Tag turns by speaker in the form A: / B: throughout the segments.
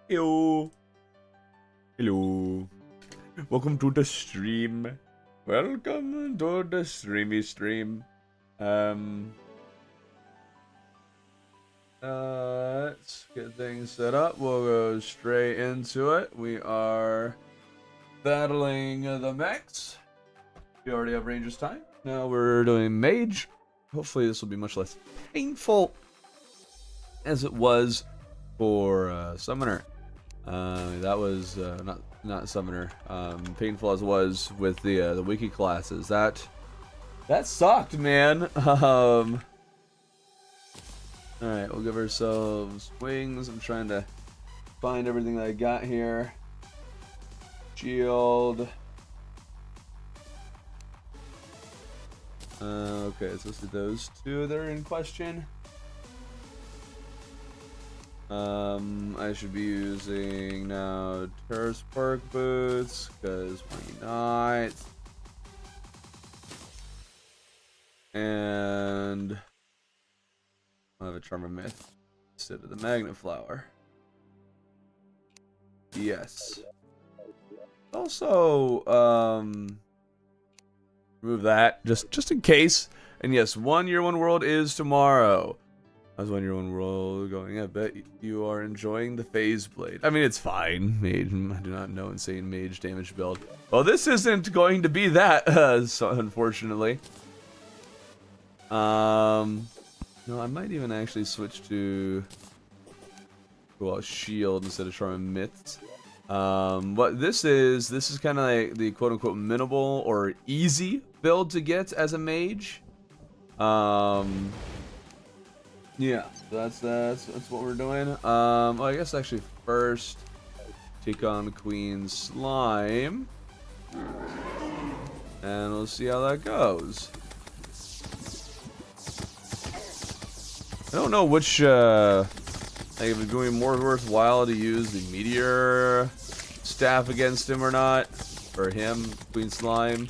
A: Hello. Hello. Welcome to the stream. Welcome to the streamy stream. Let's get things set up. We'll go straight into it. We are battling the mechs. We already have Ranger's time. Now we're doing Mage. Hopefully this will be much less painful as it was for Summoner. That was not Summoner. Painful as it was with the wiki classes. That sucked, man. Alright, we'll give ourselves wings. I'm trying to find everything that I got here. Shield. Okay, so let's do those two that are in question. I should be using now Terraria Spark Boots, because why not? And I'll have a Charm of Myth instead of the Magnet Flower. Yes. Also, remove that just in case. And yes, 1 year 1 world is tomorrow. How's 1 year 1 world going? I bet you are enjoying the Phase Blade. I mean, it's fine. Mage, I do not know insane mage damage build. Well, this isn't going to be that, so unfortunately. No, I might even actually switch to shield instead of Charm of Myths. What this is kind of like the quote-unquote minimal or easy build to get as a mage. Yeah, that's what we're doing. Well, I guess actually first take on Queen Slime, and we'll see how that goes. I don't know which like if it's going to be more worthwhile to use the meteor staff against him or not, or him, Queen Slime.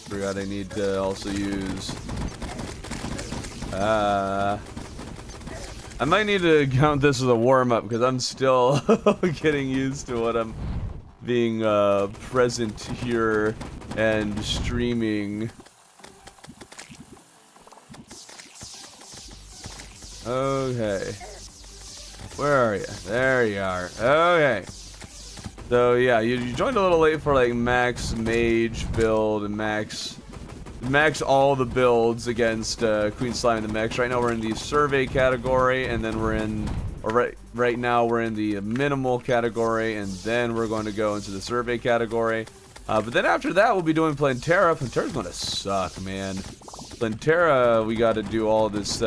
A: Forgot I need to also use. I might need to count this as a warm-up because I'm still getting used to what I'm being present here and streaming. Okay. Where are you? There you are. Okay. So yeah, you joined a little late for like max mage build and max all the builds against Queen Slime and the mechs. Right now we're in the survey category, and then we're in, or right now we're in the minimal category, and then we're going to go into the survey category. But then after that we'll be doing Plantera. Plantera's going to suck, man. Plantera, we got to do all this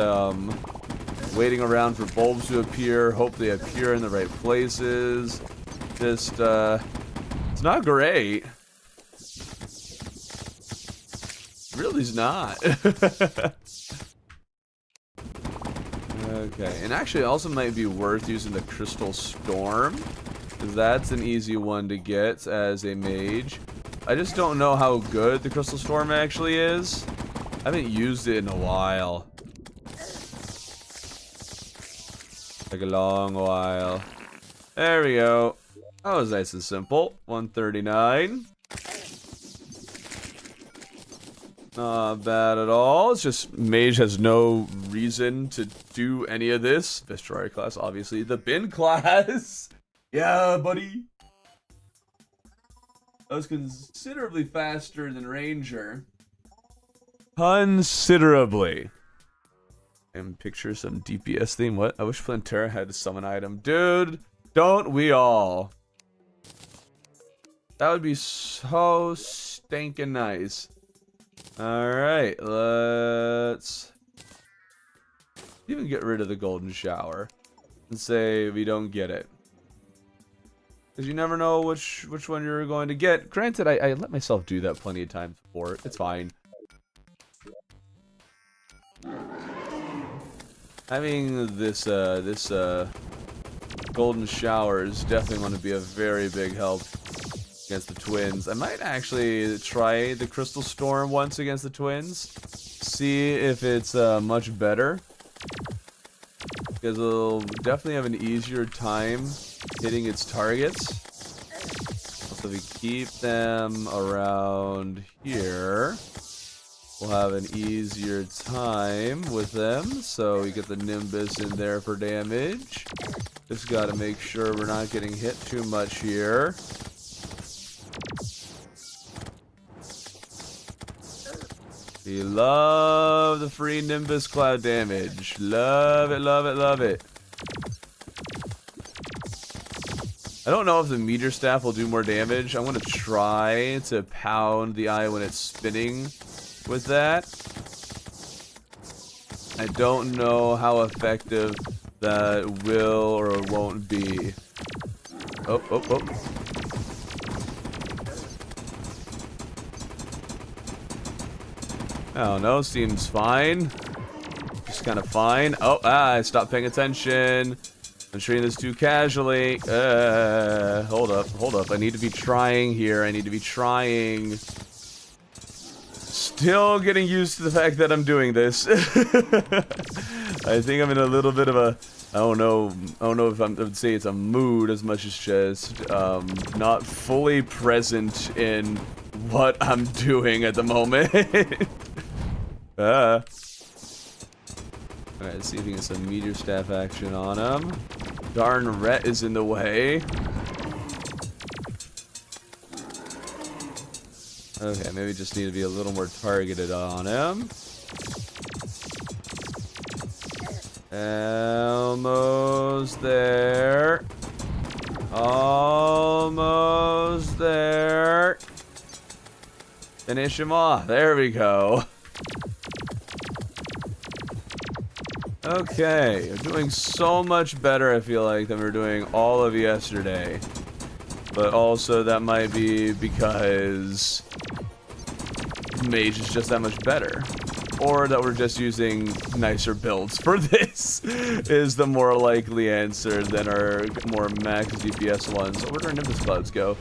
A: waiting around for bulbs to appear, hope they appear in the right places. Just it's not great. Really's not. Okay, and actually it also might be worth using the Crystal Storm, because that's an easy one to get as a mage. I just don't know how good the Crystal Storm actually is. I haven't used it in a while. Like a long while. There we go. That was nice and simple. 139. Not bad at all. It's just mage has no reason to do any of this. This Terraria class, obviously. The bin class. Yeah, buddy. That was considerably faster than Ranger. Considerably. And picture some DPS theme. What? I wish Plantera had a summon item. Dude, don't we all? That would be so stinking nice. Alright, let's even get rid of the golden shower and say we don't get it. Because you never know which one you're going to get. Granted, I let myself do that plenty of times before. It's fine. Having this golden shower is definitely going to be a very big help against the twins. I might actually try the Crystal Storm once against the twins. See if it's much better. because it'll definitely have an easier time hitting its targets. So if we keep them around here, we'll have an easier time with them. So we get the Nimbus in there for damage. Just gotta make sure we're not getting hit too much here. We love the free Nimbus cloud damage. Love it, love it, love it. I don't know if the meteor staff will do more damage. I'm going to try to pound the eye when it's spinning with that. I don't know how effective that will or won't be. Oh, oh, oh. I don't know, seems fine. Just kind of fine. Oh, I stopped paying attention. I'm treating this too casually. Hold up. I need to be trying here. I need to be trying. Still getting used to the fact that I'm doing this. I think I'm in a little bit of a, I don't know if I would say it's a mood as much as just not fully present in what I'm doing at the moment. Alright, let's see if we can get some meteor staff action on him. Darn Rhett is in the way. Okay, maybe just need to be a little more targeted on him. Almost there. Almost there. Finish him off. There we go. Okay, we're doing so much better, I feel like, than we were doing all of yesterday. But also, that might be because Mage is just that much better. Or that we're just using nicer builds for this is the more likely answer than our more max DPS ones. So where do our Nimbus Clouds go?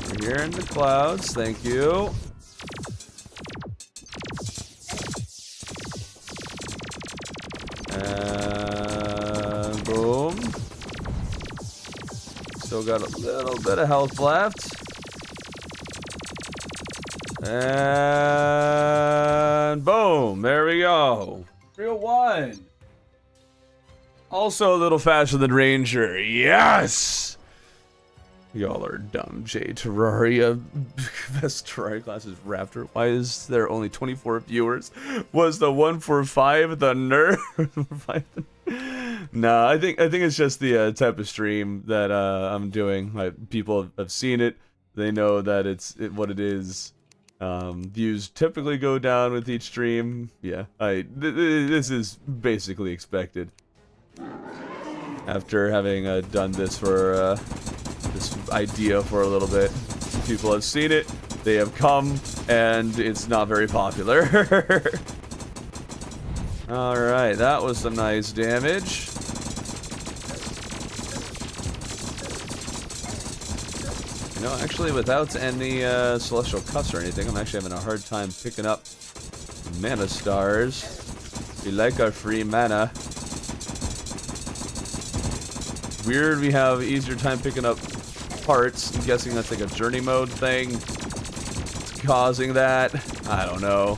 A: We're here in the clouds, thank you. And boom. Still got a little bit of health left. And boom. There we go. 301. Also a little faster than Ranger. Yes! Y'all are dumb, J. Terraria. Best Terraria class is Raptor. Why is there only 24 viewers? Was the 145 the nerd? Nah, I think it's just the type of stream that I'm doing. People have seen it. They know that it's what it is. Views typically go down with each stream. Yeah, this is basically expected. After having done this for this idea for a little bit, people have seen it, they have come, and it's not very popular. Alright, that was some nice damage. You know, actually, without any celestial cuts or anything, I'm actually having a hard time picking up mana stars. We like our free mana. Weird, we have easier time picking up parts. I'm guessing that's like a journey mode thing. It's causing that. I don't know.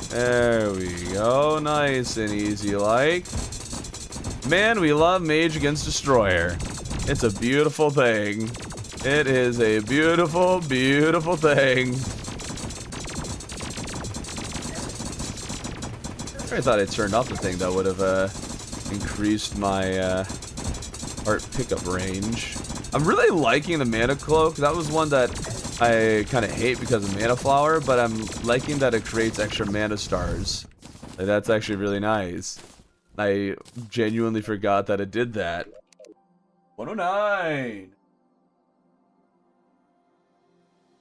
A: There we go. Nice and easy like. Man, we love Mage against Destroyer. It's a beautiful thing. It is a beautiful, beautiful thing. I thought I turned off the thing that would have increased my art pickup range. I'm really liking the Mana Cloak. That was one that I kind of hate because of Mana Flower, but I'm liking that it creates extra mana stars. Like, that's actually really nice. I genuinely forgot that it did that. 109.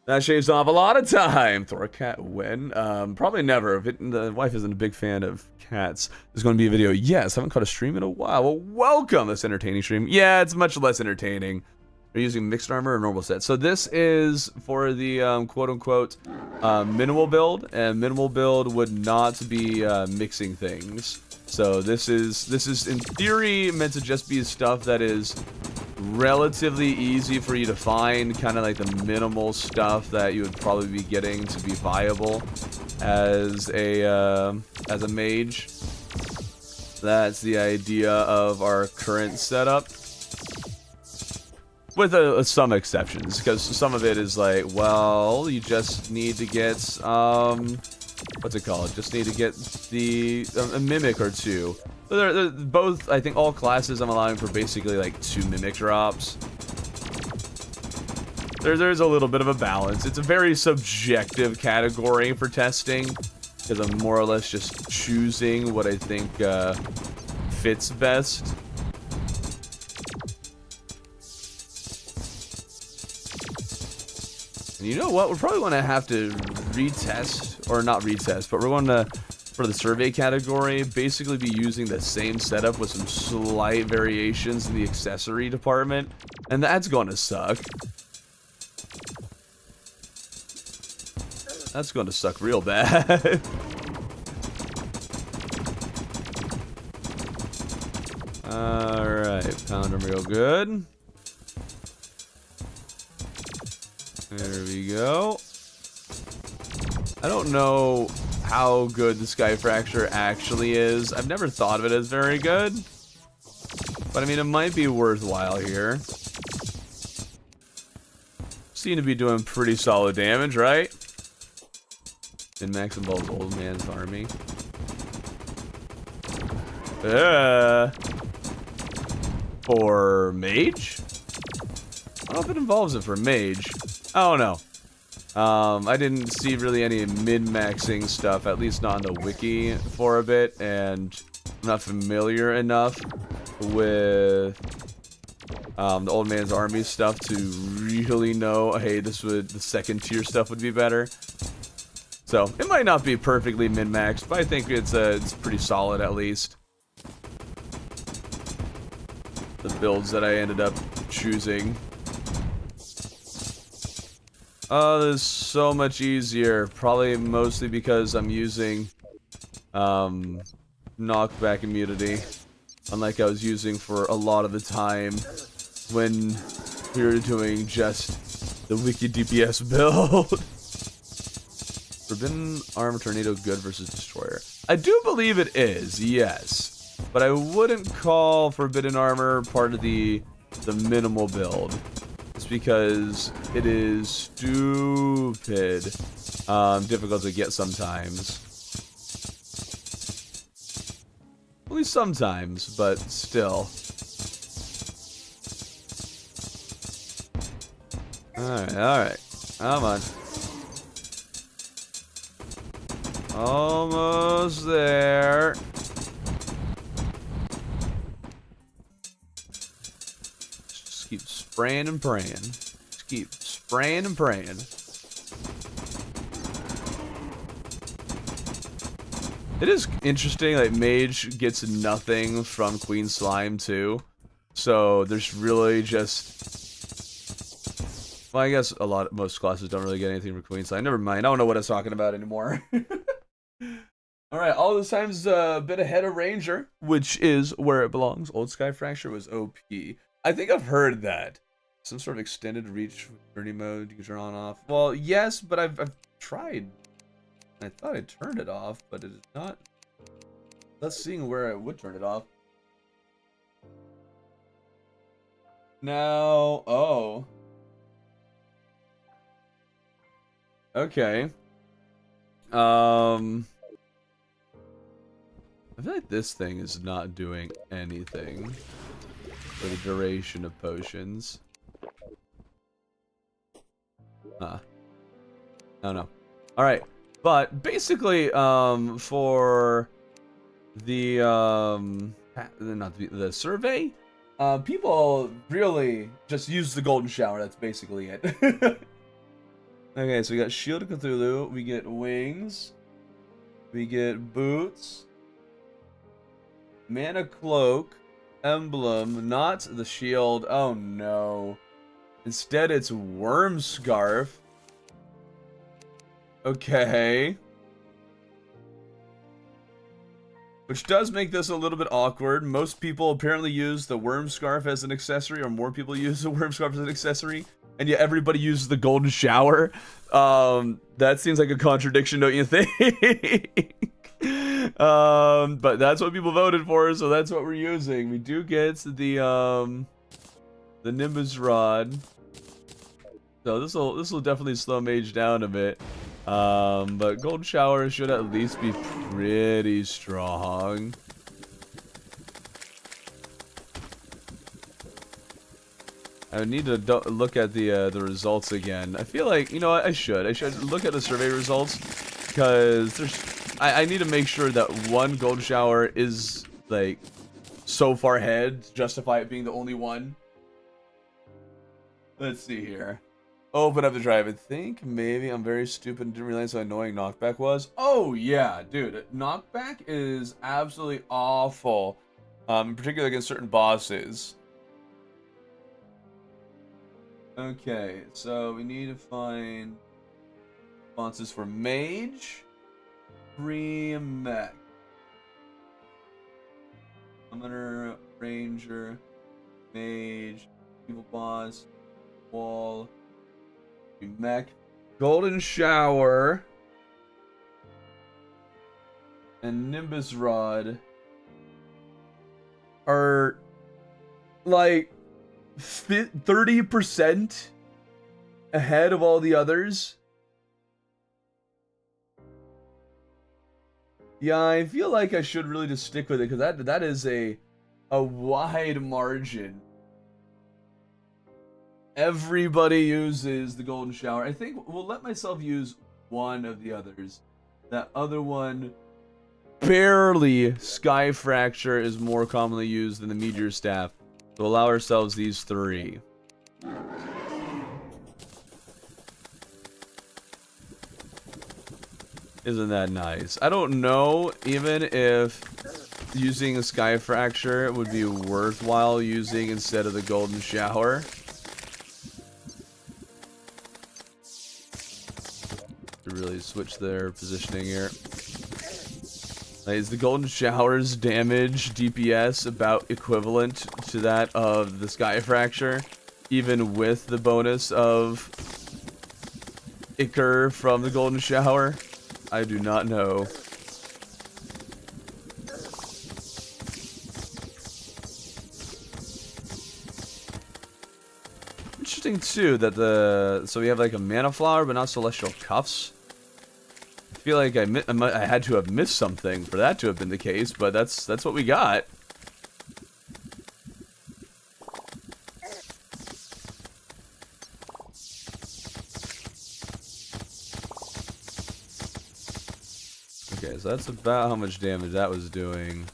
A: That shaves off a lot of time. Throw a cat when? Probably never. The wife isn't a big fan of cats. There's going to be a video. Yes, I haven't caught a stream in a while. Well, welcome this entertaining stream. Yeah, it's much less entertaining. Are you using mixed armor or normal set? So this is for the quote-unquote minimal build, and minimal build would not be mixing things. So this is in theory meant to just be stuff that is relatively easy for you to find, kind of like the minimal stuff that you would probably be getting to be viable as a mage. That's the idea of our current setup, with some exceptions, because some of it is like, well, you just need to get what's it called? Just need to get the a mimic or two. They're both, I think, all classes I'm allowing for basically like 2 mimic drops. There's a little bit of a balance. It's a very subjective category for testing, because I'm more or less just choosing what I think fits best. And you know what? We're probably going to have to retest, or not retest, but we're going to, for the survey category, basically be using the same setup with some slight variations in the accessory department, and that's going to suck. That's going to suck real bad. Alright, pound them real good. There we go. I don't know how good the Sky Fracture actually is. I've never thought of it as very good, but I mean, it might be worthwhile here. Seem to be doing pretty solid damage, right? Min-max involves old man's army. For mage? I don't know if it involves it for mage. I don't know. I didn't see really any min-maxing stuff, at least not on the wiki for a bit, and I'm not familiar enough with the old man's army stuff to really know, hey, the second tier stuff would be better. So it might not be perfectly min-maxed, but I think it's pretty solid at least. The builds that I ended up choosing. Oh, this is so much easier. Probably mostly because I'm using knockback immunity, unlike I was using for a lot of the time when we were doing just the wiki DPS build. Forbidden Arm Tornado good versus Destroyer? I do believe it is, yes. But I wouldn't call Forbidden Armor part of the minimal build. It's because it is stupid difficult to get sometimes. At least sometimes, but still. Alright. Come on. Almost there. Just keep spraying and praying. Just keep spraying and praying. It is interesting, like, Mage gets nothing from Queen Slime, too. So, there's really just... Well, I guess most classes don't really get anything from Queen Slime. Never mind, I don't know what I was talking about anymore. Alright, all those times a bit ahead of Ranger, which is where it belongs. Old Sky Fracture was OP. I think I've heard that. Some sort of extended reach journey mode you can turn on off. Well, yes, but I've tried. I thought I turned it off, but it is not. Let's see where I would turn it off. Now, oh. Okay. I feel like this thing is not doing anything for the duration of potions. I don't know. Alright. But basically, for the the survey, people really just use the golden shower. That's basically it. Okay, so we got Shield of Cthulhu, we get wings, we get boots, mana cloak, emblem, not the shield. Oh no. Instead, it's worm scarf. Okay. Which does make this a little bit awkward. Most people apparently use the worm scarf as an accessory, or more people use the worm scarf as an accessory, and yet everybody uses the golden shower. That seems like a contradiction, don't you think? But that's what people voted for, so that's what we're using. We do get the Nimbus Rod. So this will definitely slow Mage down a bit. But Golden Shower should at least be pretty strong. I need to look at the results again. I feel like, you know what, I should look at the survey results, because I need to make sure that one Golden Shower is like so far ahead to justify it being the only one. Let's see here. Open up the drive. I think maybe I'm very stupid and didn't realize how annoying knockback was. Oh yeah, dude. Knockback is absolutely awful. In particular against certain bosses. Okay, so we need to find responses for Mage, Mech, Summoner, Ranger, Mage, Evil Boss, Wall, Mech, Golden Shower, and Nimbus Rod are like 30% ahead of all the others. Yeah, I feel like I should really just stick with it, because that is a wide margin. Everybody uses the Golden Shower. I think we'll let myself use one of the others. That other one, barely. Sky Fracture is more commonly used than the Meteor Staff. So allow ourselves these three. Isn't that nice? I don't know even if using a Sky Fracture would be worthwhile using instead of the Golden Shower. To really switch their positioning here. Is the Golden Shower's damage DPS about equivalent to that of the Sky Fracture, even with the bonus of Ichor from the Golden Shower? I do not know. Interesting too that so we have like a Mana Flower but not Celestial Cuffs. I feel like I had to have missed something for that to have been the case, but that's what we got. Okay, so that's about how much damage that was doing.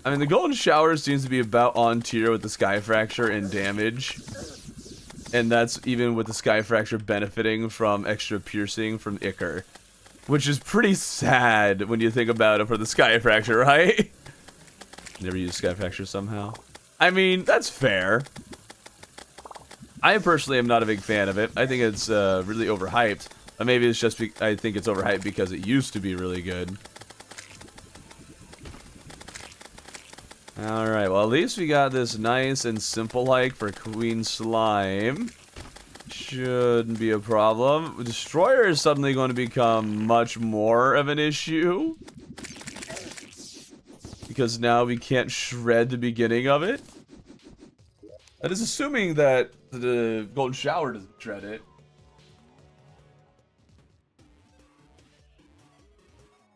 A: I mean, the Golden Shower seems to be about on tier with the Sky Fracture in damage. And that's even with the Sky Fracture benefiting from extra piercing from Ichor. Which is pretty sad when you think about it for the Sky Fracture, right? Never used Sky Fracture somehow. I mean, that's fair. I personally am not a big fan of it. I think it's really overhyped. But maybe it's just I think it's overhyped because it used to be really good. Alright, well at least we got this nice and simple hike for Queen Slime. Shouldn't be a problem. Destroyer is suddenly going to become much more of an issue. Because now we can't shred the beginning of it. That is assuming that the Golden Shower doesn't shred it.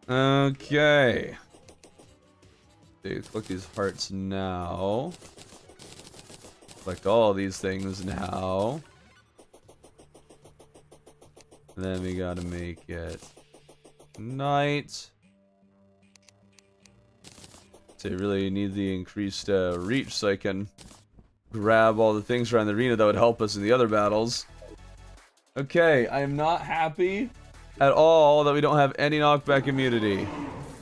A: Okay. Collect these hearts now. Collect all these things now. And then we gotta make it night. So you really need the increased reach so I can grab all the things around the arena that would help us in the other battles. Okay, I am not happy at all that we don't have any knockback immunity.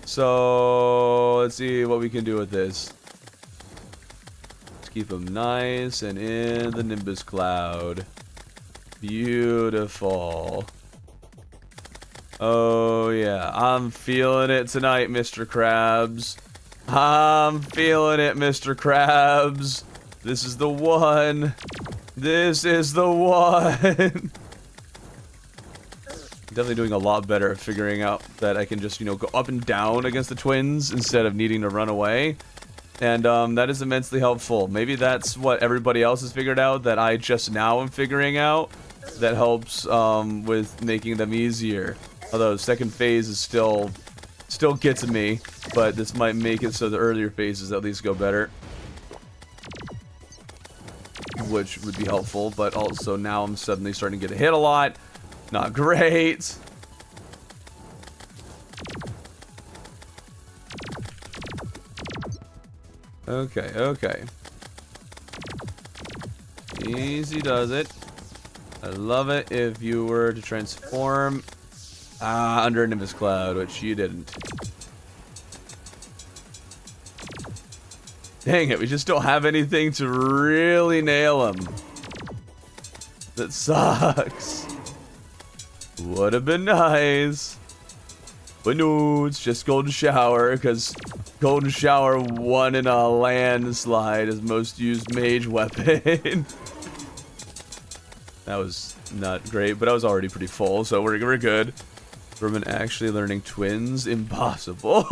A: So let's see what we can do with this. Let's Keep them nice and in the Nimbus cloud. Beautiful. Oh yeah, I'm feeling it tonight, Mr. Krabs. I'm feeling it, Mr. Krabs. This is the one. This is the one. Definitely doing a lot better at figuring out that I can just, you know, go up and down against the twins instead of needing to run away. And that is immensely helpful. Maybe that's what everybody else has figured out that I just now am figuring out. That helps with making them easier. Although second phase is still gets me, but this might make it so the earlier phases at least go better. Which would be helpful, but also now I'm suddenly starting to get hit a lot. Not great. Okay, okay. Easy does it. I love it if you were to transform under a Nimbus Cloud, which you didn't. Dang it, we just don't have anything to really nail him. That sucks. Would have been nice. But no, it's just Golden Shower, because Golden Shower won in a landslide as most used mage weapon. That was not great, but I was already pretty full, so we're good. Roman actually learning twins? Impossible.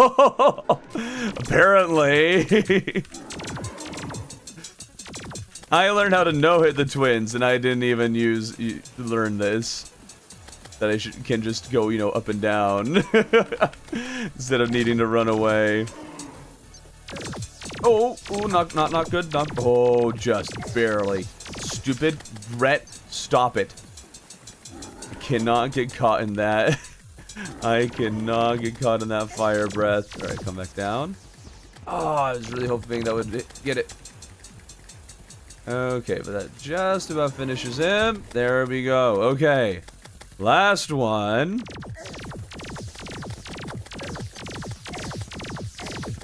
A: Apparently. I learned how to no-hit the twins, and I didn't even learn this. That I can just go, you know, up and down. Instead of needing to run away. Oh, not good. Oh, just barely. Stupid Brett, stop it. I cannot get caught in that. I cannot get caught in that fire breath. Alright, come back down. Oh, I was really hoping that would get it. Okay, but that just about finishes him. There we go. Okay. Last one.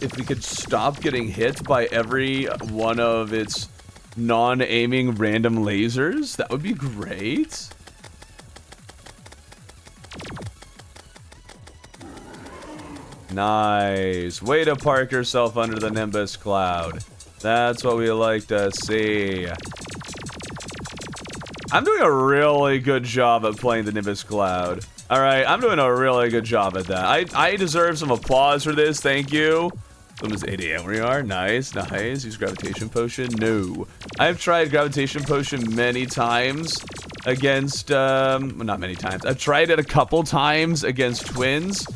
A: If we could stop getting hit by every one of its non-aiming random lasers, that would be great. Nice. Way to park yourself under the Nimbus Cloud. That's what we like to see. I'm doing a really good job at playing the Nimbus Cloud. Alright, I'm doing a really good job at that. I deserve some applause for this, thank you. Almost 8 AM we are. Nice, nice. Use Gravitation Potion. No. I've tried Gravitation Potion many times against, well, not many times. I've tried it a couple times against twins.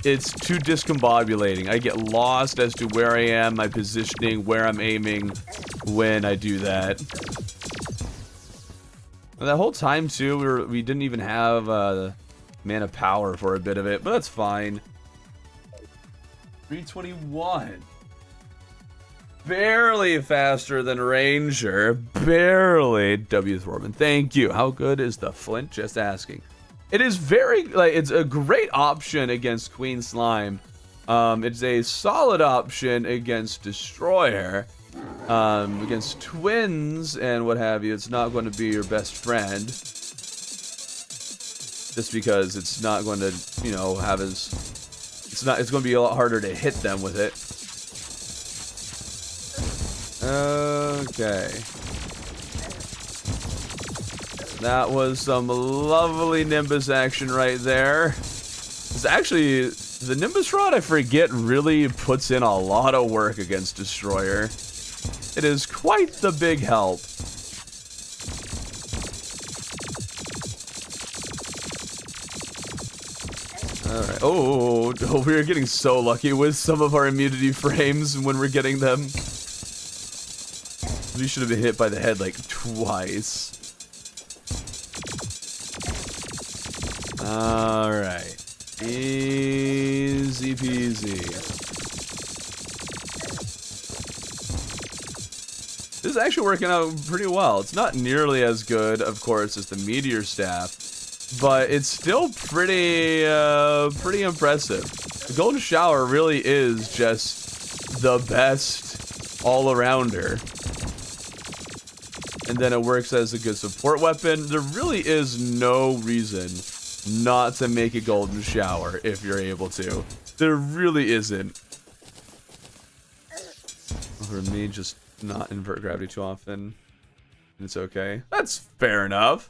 A: It's too discombobulating. I get lost as to where I am, my positioning, where I'm aiming when I do that. And that whole time, too, we didn't even have mana power for a bit of it, but that's fine. 321. Barely faster than Ranger. Barely. W. Thorman, thank you. How good is the Flint? Just asking. It is very, like, it's a great option against Queen Slime. It's a solid option against Destroyer. Against twins and what have you, it's not going to be your best friend. Just because it's not going to, you know, have as... it's going to be a lot harder to hit them with it. Okay. That was some lovely Nimbus action right there. It's actually, the Nimbus Rod, I forget, really puts in a lot of work against Destroyer. It is quite the big help. Alright. Oh, we're getting so lucky with some of our immunity frames when we're getting them. We should have been hit by the head like twice. Alright. Easy peasy. This is actually working out pretty well. It's not nearly as good, of course, as the Meteor Staff, but it's still pretty impressive. The Golden Shower really is just the best all-arounder. and then it works as a good support weapon. There really is no reason not to make a golden shower if you're able to. There really isn't. For me, just not invert gravity too often. It's okay. That's fair enough.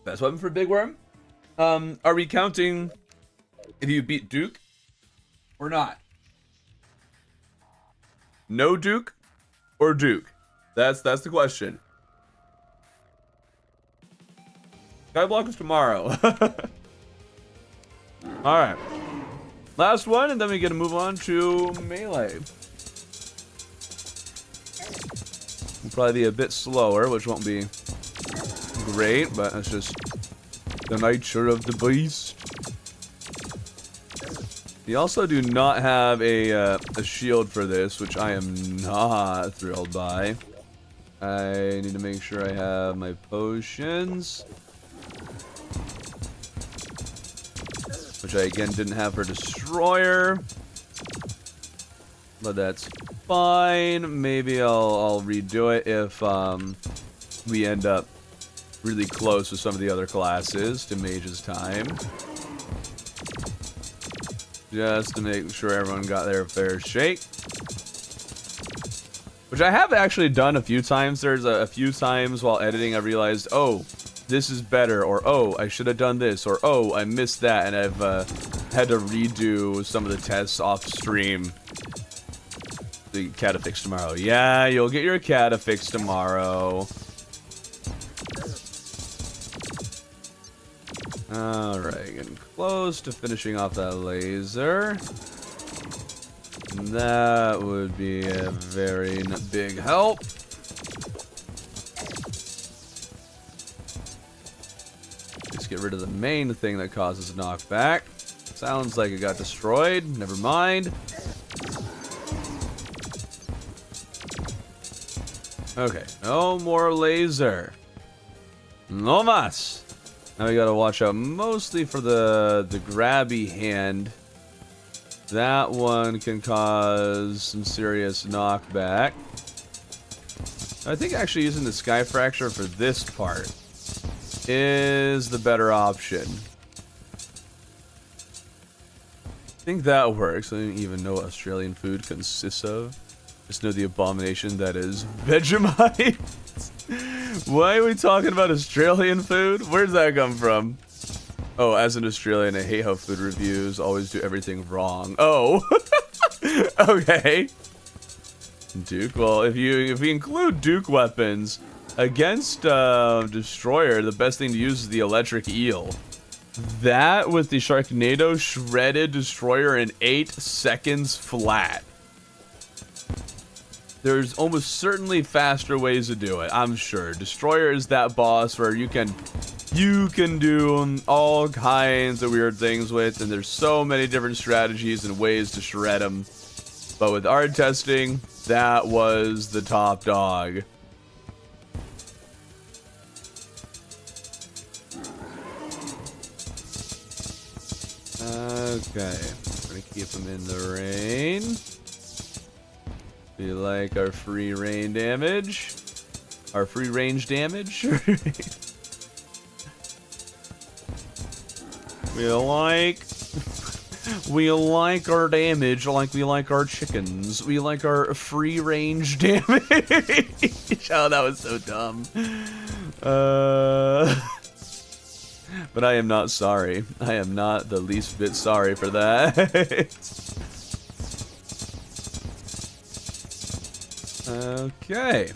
A: Best weapon for Big Worm? Are we counting if you beat Duke or not? No Duke or Duke? That's the question. Skyblock is tomorrow. Alright. Last one, and then we get to move on to melee. Will probably be a bit slower, which won't be great, but that's just the nature of the beast. We also do not have a shield for this, which I am not thrilled by. I need to make sure I have my potions, which I again didn't have for Destroyer, but that's fine. Maybe I'll redo it if we end up really close with some of the other classes to Mage's time, just to make sure everyone got their fair shake, which I have actually done a few times. There's a few times while editing I realized, oh, this is better, or oh, I should have done this, or oh, I missed that, and I've had to redo some of the tests off stream. The catafix tomorrow. Yeah, you'll get your catafix tomorrow. Alright, getting close to finishing off that laser. And that would be a very big help. Just get rid of the main thing that causes knockback. Sounds like it got destroyed. Never mind. Okay, no more laser. No mas. Now we gotta watch out mostly for the grabby hand. That one can cause some serious knockback. I think actually using the Sky Fracture for this part is the better option. I think that works. I don't even know what Australian food consists of. Just know the abomination that is Vegemite. Why are we talking about Australian food? Where does that come from? Oh, as an Australian, I hate how food reviews always do everything wrong. Oh, okay. Duke. Well, if we include Duke weapons against Destroyer, the best thing to use is the electric eel. That with the Sharknado shredded Destroyer in 8 seconds flat. There's almost certainly faster ways to do it, I'm sure. Destroyer is that boss where you can do all kinds of weird things with, and there's so many different strategies and ways to shred them. But with our testing, that was the top dog. Okay, I'm gonna keep them in the rain. We like our free rain damage. Our free range damage. We like our damage like we like our chickens. We like our free range damage. Oh, that was so dumb. But I am not sorry. I am not the least bit sorry for that. Okay.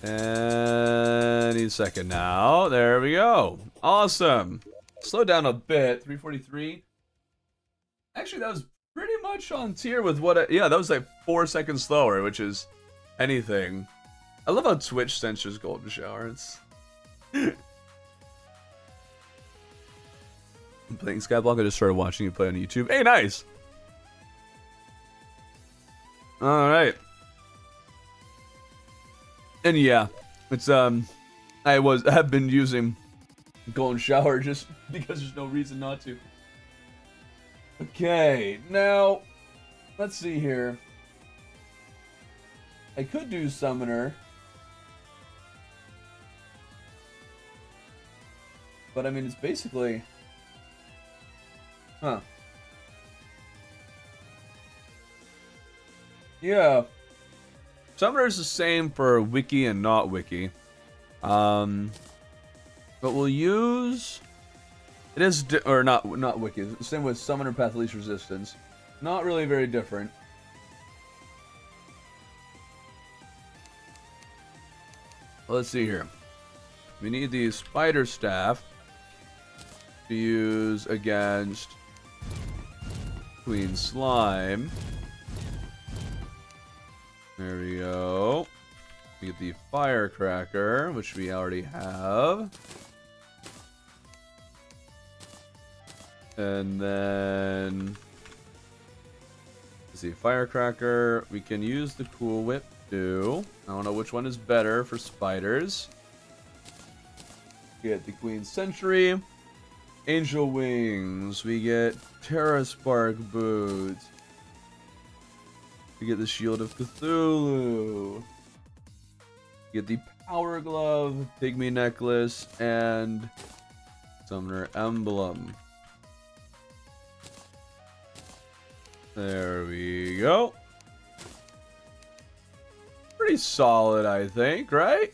A: Any second now. There we go. Awesome. Slow down a bit. 343. Actually, that was pretty much on tier with what yeah, that was like 4 seconds slower, which is anything. I love how Twitch censors Golden Shower. It's I'm playing Skyblock. I just started watching you play on YouTube. Hey, nice. All right. And yeah, it's I have been using Golden Shower just because there's no reason not to. Okay, now let's see here. I could do summoner, but I mean it's basically, huh? Yeah, summoner is the same for wiki and not wiki, but we'll use. It is, or not wiki. It's the same with summoner path least resistance. Not really very different. Let's see here. We need the spider staff to use against Queen Slime. There we go. We get the firecracker, which we already have. And then, let's see, firecracker. We can use the cool whip too. I don't know which one is better for spiders. Get the Queen Sentry, Angel Wings. We get Terra Spark Boots. We get the Shield of Cthulhu. We get the Power Glove, Pygmy Necklace, and Summoner Emblem. There we go. Pretty solid, I think, right?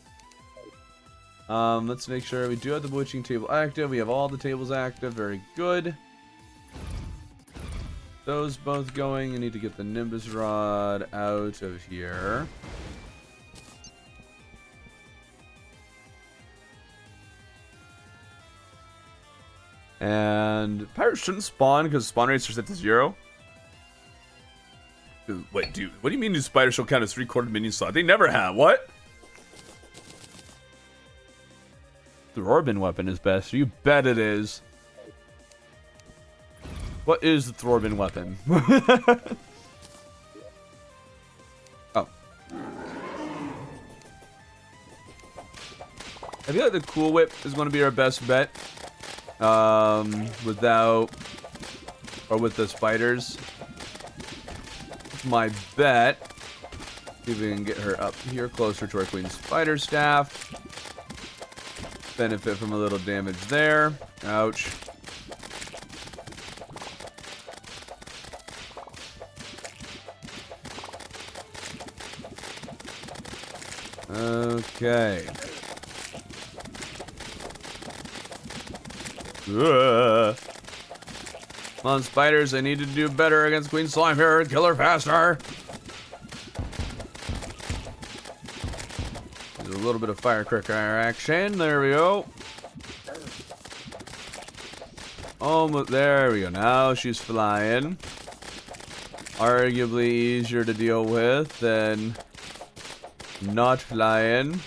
A: Let's make sure we do have the Bewitching table active. We have all the tables active. Very good. Those both going. You need to get the Nimbus Rod out of here. And pirates shouldn't spawn because spawn rates are set to 0. Wait, dude, what do you mean new spiders shall count as 3/4 minion slot? They never have. What? The Thorbin weapon is best. You bet it is. What is the Thorbin weapon? Oh. I feel like the Cool Whip is going to be our best bet. With the spiders. My bet. See if we can get her up here closer to our Queen Spider Staff. Benefit from a little damage there. Ouch. Okay. Ugh. Come on, spiders, I need to do better against Queen Slime here. Kill her faster. There's a little bit of firecracker action. There we go. Almost. There we go. Now she's flying. Arguably easier to deal with than not flying.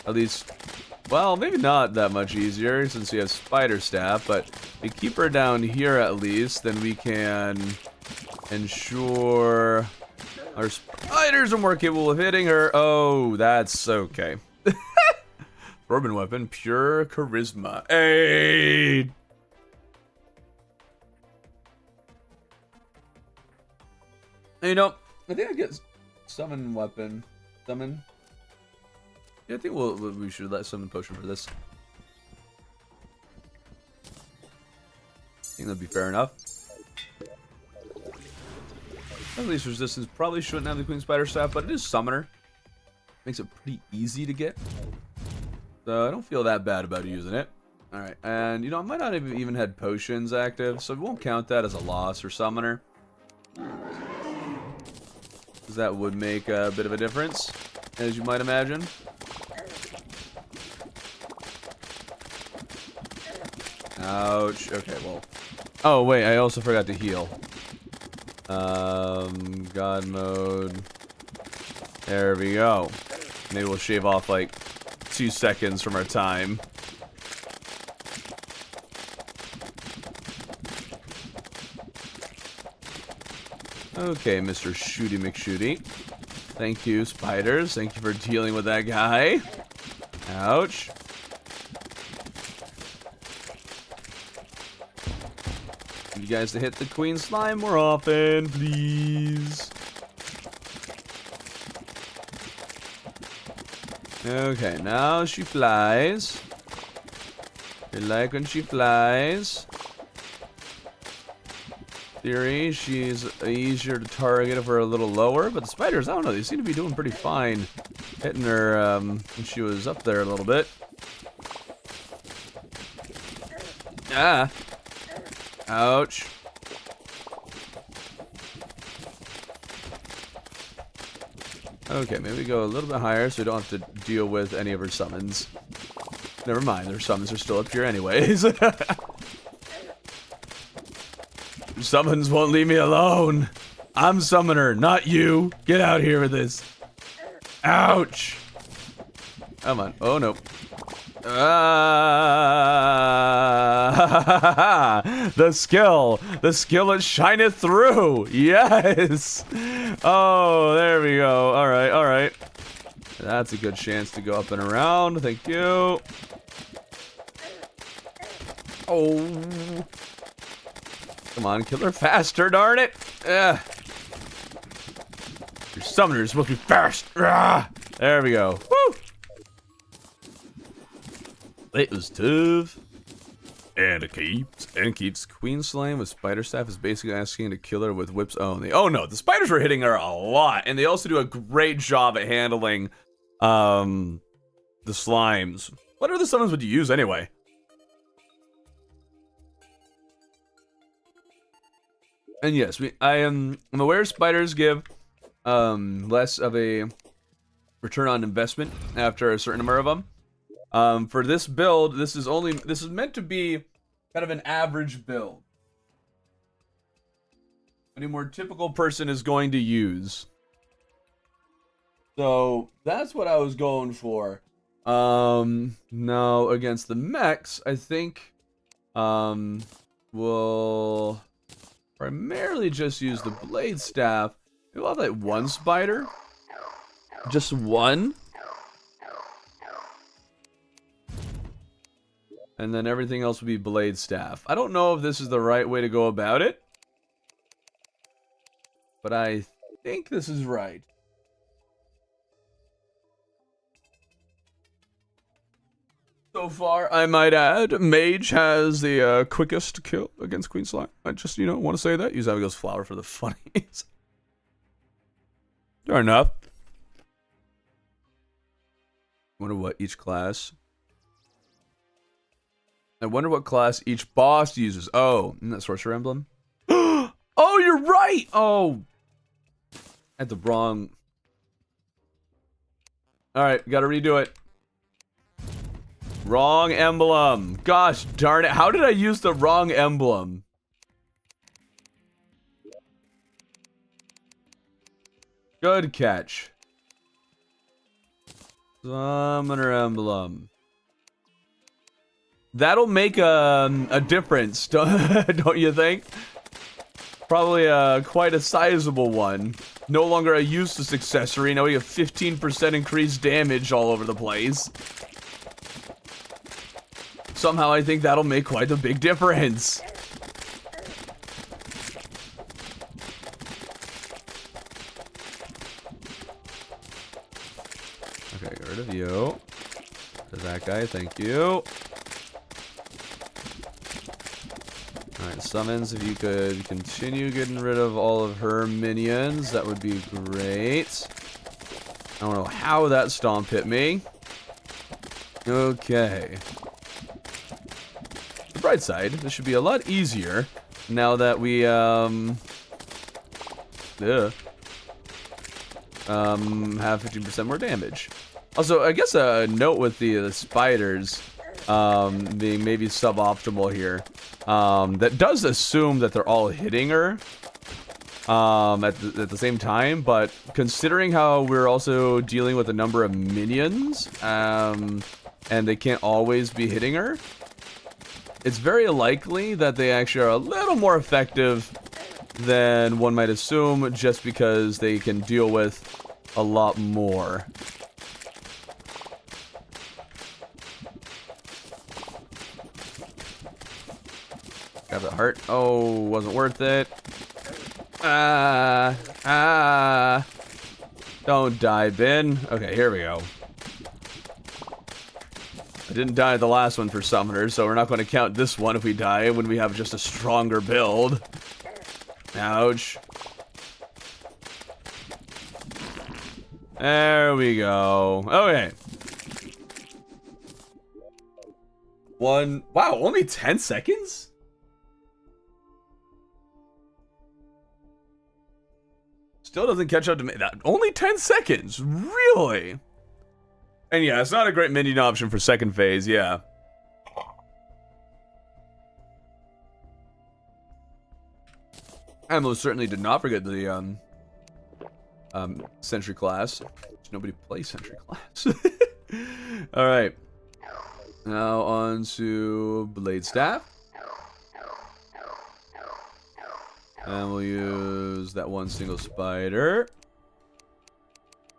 A: At least. Well, maybe not that much easier since we have Spider Staff, but we keep her down here at least, then we can ensure our spiders are more capable of hitting her. Oh, that's okay. Thorbin weapon, pure charisma. Hey! You know, I think I get summon weapon. Summon. Yeah, I think we should let summon potion for this. I think that'd be fair enough. At least resistance probably shouldn't have the Queen Spider Staff, but it is summoner. Makes it pretty easy to get. So I don't feel that bad about using it. Alright, and you know, I might not have even had potions active, so we won't count that as a loss for summoner. Because that would make a bit of a difference, as you might imagine. Ouch. Okay, well. Oh, wait, I also forgot to heal. God mode. There we go. Maybe we'll shave off like 2 seconds from our time. Okay, Mr. Shooty McShooty. Thank you, spiders. Thank you for dealing with that guy. Ouch. You guys to hit the queen slime more often, please. Okay, now she flies. I like when she flies. Theory, she's easier to target if we're a little lower, but the spiders, I don't know, they seem to be doing pretty fine. Hitting her when she was up there a little bit. Ah. Ouch. Okay, maybe go a little bit higher so we don't have to deal with any of her summons. Never mind, their summons are still up here anyways. Summons won't leave me alone. I'm summoner, not you. Get out here with this. Ouch. Come on. Oh, no. The skill that shineth through. Yes. Oh, there we go. All right, all right. That's a good chance to go up and around. Thank you. Oh. Come on, kill her faster, darn it. Your summoner is supposed to be fast. There we go. Woo. It was tough. And it keeps Queen Slime with Spider Staff is basically asking to kill her with whips only. Oh no, the spiders were hitting her a lot, and they also do a great job at handling the slimes. What other summons would you use anyway? And yes, I'm aware spiders give less of a return on investment after a certain number of them. For this build, this is meant to be kind of an average build. Any more typical person is going to use. So that's what I was going for. Now against the mechs, I think we'll primarily just use the blade staff. We'll have like one spider. Just one. And then everything else would be blade staff. I don't know if this is the right way to go about it, but I think this is right. So far, I might add, Mage has the quickest kill against Queen Slime. I just, want to say that. Use Abigail's Flower for the funnies. Fair enough. Wonder what each class... I wonder what class each boss uses. Oh, isn't that Sorcerer Emblem? Oh, you're right! Oh. I had the wrong... Alright, gotta redo it. Wrong emblem. Gosh darn it. How did I use the wrong emblem? Good catch. Summoner emblem. That'll make a difference, don't you think? Probably quite a sizable one. No longer a useless accessory. Now we have 15% increased damage all over the place. Somehow I think that'll make quite a big difference. Okay, get rid of you. To that guy, thank you. Alright, summons, if you could continue getting rid of all of her minions, that would be great. I don't know how that stomp hit me. Okay. The bright side, this should be a lot easier now that we, have 15% more damage. Also, I guess a note with the spiders being maybe suboptimal here. That does assume that they're all hitting her at the same time, but considering how we're also dealing with a number of minions, and they can't always be hitting her, it's very likely that they actually are a little more effective than one might assume, just because they can deal with a lot more. Grab that heart. Oh, wasn't worth it. Don't die, bin. Okay, here we go. I didn't die at the last one for summoners, so we're not going to count this one if we die when we have just a stronger build. Ouch. There we go. Okay. One. Wow, only 10 seconds? Still doesn't catch up to me. That only 10 seconds? Really? And yeah, it's not a great minion option for second phase, yeah. I most certainly did not forget the Sentry class. Nobody plays Sentry class. Alright. Now on to Blade Staff. And we'll use that one single spider.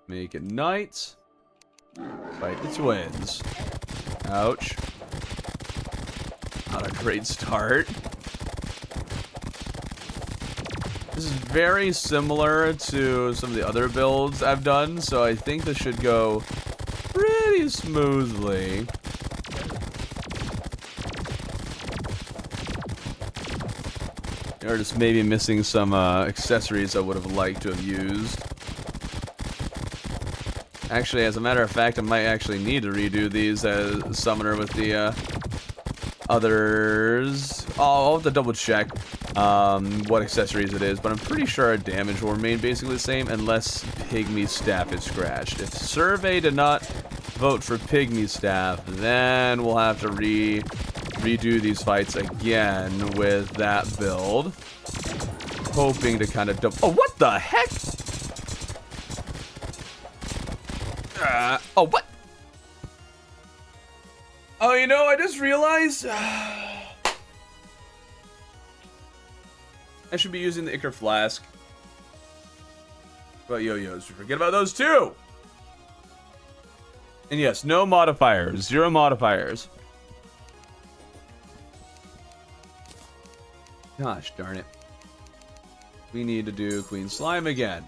A: Make it night. Fight the twins. Ouch. Not a great start. This is very similar to some of the other builds I've done, so I think this should go pretty smoothly. Or just maybe missing some accessories I would have liked to have used. Actually, as a matter of fact, I might actually need to redo these as Summoner with the others. I'll have to double check what accessories it is, but I'm pretty sure our damage will remain basically the same unless Pygmy Staff is scratched. If Survey did not vote for Pygmy Staff, then we'll have to redo these fights again with that build. Hoping to kind of double. Oh, what the heck? Oh, what? Oh, you know, I just realized I should be using the Ichor Flask. What about yo-yos? Forget about those too. And yes, no modifiers. 0 modifiers. Gosh darn it. We need to do Queen Slime again.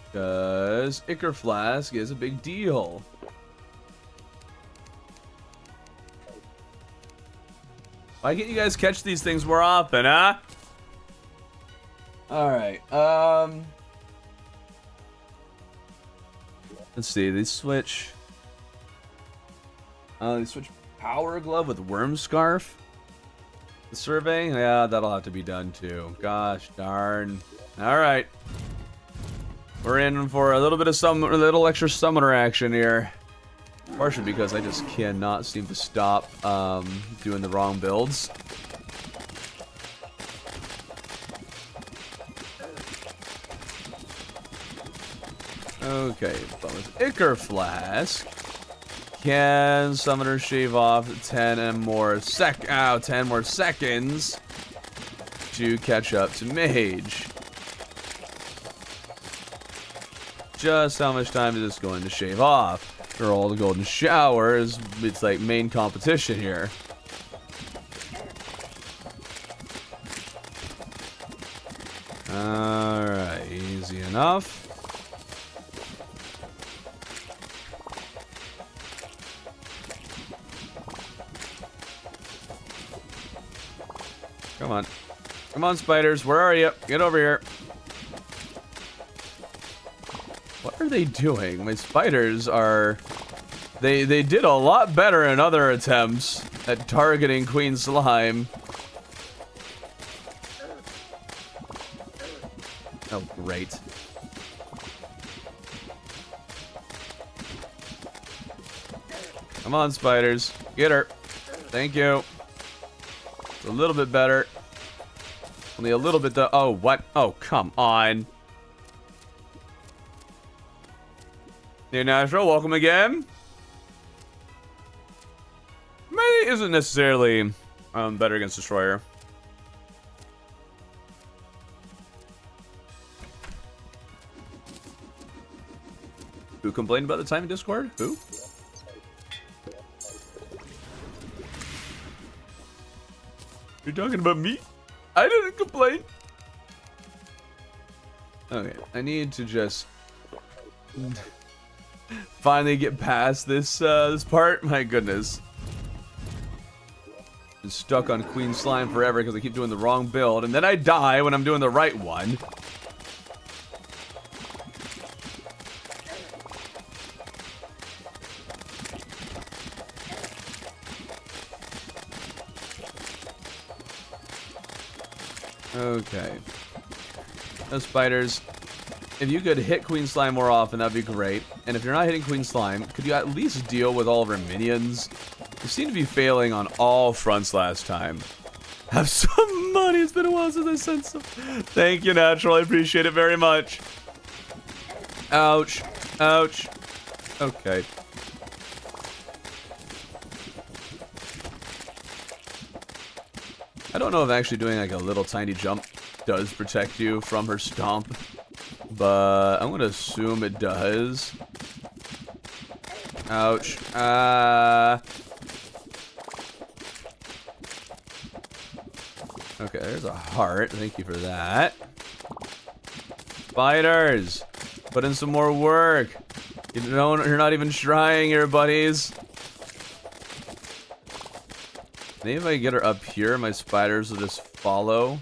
A: Because Ichor Flask is a big deal. Why can't you guys catch these things more often, huh? Alright, let's see, they switch Power Glove with Worm Scarf. The Survey? Yeah, that'll have to be done too. Gosh darn. Alright. We're in for a little bit of little extra summoner action here. Partially because I just cannot seem to stop doing the wrong builds. Okay, but with Ichor Flask, can Summoner shave off 10 more seconds to catch up to Mage? Just how much time is this going to shave off? For all the golden showers, it's like main competition here. Alright, easy enough. Come on. Come on, spiders. Where are you? Get over here. What are they doing? My spiders are... They did a lot better in other attempts at targeting Queen Slime. Oh, great. Come on, spiders. Get her. Thank you. It's a little bit better. Only a little bit though. Oh, what? Oh, come on. New Natural, welcome again. Maybe isn't necessarily better against Destroyer. Who complained about the time in Discord? Who? You're talking about me? I didn't complain. Okay, I need to just finally get past this this part. My goodness. Been stuck on Queen Slime forever because I keep doing the wrong build, and then I die when I'm doing the right one. Okay. Those spiders. If you could hit Queen Slime more often, that'd be great. And if you're not hitting Queen Slime, could you at least deal with all of her minions? You seem to be failing on all fronts last time. Have some money. It's been a while since I sent some. Thank you, Natural. I appreciate it very much. Ouch. Ouch. Okay. I don't know if actually doing like a little tiny jump does protect you from her stomp, but I'm gonna assume it does. Ouch. Okay, there's a heart. Thank you for that. Spiders, put in some more work. You're not even trying here, buddies. Maybe if I get her up here, my spiders will just follow.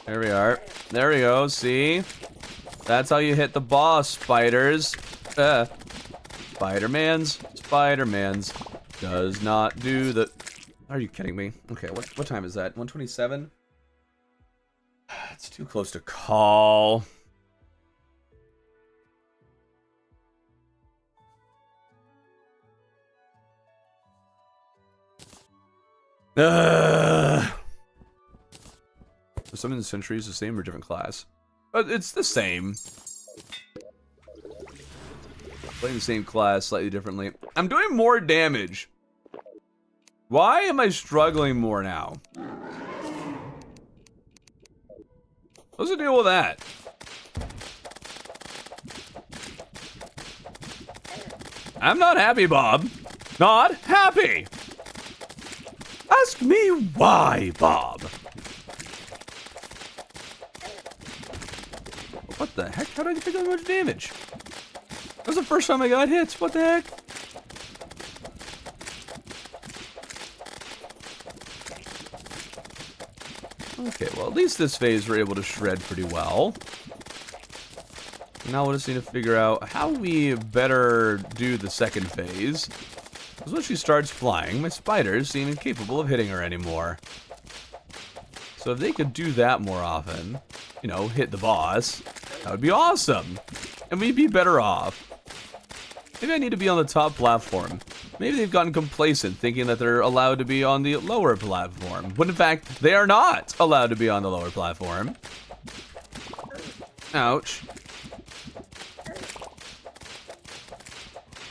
A: There we are. There we go. See? That's how you hit the boss, spiders. Spider-Mans. Spider-Mans. Does not do the... Are you kidding me? Okay, what time is that? 1:27? It's too close to call. Are some of the sentries the same or different class? It's the same. Playing the same class slightly differently. I'm doing more damage. Why am I struggling more now? What's the deal with that? I'm not happy, Bob. Not happy. Ask me why, Bob. What the heck? How did I take that much damage? That was the first time I got hit. What the heck? Okay, well, at least this phase we're able to shred pretty well. Now we'll just need to figure out how we better do the second phase. Because when she starts flying, my spiders seem incapable of hitting her anymore. So if they could do that more often, you know, hit the boss, that would be awesome. And we'd be better off. Maybe I need to be on the top platform. Maybe they've gotten complacent, thinking that they're allowed to be on the lower platform. When in fact, they are not allowed to be on the lower platform. Ouch.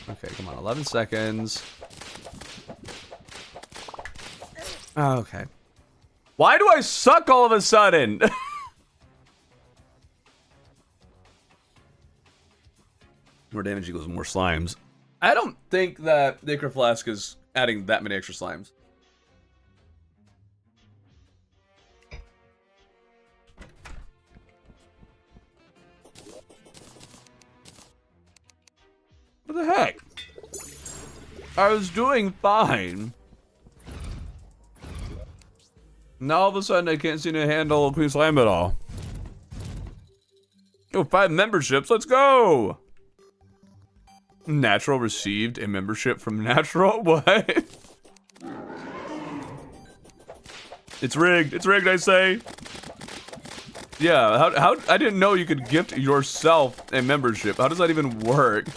A: Okay, come on, 11 seconds. Okay. Why do I suck all of a sudden? More damage equals more slimes. I don't think that the Ichor Flask is adding that many extra slimes. What the heck? I was doing fine. Now all of a sudden I can't seem to handle Queen Slime at all. Oh, 5 memberships, let's go! Natural received a membership from Natural? What? It's rigged, I say. Yeah, how I didn't know you could gift yourself a membership. How does that even work?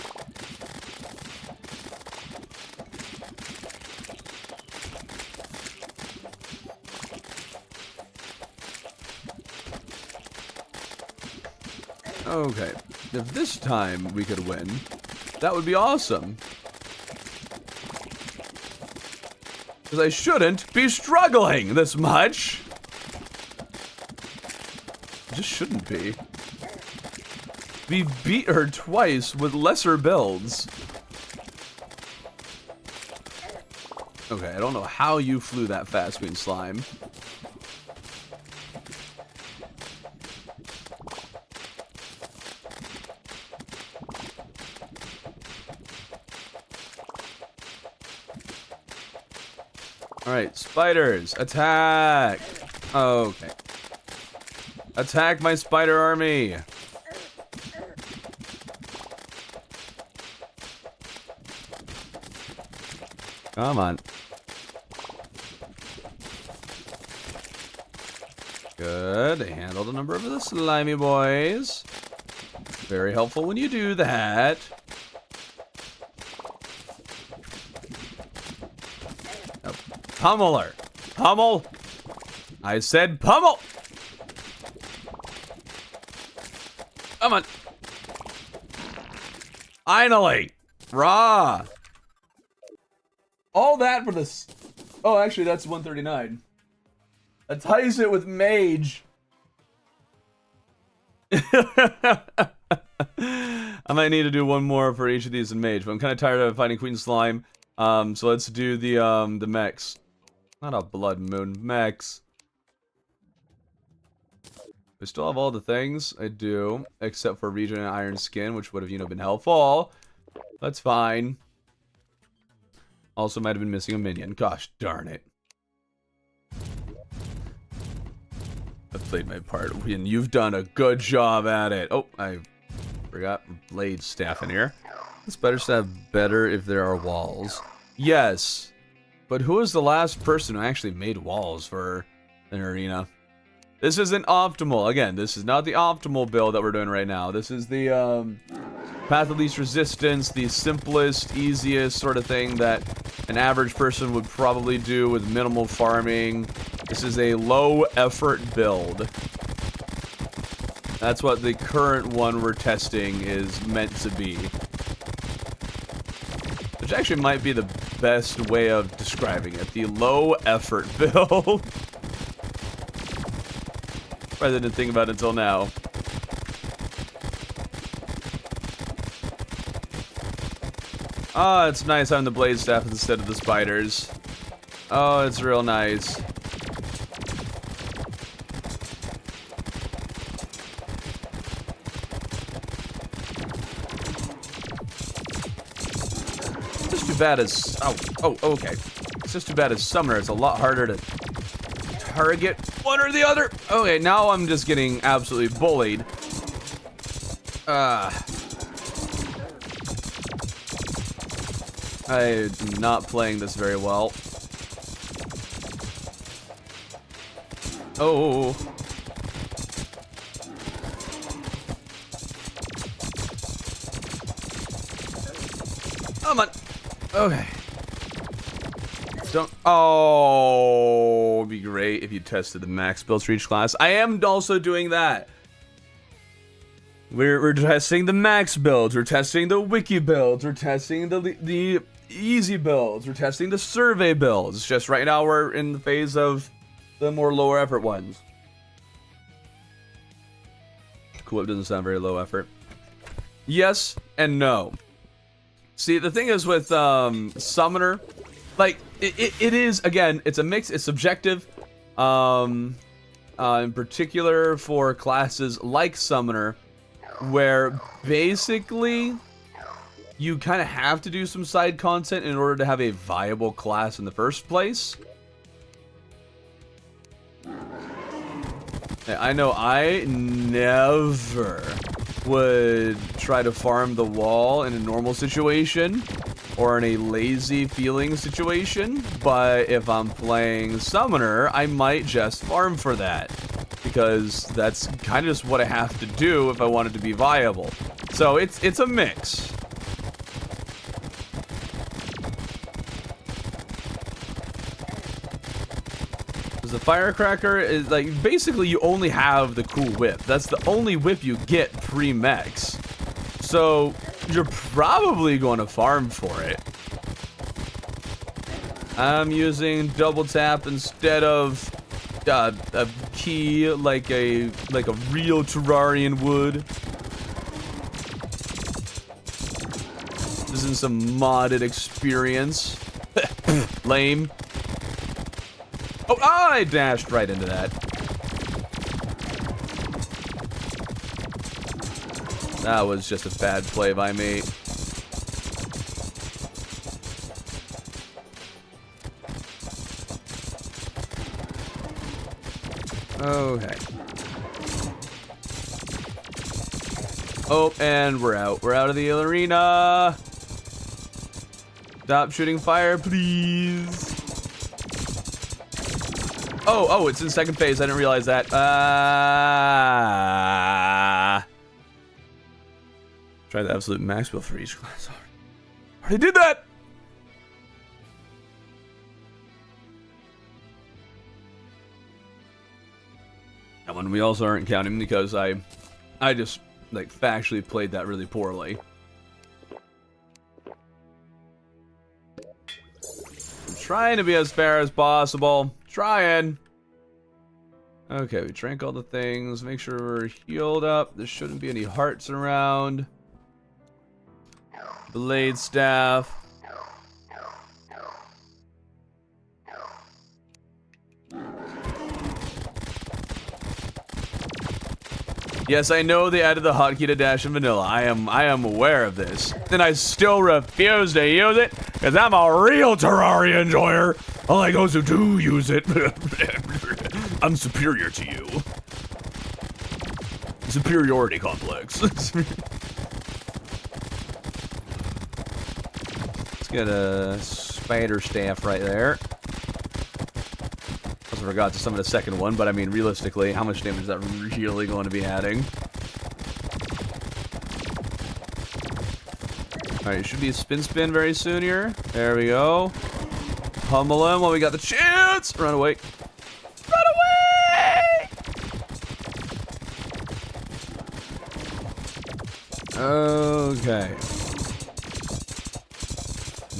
A: Okay, if this time we could win, that would be awesome. Because I shouldn't be struggling this much. Just shouldn't be. We beat her twice with lesser builds. Okay, I don't know how you flew that fast, Queen Slime. Alright, spiders, attack! Okay. Attack my spider army! Come on. Good. They handled a number of the slimy boys. Very helpful when you do that. Now, pummel her. Pummel. I said pummel. Come on. Finally. Rah. All that for this. Oh, actually, that's 139. That ties it with mage. I might need to do one more for each of these in mage, but I'm kind of tired of fighting Queen Slime. So let's do the mechs. Not a blood moon, mechs. We still have all the things. I do, except for Regen and Iron Skin, which would have, been helpful. That's fine. Also might have been missing a minion. Gosh darn it. I've played my part, and you've done a good job at it. Oh, I forgot blade staff in here. It's better staff better if there are walls. Yes, but who was the last person who actually made walls for an arena? This isn't optimal. Again, this is not the optimal build that we're doing right now. This is the path of least resistance, the simplest, easiest sort of thing that an average person would probably do with minimal farming. This is a low effort build. That's what the current one we're testing is meant to be. Which actually might be the best way of describing it. The low effort build. I didn't think about it until now. Oh, it's nice having the blade staff instead of the spiders. Oh, it's real nice. It's just too bad as... Oh, okay. It's just too bad as summoner. It's a lot harder to target one or the other. Okay, now I'm just getting absolutely bullied. I'm not playing this very well. Oh. Come on. Okay. Don't. Oh, it'd be great if you tested the max builds for each class. I am also doing that. We're testing the max builds. We're testing the wiki builds. We're testing the easy builds. We're testing the survey builds. It's just right now we're in the phase of the more lower effort ones. Cool, it doesn't sound very low effort. Yes and no. See, the thing is with Summoner, like, it is, again, it's a mix, it's subjective. In particular for classes like Summoner, where basically you kind of have to do some side content in order to have a viable class in the first place. I know I never would try to farm the wall in a normal situation or in a lazy feeling situation, but if I'm playing Summoner, I might just farm for that, because that's kind of just what I have to do if I want it to be viable. So it's a mix. The firecracker is like, basically you only have the cool whip. That's the only whip you get pre-mex. So you're probably going to farm for it. I'm using double tap instead of a key like a real Terrarian would. This isn't some modded experience. Lame. Oh, I dashed right into that. That was just a bad play by me. Okay. Oh, and we're out. We're out of the arena. Stop shooting fire, please. Oh, it's in second phase. I didn't realize that. Try the absolute max build for each class. Already did that. That one we also aren't counting because I just like factually played that really poorly. I'm trying to be as fair as possible. Trying. Okay, we drank all the things. Make sure we're healed up. There shouldn't be any hearts around. Blade staff. Yes, I know they added the hotkey to Dash in Vanilla. I am aware of this. And I still refuse to use it, because I'm a real Terraria enjoyer. Unlike those who do use it. I'm superior to you. Superiority complex. Let's get a spider staff right there. I forgot to summon a second one, but I mean, realistically, how much damage is that really going to be adding? Alright, it should be a spin very soon here. There we go. Pummel him while we got the chance! Run away. Run away! Okay.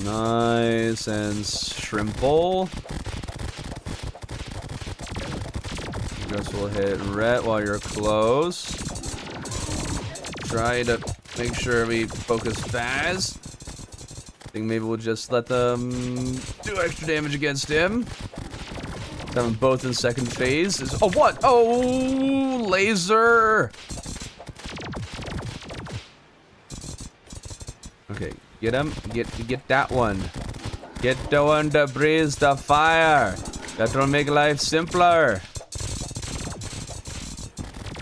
A: Nice and shrimple. Guess we'll hit ret while you're close. Try to make sure we focus fast. I think maybe we'll just let them do extra damage against him. Have them both in second phase. Oh, what? Oh, laser! Okay, get him. Get that one. Get the one that breathes the fire. That will make life simpler.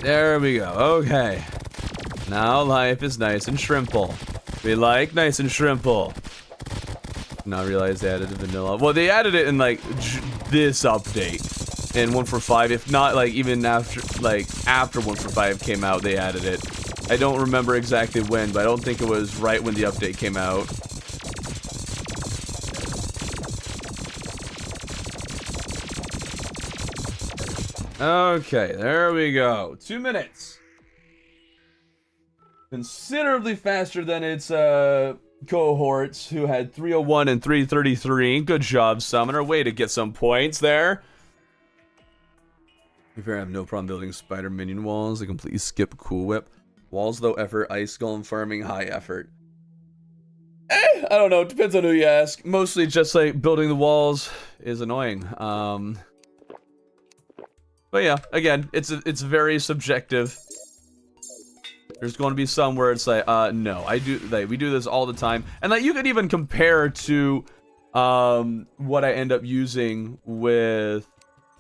A: There we go. Okay. Now life is nice and shrimple. We like nice and shrimple. Now realize they added vanilla. Well, they added it in like this update in 1.4.5. If not, like even after 1.4.5 came out, they added it. I don't remember exactly when, but I don't think it was right when the update came out. Okay, there we go. 2 minutes. Considerably faster than its cohorts, who had 301 and 333. Good job, Summoner. Way to get some points there. If you have no problem building spider minion walls, they completely skip Cool Whip. Walls, low effort. Ice Golem farming, high effort. I don't know. It depends on who you ask. Mostly just like building the walls is annoying. But yeah, again, it's very subjective. There's going to be some where it's like, no, we do this all the time, and like you could even compare to, what I end up using with,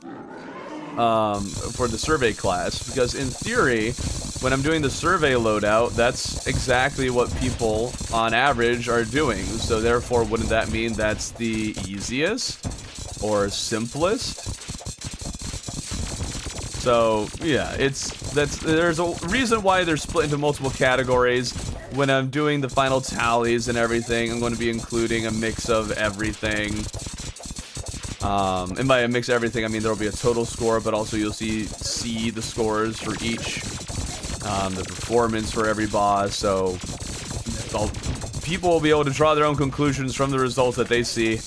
A: for the survey class, because in theory, when I'm doing the survey loadout, that's exactly what people on average are doing. So therefore, wouldn't that mean that's the easiest or simplest? So yeah, there's a reason why they're split into multiple categories. When I'm doing the final tallies and everything, I'm going to be including a mix of everything. And by a mix of everything, I mean there'll be a total score, but also you'll see the scores for each, the performance for every boss. So people will be able to draw their own conclusions from the results that they see,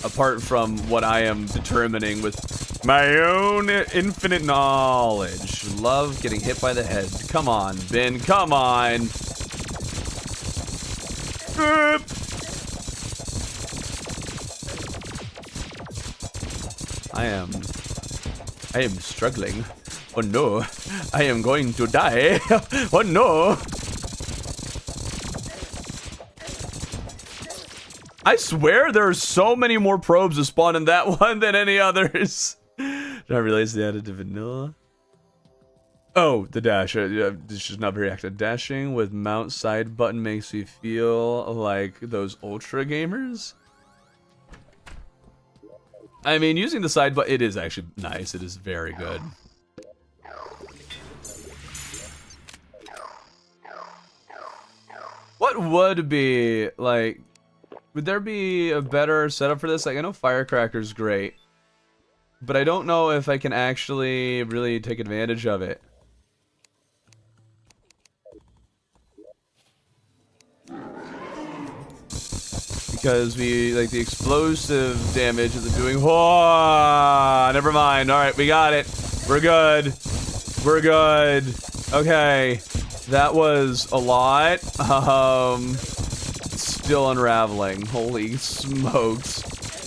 A: apart from what I am determining with my own infinite knowledge. Love getting hit by the head. Come on, Ben. Come on. I am struggling. Oh no, I am going to die. Oh no. I swear there are so many more probes to spawn in that one than any others. Did I realize they added to vanilla? Oh, the dash. This is not very active. Dashing with mount side button makes me feel like those ultra gamers. I mean, using the side button, it is actually nice. It is very good. What would be, like, would there be a better setup for this? Like, I know Firecracker's great, but I don't know if I can actually really take advantage of it. Because we, like, the explosive damage isn't doing. Whoa! Never mind. Alright, we got it. We're good. We're good. Okay. That was a lot. Still unraveling. Holy smokes.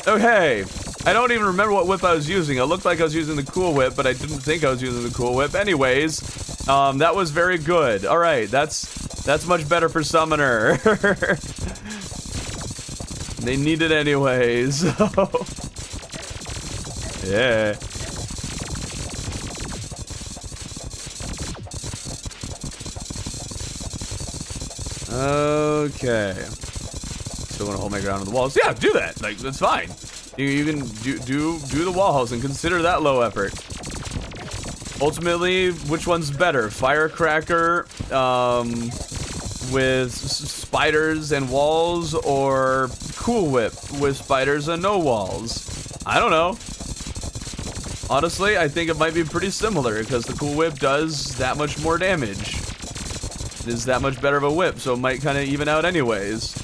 A: Okay. I don't even remember what whip I was using. It looked like I was using the Cool Whip, but I didn't think I was using the Cool Whip. Anyways, that was very good. Alright, that's much better for Summoner. They need it anyways. Yeah. Okay. Still want to hold my ground on the walls. Yeah, do that. Like, that's fine. You can do the walls and consider that low effort. Ultimately, which one's better? Firecracker with spiders and walls, or Cool Whip with spiders and no walls? I don't know. Honestly, I think it might be pretty similar because the Cool Whip does that much more damage. It is that much better of a whip, so it might kind of even out anyways.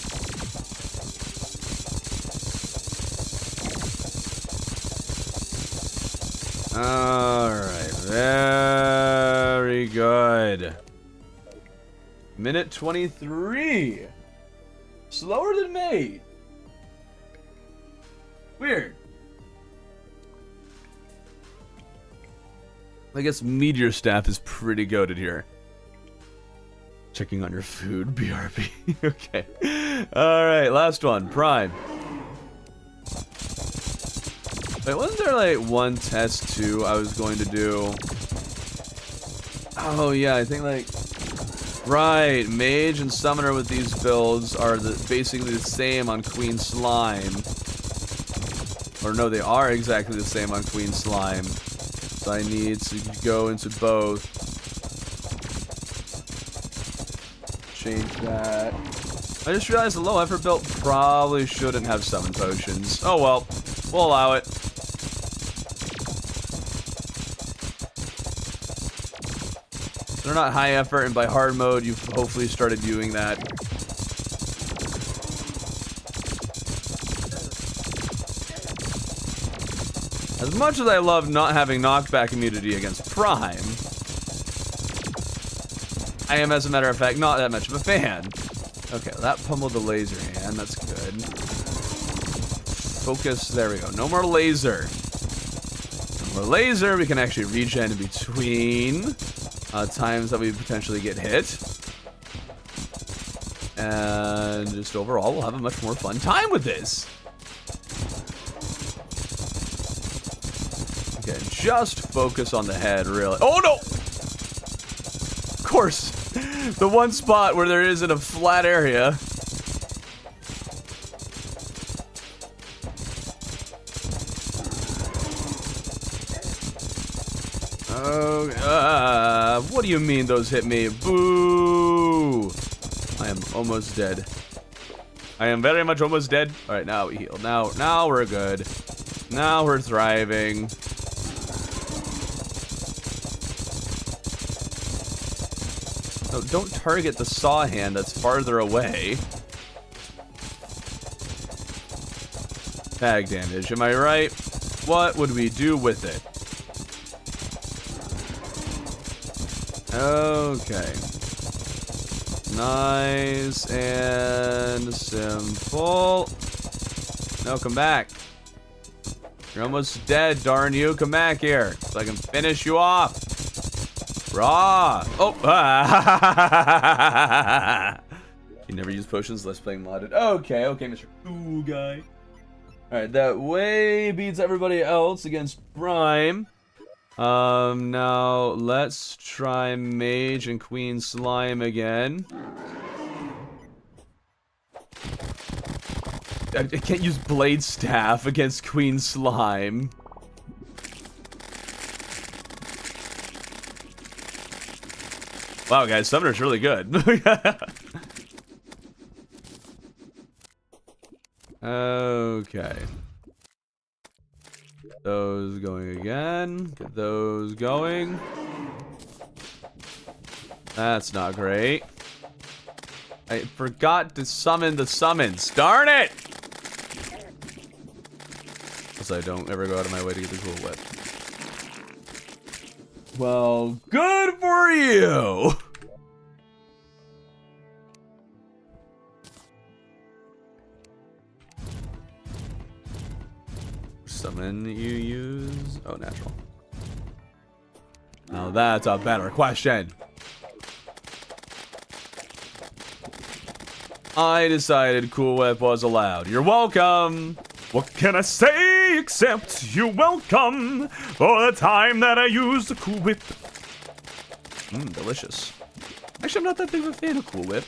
A: Alright, very good. Minute 23. Slower than me. Weird. I guess Meteor Staff is pretty goated here. Checking on your food, BRB. Okay. Alright, last one. Prime. Wait, wasn't there like one test too I was going to do? Oh yeah, I think like... Right, Mage and Summoner with these builds are basically the same on Queen Slime. Or no, they are exactly the same on Queen Slime. So I need to go into both. Change that. I just realized the low effort build probably shouldn't have summon potions. Oh well, we'll allow it. They're not high effort, and by hard mode, you've hopefully started doing that. As much as I love not having knockback immunity against Prime, I am, as a matter of fact, not that much of a fan. Okay, well, that pummeled the laser hand. That's good. Focus. There we go. No more laser. No more laser. We can actually regen in between times that we potentially get hit. And just overall, we'll have a much more fun time with this. Okay, just focus on the head, really. Oh, no! Of course. The one spot where there isn't a flat area. Oh, what do you mean those hit me? Boo! I am almost dead. I am very much almost dead. All right, now we heal. Now we're good. Now we're thriving. No, don't target the saw hand that's farther away. Tag damage, am I right? What would we do with it? Okay. Nice and simple. No, come back. You're almost dead, darn you. Come back here so I can finish you off. Raw. Oh. You never use potions, less playing modded. Okay, Mr. Cool Guy. Alright, that way beats everybody else against Prime. Now let's try Mage and Queen Slime again. I can't use Blade Staff against Queen Slime. Wow, guys, Summoner's really good. Okay. Those going again. Get those going. That's not great. I forgot to summon the summons. Darn it! Because I don't ever go out of my way to get the cool whip. Well, good for you! Summon you use? Oh, natural. Now that's a better question. I decided Cool Whip was allowed. You're welcome. What can I say except you're welcome for the time that I used the Cool Whip. Delicious. Actually, I'm not that big of a fan of Cool Whip.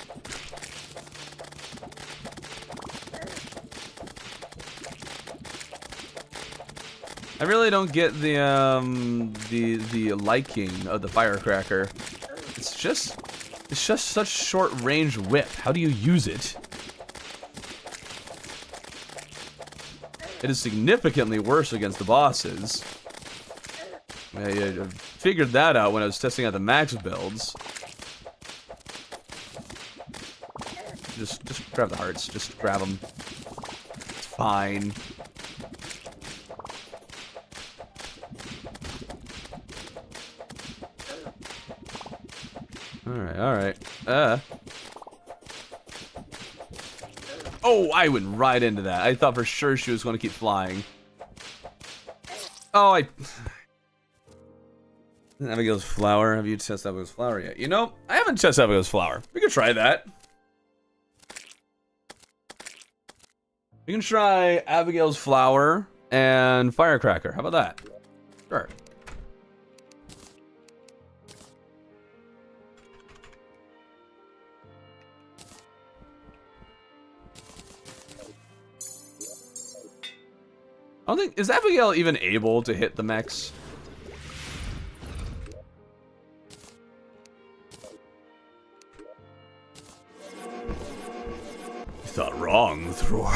A: I really don't get the liking of the firecracker. It's just such short range whip. How do you use it? It is significantly worse against the bosses. I figured that out when I was testing out the max builds. Just grab the hearts. Just grab them. It's fine. Alright. Oh, I went right into that. I thought for sure she was going to keep flying. Oh, Abigail's flower. Have you tested Abigail's flower yet? You know, I haven't tested Abigail's flower. We can try that. We can try Abigail's flower and firecracker. How about that? Sure. I don't think, is Abigail even able to hit the mechs? You thought wrong, Thor.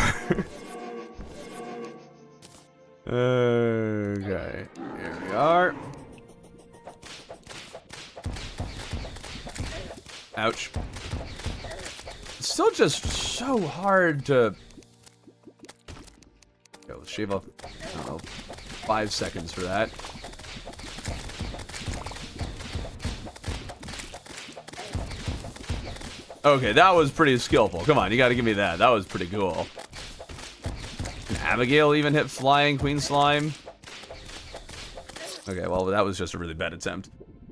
A: Okay, here we are. Ouch. It's still just so hard to... Okay, let's shave off, I don't know, 5 seconds for that. Okay, that was pretty skillful. Come on, you gotta give me that. That was pretty cool. Can Abigail even hit flying Queen Slime? Okay, well, that was just a really bad attempt.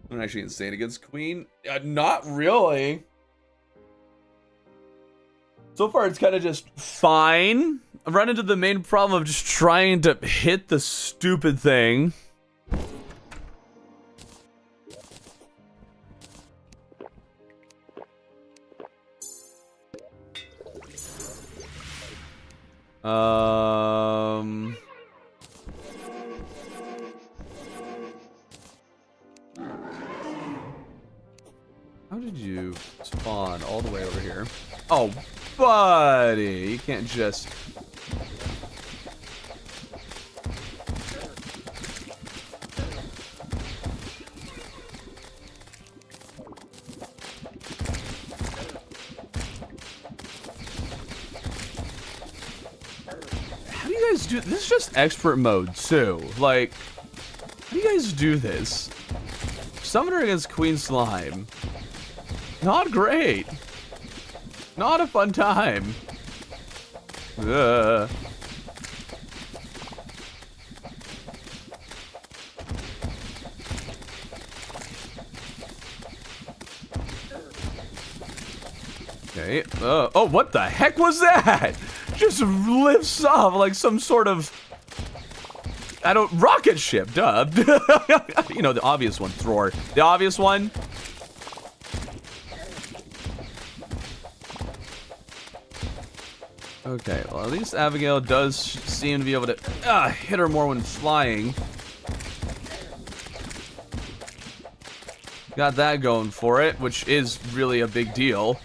A: I'm actually insane against Queen. Not really. So far, it's kind of just fine. I've run into the main problem of just trying to hit the stupid thing. How did you spawn all the way over here? Oh, buddy, you can't just... How do you guys do this? Is just expert mode too. Like, how do you guys do this? Summoner against Queen Slime. Not great. Not a fun time. Ugh. Okay. Oh, what the heck was that? Just lifts off like some sort of, I don't, rocket ship, duh. You know, the obvious one, Thor. The obvious one. Okay, well, at least Abigail does seem to be able to hit her more when flying. Got that going for it, which is really a big deal.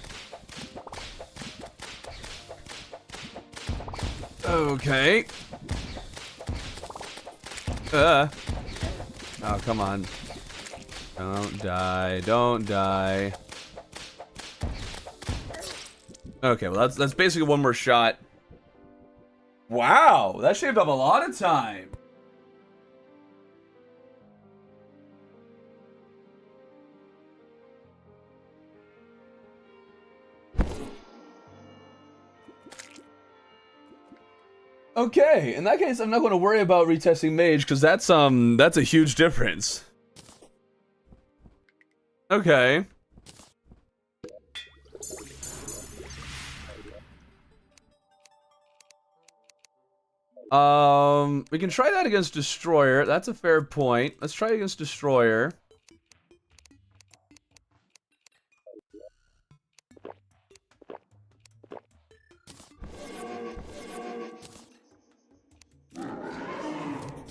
A: Okay. Oh, come on. Don't die. Don't die. Okay, well, that's basically one more shot. Wow, that shaved up a lot of time. Okay, in that case, I'm not going to worry about retesting Mage, because that's a huge difference. Okay. We can try that against Destroyer. That's a fair point. Let's try against Destroyer.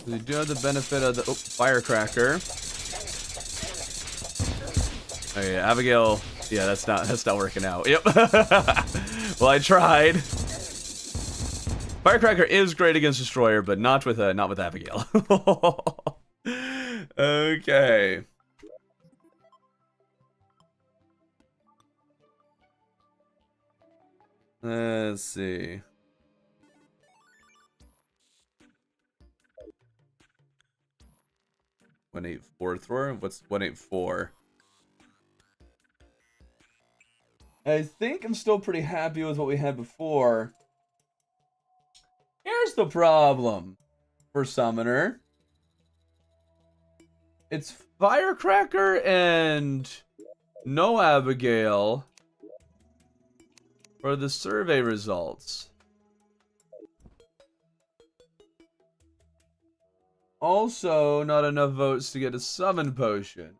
A: We do have the benefit of the Firecracker. Oh yeah, Abigail. Yeah, that's not working out. Yep. Well, I tried. Firecracker is great against Destroyer, but not with Abigail. Okay. Let's see. 184 thrower? What's 184? I think I'm still pretty happy with what we had before. Here's the problem for Summoner. It's Firecracker and no Abigail for the survey results. Also, not enough votes to get a summon potion.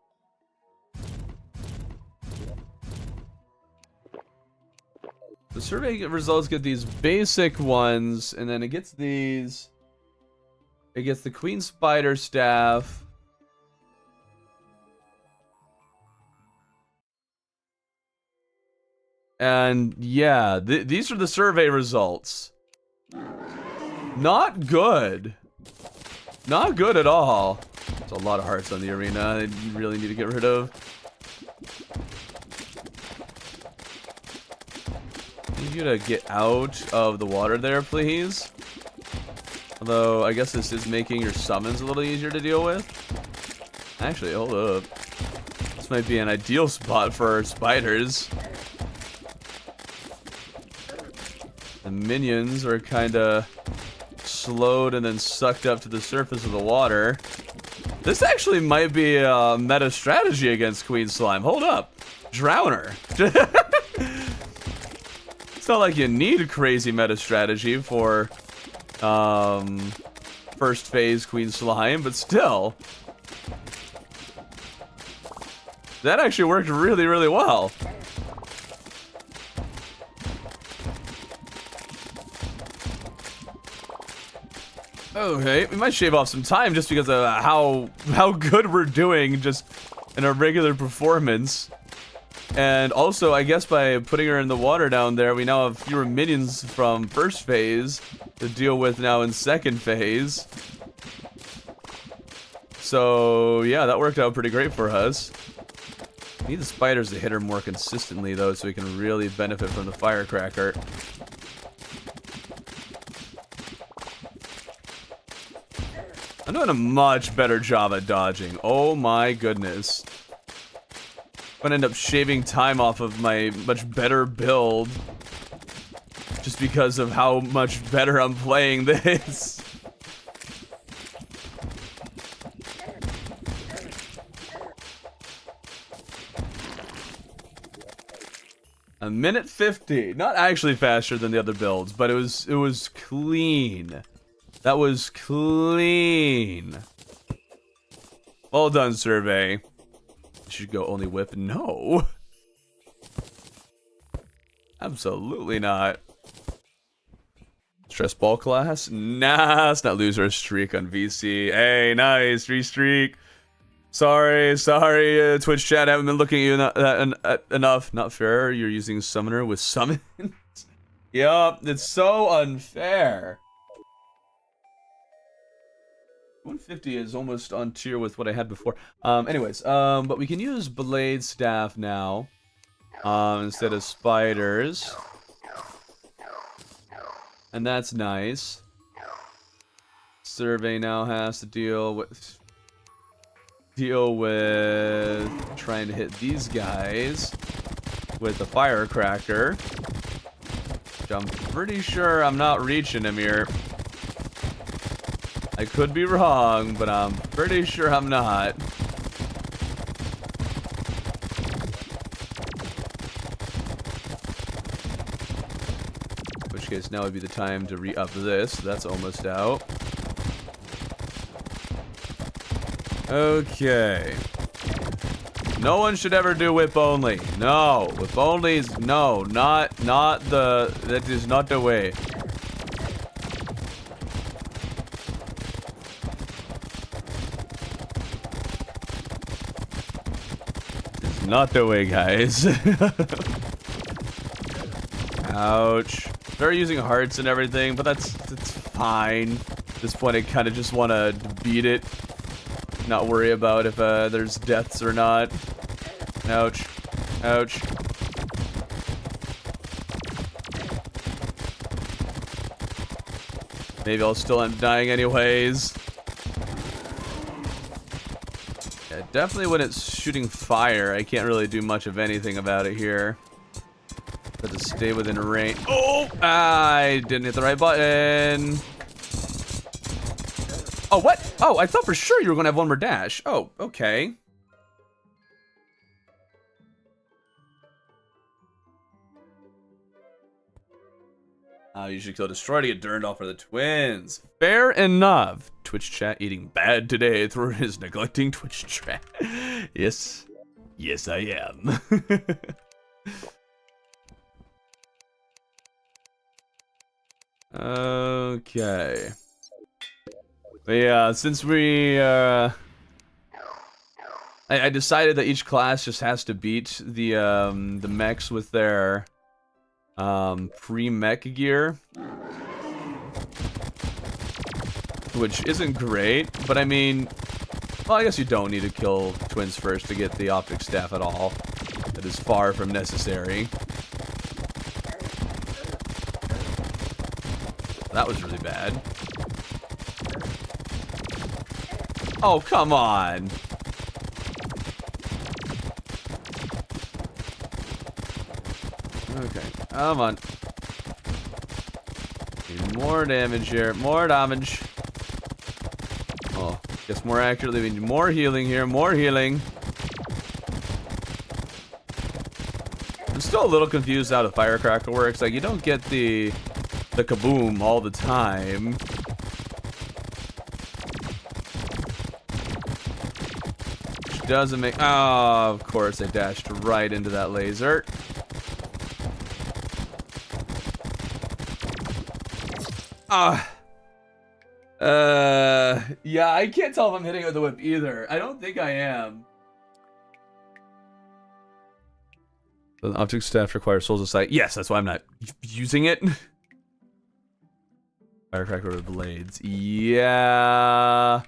A: The survey results get these basic ones, and then it gets these. It gets the Queen Spider Staff. And yeah, these are the survey results. Not good. Not good at all. There's a lot of hearts on the arena that you really need to get rid of. I need you to get out of the water there, please. Although, I guess this is making your summons a little easier to deal with. Actually, hold up. This might be an ideal spot for spiders. The minions are kinda slowed and then sucked up to the surface of the water. This actually might be a meta strategy against Queen Slime. Hold up. Drown her. It's not like you need a crazy meta strategy for first phase Queen Slime, but still. That actually worked really, really well. Okay, we might shave off some time just because of how good we're doing just in our regular performance. And also, I guess by putting her in the water down there, we now have fewer minions from first phase to deal with now in second phase. So, yeah, that worked out pretty great for us. We need the spiders to hit her more consistently, though, so we can really benefit from the Firecracker. I'm doing a much better job at dodging. Oh my goodness. I'm gonna end up shaving time off of my much better build just because of how much better I'm playing this. A minute 50. Not actually faster than the other builds, but it was clean. That was clean. Well done, survey. You should go only whip. No. Absolutely not. Stress ball class? Nah, let's not lose our streak on VC. Hey, nice, re-streak. Sorry, Twitch chat, I haven't been looking at you enough. Not fair, you're using summoner with summons. Yup, it's so unfair. 150 is almost on tier with what I had before. But we can use blade staff now. Instead of spiders. And that's nice. Survey now has to deal with trying to hit these guys with the firecracker. Which I'm pretty sure I'm not reaching him here. I could be wrong, but I'm pretty sure I'm not. In which case now would be the time to re-up this. That's almost out. Okay. No one should ever do whip only. No, whip only is no, not the. That is not the way. It's not the way, guys. Ouch. They're using hearts and everything, but that's fine. At this point, I kind of just want to beat it. Not worry about if there's deaths or not. Ouch. Ouch. Maybe I'll still end up dying anyways. Yeah, definitely when it's shooting fire, I can't really do much of anything about it here. Got to stay within range. Oh! I didn't hit the right button. Oh, what? Oh, I thought for sure you were going to have one more dash. Oh, okay. You should kill Destroy to get turned off for the twins. Fair enough. Twitch chat eating bad today through his neglecting Twitch chat. Yes. Yes, I am. Okay. But yeah, since we, I decided that each class just has to beat the mechs with their, pre-mech gear. Which isn't great, but I mean, well, I guess you don't need to kill twins first to get the optic staff at all. That is far from necessary. That was really bad. Oh, come on. Okay, come on. Need more damage here. More damage. Oh, guess more accurately, we need more healing here. More healing. I'm still a little confused how the firecracker works. Like, you don't get the kaboom all the time. Doesn't make. Oh, of course, I dashed right into that laser. Yeah, I can't tell if I'm hitting it with the whip either. I don't think I am. The optic staff requires souls of sight. Yes, that's why I'm not using it. Firecracker with blades. Yeah.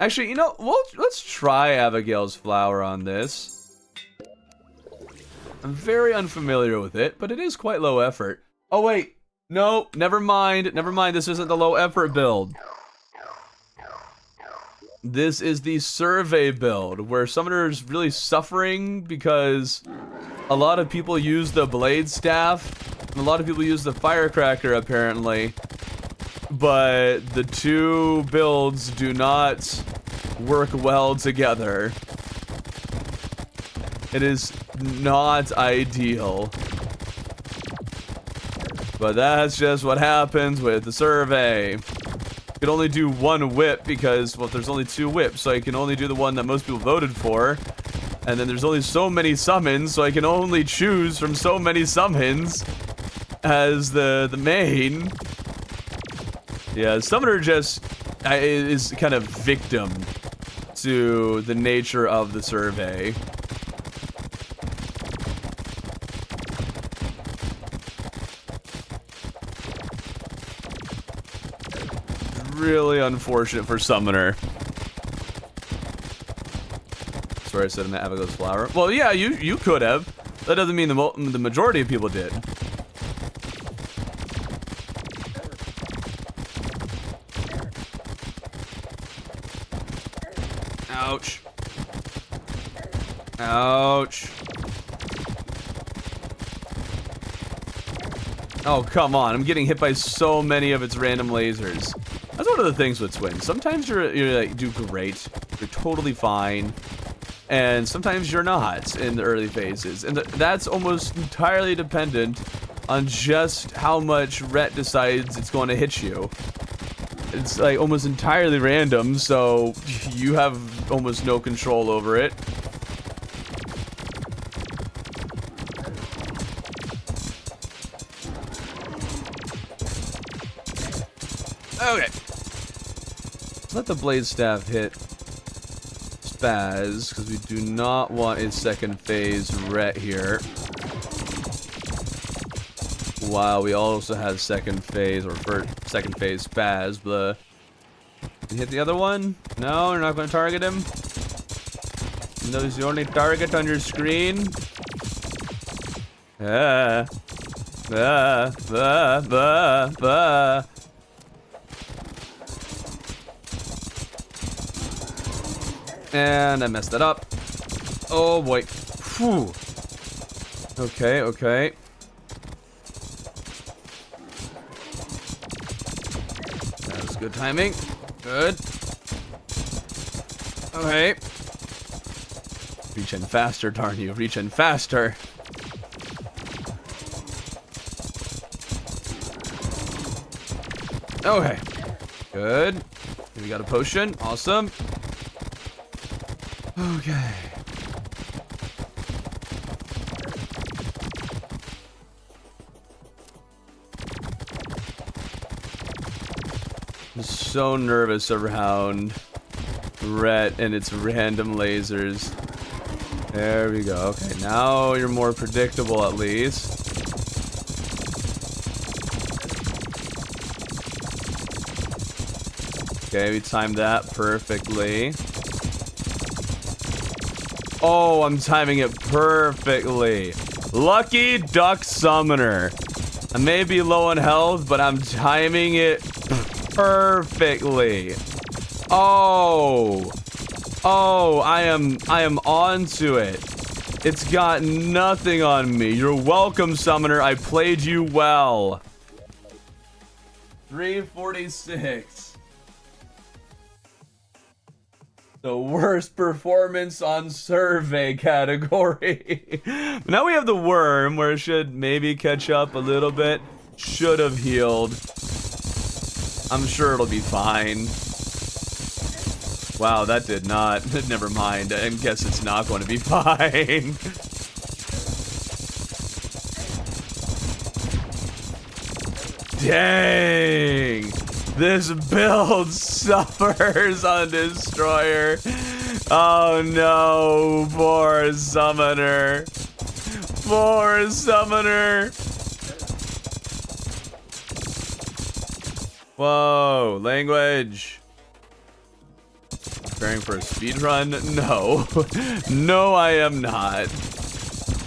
A: Actually, you know, let's try Abigail's flower on this. I'm very unfamiliar with it, but it is quite low effort. Oh, wait. No, never mind. Never mind. This isn't the low effort build. This is the survey build, where Summoner's really suffering because a lot of people use the blade staff, and a lot of people use the firecracker, apparently. But the two builds do not work well together. It is not ideal. But that's just what happens with the survey. You can only do one whip because, well, there's only 2 whips, so I can only do the one that most people voted for. And then there's only so many summons, so I can only choose from so many summons as the main. Yeah, Summoner just is kind of victim to the nature of the survey. Really unfortunate for Summoner. Sorry, I said an Avogos flower. Well, yeah, you could have. That doesn't mean the majority of people did. Ouch. Ouch. Oh, come on. I'm getting hit by so many of its random lasers. That's one of the things with twins. Sometimes you're like, do great. You're totally fine. And sometimes you're not in the early phases. And that's almost entirely dependent on just how much Rhett decides it's going to hit you. It's like almost entirely random, so you have almost no control over it. Okay. Let the blade staff hit Spaz, because we do not want a second phase Rhett here. While we also have second phase, or first, second phase Spaz, blah. Can you hit the other one? No, you're not going to target him? Even though he's the only target on your screen? And I messed that up. Oh boy. Whew. Okay, okay. That was good timing. Good. Okay. Reach in faster, darn you. Reach in faster. Okay. Good. We got a potion. Awesome. Okay. I'm so nervous around Rhett and its random lasers. There we go. Okay, now you're more predictable at least. Okay, we timed that perfectly. Oh, I'm timing it perfectly. Lucky Duck Summoner. I may be low on health, but I'm timing it perfectly. Oh. Oh, I am onto it. It's got nothing on me. You're welcome, Summoner. I played you well. 346. The worst performance on survey category. Now we have the worm, where it should maybe catch up a little bit. Should have healed. I'm sure it'll be fine. Wow, that did not. Never mind. I guess it's not going to be fine. Dang. This build suffers on Destroyer. Oh no, poor Summoner. Poor Summoner. Whoa, language. Preparing for a speedrun? No. No, I am not.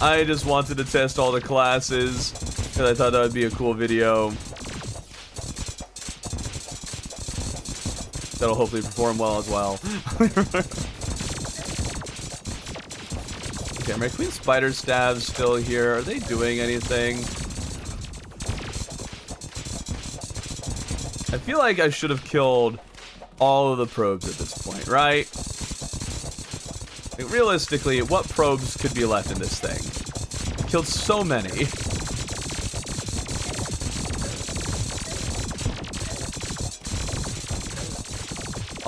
A: I just wanted to test all the classes, because I thought that would be a cool video. That'll hopefully perform well as well. Okay, are my Queen Spider Stabs still here? Are they doing anything? I feel like I should have killed all of the probes at this point, right? Like, realistically, what probes could be left in this thing? I killed so many.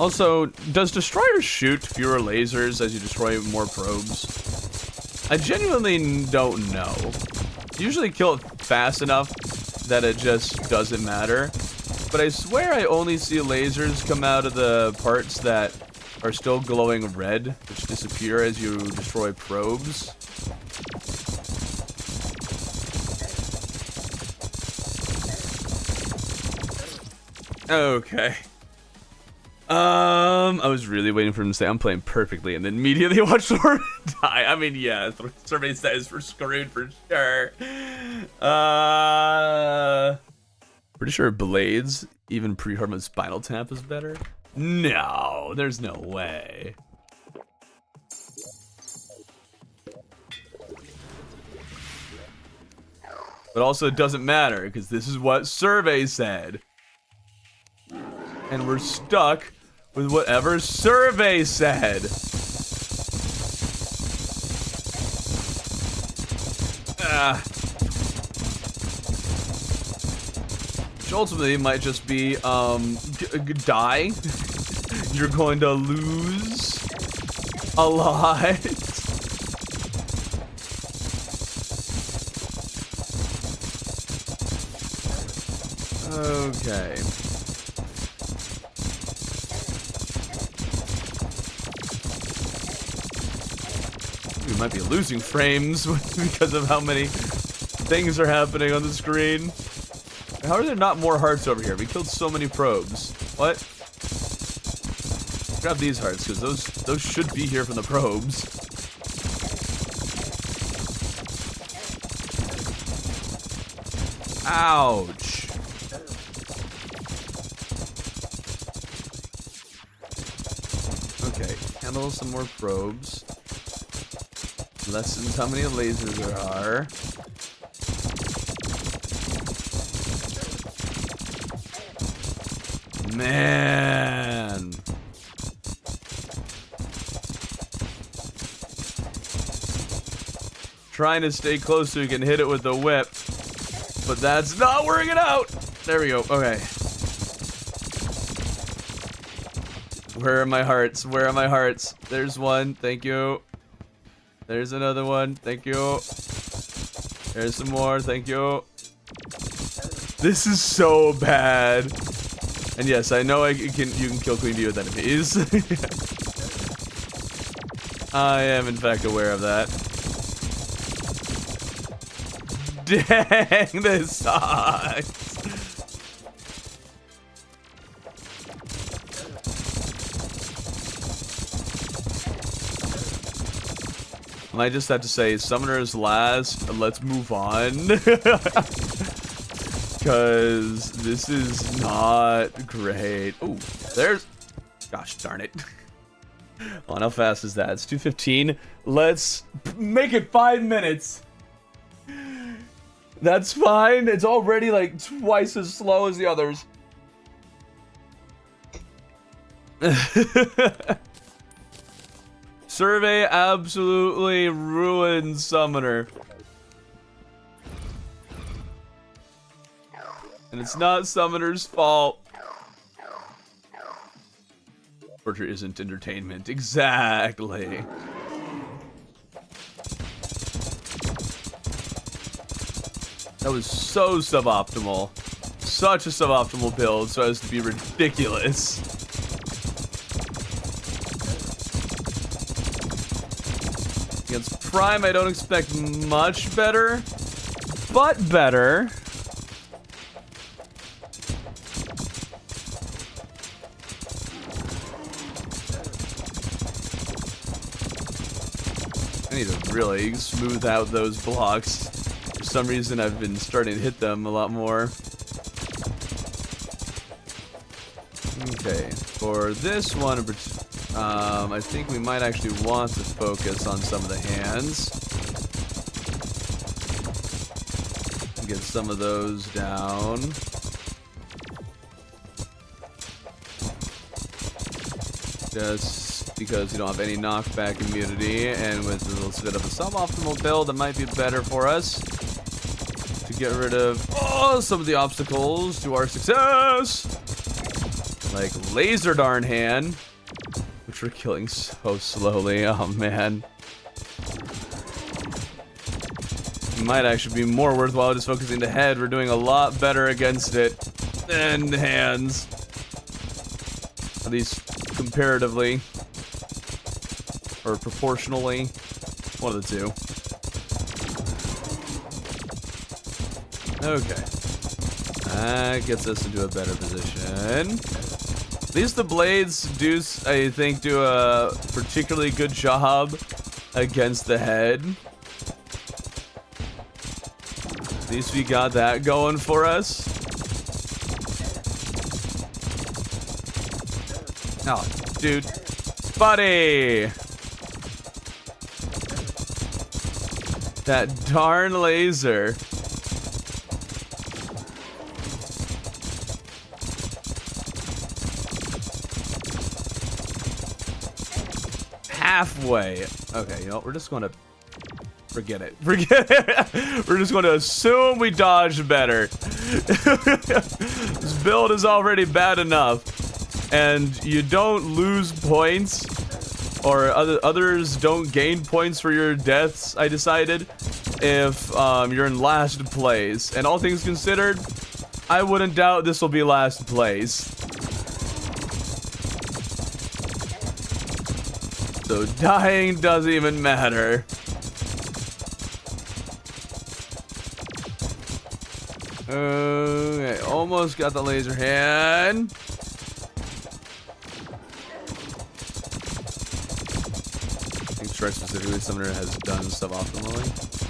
A: Also, does Destroyer shoot fewer lasers as you destroy more probes? I genuinely don't know. Usually kill it fast enough that it just doesn't matter. But I swear I only see lasers come out of the parts that are still glowing red, which disappear as you destroy probes. Okay. I was really waiting for him to say I'm playing perfectly and then immediately watch Thor die. I mean, yeah, survey says we're screwed for sure. Pretty sure Blades, even pre-hormone Spinal Tap is better. No, there's no way. But also it doesn't matter because this is what survey said. And we're stuck with whatever survey said. Which ultimately might just be, die. You're going to lose a lot. Okay. We might be losing frames because of how many things are happening on the screen. How are there not more hearts over here? We killed so many probes. What? Grab these hearts, because those should be here from the probes. Ouch. Okay, handle some more probes. Lessens how many lasers there are. Man. Trying to stay close so you can hit it with the whip. But that's not working out. There we go. Okay. Where are my hearts? Where are my hearts? There's one. Thank you. There's another one. Thank you. There's some more. Thank you. This is so bad. And yes, I know you can kill Queen Bee with enemies. I am in fact aware of that. Dang, this sucks. I just have to say, Summoners last, let's move on. Because this is not great. Oh, there's... Gosh darn it. Hold on, how fast is that? It's 2:15. Let's make it 5 minutes. That's fine. It's already like twice as slow as the others. Survey absolutely ruined Summoner. And it's not Summoner's fault. Torture isn't entertainment. Exactly. That was so suboptimal. Such a suboptimal build so as to be ridiculous. Against Prime, I don't expect much better, but better. I need to really smooth out those blocks. For some reason, I've been starting to hit them a lot more. Okay, for this one, I think we might actually want to focus on some of the hands. Get some of those down. Just because you don't have any knockback immunity, and with a little bit of a suboptimal build, it might be better for us to get rid of some of the obstacles to our success. like laser darn hand, which we're killing so slowly. Oh man. It might actually be more worthwhile just focusing the head. We're doing a lot better against it than the hands. At least comparatively. Or proportionally. One of the two. Okay. That gets us into a better position. At least the blades do, I think, do a particularly good job against the head. At least we got that going for us. Oh, dude. Buddy! That darn laser. Halfway. Okay, you know what? We're just going to forget it. Forget it. We're just going to assume we dodged better. This build is already bad enough. And you don't lose points, or others don't gain points for your deaths, I decided, if you're in last place. And all things considered, I wouldn't doubt this will be last place. So dying doesn't even matter. Okay, almost got the laser hand. I think Strike specifically, Summoner has done stuff optimally.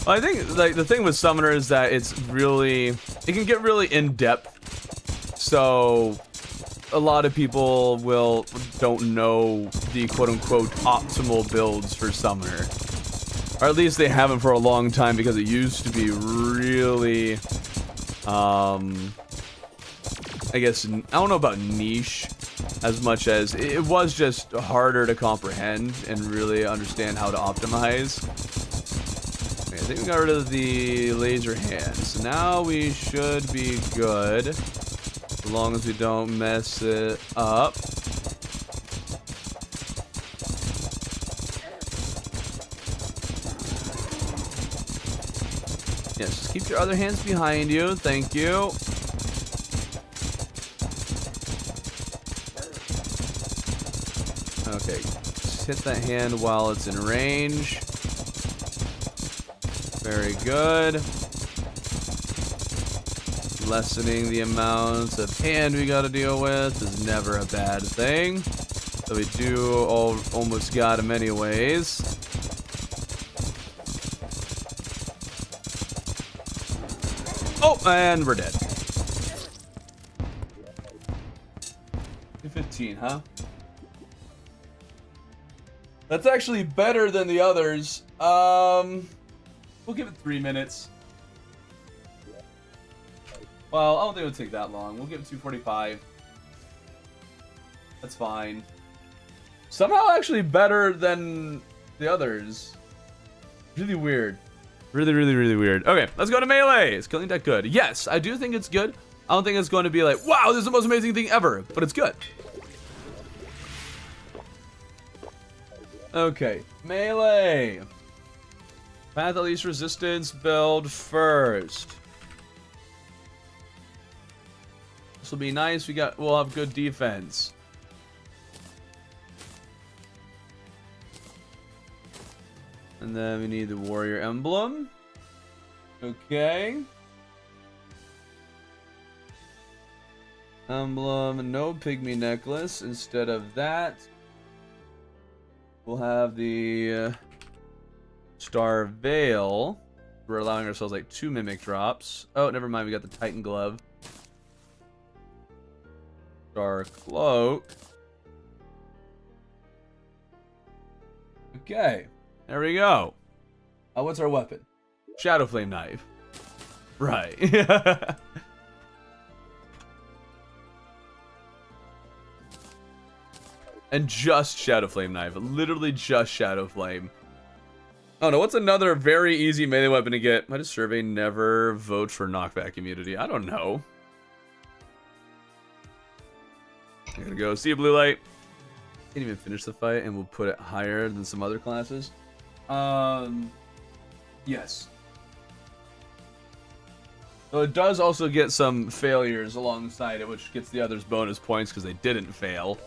A: Well, I think like the thing with Summoner is that it can get really in depth. So a lot of people don't know the quote-unquote optimal builds for Summoner. Or at least they haven't for a long time, because it used to be really, I guess, I don't know about niche as much as it was just harder to comprehend and really understand how to optimize. Okay, I think we got rid of the laser hand. So now we should be good, as long as we don't mess it up. Yes, just keep your other hands behind you. Thank you. Okay, just hit that hand while it's in range. Very good. Lessening the amount of hand we gotta deal with is never a bad thing. So we do almost got him anyways. Oh, and we're dead. 215, huh? That's actually better than the others. We'll give it 3 minutes. Well, I don't think it would take that long. We'll give it 245. That's fine. Somehow actually better than the others. Really weird. Really, really, really weird. Okay, let's go to melee. Is killing that good? Yes, I do think it's good. I don't think it's going to be like, wow, this is the most amazing thing ever, but it's good. Okay, melee. Path of least resistance build first. This will be nice. We'll have good defense. And then we need the warrior emblem. Okay. Emblem, no pygmy necklace. Instead of that, we'll have the Star Veil. We're allowing ourselves like 2 mimic drops. Oh, never mind. We got the Titan glove. Star Cloak. Okay. There we go. What's our weapon? Shadow Flame Knife. Right. And just Shadow Flame Knife. Literally just Shadow Flame. Oh no, what's another very easy melee weapon to get? Might a survey never vote for knockback immunity? I don't know. I gotta go. See you, blue light. Can't even finish the fight, and we'll put it higher than some other classes. Yes. So it does also get some failures alongside it, which gets the others bonus points because they didn't fail.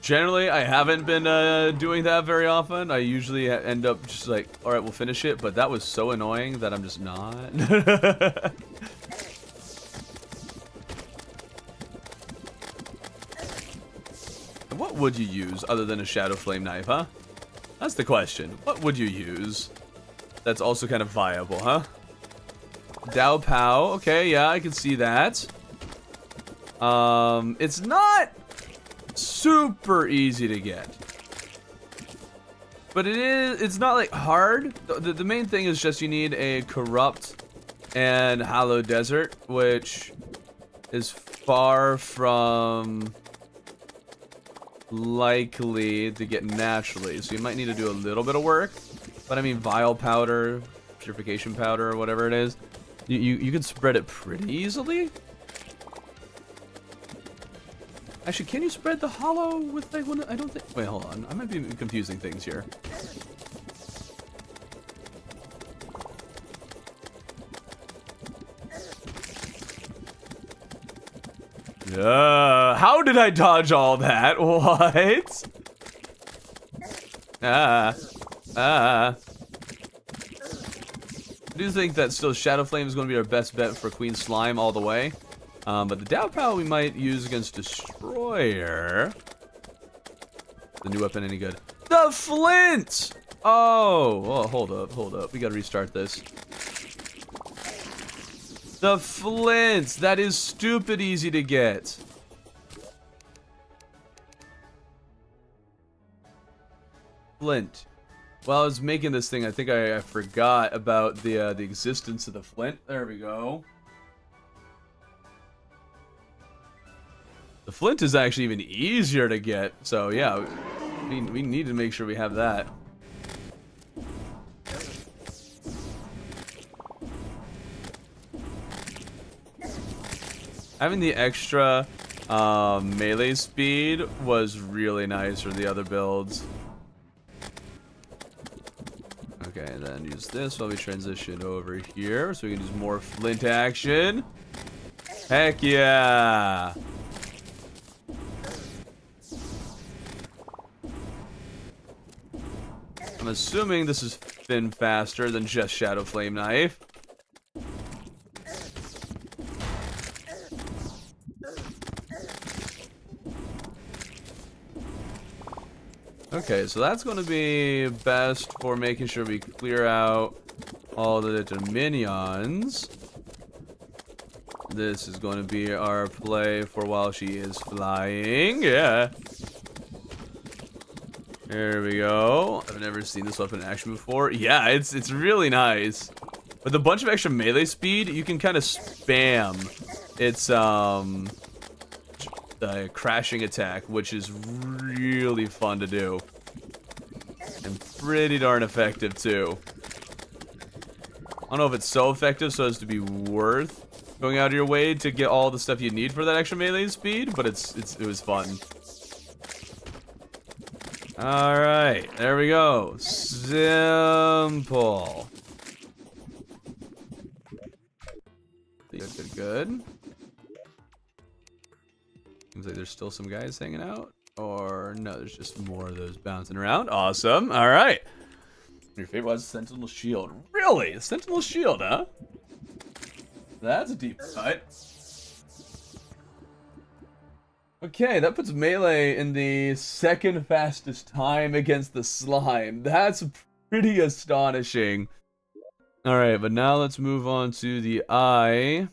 A: Generally, I haven't been doing that very often. I usually end up just like, alright, we'll finish it, but that was so annoying that I'm just not. What would you use other than a Shadow Flame Knife, huh? That's the question. What would you use? That's also kind of viable, huh? Dao Pow. Okay, yeah, I can see that. It's not super easy to get. But it's not like hard. The main thing is just you need a Corrupt and Hollow Desert, which is far from likely to get naturally. So you might need to do a little bit of work. But I mean, Vile Powder, Purification Powder, or whatever it is, you can spread it pretty easily. Actually, can you spread the hollow with like one? I don't think. Wait, hold on. I might be confusing things here. How did I dodge all that? What? I do think that still Shadow Flame is going to be our best bet for Queen Slime all the way. But the Dao Pow we might use against Destroyer. The new weapon any good? The Flint! Oh, hold up. We gotta restart this. The Flint! That is stupid easy to get. Flint. While I was making this thing, I think I forgot about the existence of the Flint. There we go. The Flint is actually even easier to get, so yeah, we need to make sure we have that. Having the extra melee speed was really nice for the other builds. Okay, and then use this while we transition over here, so we can use more Flint action. Heck yeah! I'm assuming this is been faster than just Shadow Flame Knife. Okay, so that's going to be best for making sure we clear out all the little minions. This is going to be our play for while she is flying. Yeah. There we go. I've never seen this weapon in action before. Yeah, it's really nice. With a bunch of extra melee speed, you can kind of spam its crashing attack, which is really fun to do. And pretty darn effective too. I don't know if it's so effective so as to be worth going out of your way to get all the stuff you need for that extra melee speed, but it was fun. Alright, there we go. Simple. Good. Seems like there's still some guys hanging out. Or no, there's just more of those bouncing around. Awesome. Alright. Your favorite was Sentinel Shield. Really? A Sentinel Shield, huh? That's a deep cut. Okay, that puts Melee in the second fastest time against the slime. That's pretty astonishing. Alright, but now let's move on to the eye.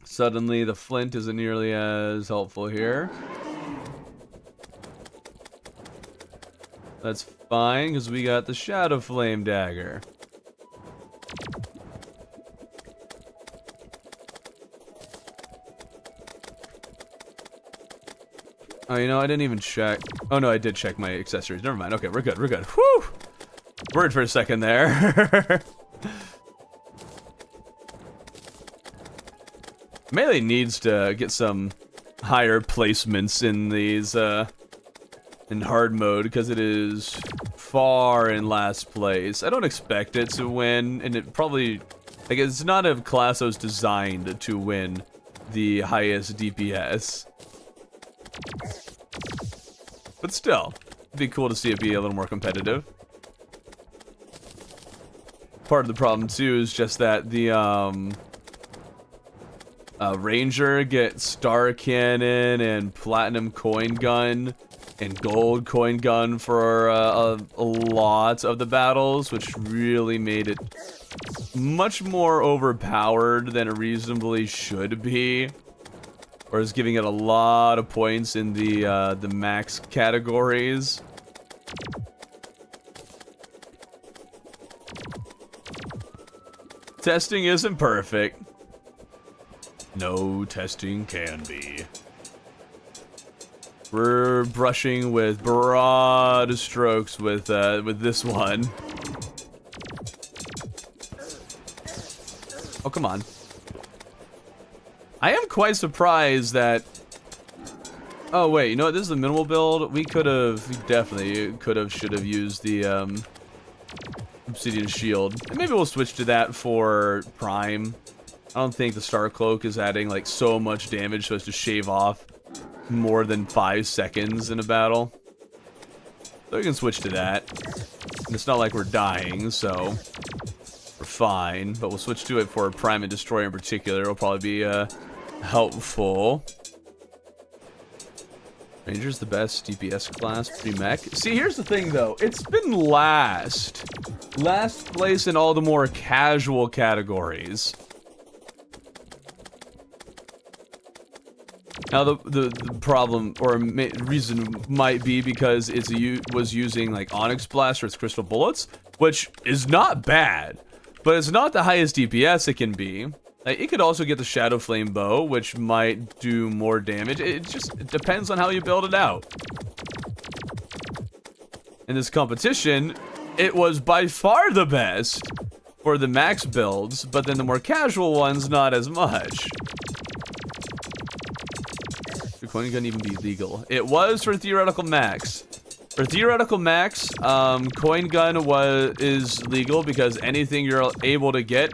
A: Suddenly, the Flint isn't nearly as helpful here. That's fine, because we got the Shadow Flame Dagger. Oh, you know, I didn't even check. Oh, no, I did check my accessories. Never mind. Okay, we're good. We're good. Whew! Worried for a second there. Melee needs to get some higher placements in these, in hard mode, because it is far in last place. I don't expect it to win, and it probably, like, it's not a class that was designed to win the highest DPS. But still, it'd be cool to see it be a little more competitive. Part of the problem too is just that the Ranger gets Star Cannon and Platinum Coin Gun and Gold Coin Gun for a lot of the battles, which really made it much more overpowered than it reasonably should be. Or is giving it a lot of points in the max categories. Testing isn't perfect. No testing can be. We're brushing with broad strokes with this one. Oh, come on. I am quite surprised that... Oh, wait, you know what? This is the minimal build. We definitely should have used the Obsidian Shield. And maybe we'll switch to that for Prime. I don't think the Star Cloak is adding, like, so much damage so as to shave off more than 5 seconds in a battle. So we can switch to that. And it's not like we're dying, so... we're fine. But we'll switch to it for Prime and Destroyer in particular. It'll probably be, helpful. Ranger's the best DPS class, pre-mech. See, here's the thing, though. It's been last place in all the more casual categories. Now, the problem, or reason might be because was using, like, Onyx Blast or its Crystal Bullets, which is not bad, but it's not the highest DPS it can be. It could also get the Shadow Flame Bow, which might do more damage. It depends on how you build it out. In this competition, it was by far the best for the max builds, but then the more casual ones, not as much. Could Coin Gun even be legal? It was for Theoretical Max. For Theoretical Max, Coin Gun is legal because anything you're able to get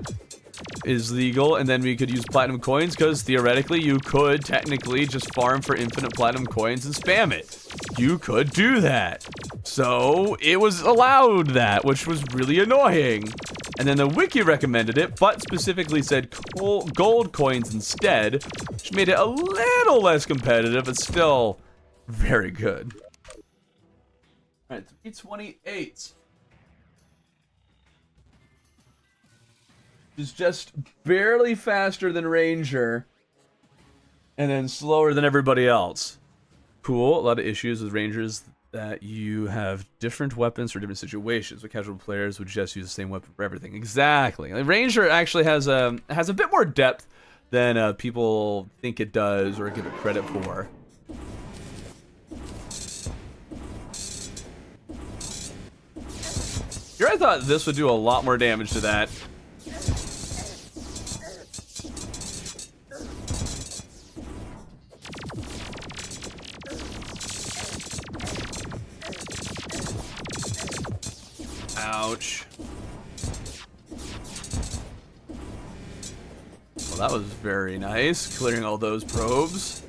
A: is legal, and then we could use platinum coins because theoretically you could technically just farm for infinite platinum coins and spam it. You could do that. So it was allowed that, which was really annoying. And then the wiki recommended it, but specifically said gold coins instead, which made it a little less competitive, but still very good. Alright, 328. Is just barely faster than Ranger, and then slower than everybody else. Cool. A lot of issues with Rangers that you have different weapons for different situations. But casual players would just use the same weapon for everything. Exactly. Like, Ranger actually has a bit more depth than people think it does or give it credit for. Here, I thought this would do a lot more damage to that. Ouch. Well, that was very nice, clearing all those probes.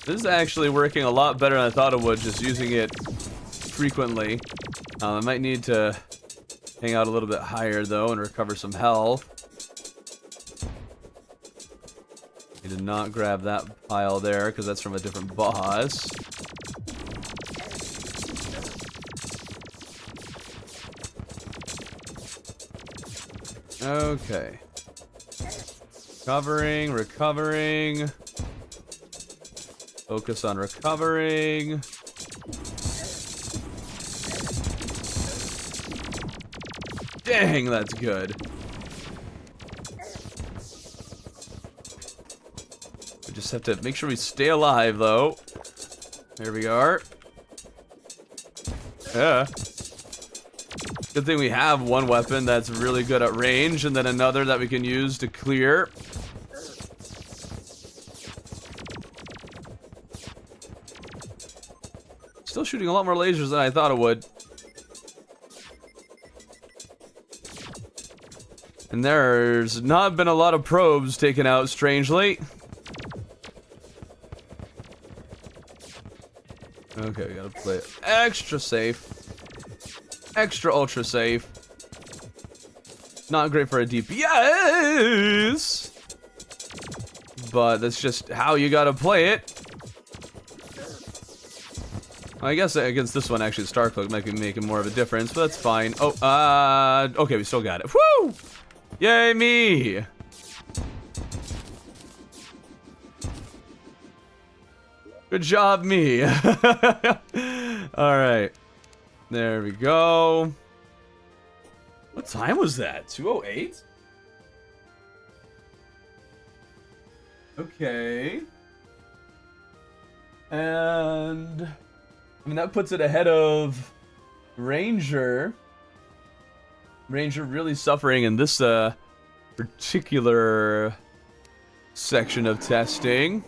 A: This is actually working a lot better than I thought it would, just using it frequently. I might need to hang out a little bit higher, though, and recover some health. I did not grab that pile there, because that's from a different boss. Okay. Recovering. Focus on recovering. Dang, that's good. We just have to make sure we stay alive, though. There we are. Yeah. Good thing we have one weapon that's really good at range, and then another that we can use to clear. Still shooting a lot more lasers than I thought it would. And there's not been a lot of probes taken out, strangely. Okay, we gotta play it extra safe. Extra ultra safe. Not great for a DPS. But that's just how you gotta play it. I guess against this one, actually, the Star Cloak might be making more of a difference, but that's fine. Oh, okay, we still got it. Woo! Yay, me! Good job, me. Alright. There we go. What time was that? 2:08? Okay. And I mean, that puts it ahead of Ranger. Ranger really suffering in this particular section of testing.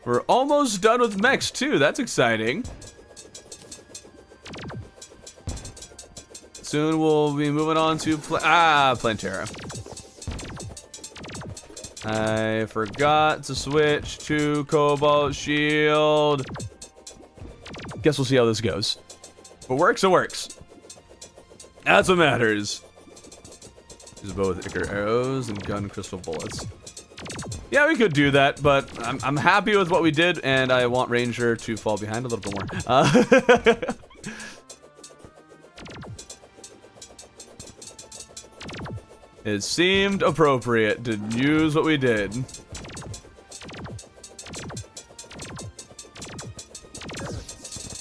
A: We're almost done with mechs too. That's exciting. Soon we'll be moving on to Plantera. I forgot to switch to Cobalt Shield. Guess we'll see how this goes. If it works, it works. That's what matters. Use both Ichor arrows and gun crystal bullets. Yeah, we could do that, but I'm happy with what we did, and I want Ranger to fall behind a little bit more. It seemed appropriate to use what we did.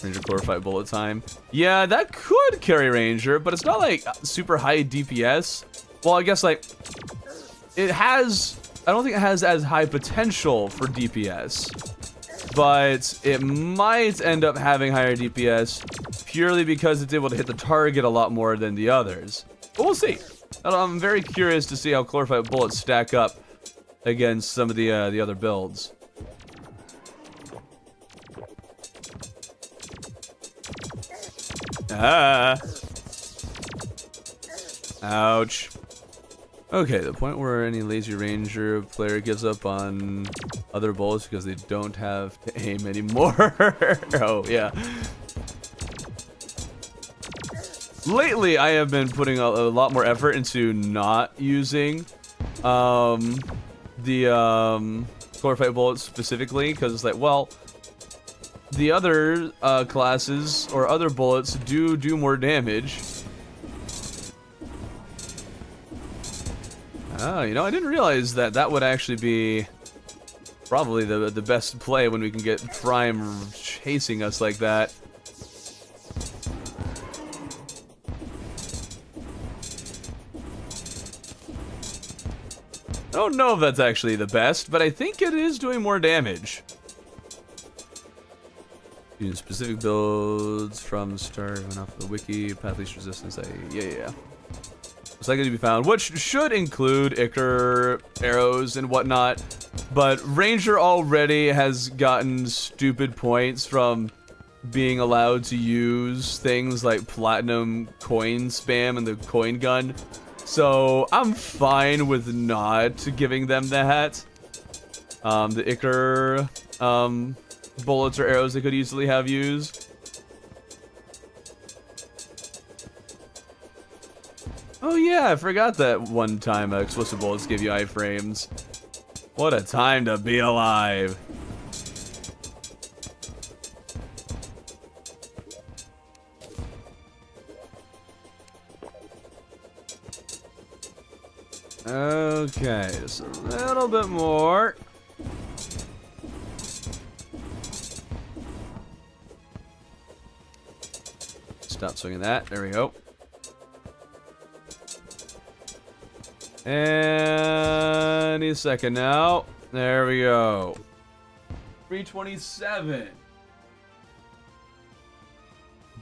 A: Ranger Glorified Bullet Time. Yeah, that could carry Ranger, but it's not like super high DPS. Well, I guess like it has, I don't think it has as high potential for DPS, but it might end up having higher DPS purely because it's able to hit the target a lot more than the others. But we'll see. I'm very curious to see how Glorified Bullets stack up against some of the other builds. Ouch. Okay, the point where any lazy ranger player gives up on other bullets because they don't have to aim anymore. Oh, yeah. Lately, I have been putting a lot more effort into not using the glorified bullets specifically, because it's like, well, the other classes or other bullets do more damage. Oh, you know, I didn't realize that that would actually be probably the best play when we can get Prime chasing us like that. I don't know if that's actually the best, but I think it is doing more damage. Using specific builds from start going off the wiki, path least resistance. Yeah. It's likely to be found, which should include Ichor arrows and whatnot. But Ranger already has gotten stupid points from being allowed to use things like platinum coin spam and the coin gun. So I'm fine with not giving them that. The Ichor bullets or arrows they could easily have used. Oh yeah, I forgot that one time explosive bullets give you iframes. What a time to be alive. Okay, just a little bit more. Stop swinging that. There we go. And a second now. There we go. 327.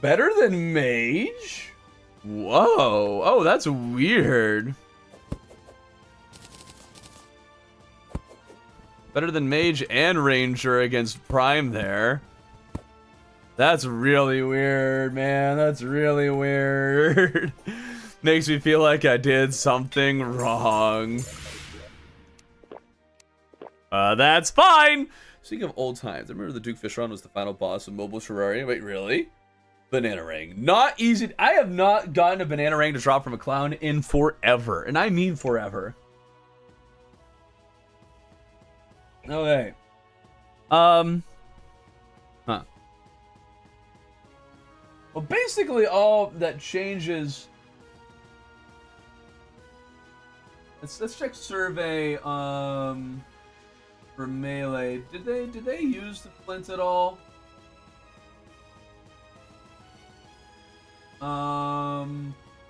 A: Better than Mage? Whoa. Oh, that's weird. Better than Mage and Ranger against Prime there. That's really weird, man. That's really weird. Makes me feel like I did something wrong. That's fine. Speaking of old times, I remember the Duke Fish Run was the final boss of mobile Terraria. Wait, really? Banana Ring. Not easy. I have not gotten a Banana Ring to drop from a clown in forever. And I mean forever. Okay. Well, basically all that changes. Let's check survey for melee. Did they use the flint at all?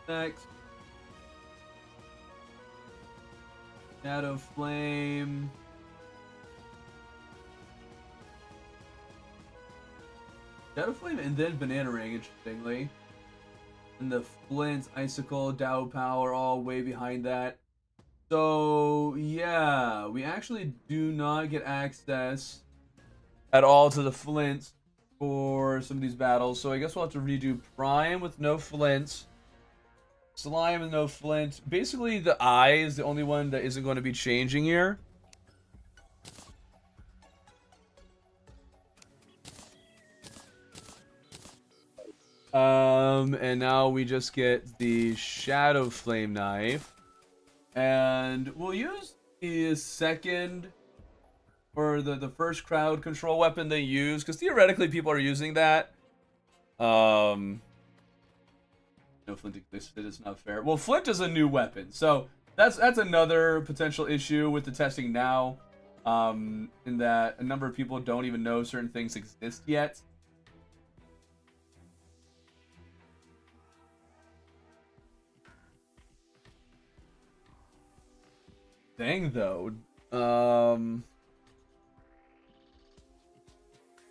A: Next. Shadow Flame. Shadow Flame and then Banana Ring, interestingly. And the Flint, Icicle, Dow Power all way behind that. So, yeah, we actually do not get access at all to the Flint for some of these battles. So I guess we'll have to redo Prime with no Flint. Slime with no Flint. Basically, the Eye is the only one that isn't going to be changing here. And now we just get the Shadow Flame Knife. And we'll use the second, or the first crowd control weapon they use, because theoretically people are using that. No Flint existed, it's not fair. Well, Flint is a new weapon, so that's another potential issue with the testing now. In that a number of people don't even know certain things exist yet. Thing though,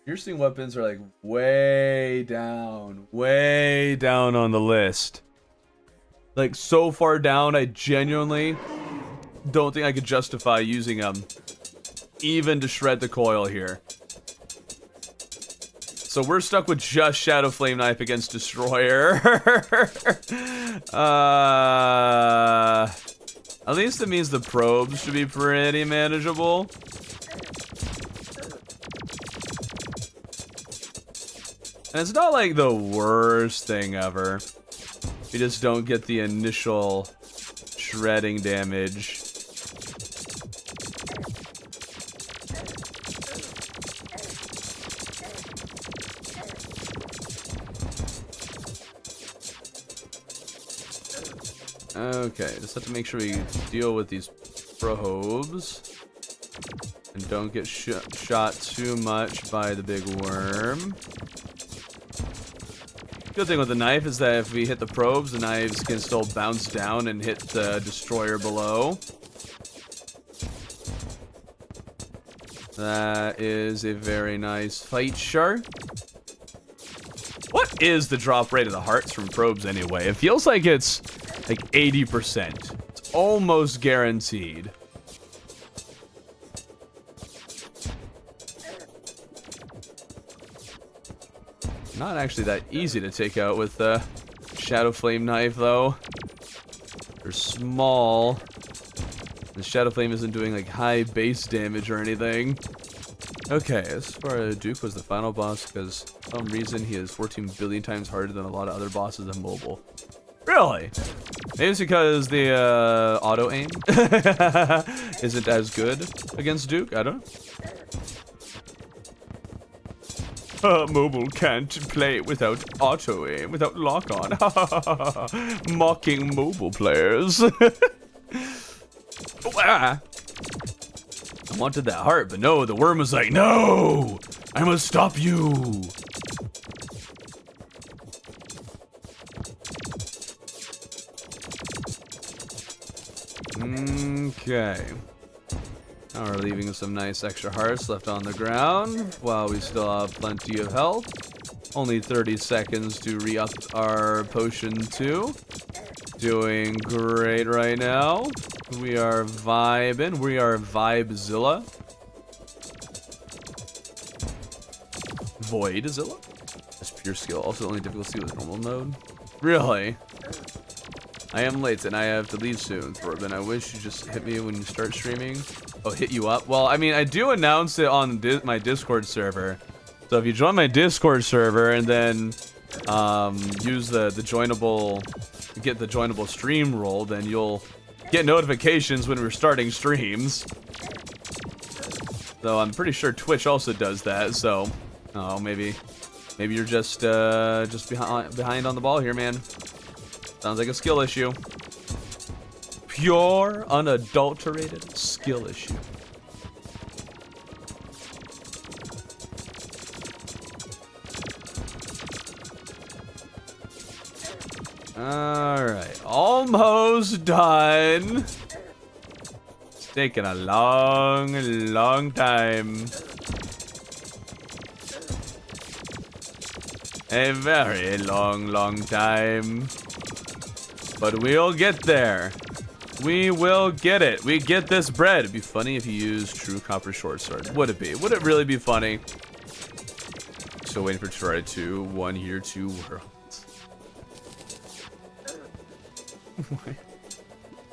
A: piercing weapons are like way down on the list. Like so far down, I genuinely don't think I could justify using them, even to shred the coil here. So we're stuck with just Shadow Flame Knife against Destroyer. At least it means the probes should be pretty manageable. And it's not like the worst thing ever. You just don't get the initial shredding damage. Okay, just have to make sure we deal with these probes and don't get shot too much by the big worm. Good thing with the knife is that if we hit the probes, the knives can still bounce down and hit the destroyer below. That is a very nice fight shark. What is the drop rate of the hearts from probes anyway? It feels like it's like 80%. It's almost guaranteed. Not actually that easy to take out with the Shadow Flame Knife, though. They're small. The Shadow Flame isn't doing like high base damage or anything. Okay, as far as Duke was the final boss, because for some reason he is 14 billion times harder than a lot of other bosses in mobile. Really? Maybe it's because the auto aim isn't as good against Duke. I don't know. Mobile can't play without auto aim, without lock on. Mocking mobile players. I wanted that heart, but no, the worm was like, no, I must stop you. Okay. Now we're leaving some nice extra hearts left on the ground while we still have plenty of health. Only 30 seconds to re-up our potion 2. Doing great right now. We are vibing. We are Vibezilla. Voidzilla? That's pure skill. Also, only difficulty with normal mode. Really? I am late and I have to leave soon, Thorben. I wish you just hit me when you start streaming. Oh, hit you up? Well, I mean, I do announce it on my Discord server. So if you join my Discord server and then use the joinable, get the joinable stream role, then you'll get notifications when we're starting streams. Though I'm pretty sure Twitch also does that. So, oh, maybe you're just behind on the ball here, man. Sounds like a skill issue. Pure, unadulterated skill issue. Alright, almost done. It's taking a long time. A very long time. But we'll get there. We will get it. We get this bread. It'd be funny if you used true copper short sword. Would it be? Would it really be funny? Still waiting for Terraria 2. 1 year, 2 worlds.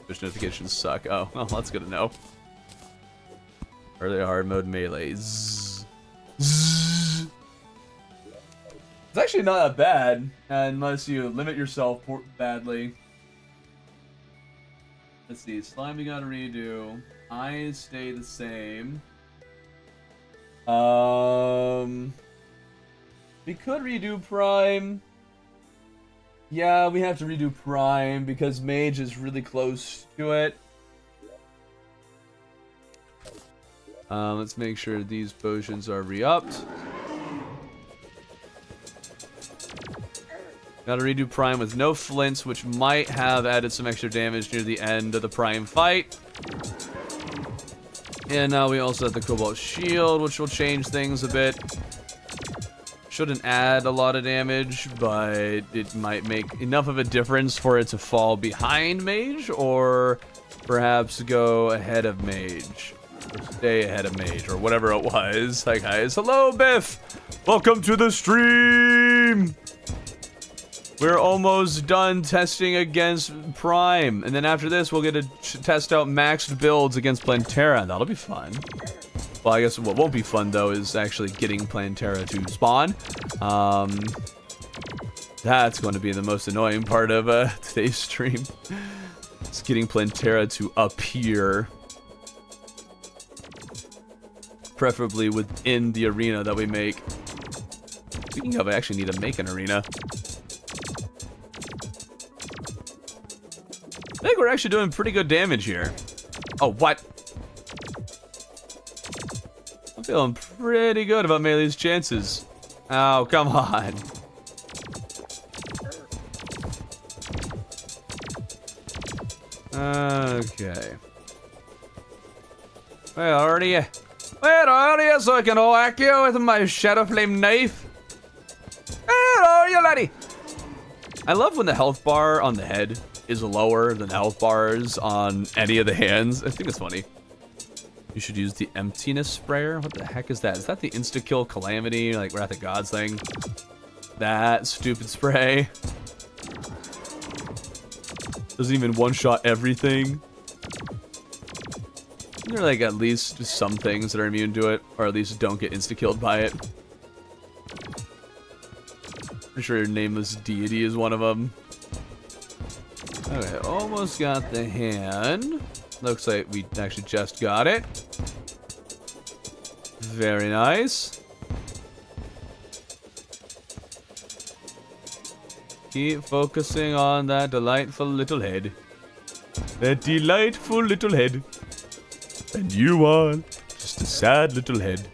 A: Push notifications suck. Oh, well, that's good to know. Early hard mode melee. Zzz. Zzz. It's actually not that bad, unless you limit yourself badly. Let's see, slime we gotta redo. Eyes stay the same. We could redo Prime. Yeah, we have to redo Prime because Mage is really close to it. Let's make sure these potions are re-upped. Gotta redo Prime with no flints, which might have added some extra damage near the end of the Prime fight. And now we also have the Cobalt Shield, which will change things a bit. Shouldn't add a lot of damage, but it might make enough of a difference for it to fall behind Mage, or perhaps go ahead of Mage. Or stay ahead of Mage, or whatever it was. Hi guys. Hello, Biff! Welcome to the stream! We're almost done testing against Prime. And then after this, we'll get to test out maxed builds against Plantera. That'll be fun. Well, I guess what won't be fun, though, is actually getting Plantera to spawn. That's going to be the most annoying part of today's stream. It's getting Plantera to appear. Preferably within the arena that we make. Speaking of, I actually need to make an arena. I think we're actually doing pretty good damage here. Oh, what? I'm feeling pretty good about Melee's chances. Oh, come on. Okay. Where are you? Where are you so I can whack you with my Shadow Flame knife? Where are you, laddie? I love when the health bar on the head is lower than health bars on any of the hands. I think it's funny. You should use the emptiness sprayer. What the heck is that? Is that the insta-kill calamity, like Wrath of Gods thing? That stupid spray. Doesn't even one-shot everything. There are like at least some things that are immune to it, or at least don't get insta-killed by it. Pretty sure your nameless deity is one of them. Okay, almost got the hand. Looks like we actually just got it. Very nice. Keep focusing on that delightful little head. That delightful little head. And you are just a sad little head.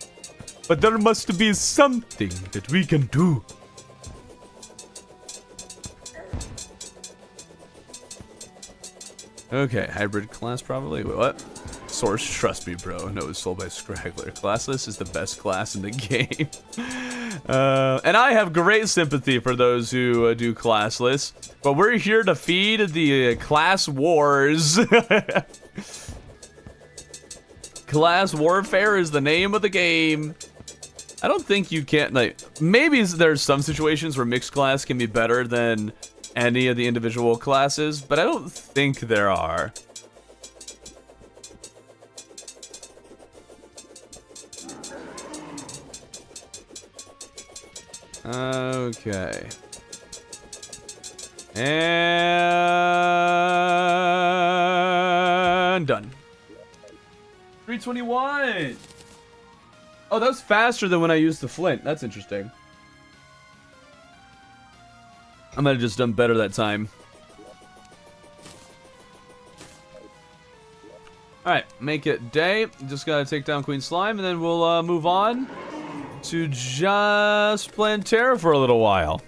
A: But there must be something that we can do. Okay, hybrid class probably. Wait, what? Source, trust me, bro. No, it's sold by Scraggler. Classless is the best class in the game. And I have great sympathy for those who do classless, but we're here to feed the class wars. Class warfare is the name of the game. I don't think you can, like, maybe there's some situations where mixed class can be better than any of the individual classes, but I don't think there are. Okay. And done. 321. Oh, that was faster than when I used the flint. That's interesting. I might have just done better that time. Alright, make it day. Just gotta take down Queen Slime, and then we'll move on to just playing Terra for a little while.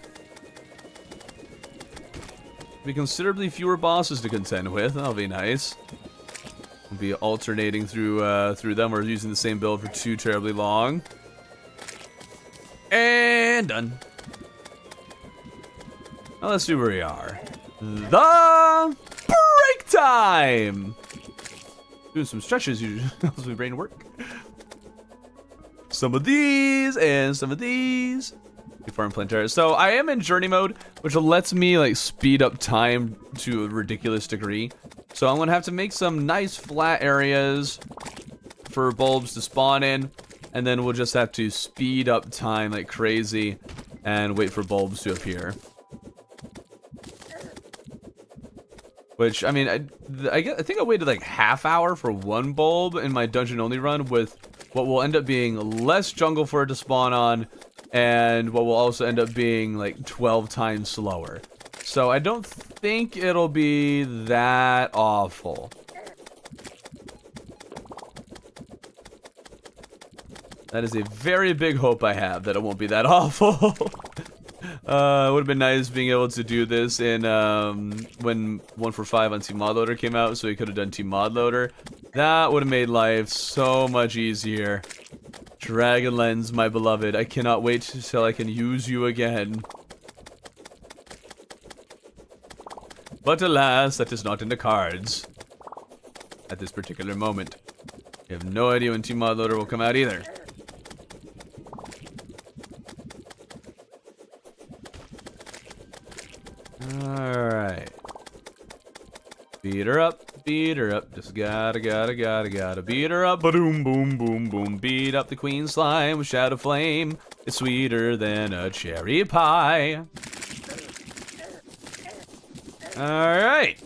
A: Be considerably fewer bosses to contend with. That'll be nice. We'll be alternating through them. We're using the same build for too terribly long. And done. Now let's see where we are. The break time. Doing some stretches usually helps my brain work. Some of these and some of these before I'm playing Terra. So I am in journey mode, which lets me like speed up time to a ridiculous degree. So I'm gonna have to make some nice flat areas for bulbs to spawn in, and then we'll just have to speed up time like crazy and wait for bulbs to appear. Which, I mean, I think I waited like half hour for one bulb in my dungeon only run, with what will end up being less jungle for it to spawn on, and what will also end up being like 12 times slower. So I don't think it'll be that awful. That is a very big hope I have, that it won't be that awful. It would have been nice being able to do this in when 145 on Team Mod Loader came out, so we could have done Team Mod Loader. That would have made life so much easier. Dragon Lens, my beloved, I cannot wait until I can use you again. But alas, that is not in the cards at this particular moment. You have no idea when Team Mod Loader will come out either. Alright. Beat her up, beat her up. Just gotta beat her up. Ba-doom, boom, boom, boom. Beat up the Queen Slime with Shadow Flame. It's sweeter than a cherry pie. Alright.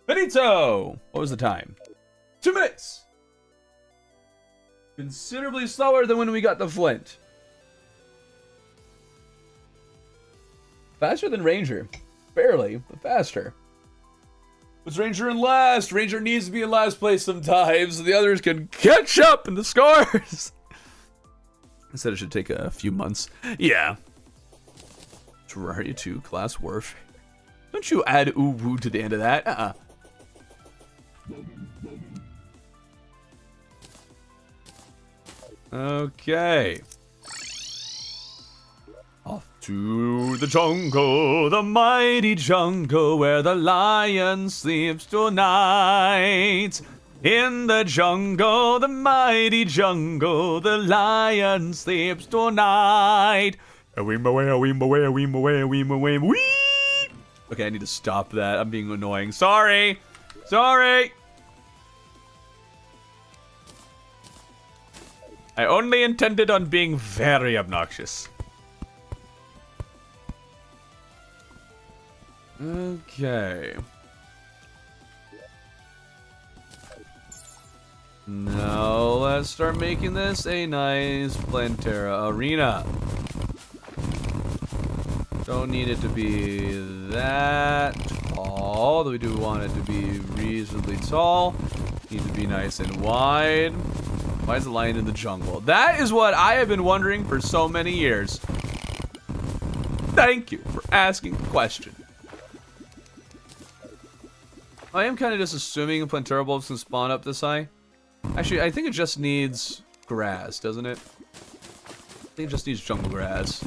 A: Benito! What was the time? 2 minutes! Considerably slower than when we got the flint. Faster than Ranger. Barely, but faster. What's Ranger in last? Ranger needs to be in last place sometimes so the others can catch up in the scores. I said it should take a few months. Yeah. Terraria 2 class warfare. Don't you add ooh woo to the end of that? Okay. Off to the jungle, the mighty jungle, where the lion sleeps tonight. In the jungle, the mighty jungle, the lion sleeps tonight. Okay, I need to stop that. I'm being annoying. Sorry. Sorry. I only intended on being very obnoxious. Okay. Now let's start making this a nice Plantera arena. Don't need it to be that tall, though we do want it to be reasonably tall. Need to be nice and wide. Why is the lion in the jungle? That is what I have been wondering for so many years. Thank you for asking the question. I am kind of just assuming Plantera bulbs can spawn up this high. Actually, I think it just needs grass, doesn't it? think it just needs jungle grass.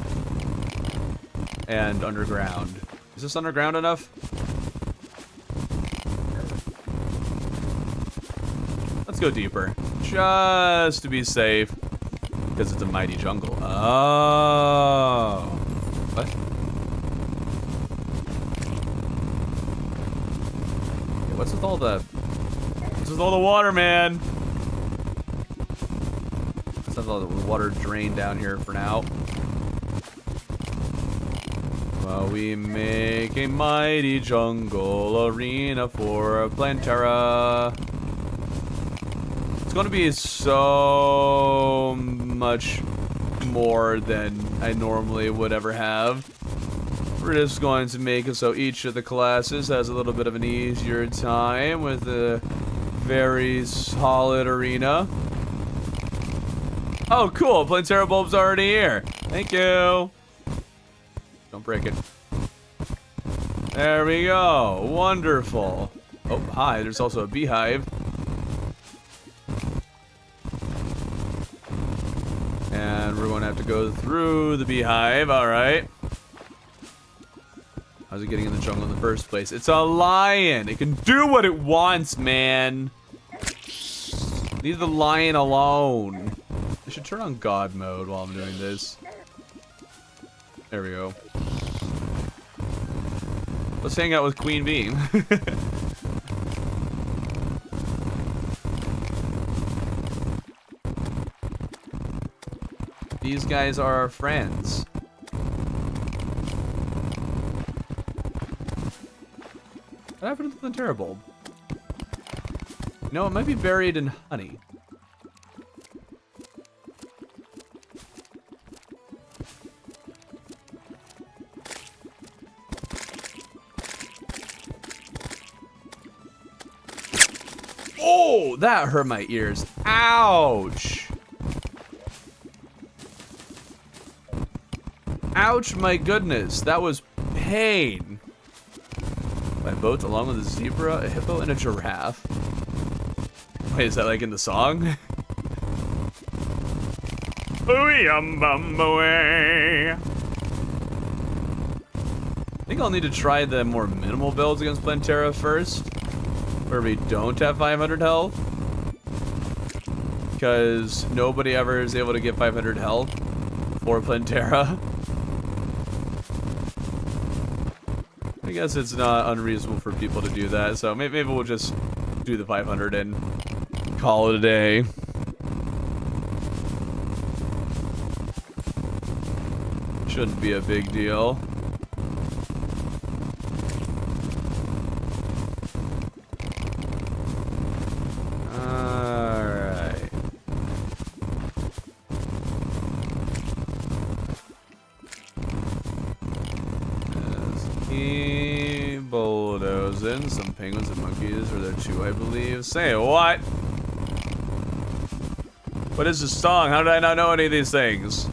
A: And underground. Is this underground enough? Let's go deeper. Just to be safe. Because it's a mighty jungle. Oh. What? Okay, what's with all the... What's with all the water, man? Let's have all the water drain down here for now. While we make a mighty jungle arena for Plantera. It's going to be so much more than I normally would ever have. We're just going to make it so each of the classes has a little bit of an easier time with a very solid arena. Oh, cool. Plantera bulb's already here. Thank you. Don't break it. There we go. Wonderful. Oh, hi. There's also a beehive. And we're going to have to go through the beehive. All right. How's it getting in the jungle in the first place? It's a lion. It can do what it wants, man. Leave the lion alone. I should turn on God mode while I'm doing this. There we go. Let's hang out with Queen Bee. These guys are our friends. What happened to the Plantera bulb? No, it might be buried in honey. Oh, that hurt my ears. Ouch. Ouch, my goodness. That was pain. By boats along with a zebra, a hippo, and a giraffe. Wait, is that like in the song? I think I'll need to try the more minimal builds against Plantera first. Where we don't have 500 health. Because nobody ever is able to get 500 health for Plantera. I guess it's not unreasonable for people to do that, so maybe we'll just do the 500 and call it a day. Shouldn't be a big deal. Bulldozing some penguins and monkeys, or there two, I believe. Say what? What is this song? How did I not know any of these things?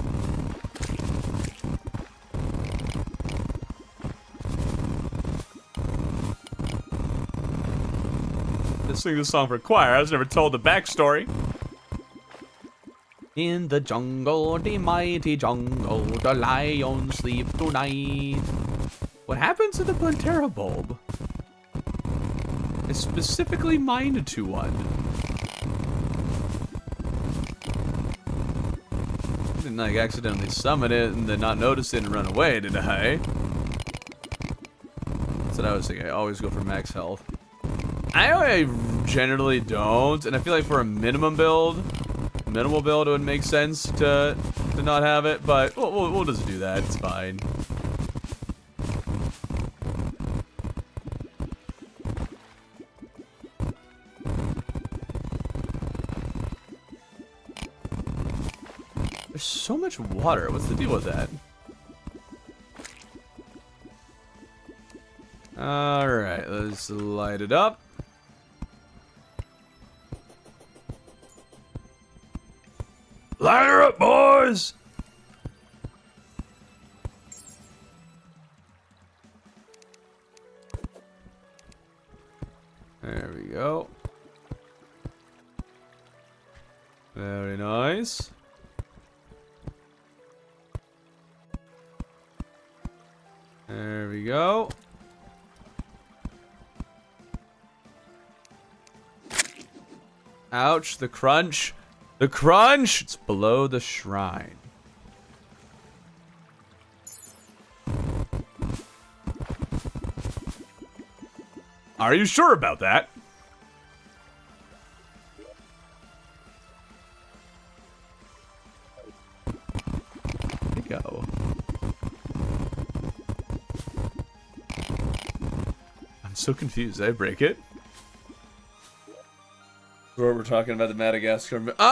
A: Let's sing this song for choir. I was never told the backstory. In the jungle, the mighty jungle, the lions sleep tonight. What happened to the Plantera bulb? I specifically mined to one. I didn't like accidentally summon it and then not notice it and run away, did I? That's what I was thinking. I always go for max health. I generally don't, and I feel like for a minimal build it would make sense to not have it, but we'll just do that. It's fine. There's so much water. What's the deal with that? Alright, let's light it up. Light her up, boys! There we go. Very nice. There we go. Ouch, the crunch. The crunch! It's below the shrine. Are you sure about that? There we go. I'm so confused. Did I break it? Where we're talking about the Madagascar. Oh!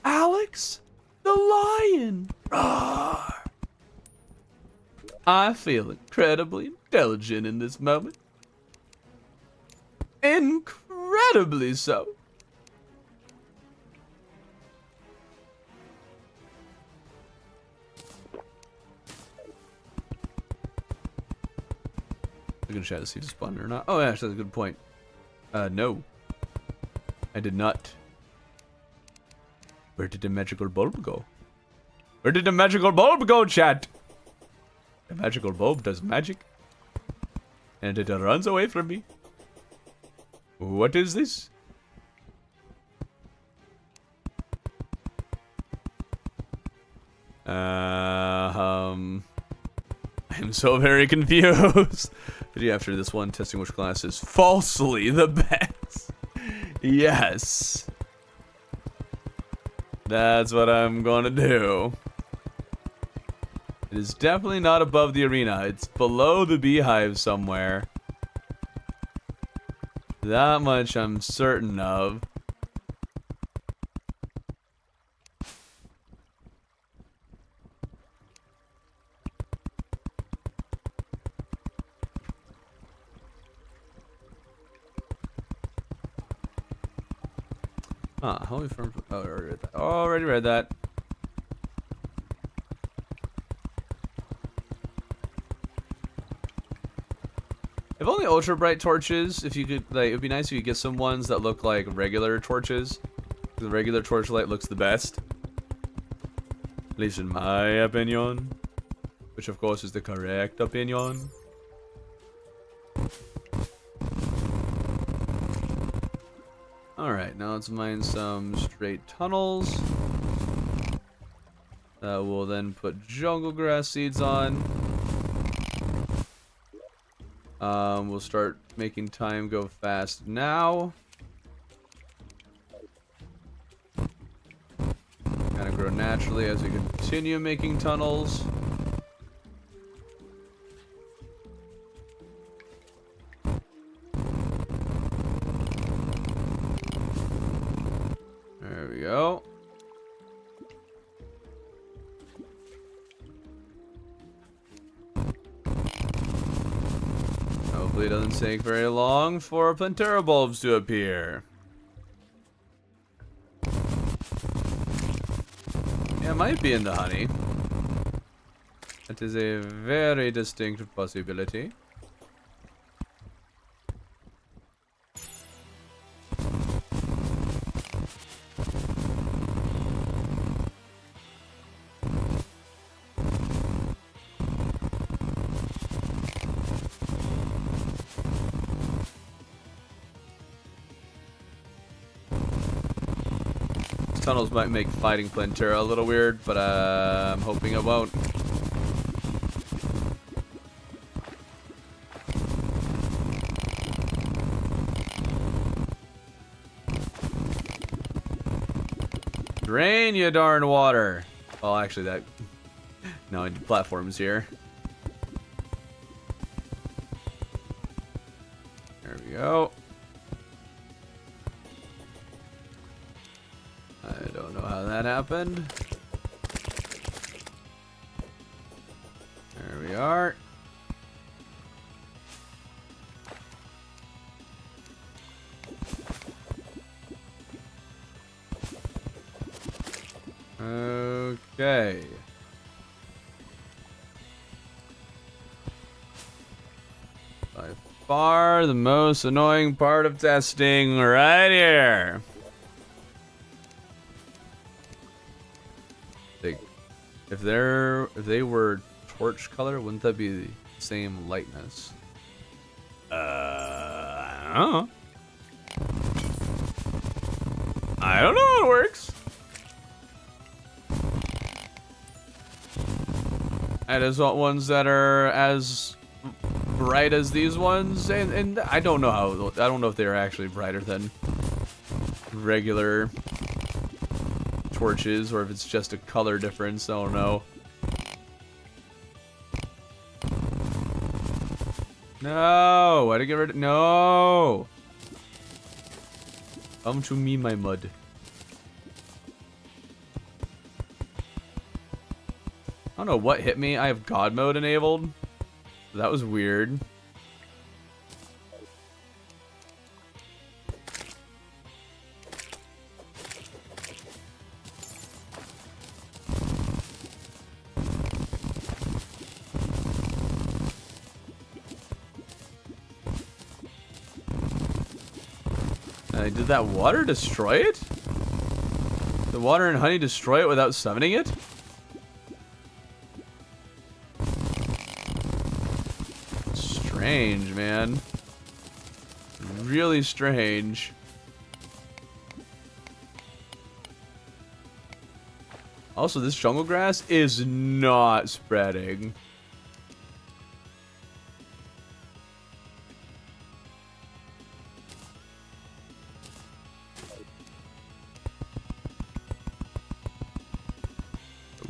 A: Alex, the lion. Roar. I feel incredibly intelligent in this moment. Incredibly so. I'm gonna try to see if it's spawned or not. Oh, actually, that's a good point. No. I did not. Where did the magical bulb go? Where did the magical bulb go, chat? The magical bulb does magic. And it runs away from me. What is this? I'm so very confused. Video after this one, testing which class is falsely the best. Yes. That's what I'm gonna do. It is definitely not above the arena. It's below the beehive somewhere. That much I'm certain of. Ah, holy firm. Oh, I already read that. Already read that. If only ultra bright torches, if you could, like, it'd be nice if you could get some ones that look like regular torches. The regular torchlight looks the best. At least in my opinion. Which, of course, is the correct opinion. Alright, now let's mine some straight tunnels. We'll then put jungle grass seeds on. We'll start making time go fast now. Kind of grow naturally as we continue making tunnels. There we go. Hopefully it doesn't take very long for Plantera bulbs to appear. Yeah, it might be in the honey. That is a very distinct possibility. Tunnels might make fighting Plantera a little weird, but I'm hoping it won't. Drain, you darn water. Well, actually, that... No, I need platforms here. There we go. I don't know how that happened. There we are. Okay. far the most annoying part of testing right here. If they were torch color, wouldn't that be the same lightness? I don't know. I don't know how it works. I just want ones that are as bright as these ones, and I don't know if they're actually brighter than regular torches, or if it's just a color difference. I don't know. No, why did I get rid of? No, come to me, my mud. I don't know what hit me. I have God mode enabled. That was weird. Did that water destroy it? The water and honey destroy it without summoning it? Strange, man. Really strange. Also, this jungle grass is not spreading.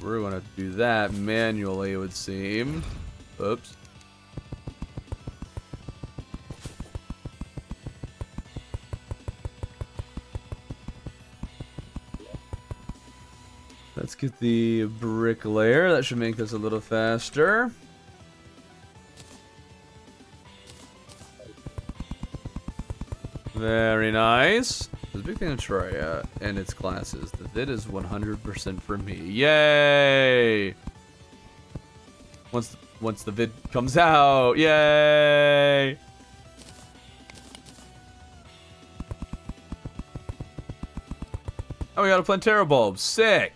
A: We're gonna do that manually, it would seem. Oops. Let's get the brick layer. That should make this a little faster. Very nice. The big thing of Terraria and its classes, the vid is 100% for me. Yay! Once the vid comes out, yay! Oh, we got a Plantera bulb. Sick!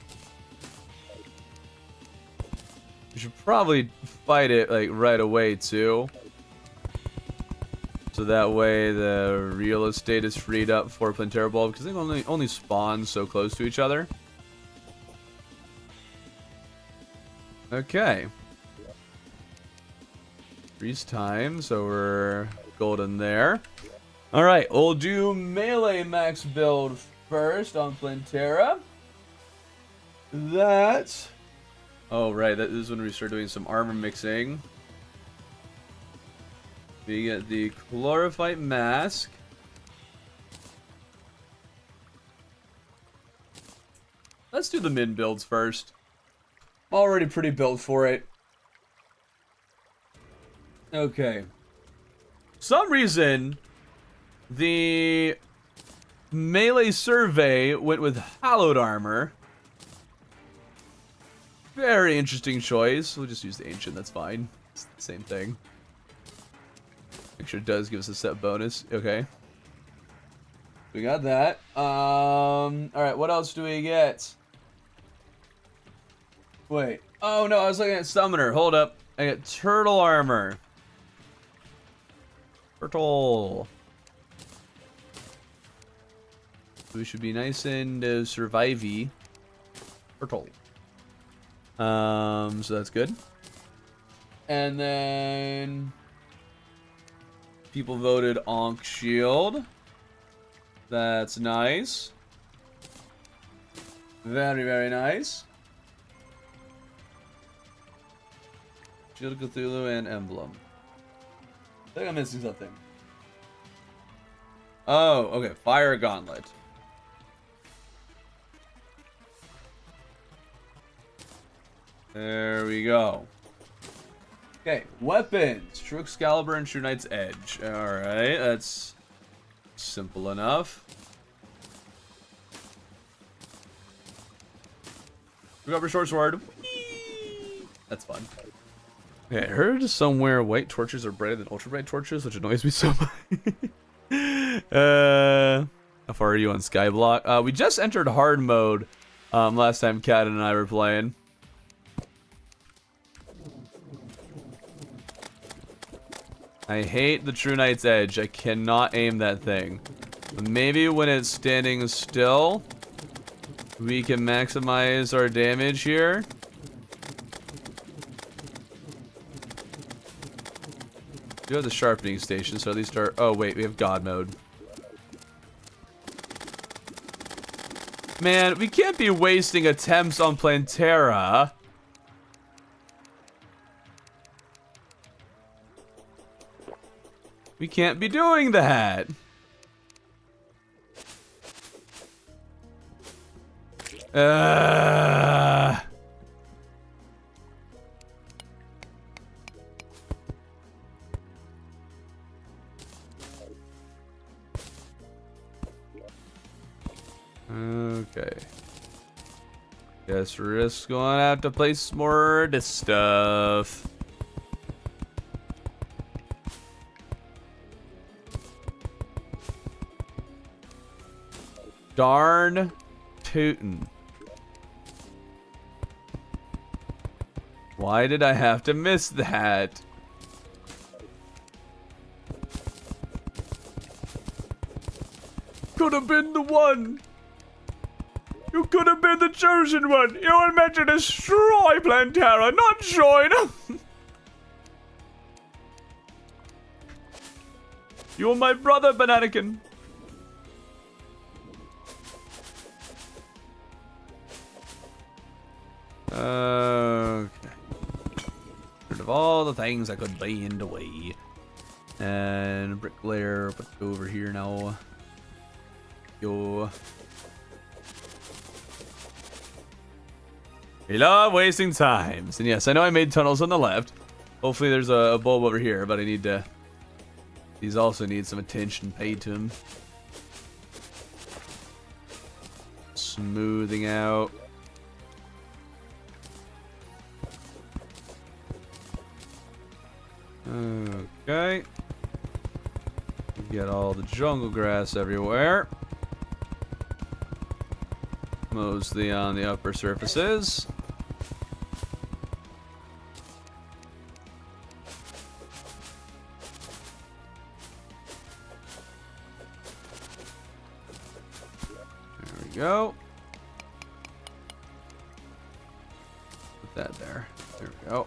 A: We should probably fight it like right away too. So that way the real estate is freed up for Plantera bulb, because they only spawn so close to each other. Okay. Freeze time, so we're golden there. Alright, we'll do melee max build first on Plantera. Oh right, that is when we start doing some armor mixing. We get the Chlorophyte Mask. Let's do the min builds first. I'm already pretty built for it. Okay. For some reason, the melee survey went with hallowed armor. Very interesting choice. We'll just use the ancient, that's fine. It's the same thing. Make sure it does give us a set bonus. Okay. We got that. Alright, what else do we get? Wait. Oh no, I was looking at Summoner. Hold up. I got Turtle Armor. Turtle. We should be nice and survivey. Turtle. So that's good. And then people voted Ankh Shield. That's nice. Very, very nice. Shield of Cthulhu and Emblem. I think I'm missing something. Oh, okay. Fire Gauntlet. There we go. Okay, weapons. True Excalibur and True Knight's Edge. Alright, that's simple enough. We got our short sword. Whee! That's fun. Yeah, I heard somewhere white torches are brighter than ultra bright torches, which annoys me so much. How far are you on Skyblock? We just entered hard mode last time Kat and I were playing. I hate the True Knight's Edge. I cannot aim that thing. But maybe when it's standing still, we can maximize our damage here. We do have the sharpening station, so at least our... Oh, wait, we have God mode. Man, we can't be wasting attempts on Plantera. We can't be doing that. Okay. Guess we're just going to have to place more of this stuff. Darn tootin'. Why did I have to miss that? Could have been the one. You could have been the chosen one. You were meant to destroy Plantera, not join. You were my brother, Bananakin. Okay. Rid of all the things I could lay in the way. And bricklayer, put it over here now. Yo. We love wasting times. And yes, I know I made tunnels on the left. Hopefully there's a bulb over here, but I need to... These also need some attention paid to them. Smoothing out. Okay. Get all the jungle grass everywhere. Mostly on the upper surfaces. There we go. Put that there. There we go.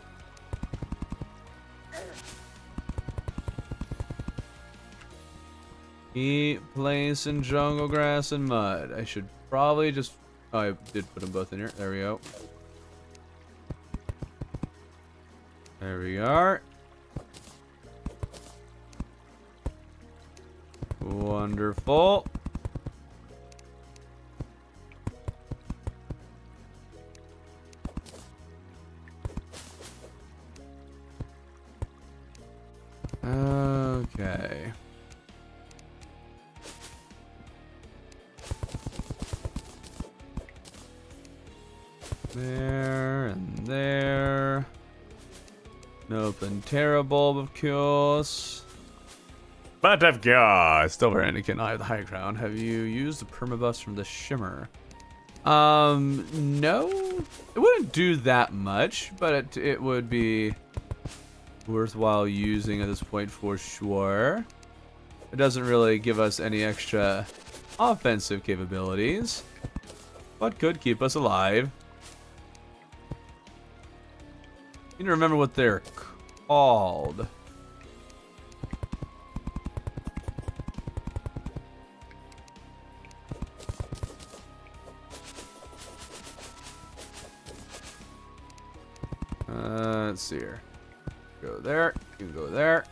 A: Keep placing jungle grass and mud. I should probably just... Oh, I did put them both in here. There we go. There we are. Wonderful. Okay. There and there. No Plantera bulb, of course. But of course, still for Anakin, I have the high ground. Have you used the permabus from the shimmer? No. It wouldn't do that much, but it would be worthwhile using at this point for sure. It doesn't really give us any extra offensive capabilities, but could keep us alive. You need to remember what they're called. Let's see here. Go there. You can go there.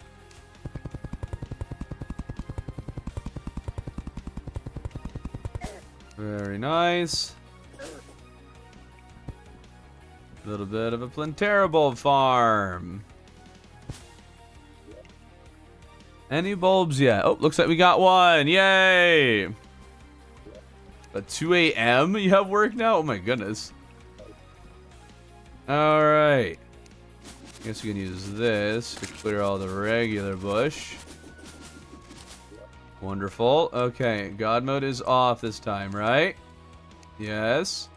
A: Very nice. A little bit of a Plantera bulb farm. Any bulbs yet? Oh, looks like we got one. Yay! At 2 a.m. you have work now? Oh my goodness. Alright. Guess you can use this to clear all the regular bush. Wonderful. Okay, God mode is off this time, right? Yes.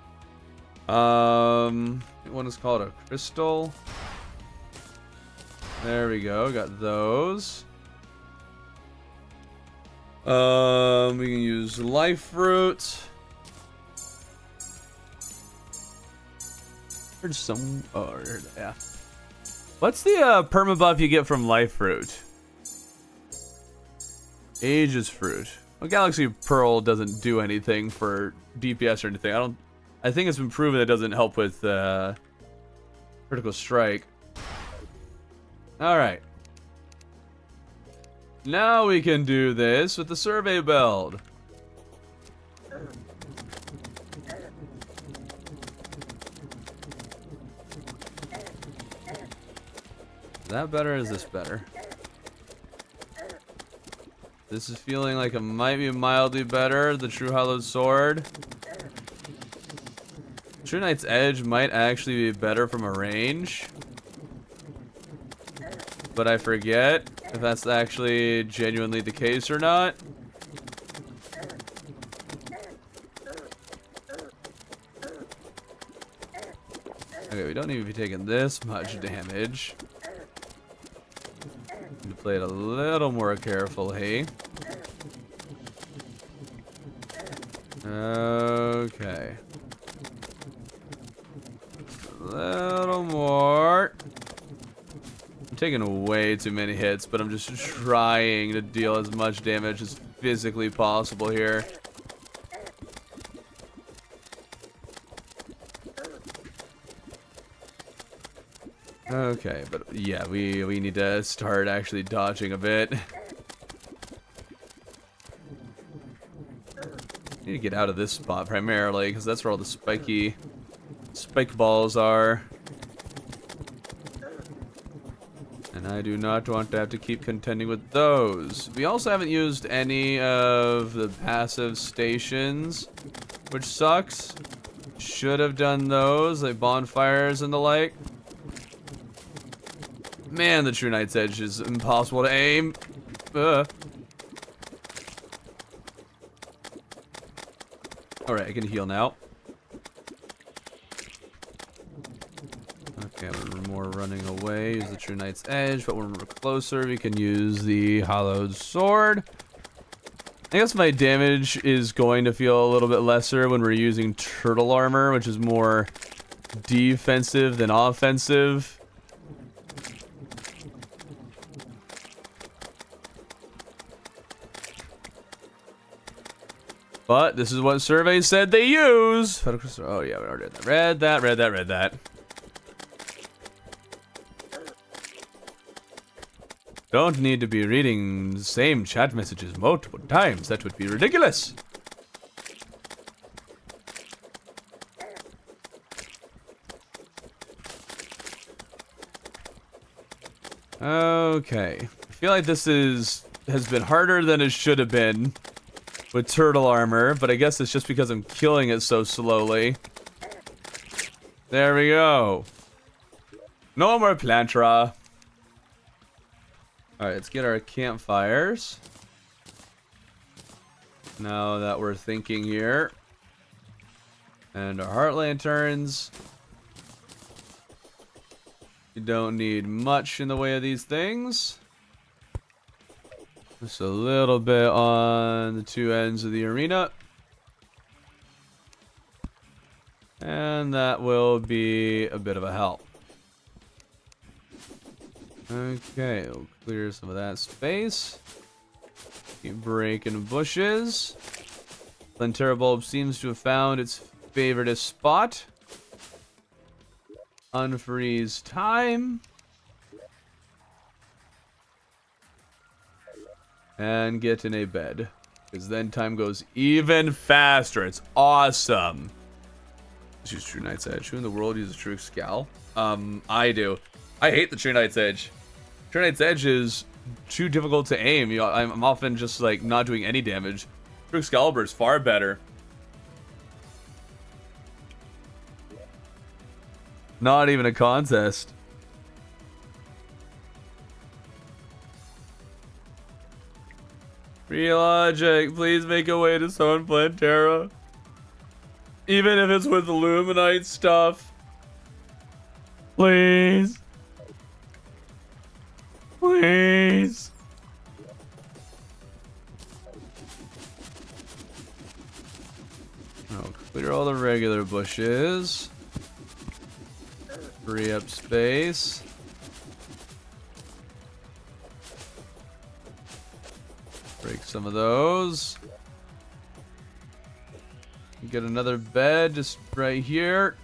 A: One is called a crystal. There we go. Got those. We can use life fruit. There's some. Oh, yeah. What's the perma buff you get from life fruit? Aegis fruit. Well, Galaxy Pearl doesn't do anything for DPS or anything. I think it's been proven it doesn't help with critical strike. All right. Now we can do this with the survey build. Is that better or is this better? This is feeling like it might be mildly better. The True Hollowed Sword. True Knight's Edge might actually be better from a range. But I forget if that's actually genuinely the case or not. Okay, we don't need to be taking this much damage. Need to play it a little more carefully. Okay. A little more. I'm taking way too many hits, but I'm just trying to deal as much damage as physically possible here. Okay, but yeah, we need to start actually dodging a bit. Need to get out of this spot primarily, because that's where all the spike balls are. And I do not want to have to keep contending with those. We also haven't used any of the passive stations, which sucks. Should have done those, like bonfires and the like. Man, the True Knight's Edge is impossible to aim. Alright, I can heal now. Okay, we're more running away. Use the True Knight's Edge, but when we're closer, we can use the Hollowed Sword. I guess my damage is going to feel a little bit lesser when we're using Turtle Armor, which is more defensive than offensive. But this is what surveys said they use. Oh yeah, we already read that. Read that. Don't need to be reading the same chat messages multiple times. That would be ridiculous. Okay. I feel like this has been harder than it should have been with turtle armor, but I guess it's just because I'm killing it so slowly. There we go. No more Plantra. Alright, let's get our campfires. Now that we're thinking here. And our heart lanterns. You don't need much in the way of these things. Just a little bit on the two ends of the arena. And that will be a bit of a help. Okay, we'll clear some of that space. Keep breaking bushes. Plantera bulb seems to have found its favorite spot. Unfreeze time. And get in a bed. Because then time goes even faster. It's awesome. Let's use True Knight's Edge. Who in the world uses True Scowl? I do. I hate the True Knight's Edge. True Knight's Edge is too difficult to aim. You know, I'm often just like not doing any damage. True Excalibur is far better. Not even a contest. Free logic, please make a way to summon Plantera. Even if it's with Illuminite stuff. Please. Please. Oh, clear all the regular bushes. Free up space. Break some of those. Get another bed just right here.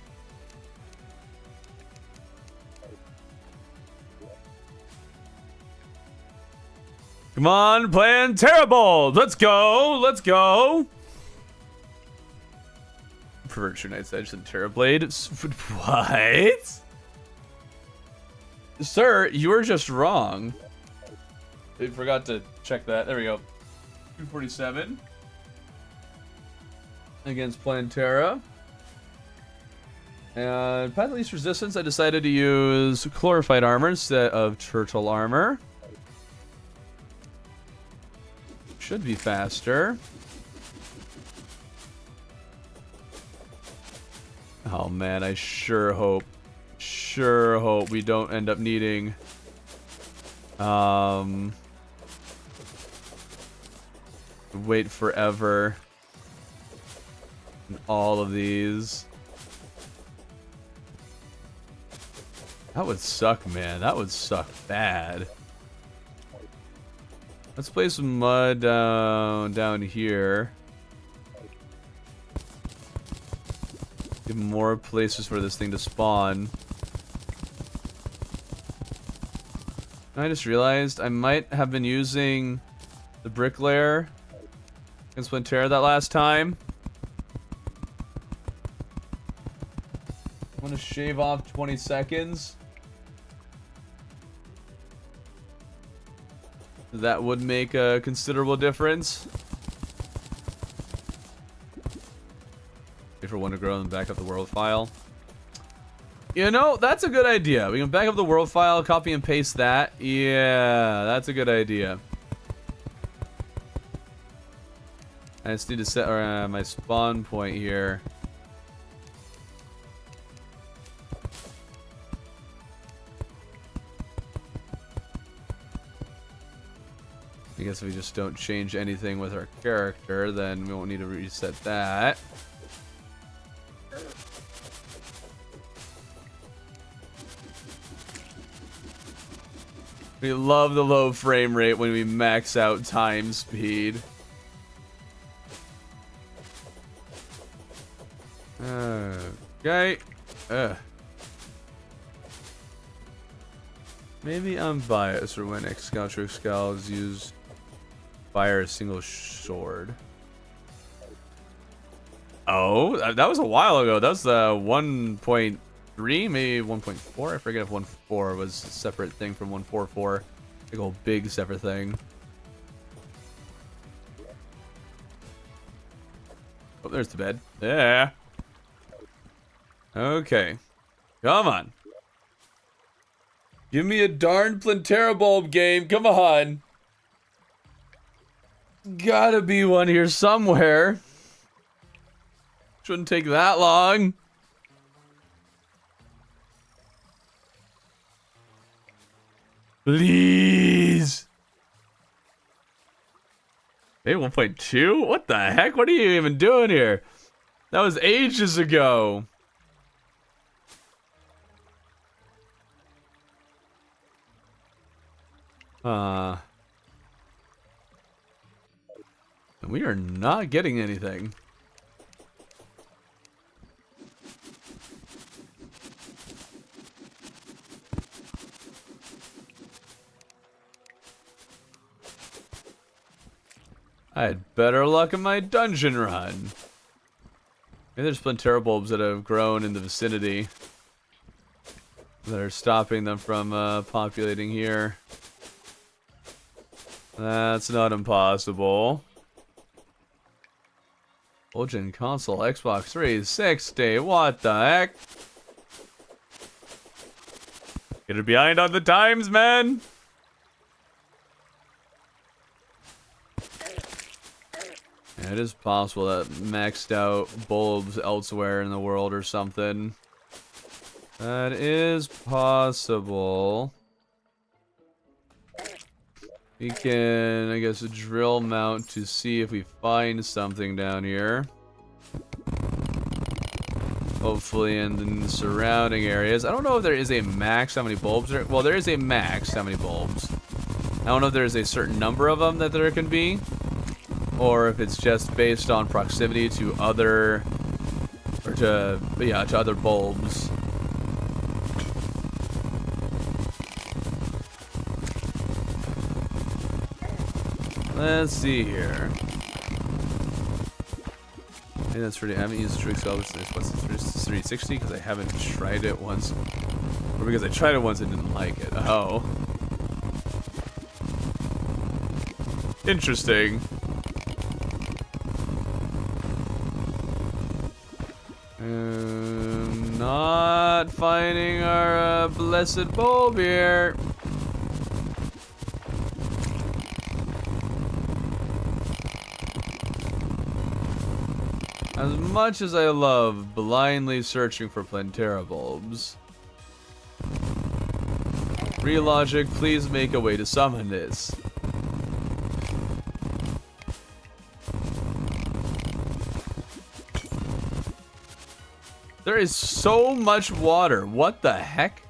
A: Come on, playing terrible. Let's go. Let's go. Prefer True Knight's Edge than Terrablade. What? Sir, you were just wrong. I forgot to check that. There we go. 247 against Plantera. And Path of Least Resistance, I decided to use Chlorophyte Armor instead of Turtle Armor. Should be faster. Oh man, I sure hope we don't end up needing wait forever in all of these. That would suck, man. That would suck bad. Let's play some mud down here. Give more places for this thing to spawn. I just realized I might have been using the bricklayer against Plantera that last time. I'm gonna shave off 20 seconds. That would make a considerable difference. Wait for one to grow and back up the world file. You know, that's a good idea. We can back up the world file, copy and paste that. Yeah, that's a good idea. I just need to set my spawn point here. I guess if we just don't change anything with our character, then we won't need to reset that. We love the low frame rate when we max out time speed. Okay. Maybe I'm biased for when Excalibur is used. Fire a single sword. Oh, that was a while ago. That was 1.3, maybe 1.4. I forget if 1.4 was a separate thing from 1.44. Big old big separate thing. Oh, there's the bed. Yeah. Okay. Come on. Give me a darn Plantera bulb game. Come on. Gotta be one here somewhere. Shouldn't take that long. Please. Maybe 1.2? What the heck? What are you even doing here? That was ages ago. We are not getting anything. I had better luck in my dungeon run. Maybe there's Plantera bulbs that have grown in the vicinity that are stopping them from populating here. That's not impossible. Old-gen console, Xbox 360, what the heck? Getting behind on the times, man! It is possible that maxed out bulbs elsewhere in the world or something. That is possible. We can, I guess, drill mount to see if we find something down here. Hopefully in the surrounding areas. I don't know if there is a max how many bulbs there. Well, there is a max how many bulbs. I don't know if there's a certain number of them that there can be, or if it's just based on proximity to other, or to other bulbs. Let's see here. Hey, that's pretty. I haven't used Trick Salvage since 360 because I haven't tried it once, or because I tried it once and didn't like it. Oh, interesting. Not finding our blessed bulb here. As much as I love blindly searching for Plantera bulbs, Relogic, please make a way to summon this. There is so much water. What the heck?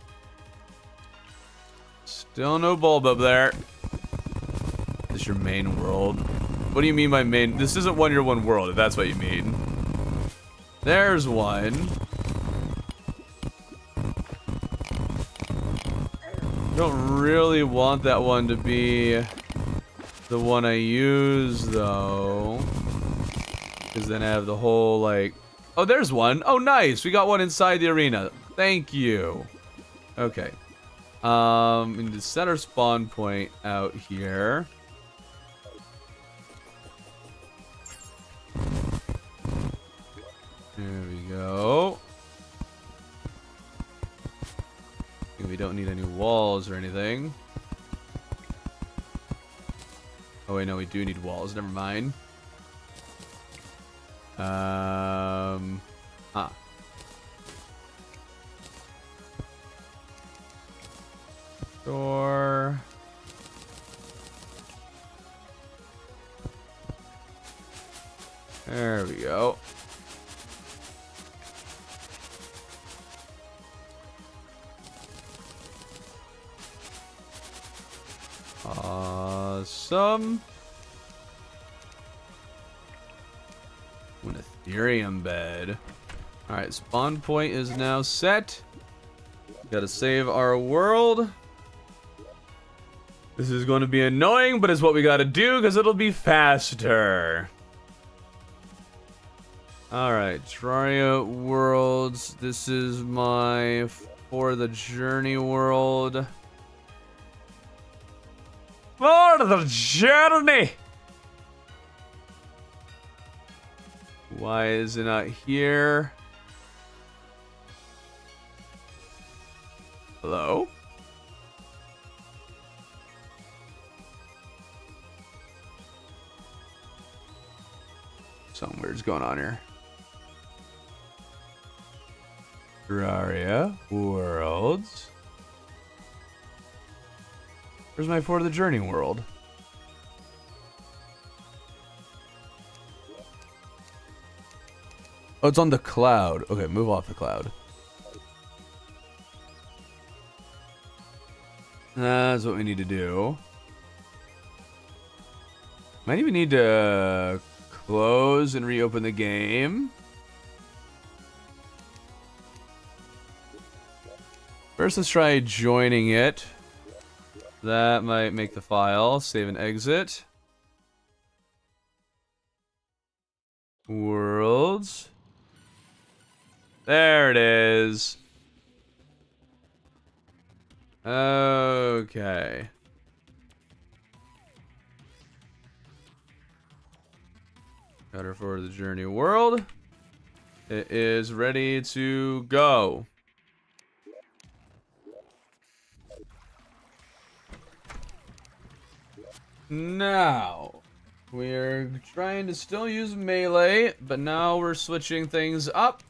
A: Still no bulb up there. This is your main world. What do you mean by main? This isn't one year one world, if that's what you mean. There's one. Don't really want that one to be the one I use, though. Because then I have the whole, like... Oh, there's one. Oh, nice. We got one inside the arena. Thank you. Okay. We need to set our spawn point out here. There we go. We don't need any walls or anything. Oh wait, no, we do need walls. Never mind. Door. There we go. Awesome. An Ethereum bed. Alright, spawn point is now set. Gotta save our world. This is going to be annoying, but it's what we gotta do because it'll be faster. Alright, Terraria worlds. This is my For the Journey world. For the journey! Why is it not here? Hello? Something weird's going on here. Terraria worlds. Where's my For the Journey world? Oh, it's on the cloud. Okay, move off the cloud. That's what we need to do. Might even need to close and reopen the game. First, let's try joining it. That might make the file. Save and exit. Worlds. There it is. Okay. Got her For the Journey world. It is ready to go. Now, We're trying to still use melee, but now we're switching things up.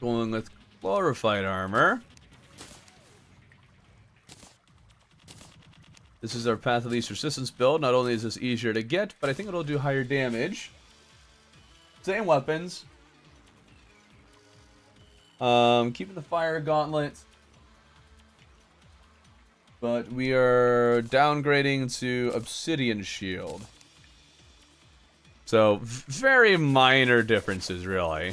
A: Going with glorified armor. This is our path of least resistance build. Not only is this easier to get, but I think it'll do higher damage. Same weapons. Keeping the fire gauntlet. But we are downgrading to obsidian shield. So, very minor differences, really.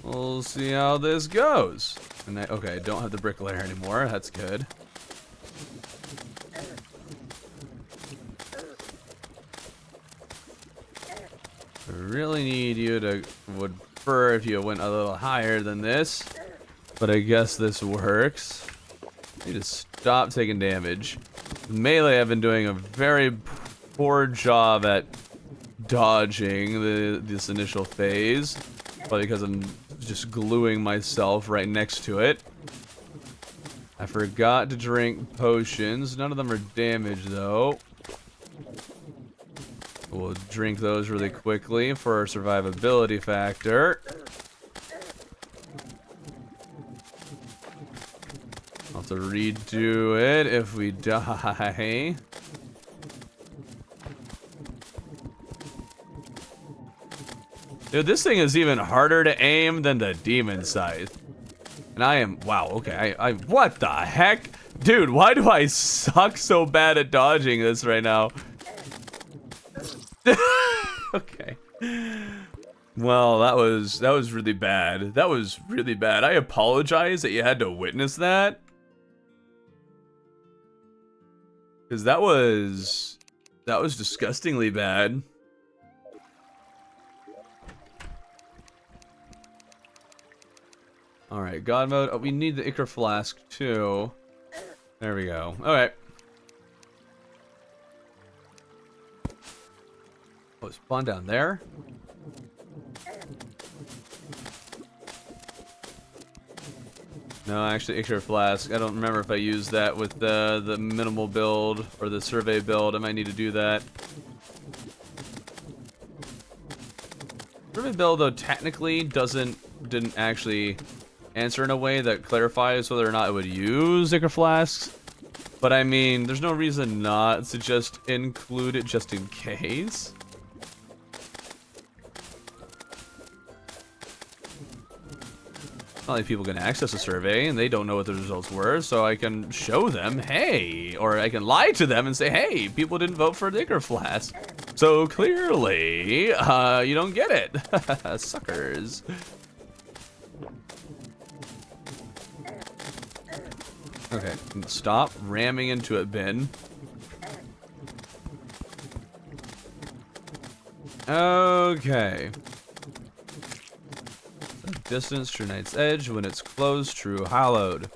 A: We'll see how this goes. And okay, I don't have the bricklayer anymore. That's good. I really need you to would prefer if you went a little higher than this, but I guess this works. I need to stop taking damage. Melee, I've been doing a very poor job at dodging this initial phase, probably because I'm just gluing myself right next to it. I forgot to drink potions. None of them are damage though. We'll drink those really quickly for our survivability factor. I'll have to redo it if we die. Dude, this thing is even harder to aim than the demon scythe. And I am, wow, okay, I what the heck? Dude, why do I suck so bad at dodging this right now? Okay. Well, that was really bad. That was really bad. I apologize that you had to witness that. Because that was disgustingly bad. Alright, God mode. Oh, we need the Ichor Flask too. There we go. Alright. Oh, spawn down there? No, actually, Ichor Flask. I don't remember if I used that with the minimal build or the survey build. I might need to do that. Survey build, though, technically didn't actually answer in a way that clarifies whether or not it would use Ichor Flasks. But I mean, there's no reason not to just include it just in case. Not like people can access a survey and they don't know what the results were, so I can show them, hey, or I can lie to them and say, hey, people didn't vote for the Ichor Flask. So clearly, you don't get it. Suckers. Okay, stop ramming into it, bin. Okay. Distance, true night's edge. When it's closed, true hallowed.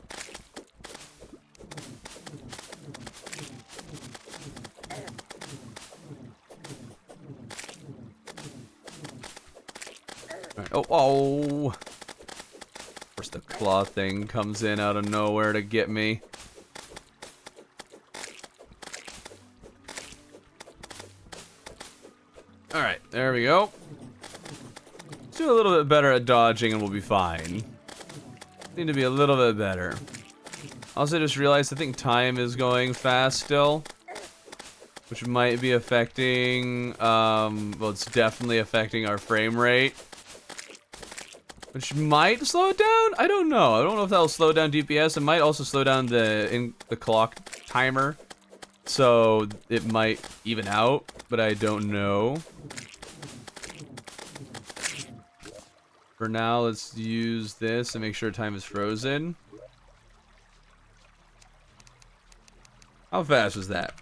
A: Right. Oh. Of course, the claw thing comes in out of nowhere to get me. Alright, there we go. Do a little bit better at dodging and we'll be fine. Need to be a little bit better. Also just realized I think time is going fast still, which might be affecting, well, it's definitely affecting our frame rate, which might slow it down. I don't know. I don't know if that'll slow down DPS. It might also slow down the clock timer, so it might even out, but I don't know. For now, let's use this and make sure time is frozen. How fast was that?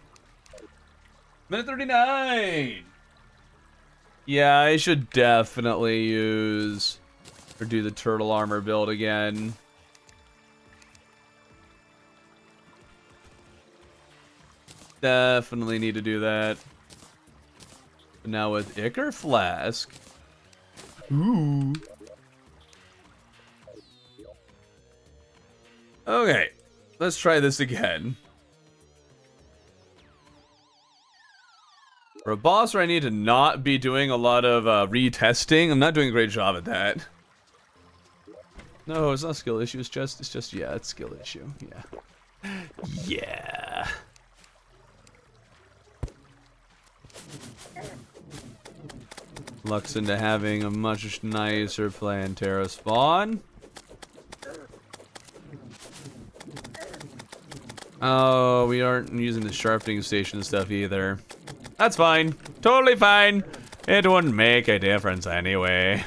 A: Minute 39! Yeah, I should definitely use or do the turtle armor build again. Definitely need to do that. But now with Ichor Flask. Ooh. Okay, let's try this again. For a boss where I need to not be doing a lot of retesting, I'm not doing a great job at that. No, it's not a skill issue. It's just yeah, it's a skill issue. Yeah, yeah. Luck's into having a much nicer Plantera spawn. Oh, we aren't using the sharpening station stuff either. That's fine. Totally fine. It wouldn't make a difference anyway.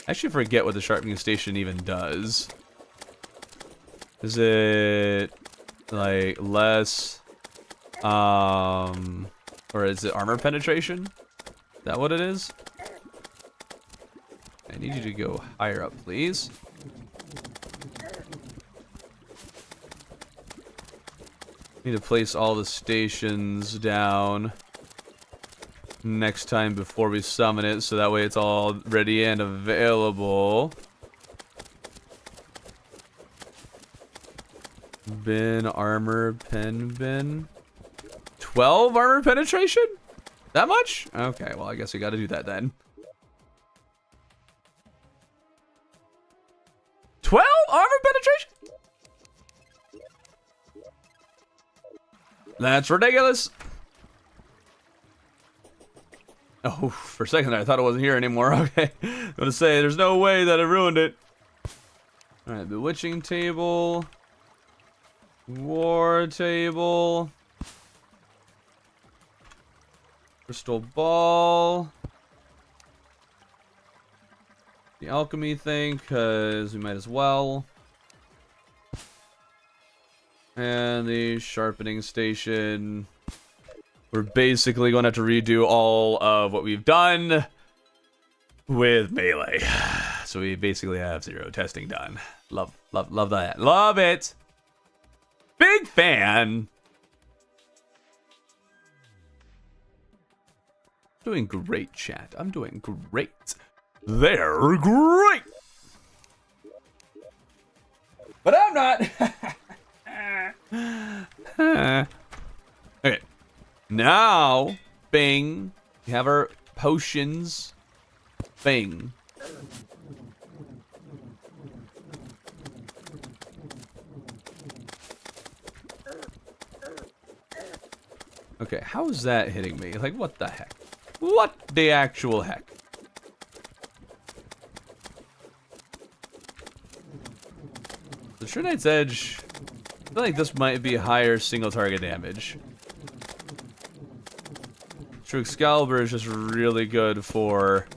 A: I actually forget what the sharpening station even does. Is it like less or is it armor penetration? Is that what it is? I need you to go higher up, please. Need to place all the stations down next time before we summon it, so that way it's all ready and available. Bin, armor, pen, bin. 12 armor penetration? That much? Okay, well, I guess we gotta do that then. 12 armor penetration? That's ridiculous. Oh, for a second there, I thought it wasn't here anymore. Okay. I'm gonna say, there's no way that I ruined it. Alright, bewitching table. War table. Crystal ball. The alchemy thing, because we might as well. And the sharpening station. We're basically going to have to redo all of what we've done with melee. So we basically have 0 testing done. Love that. Love it. Big fan. Doing great, chat. I'm doing great. They're great. But I'm not. Okay. Now, bing. We have our potions. Bing. Okay, how is that hitting me? Like, what the heck? What the actual heck? The True Knight's Edge, I feel like this might be higher single target damage. True Excalibur is just really good for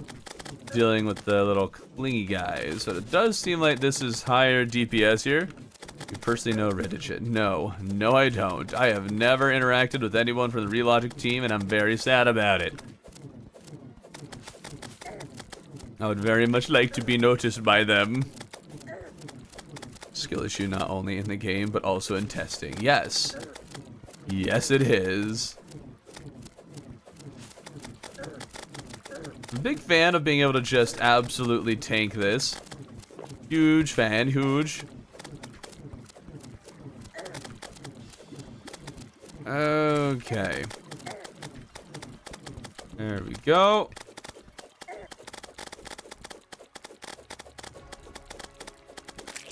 A: dealing with the little clingy guys. So it does seem like this is higher DPS here. You personally know Reddit? No, I don't. I have never interacted with anyone from the Relogic team, and I'm very sad about it. I would very much like to be noticed by them. Skill issue not only in the game, but also in testing. Yes. Yes, it is. I'm a big fan of being able to just absolutely tank this. Huge fan, huge. Okay. There we go.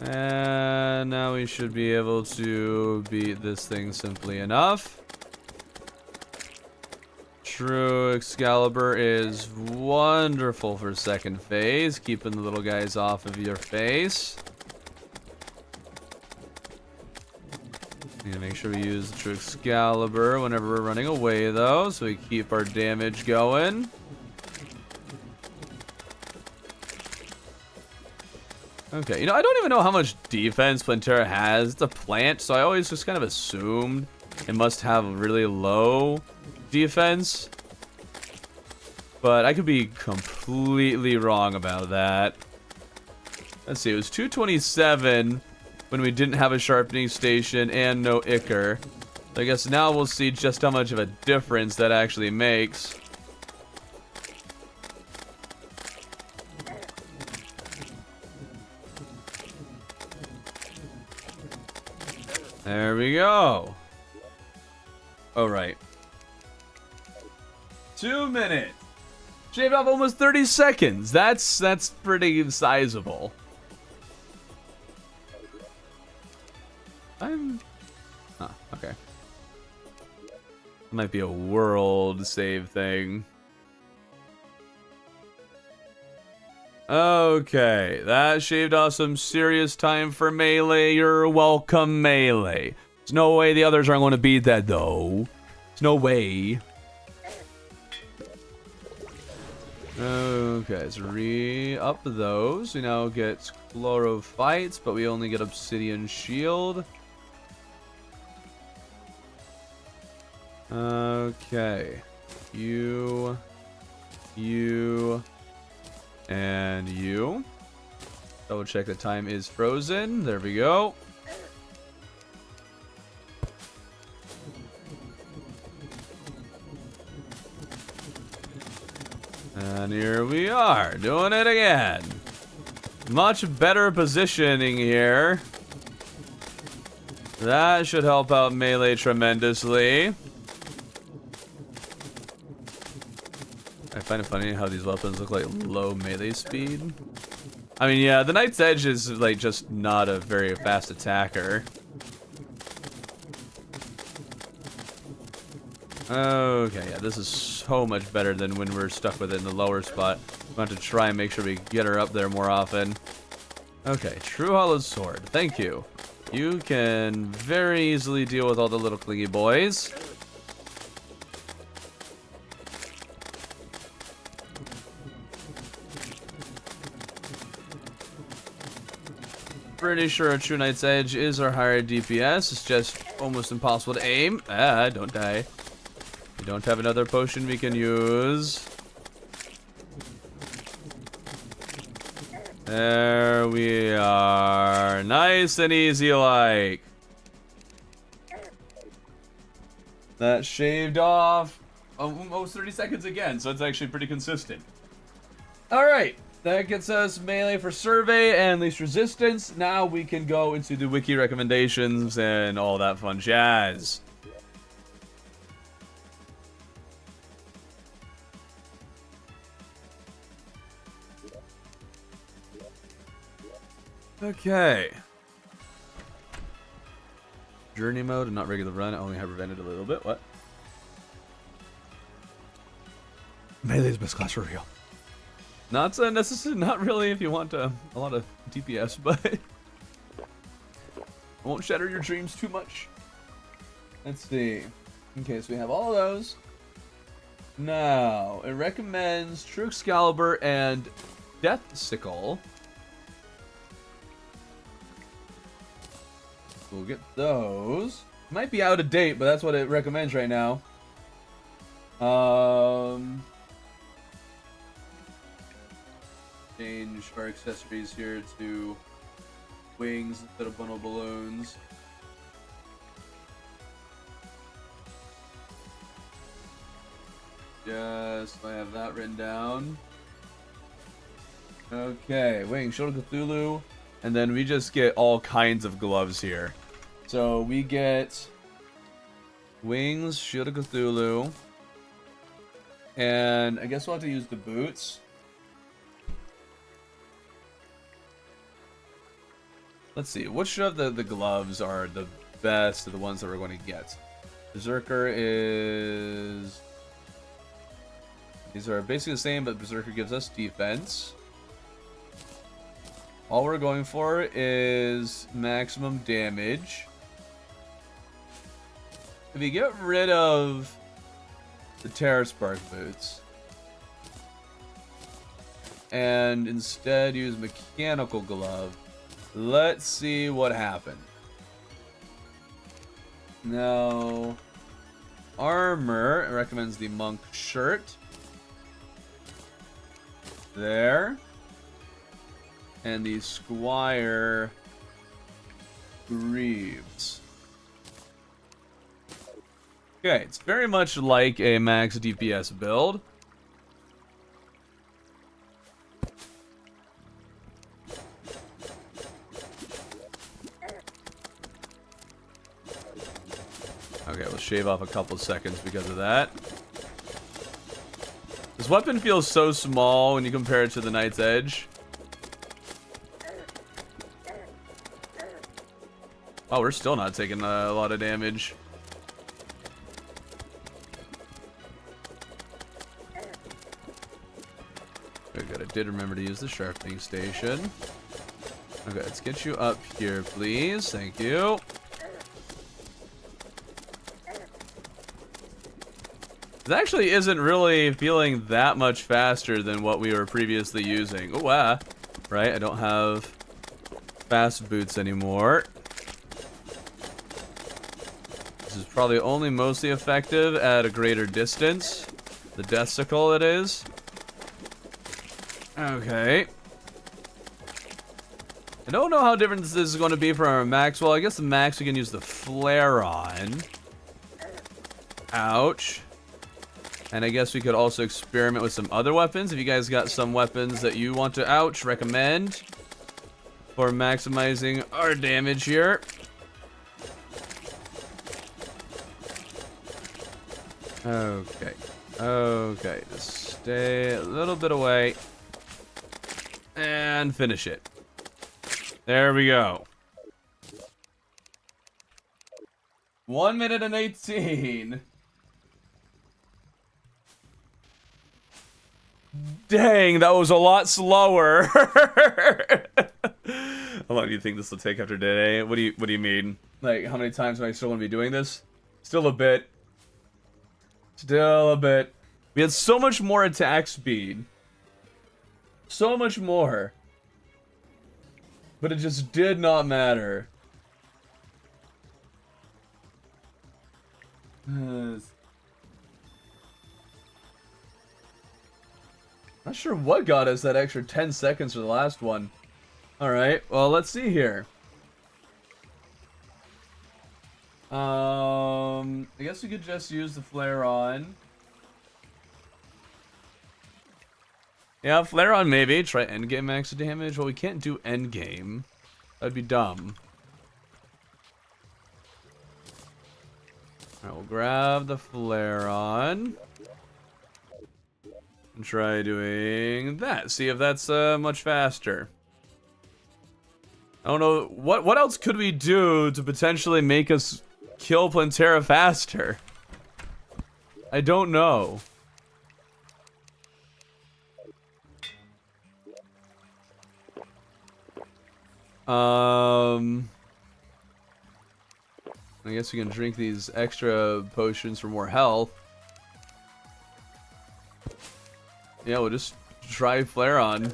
A: And now we should be able to beat this thing simply enough. True Excalibur is wonderful for second phase, keeping the little guys off of your face. Need to make sure we use the True Excalibur whenever we're running away, though, so we keep our damage going. Okay, you know, I don't even know how much defense Plantera has. It's a plant, so I always just kind of assumed it must have really low defense. But I could be completely wrong about that. Let's see, it was 227 when we didn't have a sharpening station and no Ichor. I guess now we'll see just how much of a difference that actually makes. There we go. All right. 2 minutes. Shaved off almost 30 seconds. That's pretty sizable. Okay. Might be a world save thing. Okay, that shaved off some serious time for Melee. You're welcome, Melee. There's no way the others aren't going to beat that, though. There's no way. Okay, let's re-up those. We now get Chlorophytes, but we only get Obsidian Shield. Okay. You, and you. Double check the time is frozen. There we go. And here we are, doing it again. Much better positioning here. That should help out Melee tremendously. I find it funny how these weapons look like low melee speed. I mean, yeah, the Knight's Edge is like just not a very fast attacker. Okay, yeah, this is so much better than when we're stuck with it in the lower spot. We have to try and make sure we get her up there more often. Okay, True Hollow Sword. Thank you. You can very easily deal with all the little clingy boys. Pretty sure a True Knight's Edge is our higher DPS. It's just almost impossible to aim. Ah, don't die. We don't have another potion we can use. There we are. Nice and easy like. That shaved off almost 30 seconds again, so it's actually pretty consistent. Alright, that gets us Melee for survey and least resistance. Now we can go into the wiki recommendations and all that fun jazz. Okay. Journey mode and not regular run. I only have prevented a little bit. What? Melee's best class for real. Not necessarily, not really if you want a lot of DPS, but it won't shatter your dreams too much. Let's see. Okay, so we have all of those. Now, it recommends True Excalibur and Death Sickle. We'll get those. Might be out of date, but that's what it recommends right now. Change our accessories here to wings instead of bundle balloons. Yes, I have that written down. Okay, wings, Shield of Cthulhu. And then we just get all kinds of gloves here. So we get wings, Shield of Cthulhu. And I guess we'll have to use the boots. Let's see, which of the gloves are the best of the ones that we're going to get? Berserker is... These are basically the same, but Berserker gives us defense. All we're going for is maximum damage. If we get rid of the Terra Spark boots and instead use mechanical glove, let's see what happened. Now, armor recommends the monk shirt. There. And the Squire Greaves. Okay, it's very much like a max DPS build. Okay, we'll shave off a couple seconds because of that. This weapon feels so small when you compare it to the Knight's Edge. Oh, we're still not taking a lot of damage. Very good. I did remember to use the sharpening station. Okay, let's get you up here, please. Thank you. It actually isn't really feeling that much faster than what we were previously using. Oh, wow. Right, I don't have fast boots anymore. This is probably only mostly effective at a greater distance. The death sickle it is. Okay. I don't know how different this is going to be from our max. Well, I guess the max we can use the flare on. Ouch. And I guess we could also experiment with some other weapons. If you guys got some weapons that you want to, recommend for maximizing our damage here. Okay. Okay. Just stay a little bit away. And finish it. There we go. 1 minute and 18. Dang, that was a lot slower. How long do you think this will take after today? What do you mean? Like, how many times am I still gonna be doing this? Still a bit. Still a bit. We had so much more attack speed. So much more. But it just did not matter. Not sure what got us that extra 10 seconds for the last one. Alright, well, let's see here. I guess we could just use the flare on. Yeah, flare on maybe. Try endgame max damage. Well, we can't do endgame. That'd be dumb. Alright, we'll grab the flare on. And try doing that. See if that's much faster. I don't know. What else could we do to potentially make us kill Plantera faster? I don't know. I guess we can drink these extra potions for more health. Yeah, we'll just try flare on.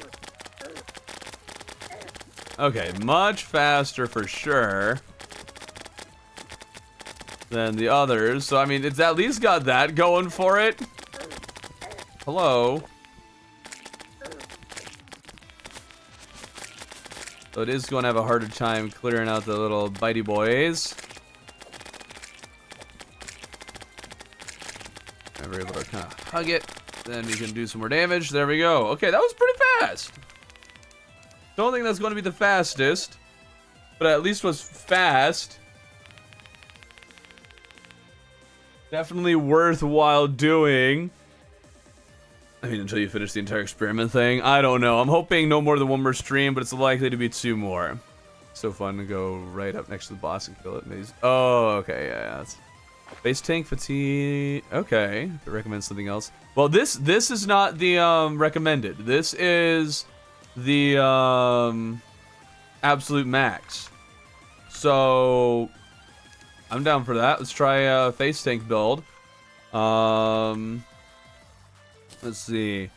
A: Okay, much faster for sure than the others. So, I mean, it's at least got that going for it. Hello. So it is going to have a harder time clearing out the little bitey boys. And we're able to kind of hug it. Then we can do some more damage. There we go. Okay, that was pretty fast. Don't think that's going to be the fastest, but at least was fast. Definitely worthwhile doing. I mean, until you finish the entire experiment thing. I don't know. I'm hoping no more than one more stream, but it's likely to be 2 more. So fun to go right up next to the boss and kill it. Oh, okay, yeah. That's... Base tank fatigue. Okay, if it recommends something else. Well, this is not the recommended. This is the absolute max. So I'm down for that. Let's try a face tank build. Let's see.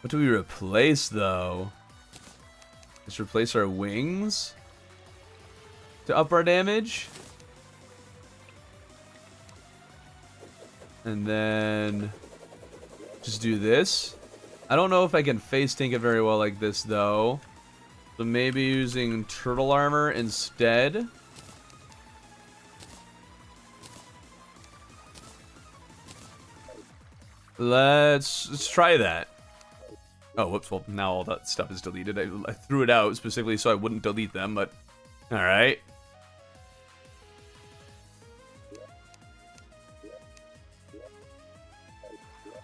A: What do we replace though? Let's replace our wings to up our damage. And then just do this. I don't know if I can face tank it very well like this though. So maybe using turtle armor instead. Let's try that. Oh, whoops. Well, now all that stuff is deleted. I threw it out specifically so I wouldn't delete them, but all right.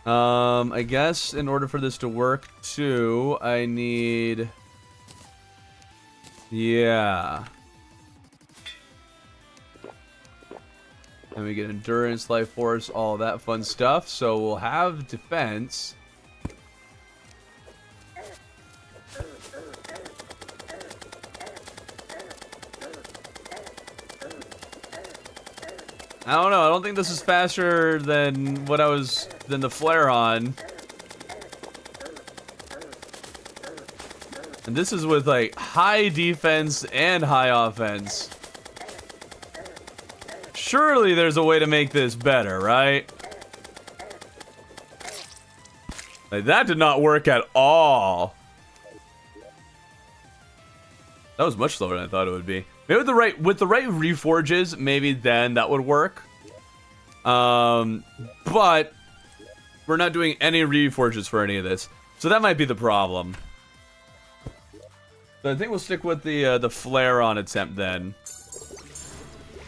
A: I guess in order for this to work too, I need... Yeah. And we get endurance, life force, all that fun stuff. So we'll have defense. I don't know. I don't think this is faster than what I was than the flare on. And this is with like high defense and high offense. Surely there's a way to make this better, right? Like, that did not work at all. That was much slower than I thought it would be. Maybe with the right reforges, maybe then that would work. But we're not doing any reforges for any of this, so that might be the problem. So I think we'll stick with the flare on attempt then.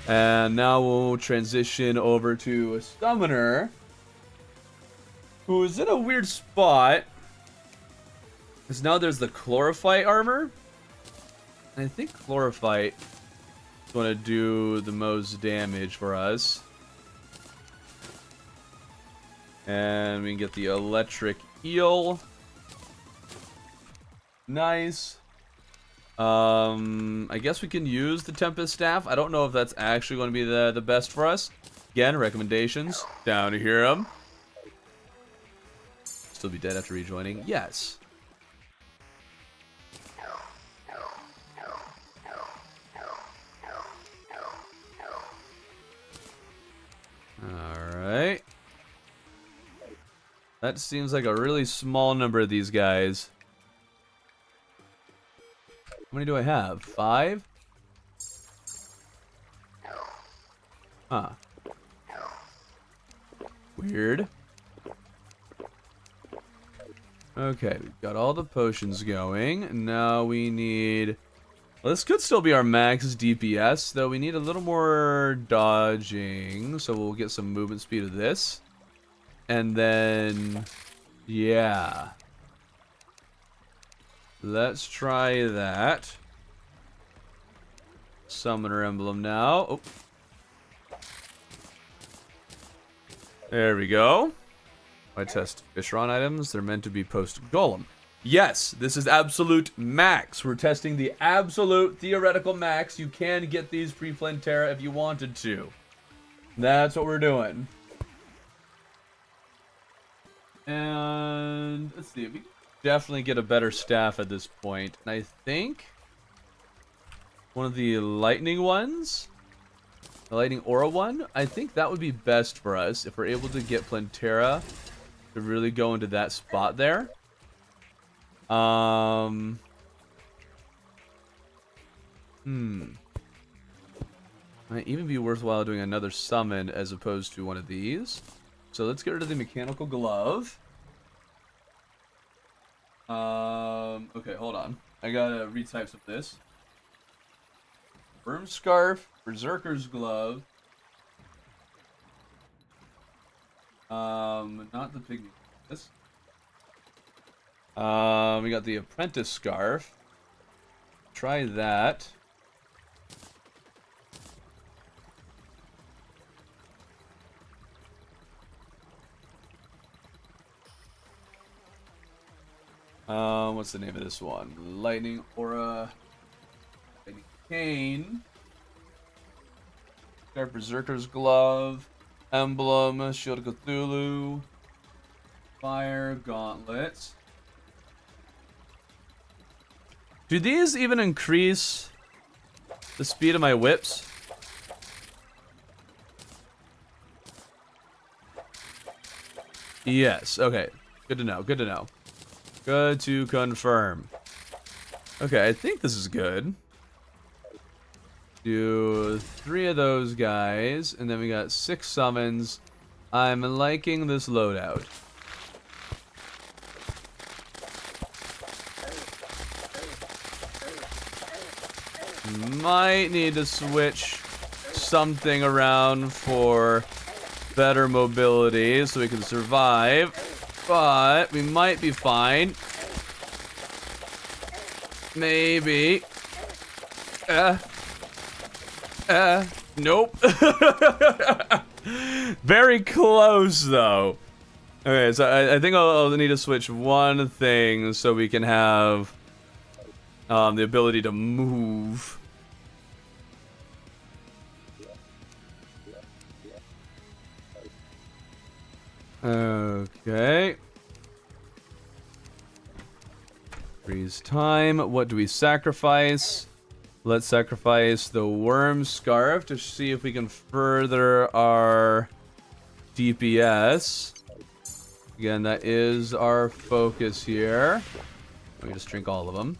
A: And now we'll transition over to a summoner who is in a weird spot. Because now there's the chlorophyte armor. And I think chlorophyte is going to do the most damage for us. And we can get the electric eel. Nice. I guess we can use the Tempest Staff. I don't know if that's actually going to be the best for us. Again, recommendations. Down to hear them. Still be dead after rejoining. Yes. Alright. That seems like a really small number of these guys. How many do I have? 5? Huh. Weird. Okay, we've got all the potions going. Now we need... Well, this could still be our max DPS, though we need a little more dodging. So we'll get some movement speed of this. And then... Yeah. Let's try that. Summoner emblem now. Oh. There we go. I test Fishron items. They're meant to be post-golem. Yes, this is absolute max. We're testing the absolute theoretical max. You can get these pre-Plantera if you wanted to. That's what we're doing. And let's see. We definitely get a better staff at this point. And I think one of the lightning ones, the lightning aura one, I think that would be best for us if we're able to get Plantera to really go into that spot there. Might even be worthwhile doing another summon as opposed to one of these. So let's get rid of the mechanical glove. Okay, hold on. I gotta retype some of this. Worm Scarf, Berserker's Glove. Not the pygmy. This. We got the Apprentice Scarf. Try that. What's the name of this one? Lightning Aura. Lightning Cane. Scarf, Berserker's Glove. Emblem, Shield of Cthulhu. Fire Gauntlet. Do these even increase the speed of my whips? Yes, okay. Good to know, good to know. Good to confirm. Okay, I think this is good. Do 3 of those guys, and then we got 6 summons. I'm liking this loadout. Might need to switch something around for better mobility so we can survive. But we might be fine. Maybe. Nope. Very close, though. Okay, so I think I'll need to switch one thing so we can have the ability to move. Okay. Freeze time. What do we sacrifice? Let's sacrifice the worm scarf to see if we can further our DPS. Again, that is our focus here. Let me just drink all of them.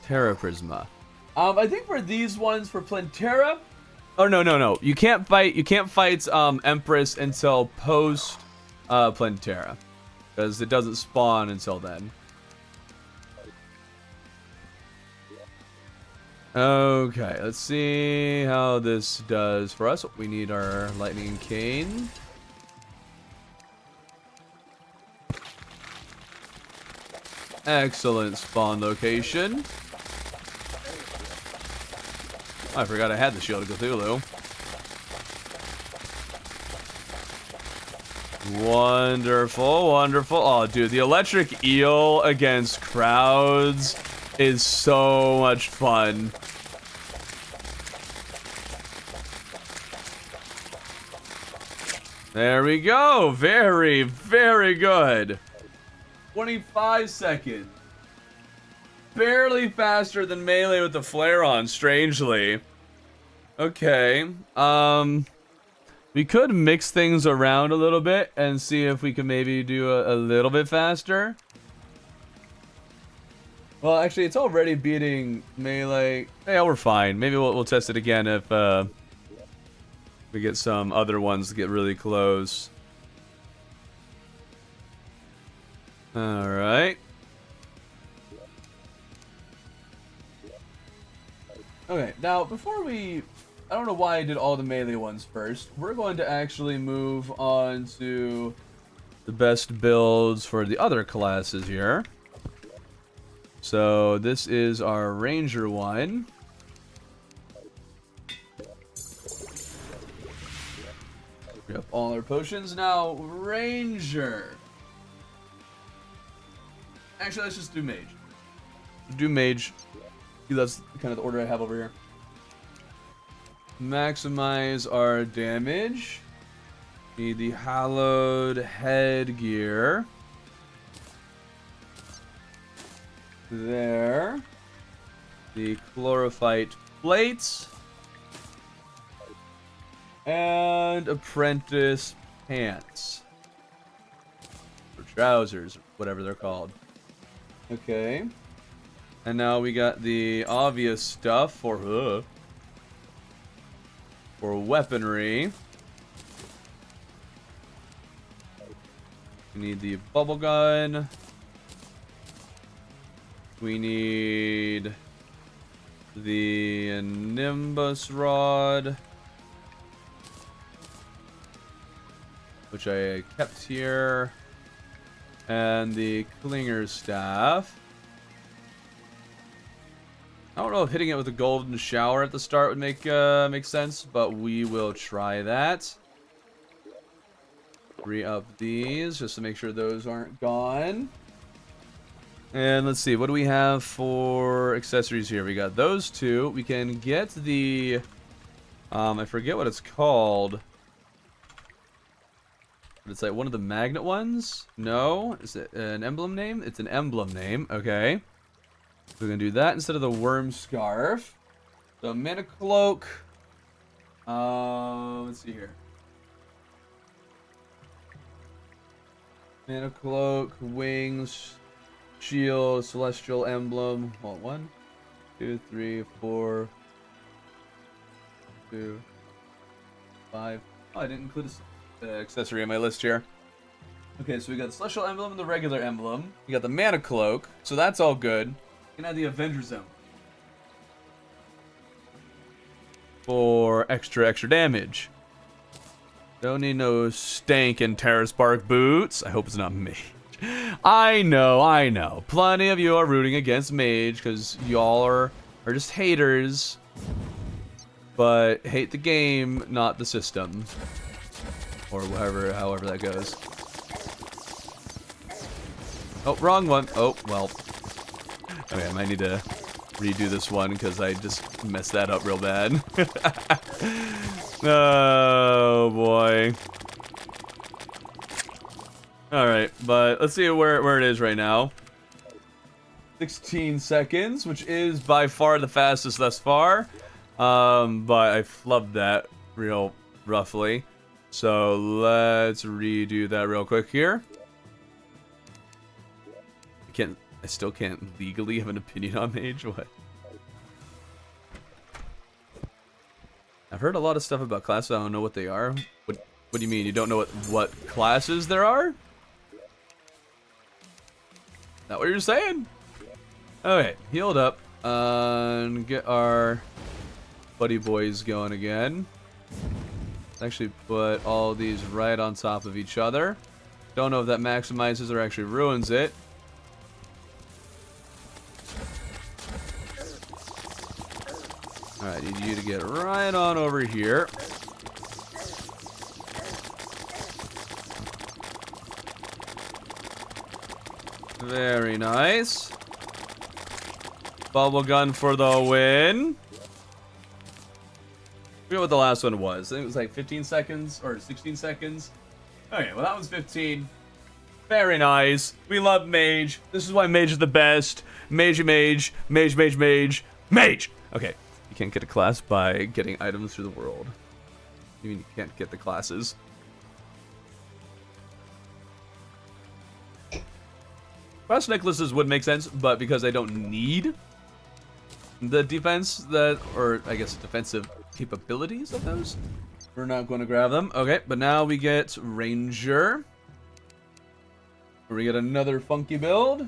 A: Terra Prisma. I think for these ones for Plantera. Oh no. You can't fight Empress until post Plantera. Because it doesn't spawn until then. Okay, let's see how this does for us. We need our lightning cane. Excellent spawn location. Oh, I forgot I had the Shield of Cthulhu. Wonderful, wonderful. Oh, dude, the electric eel against crowds is so much fun. There we go. Very, very good. 25 seconds. Barely faster than melee with the flare on, strangely. Okay. We could mix things around a little bit and see if we can maybe do a little bit faster. Well, actually, it's already beating melee. Yeah, we're fine. Maybe we'll test it again if we get some other ones to get really close. All right. Okay, now before we... I don't know why I did all the melee ones first. We're going to actually move on to the best builds for the other classes here. So this is our Ranger one. We have all our potions. Now, Ranger. Actually, let's just do Mage. Do Mage. That's kind of the order I have over here. Maximize our damage. Need the hallowed headgear. There. The chlorophyte plates. And apprentice pants. Or trousers, whatever they're called. Okay. And now we got the obvious stuff for weaponry. We need the bubble gun. We need the Nimbus rod, which I kept here, and the Clinger staff. I don't know if hitting it with a golden shower at the start would make sense, but we will try that. Re-up these just to make sure those aren't gone. And let's see, what do we have for accessories here? We got those two. We can get the I forget what it's called. But it's like one of the magnet ones? No? Is it an emblem name? It's an emblem name. Okay. We're going to do that instead of the worm scarf. So, mana cloak. Let's see here. Mana cloak, wings, shield, celestial emblem. Well, 1, 2, 3, 4, 2, 5. Oh, I didn't include an accessory on my list here. Okay, so we got the celestial emblem and the regular emblem. We got the mana cloak, so that's all good. We can add the Avengers emblem. for extra damage. Don't need no stank and Terrace Bark boots. I hope it's not Mage. I know. Plenty of you are rooting against Mage because y'all are just haters. But hate the game, not the system. Or however that goes. Oh, wrong one. Oh, well. Okay, I might need to redo this one because I just messed that up real bad. Oh boy. Alright, but let's see where it is right now. 16 seconds, which is by far the fastest thus far. But I flubbed that real roughly. So let's redo that real quick here. I still can't legally have an opinion on Mage. What? I've heard a lot of stuff about classes. I don't know what they are. What do you mean? You don't know what classes there are? Is that what you're saying? Okay, healed up. And get our buddy boys going again. Actually put all these right on top of each other. Don't know if that maximizes or actually ruins it. Alright, need you to get right on over here. Very nice. Bubble gun for the win. I forget what the last one was. I think it was like 15 seconds or 16 seconds. Okay, well that one's 15. Very nice. We love Mage. This is why Mage is the best. Mage. Mage. Okay. You can't get a class by getting items through the world. You mean you can't get the classes? Class necklaces would make sense, but because I don't need the defense or I guess defensive capabilities of those, we're not going to grab them. Okay, but now we get Ranger. We get another funky build.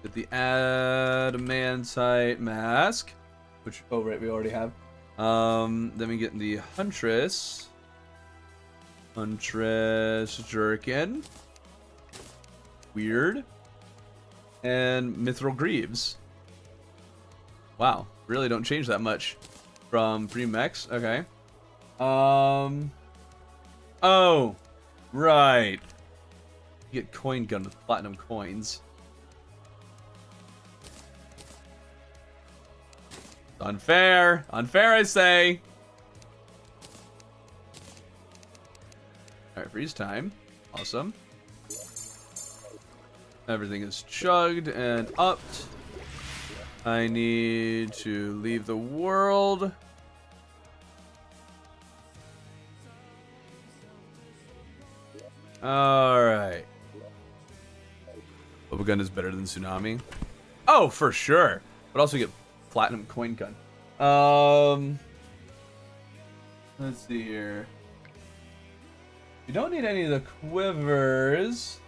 A: Get the Adamantite Mask, which, oh right, we already have. Then we get the Huntress Jerkin. Weird. And Mithril Greaves. Wow, really don't change that much from pre-mex. Okay. Oh, right. You get coin gun with platinum coins. Unfair. Unfair, I say. Alright, freeze time. Awesome. Everything is chugged and upped. I need to leave the world. Alright. Bubble gun is better than tsunami. Oh, for sure. But also get platinum coin gun. Let's see here. You don't need any of the quivers.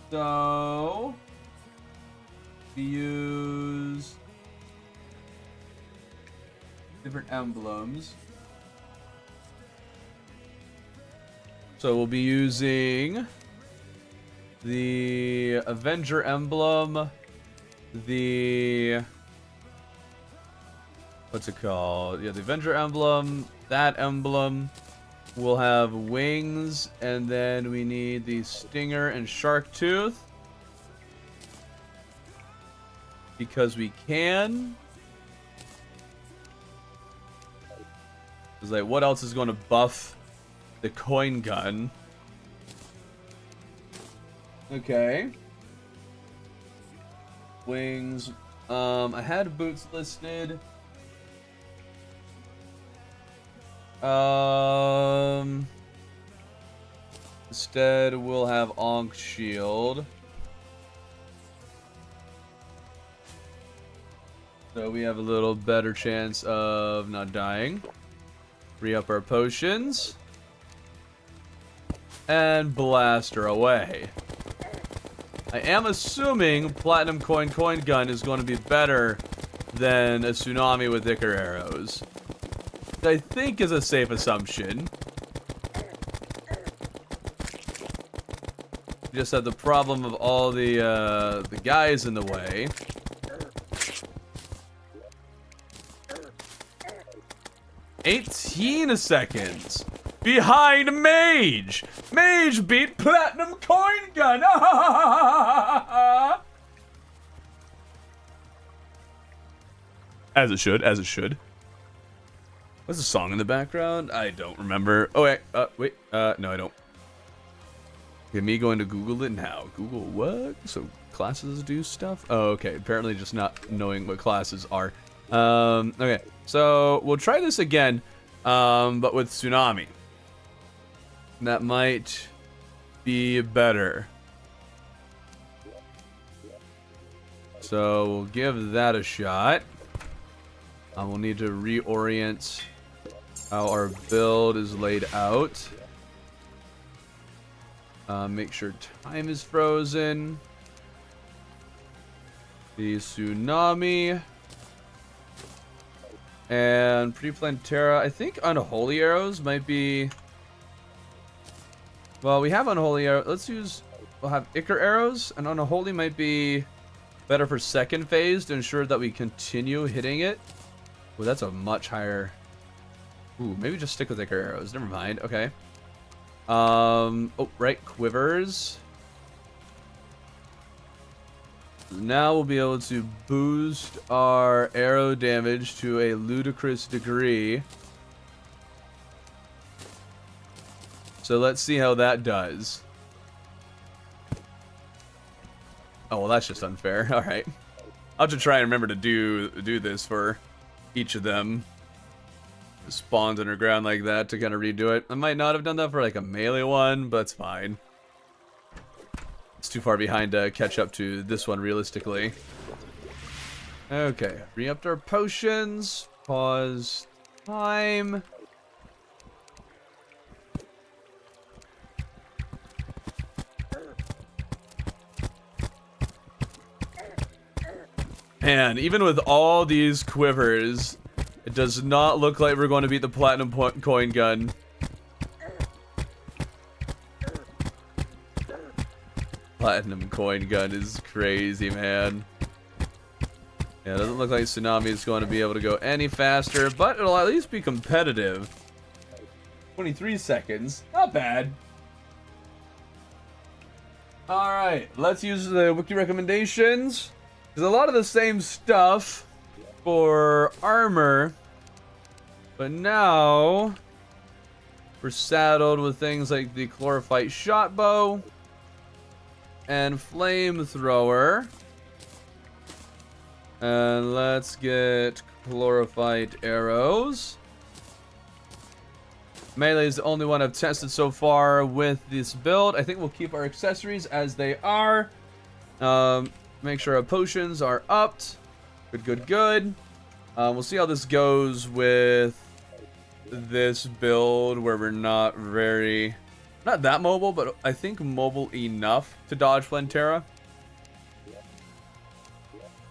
A: So we use different emblems. So we'll be using the Avenger emblem, the what's it called? Yeah, the Avenger emblem, that emblem. We'll have wings, and then we need the stinger and shark tooth. Because we can. It's like, what else is going to buff the coin gun? Okay. Wings. I had boots listed. Instead, we'll have Ankh Shield. So we have a little better chance of not dying. Re-up our potions. And blast her away. I am assuming Platinum Coin Gun is going to be better than a tsunami with Icar arrows. I think is a safe assumption. Just have the problem of all the guys in the way. "18 seconds behind Mage. Mage beat Platinum Coin Gun." As it should, as it should. What's the song in the background? I don't remember. Oh, wait, no, I don't. Okay, me going to Google it now. Google what? So classes do stuff? Oh, okay. Apparently just not knowing what classes are. Okay, so we'll try this again, but with Tsunami. That might be better. So we'll give that a shot. We'll need to reorient how our build is laid out. Make sure time is frozen. The Tsunami. And Pre-Plantera. I think Unholy Arrows might be... Well, we have Unholy Arrows. Let's use... We'll have Icar Arrows. And Unholy might be better for second phase to ensure that we continue hitting it. Ooh, that's a much higher... Ooh, maybe just stick with Icar Arrows. Never mind. Okay. Oh, right. Quivers. Now we'll be able to boost our arrow damage to a ludicrous degree. So let's see how that does. Oh, well, that's just unfair. All right. I'll have to try and remember to do this for each of them. Spawns underground like that to kind of redo it. I might not have done that for like a melee one, but it's fine. It's too far behind to catch up to this one realistically. Okay, re-upped our potions. Pause time. Man, even with all these quivers, it does not look like we're going to beat the Platinum Coin Gun. Platinum Coin Gun is crazy, man. Yeah, it doesn't look like Tsunami is going to be able to go any faster, but it'll at least be competitive. 23 seconds. Not bad. Alright, let's use the wiki recommendations. There's a lot of the same stuff for armor, but now we're saddled with things like the Chlorophyte shot bow and flamethrower. And let's get Chlorophyte arrows. Melee is the only one I've tested so far with this build. I think we'll keep our accessories as they are. Make sure our potions are upped. Good. We'll see how this goes with this build where we're not that mobile, but I think mobile enough to dodge Plantera.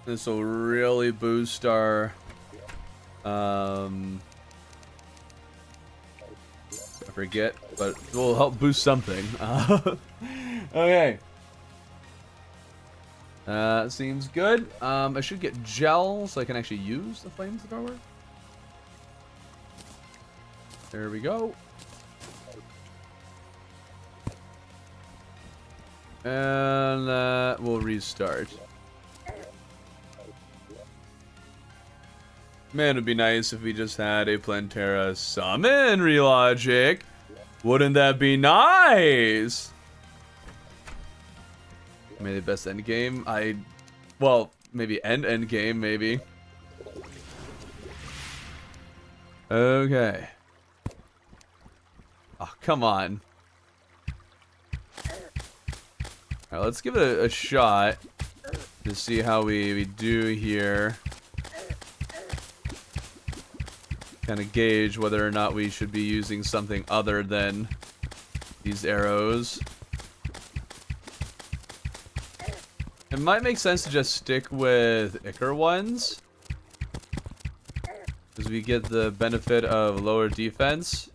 A: This will really boost our I forget, but it will help boost something. Okay. Seems good. I should get gel so I can actually use the flamethrower. There we go. And we'll restart. Man, it'd be nice if we just had a Plantera summon relogic. Wouldn't that be nice? Maybe the best end game. Well, maybe end game, maybe. Okay. Oh, come on. Alright, let's give it a shot to see how we do here. Kind of gauge whether or not we should be using something other than these arrows. It might make sense to just stick with Icar ones. Because we get the benefit of lower defense.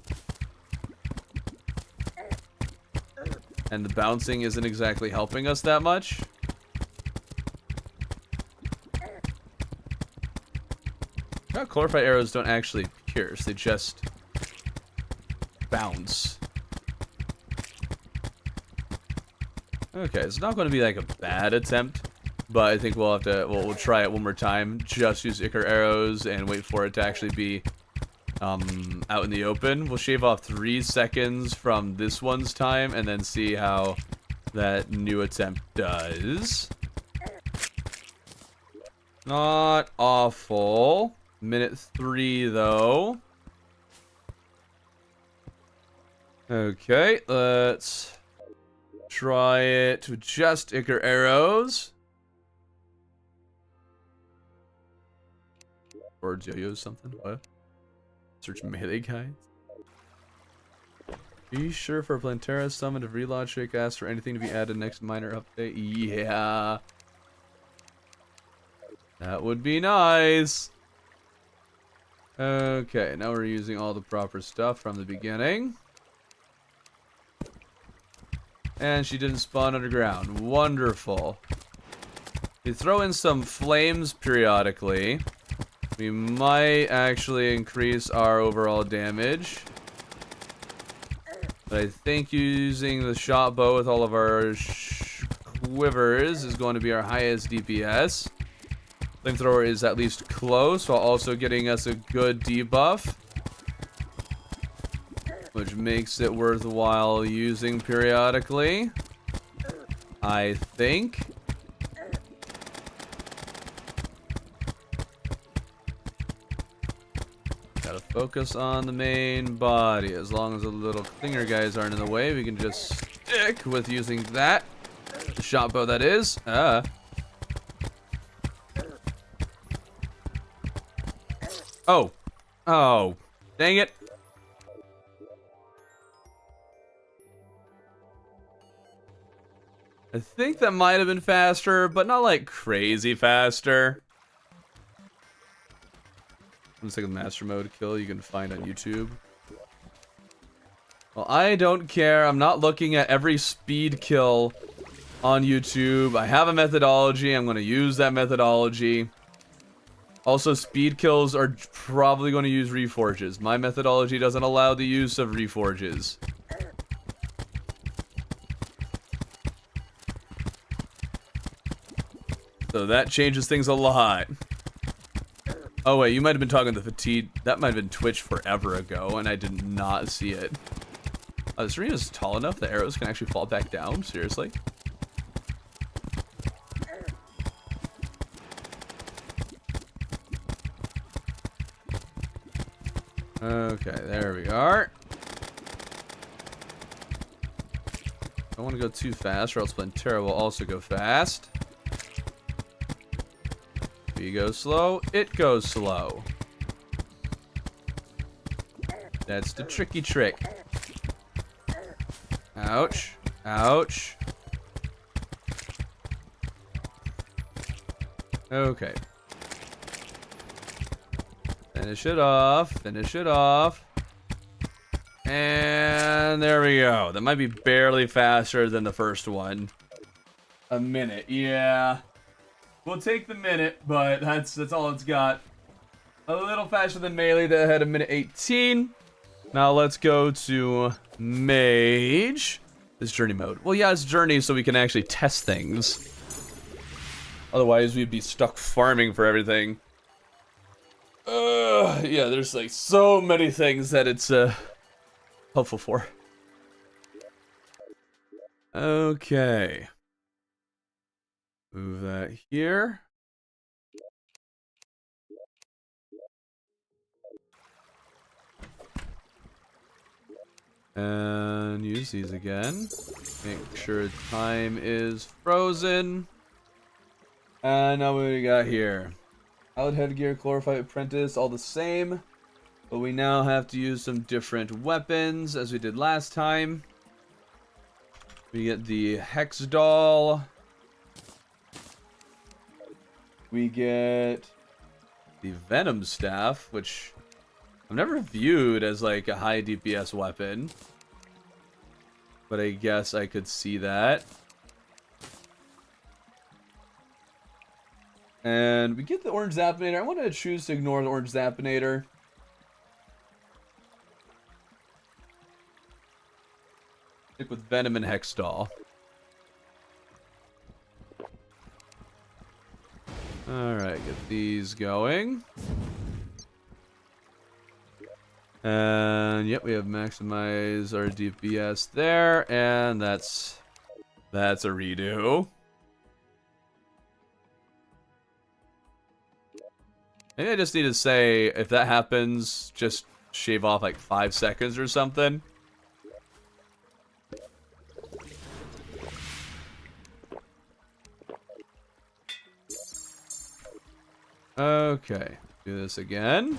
A: And the bouncing isn't exactly helping us that much. Now, chlorophyte arrows don't actually pierce, they just bounce. Okay, it's not going to be like a bad attempt, but I think we'll have to, we'll try it one more time. Just use Ichor arrows and wait for it to actually be out in the open. We'll shave off 3 seconds from this one's time and then see how that new attempt does. Not awful. Minute 3 though. Okay, let's try it with just Ichor arrows. Or yo-yo something? What? Search melee guides. Are you sure for Plantera summon if Relogic asks for anything to be added next minor update? Yeah. That would be nice. Okay, now we're using all the proper stuff from the beginning. And she didn't spawn underground. Wonderful. We throw in some flames periodically. We might actually increase our overall damage. But I think using the shot bow with all of our quivers is going to be our highest DPS. Flamethrower is at least close, while also getting us a good debuff. Which makes it worthwhile using periodically. I think. Gotta focus on the main body. As long as the little clinger guys aren't in the way, we can just stick with using that. The shot bow, that is. Oh. Oh. Dang it. I think that might have been faster, but not like crazy faster. Looks like a master mode kill you can find on YouTube. Well, I don't care. I'm not looking at every speed kill on YouTube. I have a methodology. I'm going to use that methodology. Also, speed kills are probably going to use reforges. My methodology doesn't allow the use of reforges. So that changes things a lot. Oh wait, you might have been talking to Fatigue. That might have been Twitch forever ago, and I did not see it. This arena is tall enough the arrows can actually fall back down? Seriously? Okay, there we are. I don't want to go too fast, or else Plantera will also go fast. If you go slow, it goes slow. That's the tricky trick. Ouch. Ouch. Okay. Finish it off. Finish it off. And there we go. That might be barely faster than the first one. A minute. Yeah. We'll take the minute, but that's all it's got. A little faster than Melee that had a minute 18. Now let's go to Mage. This journey mode. Well, yeah, it's journey so we can actually test things. Otherwise, we'd be stuck farming for everything. Yeah, there's like so many things that it's helpful for. Okay. Move that here. And use these again. Make sure time is frozen. And now what we got here? Solid headgear, chlorophyte apprentice, all the same. But we now have to use some different weapons as we did last time. We get the hex doll. We get the Venom Staff, which I've never viewed as like a high DPS weapon. But I guess I could see that. And we get the Orange Zappinator. I want to choose to ignore the Orange Zappinator. Stick with Venom and Hextall. Alright, get these going. And yep, we have maximize our DPS there, and that's a redo. Maybe I just need to say, if that happens, just shave off like 5 seconds or something. Okay, do this again.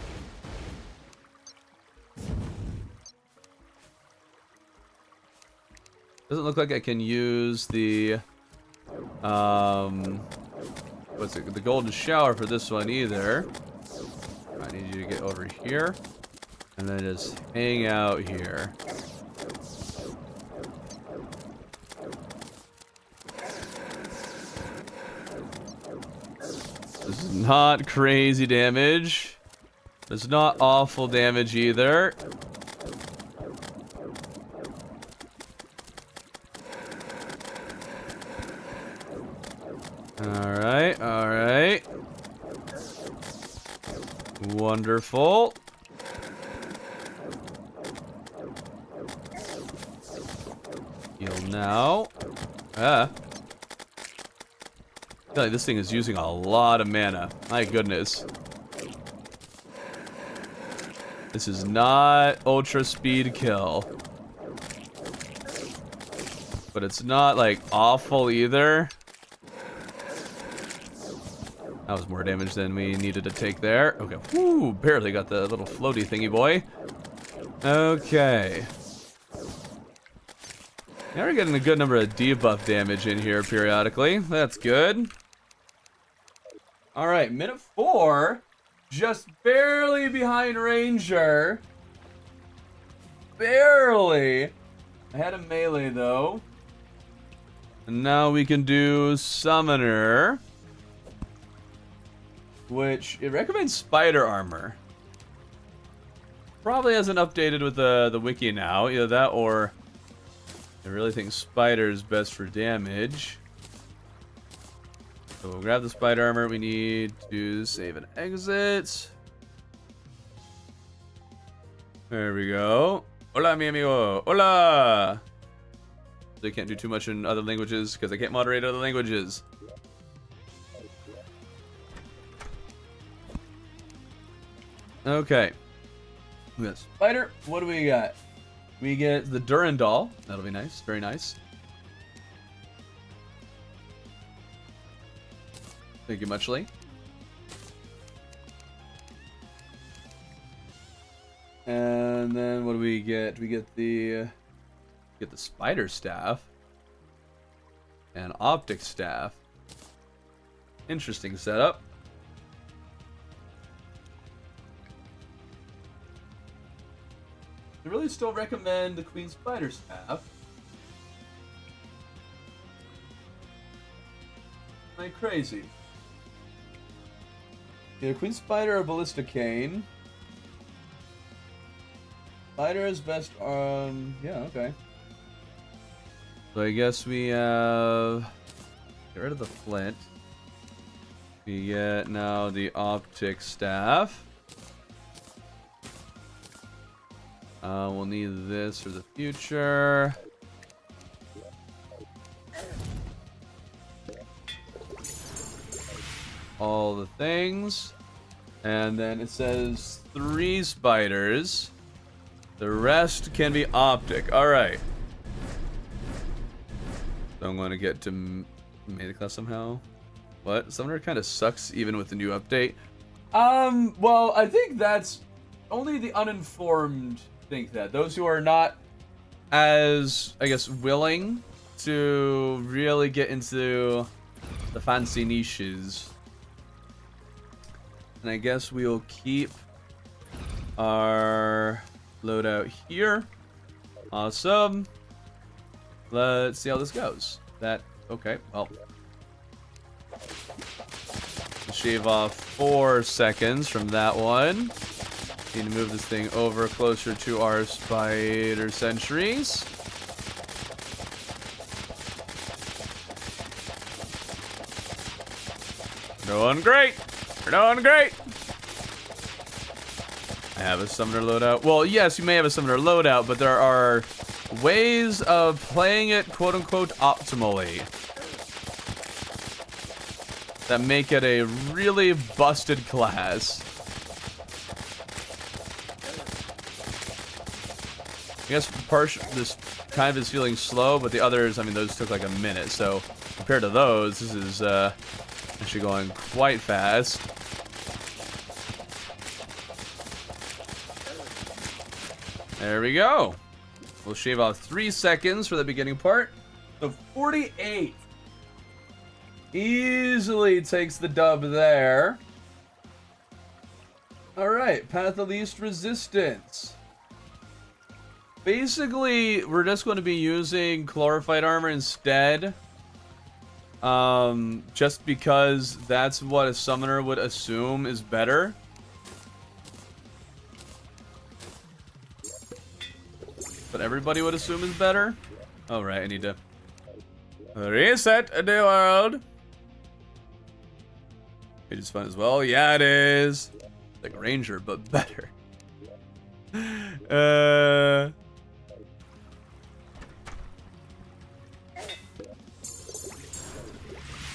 A: Doesn't look like I can use the what's it? The golden shower for this one either. I need you to get over here, and then just hang out here. This is not crazy damage. It's not awful damage either. Alright, alright. Wonderful. Heal now. I feel like this thing is using a lot of mana. My goodness. This is not ultra speed kill. But it's not like awful either. That was more damage than we needed to take there. Okay, whoo, barely got the little floaty thingy boy. Okay. Now we're getting a good number of debuff damage in here periodically. That's good. Alright, minute 4. Just barely behind Ranger. Barely. I had a melee though. And now we can do Summoner. Which, it recommends spider armor. Probably hasn't updated with the wiki now. Either that or I really think spider is best for damage. So we'll grab the spider armor. We need to save and exit. There we go. Hola, mi amigo. Hola! They can't do too much in other languages because I can't moderate other languages. Okay. We got spider. What do we got? We get the Durandal. That'll be nice. Very nice. Thank you muchly. And then what do we get? We get the spider staff and optic staff. Interesting setup. I really still recommend the Queen Spider Staff. Like crazy. Either Queen Spider or Ballista Cane. Spider is best yeah, okay. So I guess we have get rid of the flint. We get now the optic staff. We'll need this for the future. All the things. And then it says 3 spiders. The rest can be optic. Alright. So I'm going to get to Meta class somehow. What? Summoner kind of sucks even with the new update. Well, I think that's only the uninformed think that. Those who are not as, I guess, willing to really get into the fancy niches. And I guess we'll keep our loadout here. Awesome. Let's see how this goes. Okay, well. Shave off 4 seconds from that one. Need to move this thing over closer to our spider sentries. We're doing great. We're doing great. I have a summoner loadout. Well, yes, you may have a summoner loadout, but there are ways of playing it, quote unquote, optimally that make it a really busted class. I guess this kind of is feeling slow, but the others, I mean, those took like a minute. So compared to those, this is actually going quite fast. There we go. We'll shave off 3 seconds for the beginning part. So 48. Easily takes the dub there. Alright, path of least resistance. Basically, we're just going to be using chlorophyte armor instead. Just because that's what a summoner would assume is better. But everybody would assume is better. Alright, I need to reset the world. It is fun as well. Yeah, it is. Like Ranger, but better.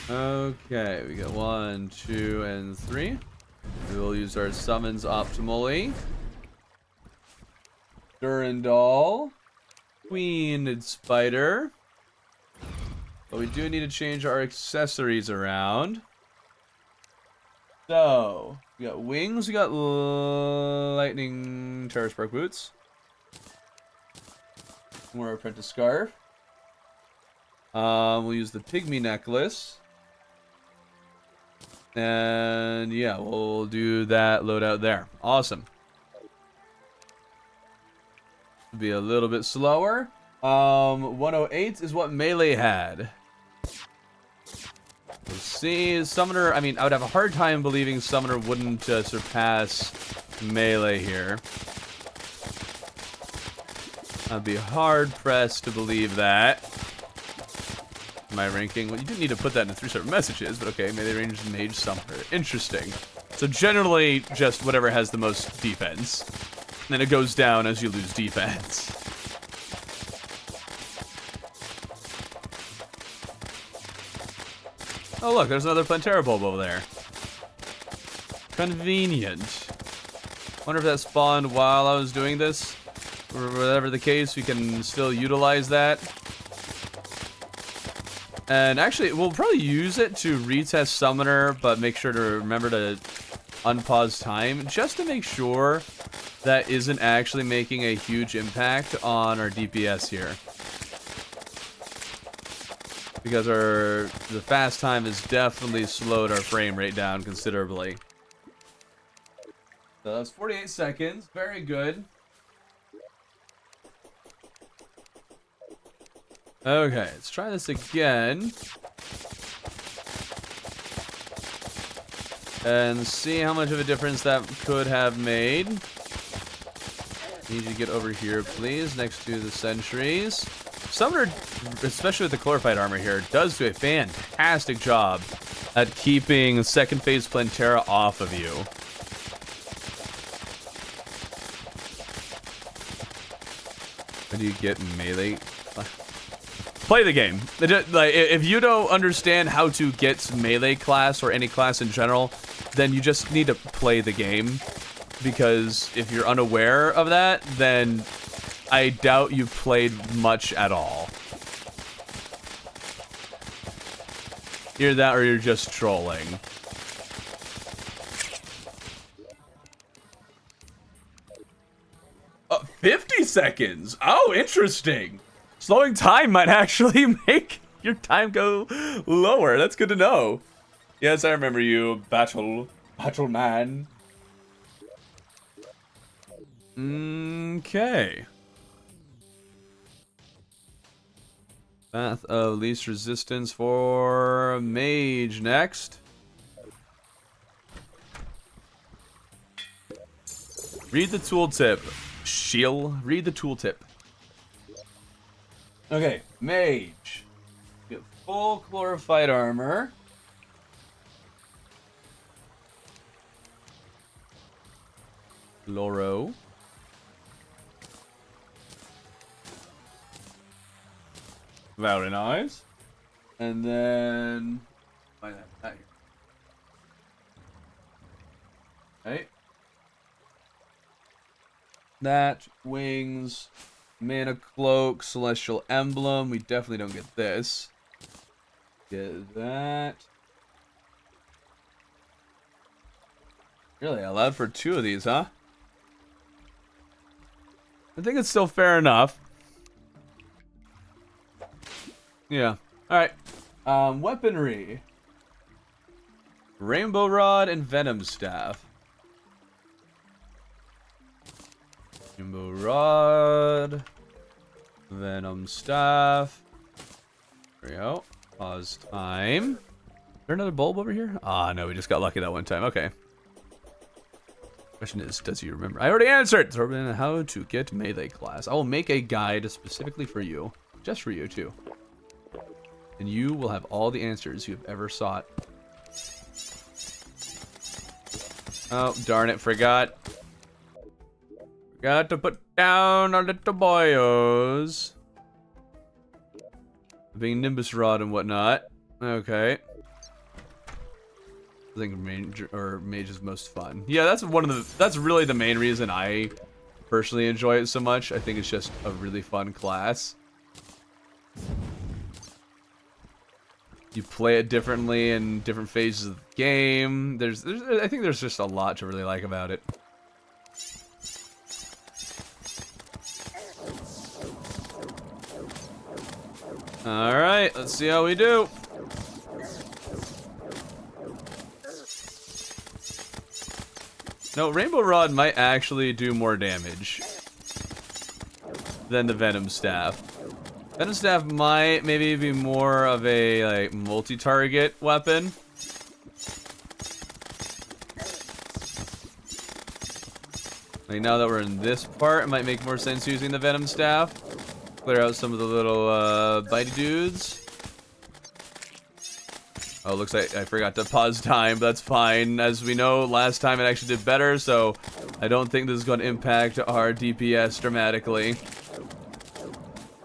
A: Okay, we got 1, 2, and 3. We will use our summons optimally. Durandal. Queened Spider. But we do need to change our accessories around. So, we got wings, we got lightning terror spark boots. More apprentice scarf. We'll use the pygmy necklace. And yeah, we'll do that loadout there. Awesome. Be a little bit slower. 108 is what melee had. Let's see, Summoner, I mean, I would have a hard time believing Summoner wouldn't surpass melee here. I'd be hard-pressed to believe that. My ranking, well, you didn't need to put that in 3 separate messages, but okay, melee range mage Summoner. Interesting. So generally, just whatever has the most defense. And then it goes down as you lose defense. Oh look, there's another Plantera bulb over there. Convenient. Wonder if that spawned while I was doing this. Or whatever the case, we can still utilize that. And actually, we'll probably use it to retest Summoner, but make sure to remember to unpause time, just to make sure that isn't actually making a huge impact on our DPS here. Because the fast time has definitely slowed our frame rate down considerably. So that's 48 seconds. Very good. Okay, let's try this again. And see how much of a difference that could have made. Need you to get over here, please, next to the sentries. Summoner, especially with the chlorophyte armor here, does do a fantastic job at keeping second phase Plantera off of you. How do you get melee? Play the game. Like, if you don't understand how to get melee class or any class in general, then you just need to play the game. Because if you're unaware of that, then I doubt you played much at all. Either that or you're just trolling. Oh, 50 seconds! Oh, interesting! Slowing time might actually make your time go lower. That's good to know. Yes, I remember you, Battle. Patrolman. Okay. Path of least resistance for mage next. Read the tooltip. Shield. Read the tooltip. Okay, mage. Get full glorified armor. Loro. Very nice. And then find that here. Okay. That, wings, mana cloak, celestial emblem. We definitely don't get this. Get that. Really allowed for 2 of these, huh? I think it's still fair enough. Yeah. Alright. Weaponry. Rainbow Rod and Venom Staff. Rainbow Rod. Venom Staff. There we go. Pause time. Is there another bulb over here? Ah, no, we just got lucky that one time. Okay. Question is, does he remember? I already answered! Torben, how to get melee class. I will make a guide specifically for you. Just for you, too. And you will have all the answers you have ever sought. Oh, darn it, forgot. Forgot to put down our little boyos. Being Nimbus Rod and whatnot. Okay. I think mage is most fun. Yeah, that's really the main reason I personally enjoy it so much. I think it's just a really fun class. You play it differently in different phases of the game. I think there's just a lot to really like about it. Alright, let's see how we do. No, Rainbow Rod might actually do more damage than the Venom Staff. Venom Staff might maybe be more of a like multi-target weapon. Like now that we're in this part, it might make more sense using the Venom Staff. Clear out some of the little bitey dudes. Oh, looks like I forgot to pause time, but that's fine. As we know, last time it actually did better, so I don't think this is going to impact our DPS dramatically.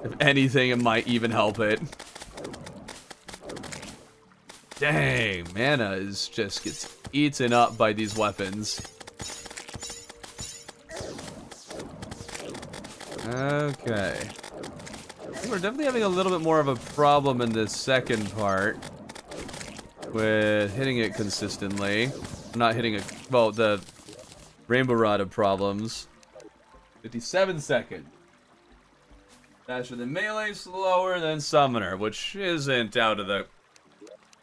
A: If anything, it might even help it. Dang, mana just gets eaten up by these weapons. Okay. We're definitely having a little bit more of a problem in this second part with hitting it consistently. Not hitting it, well, the Rainbow Rod of problems. 57 seconds. Faster than melee, slower than summoner, which isn't out of the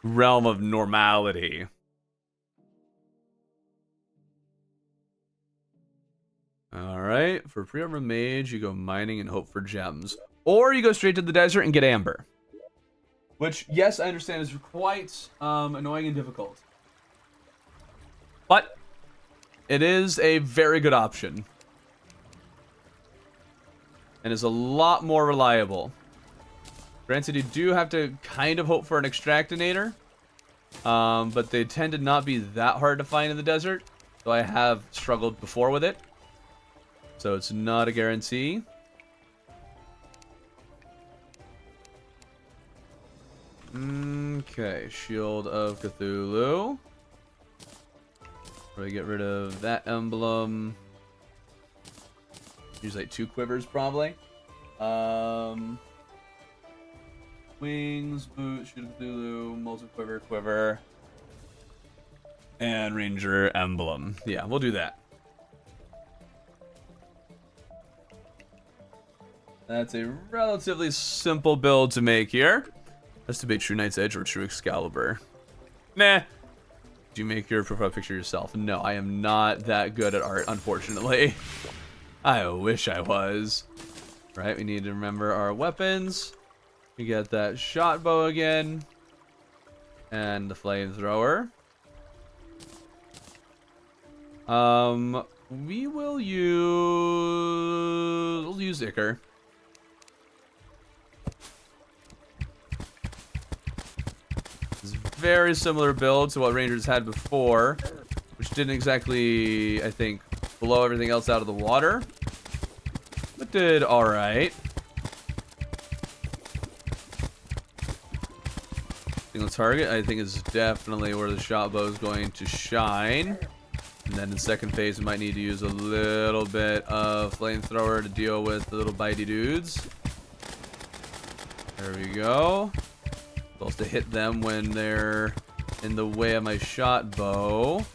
A: realm of normality. Alright, for pre-armor mage, you go mining and hope for gems. Or you go straight to the desert and get amber. Which, yes, I understand is quite annoying and difficult. But it is a very good option. And is a lot more reliable. Granted, you do have to kind of hope for an extractinator. But they tend to not be that hard to find in the desert. So I have struggled before with it. So it's not a guarantee. Okay, Shield of Cthulhu. Probably get rid of that emblem. Use like 2 quivers probably. Wings, boots, Shield of Cthulhu, multi-quiver, quiver. And Ranger emblem. Yeah, we'll do that. That's a relatively simple build to make here. Has to be True Knight's Edge or True Excalibur. Nah. you make your profile picture yourself? No, I am not that good at art, unfortunately. I wish I was. Right, we need to remember our weapons. We get that shot bow again. And the flamethrower. We'll use Ichor. It's a very similar build to what Rangers had before, which didn't exactly, I think, blow everything else out of the water, but did alright. Single target, I think, is definitely where the shot bow is going to shine. And then in second phase, we might need to use a little bit of flamethrower to deal with the little bitey dudes. There we go. Supposed to hit them when they're in the way of my shot bow.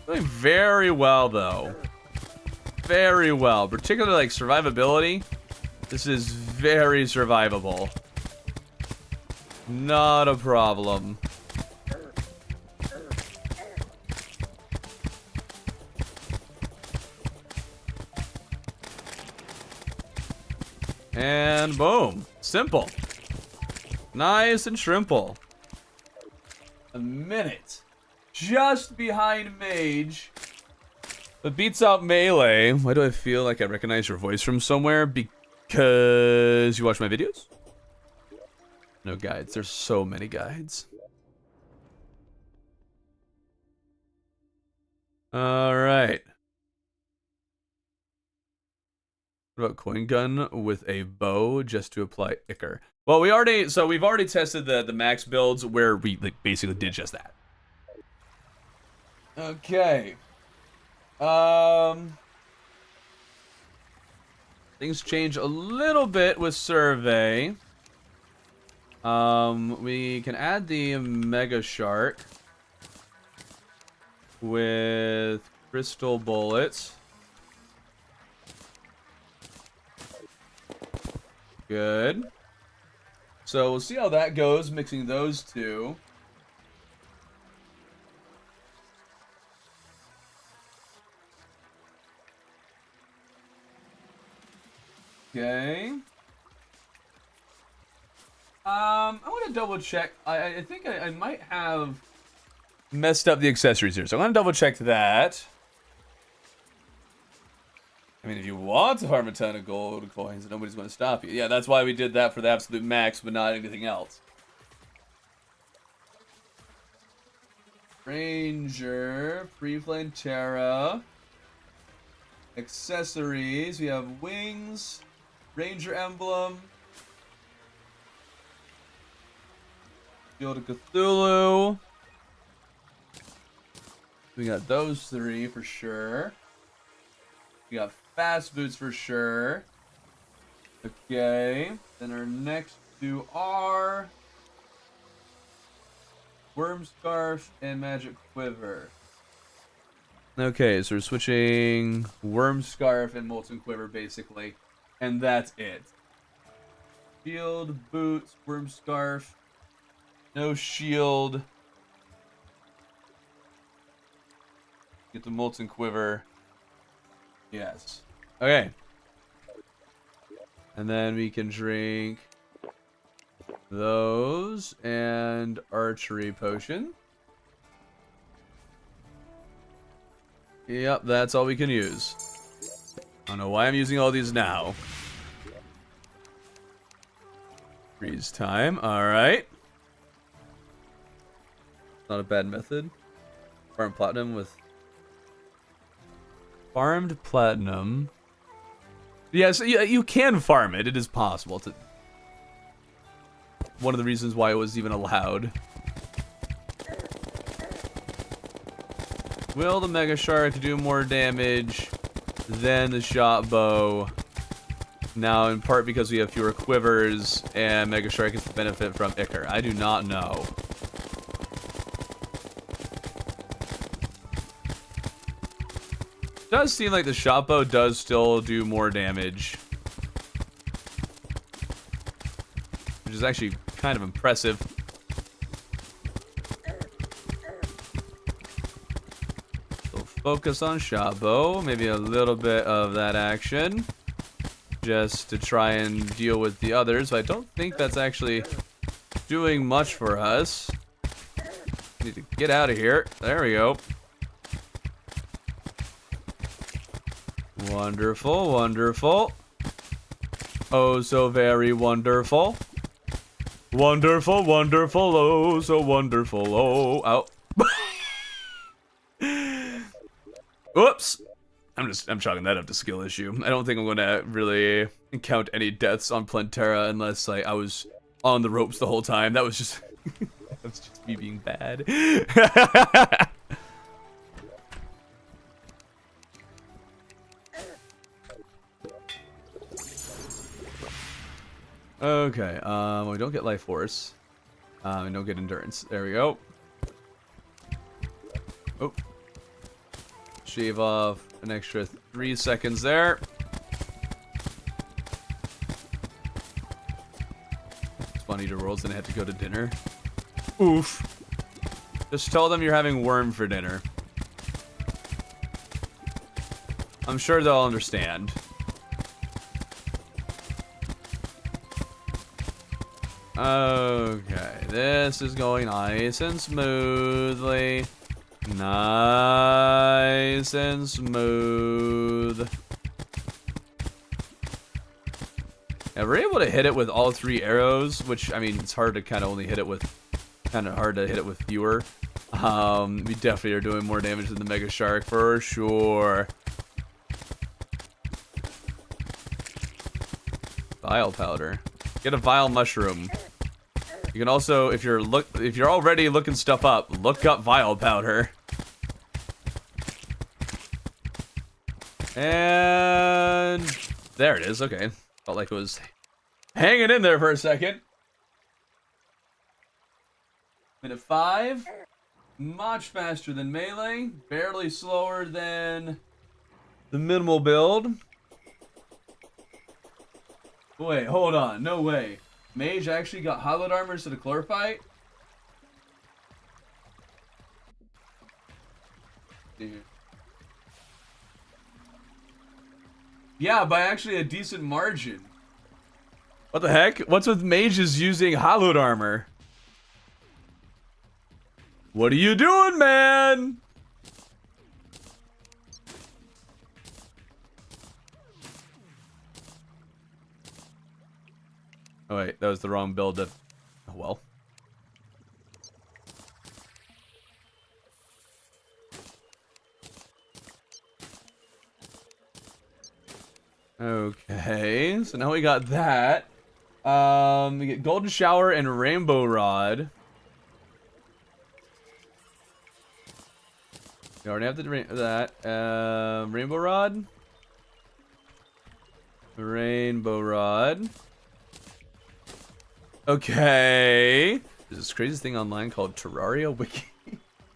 A: Doing very well, though. Very well. Particularly, like, survivability. This is very survivable. Not a problem. And boom. Simple. Nice and shrimple. A minute. Just behind Mage. But beats out Melee. Why do I feel like I recognize your voice from somewhere? Because you watch my videos? No guides. There's so many guides. Alright. What about coin gun with a bow just to apply Ichor? Well, we've already tested the max builds where we like basically did just that. Okay. Things change a little bit with survey. We can add the Mega Shark with crystal bullets. Good. So we'll see how that goes, mixing those two. Okay. I want to double check. I think I might have messed up the accessories here, so I'm going to double check that. I mean, if you want to farm a ton of gold coins, nobody's going to stop you. Yeah, that's why we did that for the absolute max, but not anything else. Ranger, pre-flame Terra, accessories. We have wings, Ranger emblem, Shield of Cthulhu. We got those three for sure. We got fast boots for sure. Okay. Then our next two are Worm Scarf and Magic Quiver. Okay, so we're switching Worm Scarf and Molten Quiver basically. And that's it. Shield, boots, Worm Scarf. No shield. Get the Molten Quiver. Yes. Okay. And then we can drink those and archery potion. Yep, that's all we can use. I don't know why I'm using all these now. Freeze time. Alright. Not a bad method. Farm platinum with... Farmed platinum. Yes, you can farm it. It is possible. It's one of the reasons why it was even allowed. Will the Mega Shark do more damage than the shot bow? Now, in part because we have fewer quivers and Mega Shark gets the benefit from Ichor. I do not know. It does seem like the shot bow does still do more damage, which is actually kind of impressive. focus on Shabo. Maybe a little bit of that action. Just to try and deal with the others. I don't think that's actually doing much for us. Need to get out of here. There we go. Wonderful, wonderful. Oh, so very wonderful. Wonderful, wonderful, oh, so wonderful, oh. Ow. Whoops. I'm chalking that up to skill issue. I don't think I'm gonna really count any deaths on Plantera unless like I was on the ropes the whole time. That was just that's just me being bad. Okay, we don't get life force. We don't get endurance. There we go. Oh. Shave off an extra 3 seconds there. Spawn Eater World's gonna have to go to dinner. Oof. Just tell them you're having worm for dinner. I'm sure they'll understand. Okay, this is going nice and smoothly. Nice and smooth. Yeah, we're able to hit it with all 3 arrows, which, I mean, it's hard to kind of only hit it with, fewer. We definitely are doing more damage than the Mega Shark, for sure. Vile powder. Get a vile mushroom. You can also, if you're already looking stuff up, look up vile powder. And there it is. Okay, felt like it was hanging in there for a second. Minute 5, much faster than melee, barely slower than the minimal build. Wait, hold on, no way. Mage actually got hollowed armor instead of chlorophyte? Dude. Yeah, by actually a decent margin. What the heck? What's with mages using hollowed armor? What are you doing, man? Oh wait, that was the wrong build. Oh well. Okay, so now we got that. We get Golden Shower and Rainbow Rod. We already have that. Rainbow Rod. Rainbow Rod. Okay. There's this crazy thing online called Terraria wiki.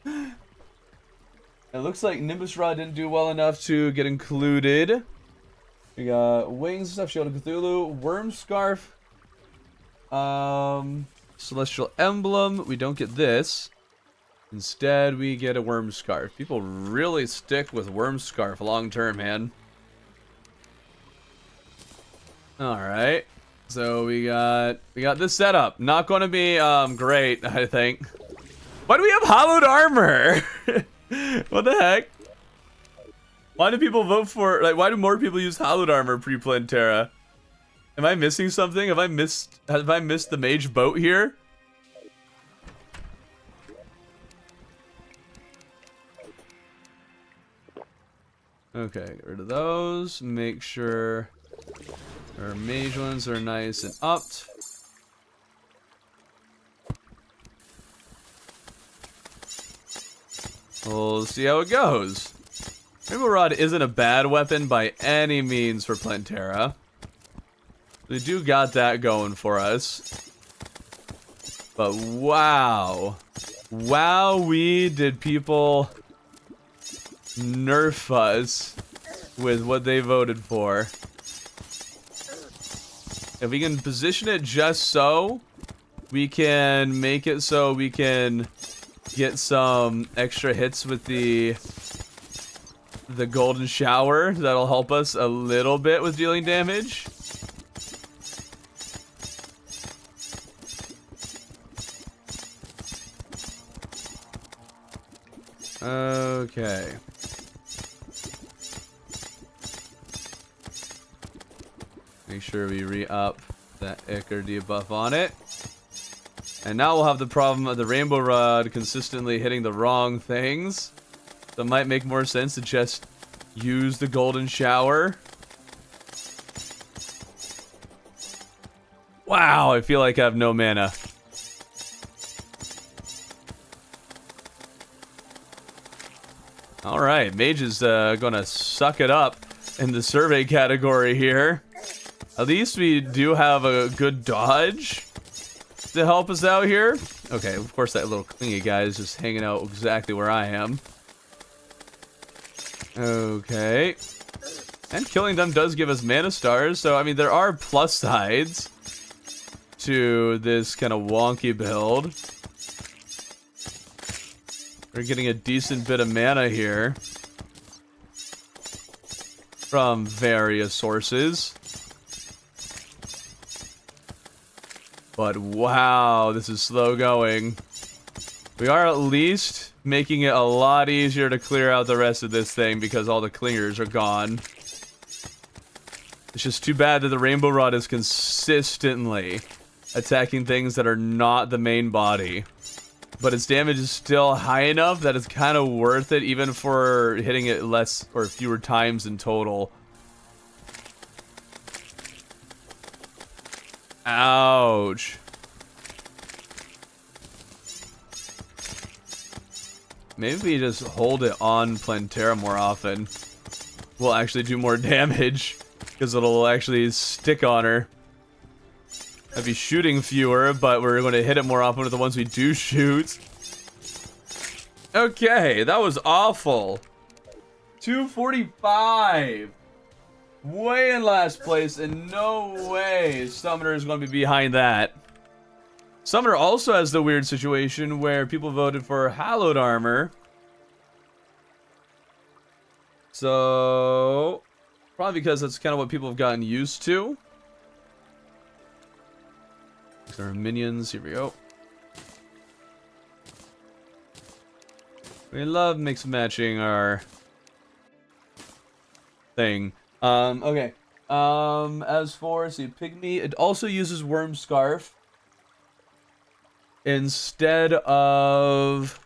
A: It looks like Nimbus Rod didn't do well enough to get included. We got wings and stuff, Shield of Cthulhu, Worm Scarf, Celestial Emblem. We don't get this. Instead, we get a Worm Scarf. People really stick with Worm Scarf long term, man. Alright. So we got this setup. Not gonna be great, I think. Why do we have hollowed armor? What the heck? Why do people vote for, like, why do more people use hollowed armor pre-Plantera? Am I missing something? Have I missed the mage boat here? Okay, get rid of those. Make sure our mage ones are nice and upped. We'll see how it goes. Rainbow Rod isn't a bad weapon by any means for Plantera. We do got that going for us. But wow. Wowee, did people nerf us with what they voted for. If we can position it just so, we can make it so we can get some extra hits with the the golden shower. That'll help us a little bit with dealing damage. Okay. Make sure we re-up that Ichor debuff on it. And now we'll have the problem of the Rainbow Rod consistently hitting the wrong things. So it might make more sense to just use the Golden Shower. Wow, I feel like I have no mana. Alright, Mage is gonna suck it up in the survey category here. At least we do have a good dodge to help us out here. Okay, of course that little clingy guy is just hanging out exactly where I am. Okay. And killing them does give us mana stars, so I mean there are plus sides to this kind of wonky build. We're getting a decent bit of mana here from various sources. But wow, this is slow going. We are at least making it a lot easier to clear out the rest of this thing because all the clingers are gone. It's just too bad that the Rainbow Rod is consistently attacking things that are not the main body. But its damage is still high enough that it's kind of worth it, even for hitting it less or fewer times in total. Ouch. Maybe we just hold it on Plantera more often. We'll actually do more damage, because it'll actually stick on her. I'd be shooting fewer, but we're going to hit it more often with the ones we do shoot. Okay, that was awful. 245. Way in last place, and no way Summoner is going to be behind that. Summoner also has the weird situation where people voted for Hallowed Armor. So, probably because that's kind of what people have gotten used to. There are minions. Here we go. We love mix matching our thing. Okay. As for Pygmy, it also uses Worm Scarf instead of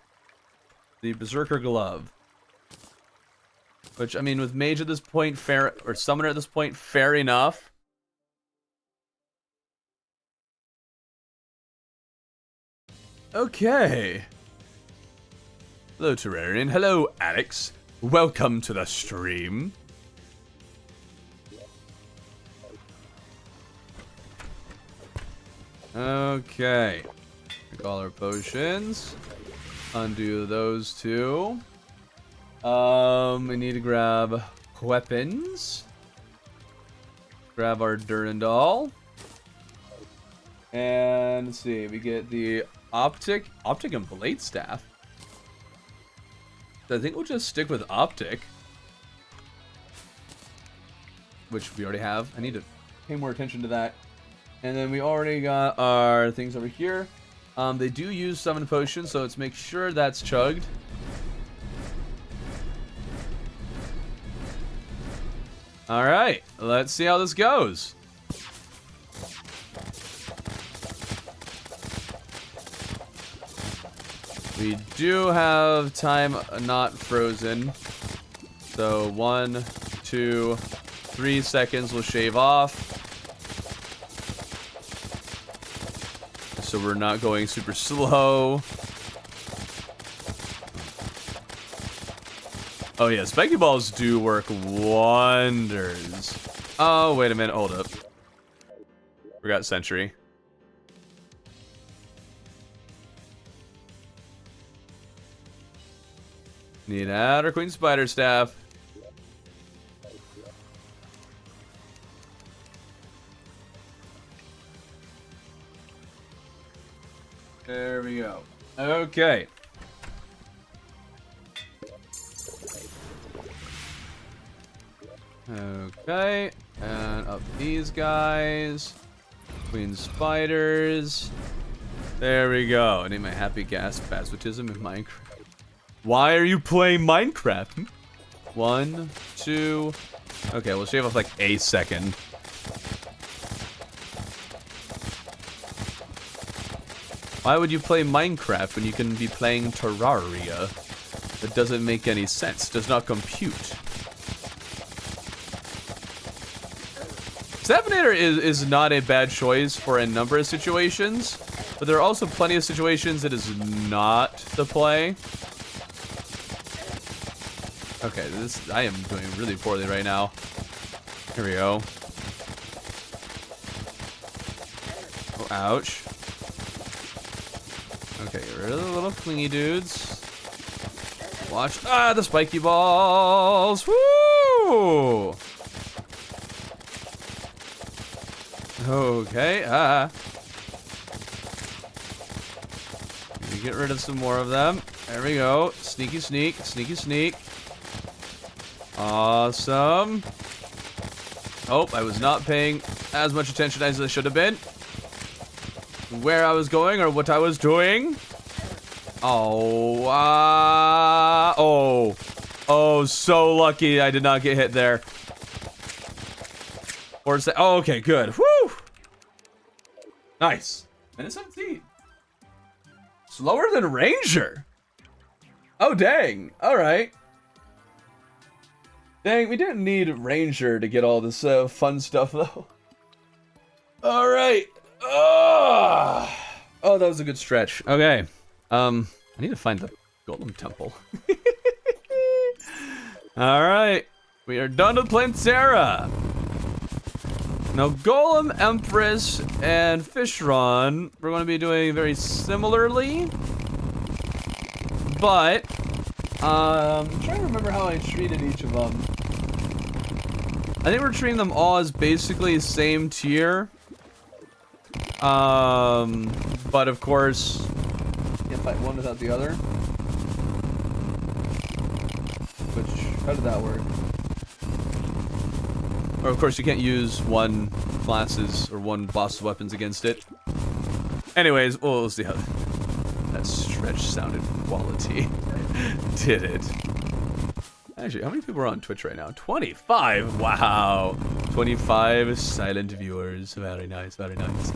A: the Berserker Glove. Which, I mean, with Mage at this point, fair, or Summoner at this point, fair enough. Okay. Hello, Terrarian. Hello, Alex. Welcome to the stream. Okay. Take all our potions. Undo those two. We need to grab weapons. Grab our Durandal. And let's see, we get the Optic and Blade Staff. I think we'll just stick with Optic. Which we already have. I need to pay more attention to that. And then we already got our things over here. They do use Summon Potion, so let's make sure that's chugged. Alright, let's see how this goes. We do have time not frozen. So 1, 2, 3 seconds will shave off. So we're not going super slow. Oh yeah, spiky balls do work wonders. Oh, wait a minute, hold up. Forgot Sentry. Need Outer Queen Spider Staff. There we go. Okay. Okay, and up these guys. Queen spiders. There we go. I need my happy gas basilitism in Minecraft. Why are you playing Minecraft? 1, 2. Okay, we'll shave off like a second. Why would you play Minecraft when you can be playing Terraria? That doesn't make any sense. Does not compute. Zapinator is not a bad choice for a number of situations, but there are also plenty of situations that is not the play. Okay, I am doing really poorly right now. Here we go. Oh, ouch. Okay, get rid of the little clingy dudes. Watch. Ah, the spiky balls! Woo! Okay, Let me get rid of some more of them. There we go. Sneaky sneak, sneaky sneak. Awesome. Oh, I was not paying as much attention as I should have been. Where I was going or what I was doing. Oh, oh, so lucky I did not get hit there. Or is that? Oh, okay, good. Woo! Nice. Minute 17. Slower than Ranger. Oh, dang. All right. Dang, we didn't need Ranger to get all this fun stuff, though. All right. Oh, that was a good stretch. Okay. I need to find the Golem Temple. All right. We are done with playing Terra. Now, Golem, Empress, and Fishron, we're going to be doing very similarly. But, I'm trying to remember how I treated each of them. I think we're treating them all as basically same tier. But of course, can't fight one without the other. Which, how did that work? Or of course you can't use one class's or one boss's weapons against it. Anyways, we'll see how that stretch sounded quality. Did it? Actually, how many people are on Twitch right now? 25! Wow! 25 silent viewers. Very nice, very nice.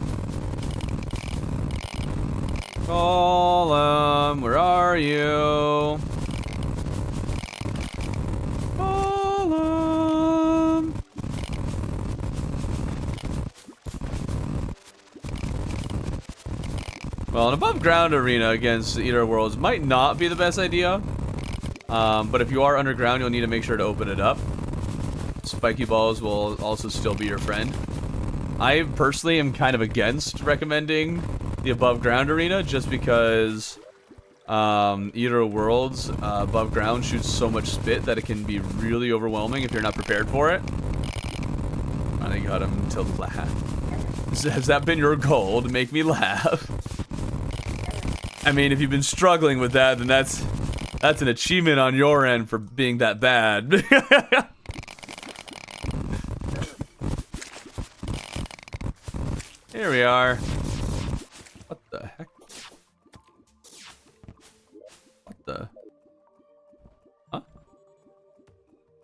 A: Golem, where are you? Golem! Well, an above ground arena against Eater Worlds might not be the best idea. But if you are underground, you'll need to make sure to open it up. Spiky balls will also still be your friend. I personally am kind of against recommending the above ground arena just because Eater Worlds above ground shoots so much spit that it can be really overwhelming if you're not prepared for it. I got him to laugh. Has that been your goal, to make me laugh? I mean, if you've been struggling with that, then that's an achievement on your end for being that bad. Here we are. What the heck? What the? Huh?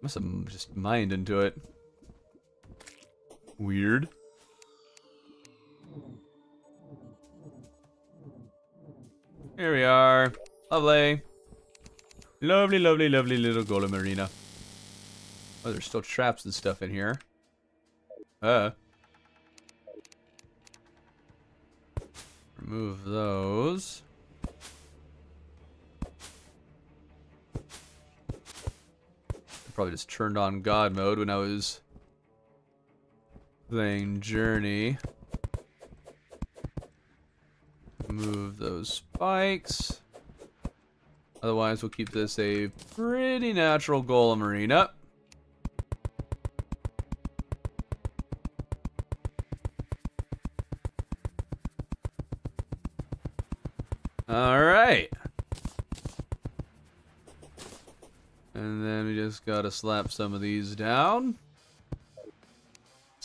A: Must have just mined into it. Weird. Here we are. Lovely. Lovely, lovely, lovely little golem arena. Oh, there's still traps and stuff in here. Remove those. I probably just turned on God mode when I was playing Journey. Move those spikes. Otherwise, we'll keep this a pretty natural golem arena. Alright. And then we just gotta slap some of these down.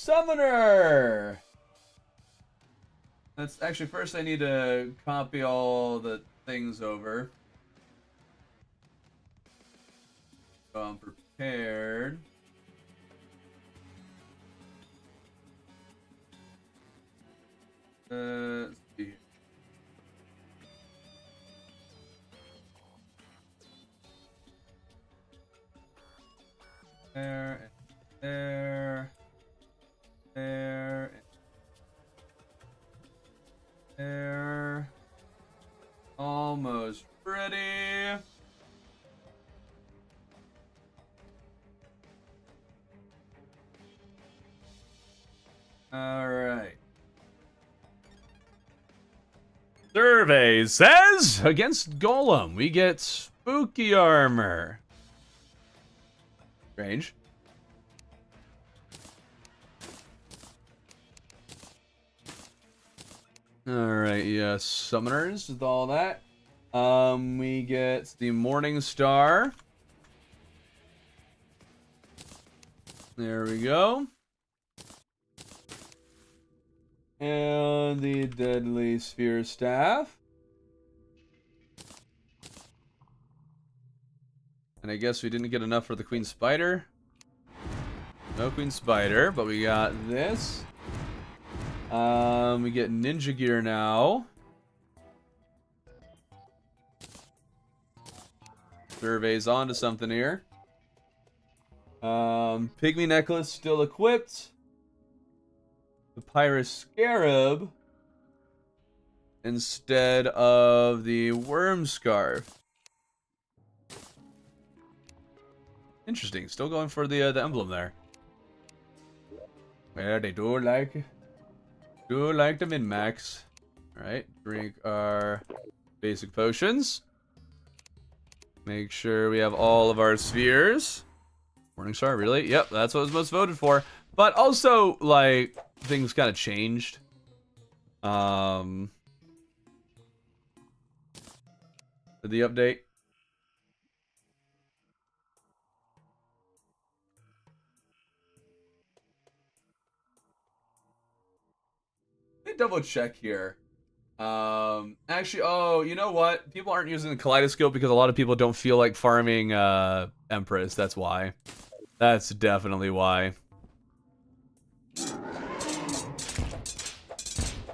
A: Summoner! That's actually, first I need to copy all the things over. So I'm prepared. Let's see. There, there, there, there. Almost ready. All right. Survey says against Golem we get spooky armor. Strange. Alright, yes, summoners with all that. We get the Morning Star. There we go. And the Deadly Sphere Staff. And I guess we didn't get enough for the Queen Spider. No Queen Spider, but we got this. We get ninja gear now. Survey's on to something here. Pygmy necklace still equipped. Papyrus scarab instead of the worm scarf. Interesting. Still going for the emblem there. Yeah, they do like the min-max. Alright, drink our basic potions. Make sure we have all of our spheres. Morning Star, really? Yep, that's what was most voted for. But also, like, things kind of changed. The update. Let me double check here. Actually, oh, you know what? People aren't using the kaleidoscope because a lot of people don't feel like farming Empress. That's why. That's definitely why.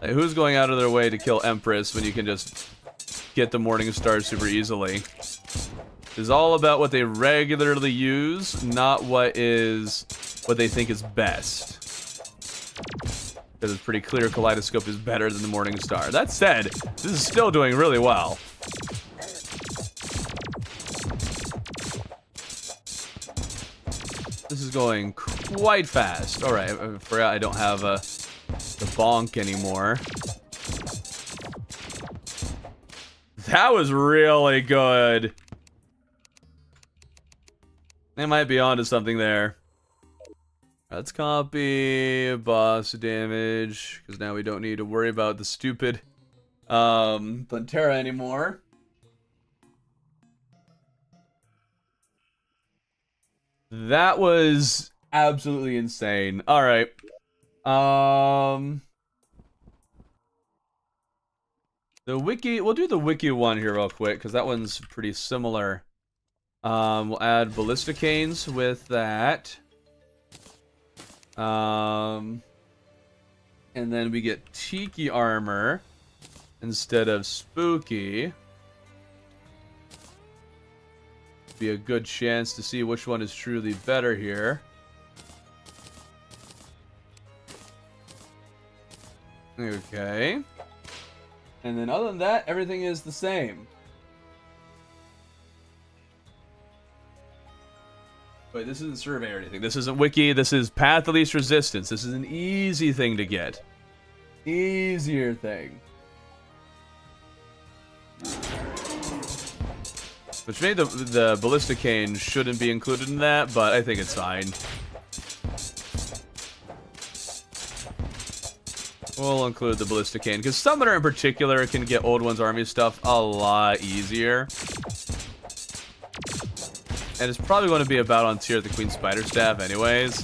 A: Like, who's going out of their way to kill Empress when you can just get the Morning Star super easily? It's all about what they regularly use, not what they think is best. Because it's pretty clear Kaleidoscope is better than the Morning Star. That said, this is still doing really well. This is going quite fast. Alright, I forgot I don't have the bonk anymore. That was really good. They might be onto something there. Let's copy boss damage, because now we don't need to worry about the stupid Plantera anymore. That was absolutely insane. Alright. The wiki, we'll do the wiki one here real quick, because that one's pretty similar. We'll add Ballista Canes with that. And then we get Tiki Armor instead of Spooky. Be a good chance to see which one is truly better here. Okay. And then other than that, everything is the same. Wait, this isn't survey or anything. This isn't wiki. This is path of least resistance. This is an easy thing to get. Easier thing. Which made the Ballista Cane shouldn't be included in that, but I think it's fine. We'll include the Ballista Cane, because Summoner in particular can get Old One's Army stuff a lot easier. And it's probably going to be about on tier the Queen Spider Staff anyways.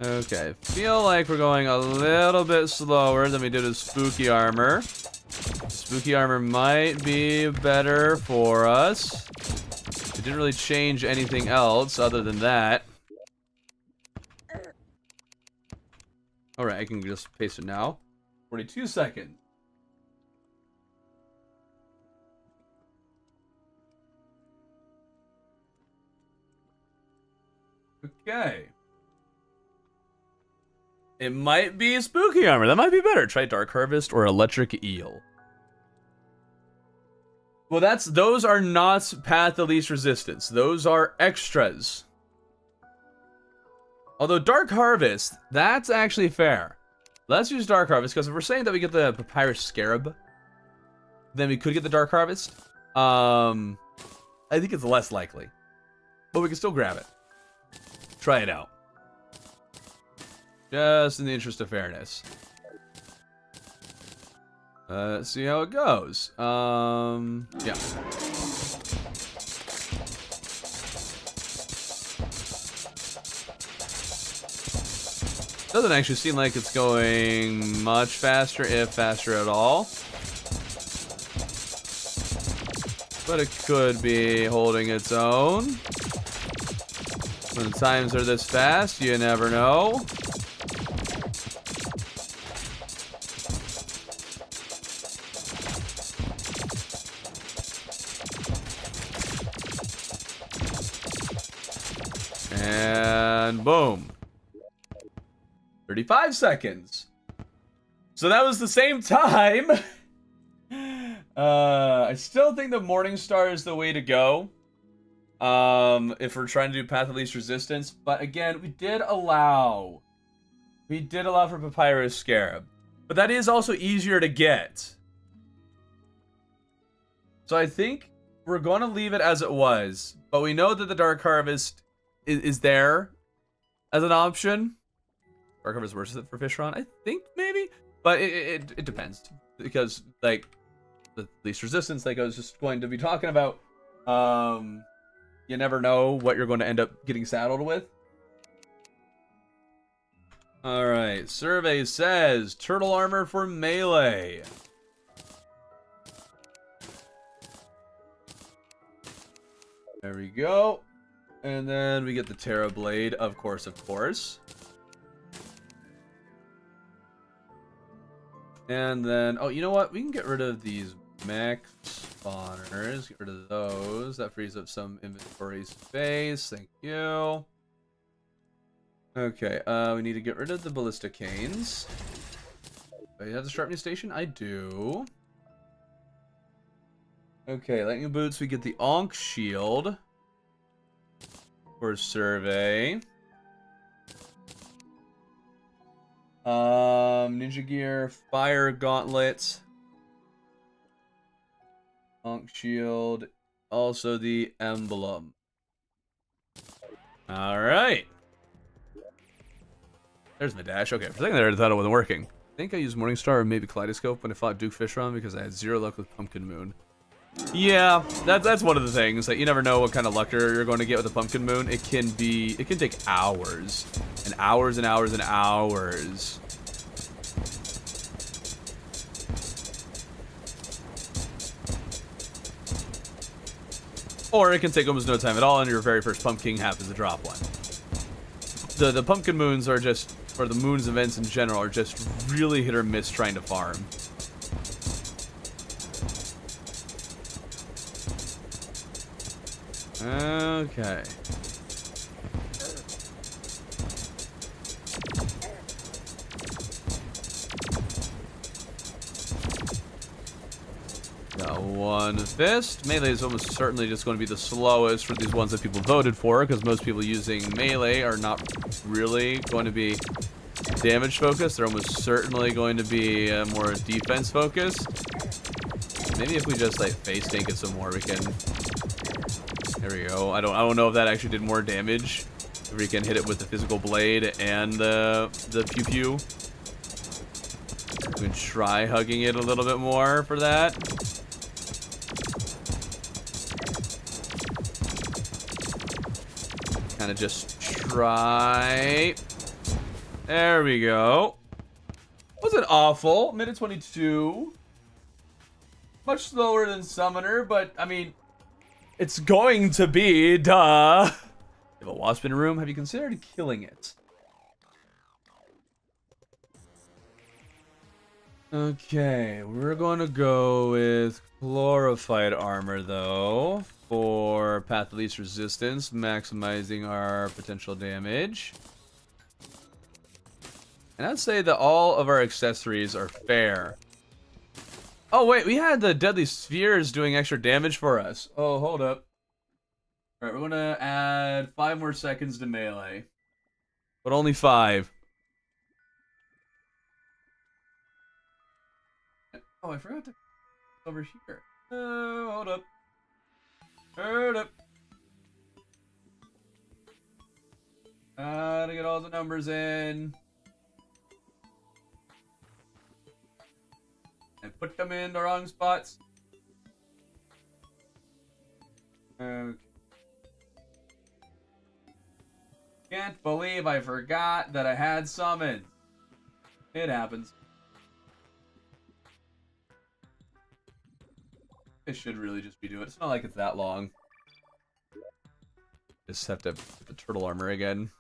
A: Okay, feel like we're going a little bit slower than we did with spooky armor. Spooky armor might be better for us. It didn't really change anything else other than that. Alright, I can just paste it now. 42 seconds. Okay. It might be spooky armor. That might be better. Try Dark Harvest or Electric Eel. Well, those are not Path of Least Resistance. Those are extras. Although Dark Harvest, that's actually fair. Let's use Dark Harvest, because if we're saying that we get the Papyrus Scarab, then we could get the Dark Harvest. I think it's less likely. But we can still grab it. Try it out. Just in the interest of fairness. Let's see how it goes. Yeah. Doesn't actually seem like it's going much faster, if faster at all. But it could be holding its own. When the times are this fast, you never know. And boom. 35 seconds. So that was the same time. I still think the Morningstar is the way to go. If we're trying to do Path of Least Resistance. But again, we did allow for Papyrus Scarab. But that is also easier to get. So I think we're going to leave it as it was. But we know that the Dark Harvest is there as an option. Dark Harvest worth it for Fishron? I think maybe. But it depends. Because, like, the Least Resistance, like I was just going to be talking about, you never know what you're going to end up getting saddled with. Alright, survey says turtle armor for melee. There we go. And then we get the Terra Blade, of course, of course. And then, oh, you know what? We can get rid of these mech spawners. Get rid of those. That frees up some inventory space. Thank you. Okay, we need to get rid of the ballista canes. Do I have the sharpening station? I do. Okay, lightning boots. We get the Ankh shield for survey. Ninja gear, fire gauntlet, Ankh shield, also the emblem. All right. There's my dash. Okay, for a second there, I thought it wasn't working. I think I used Morningstar or maybe Kaleidoscope when I fought Duke Fishron because I had 0 luck with Pumpkin Moon. Yeah, that's one of the things that you never know what kind of luck you're going to get with a Pumpkin Moon. It can take hours and hours and hours and hours. Or it can take almost no time at all, and your very first pumpkin happens to drop one. The Pumpkin Moons are just, or the Moons events in general, are just really hit or miss trying to farm. Okay. Got one fist. Melee is almost certainly just going to be the slowest for these ones that people voted for, because most people using melee are not really going to be damage focused. They're almost certainly going to be more defense focused. Maybe if we just like face tank it some more, we can. There we go. I don't know if that actually did more damage. If we can hit it with the physical blade and the pew pew. We can try hugging it a little bit more for that. Kind of just try. There we go. Wasn't awful. Minute 22. Much slower than Summoner, but I mean, it's going to be, duh. You have a wasp in a room. Have you considered killing it? Okay, we're going to go with Glorified Armor, though, for Path of Least Resistance, maximizing our potential damage. And I'd say that all of our accessories are fair. Oh, wait, we had the Deadly Spheres doing extra damage for us. Oh, hold up. Alright, we're going to add 5 more seconds to melee. But only 5. Oh, I forgot to over here. Oh, hold up. Hold up. To get all the numbers in. And put them in the wrong spots. Okay. Can't believe I forgot that I had summons. It happens. It should really just be doing it. It's not like it's that long. Just have to put the turtle armor again.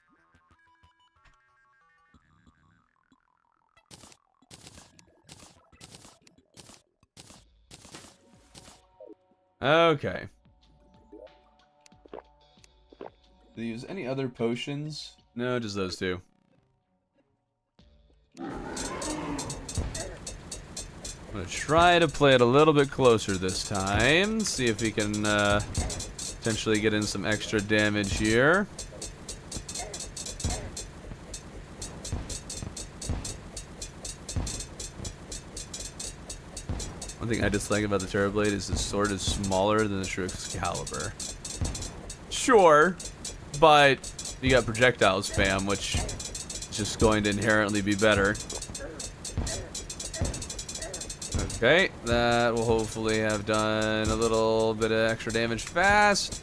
A: Okay. Do you use any other potions? No, just those two. I'm gonna try to play it a little bit closer this time. See if we can potentially get in some extra damage here. One thing I dislike about the Terrorblade is the sword is smaller than the True Excalibur. Sure, but you got projectile spam, which is just going to inherently be better. Okay, that will hopefully have done a little bit of extra damage fast.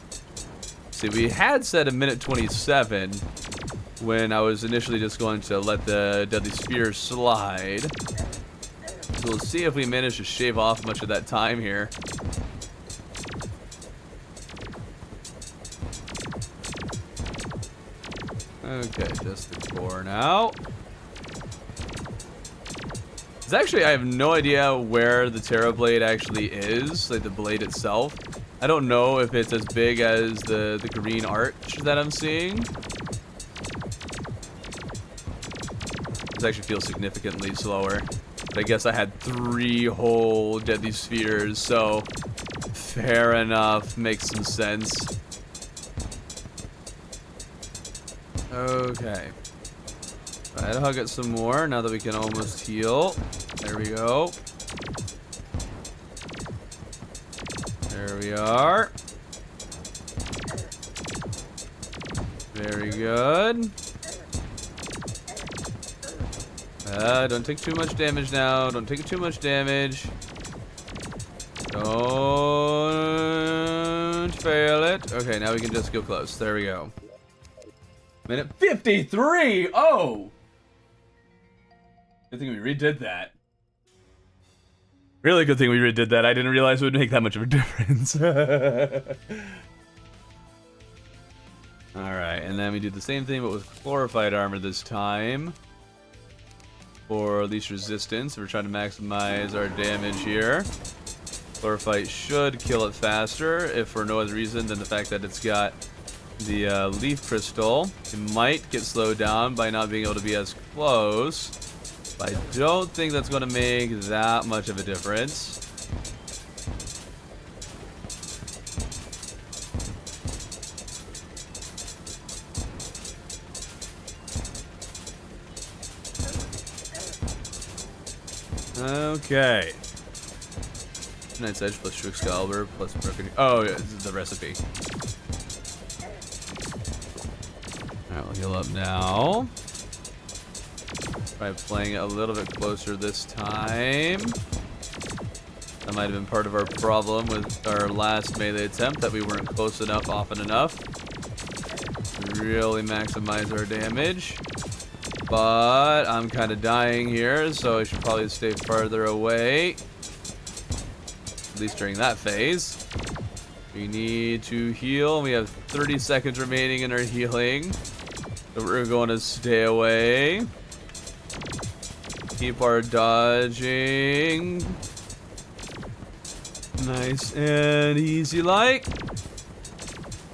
A: See, we had said a minute 27 when I was initially just going to let the Deadly Sphere slide. So we'll see if we manage to shave off much of that time here. Okay, just the core now. It's actually, I have no idea where the Terrorblade actually is, like the blade itself. I don't know if it's as big as the green arch that I'm seeing. This actually feels significantly slower. But I guess I had 3 whole Deadly Spheres, so fair enough, makes some sense. Okay. Try to hug it some more now that we can almost heal. There we go. There we are. Very good. Don't take too much damage now. Don't take too much damage. Don't fail it. Okay, now we can just go close. There we go. Minute 53! Oh! Good thing we redid that. Really good thing we redid that. I didn't realize it would make that much of a difference. Alright, and then we do the same thing but with glorified armor this time. For least resistance. We're trying to maximize our damage here. Glorified should kill it faster, if for no other reason than the fact that it's got the leaf crystal. It might get slowed down by not being able to be as close. But I don't think that's going to make that much of a difference. Okay. Knight's Edge plus True Excalibur plus Broken... Oh, yeah, this is the recipe. Alright, we'll heal up now. Try playing it a little bit closer this time. That might have been part of our problem with our last melee attempt, that we weren't close enough often enough to really maximize our damage. But I'm kind of dying here, so I should probably stay farther away. At least during that phase. We need to heal. We have 30 seconds remaining in our healing. So we're going to stay away. Keep our dodging. Nice and easy like.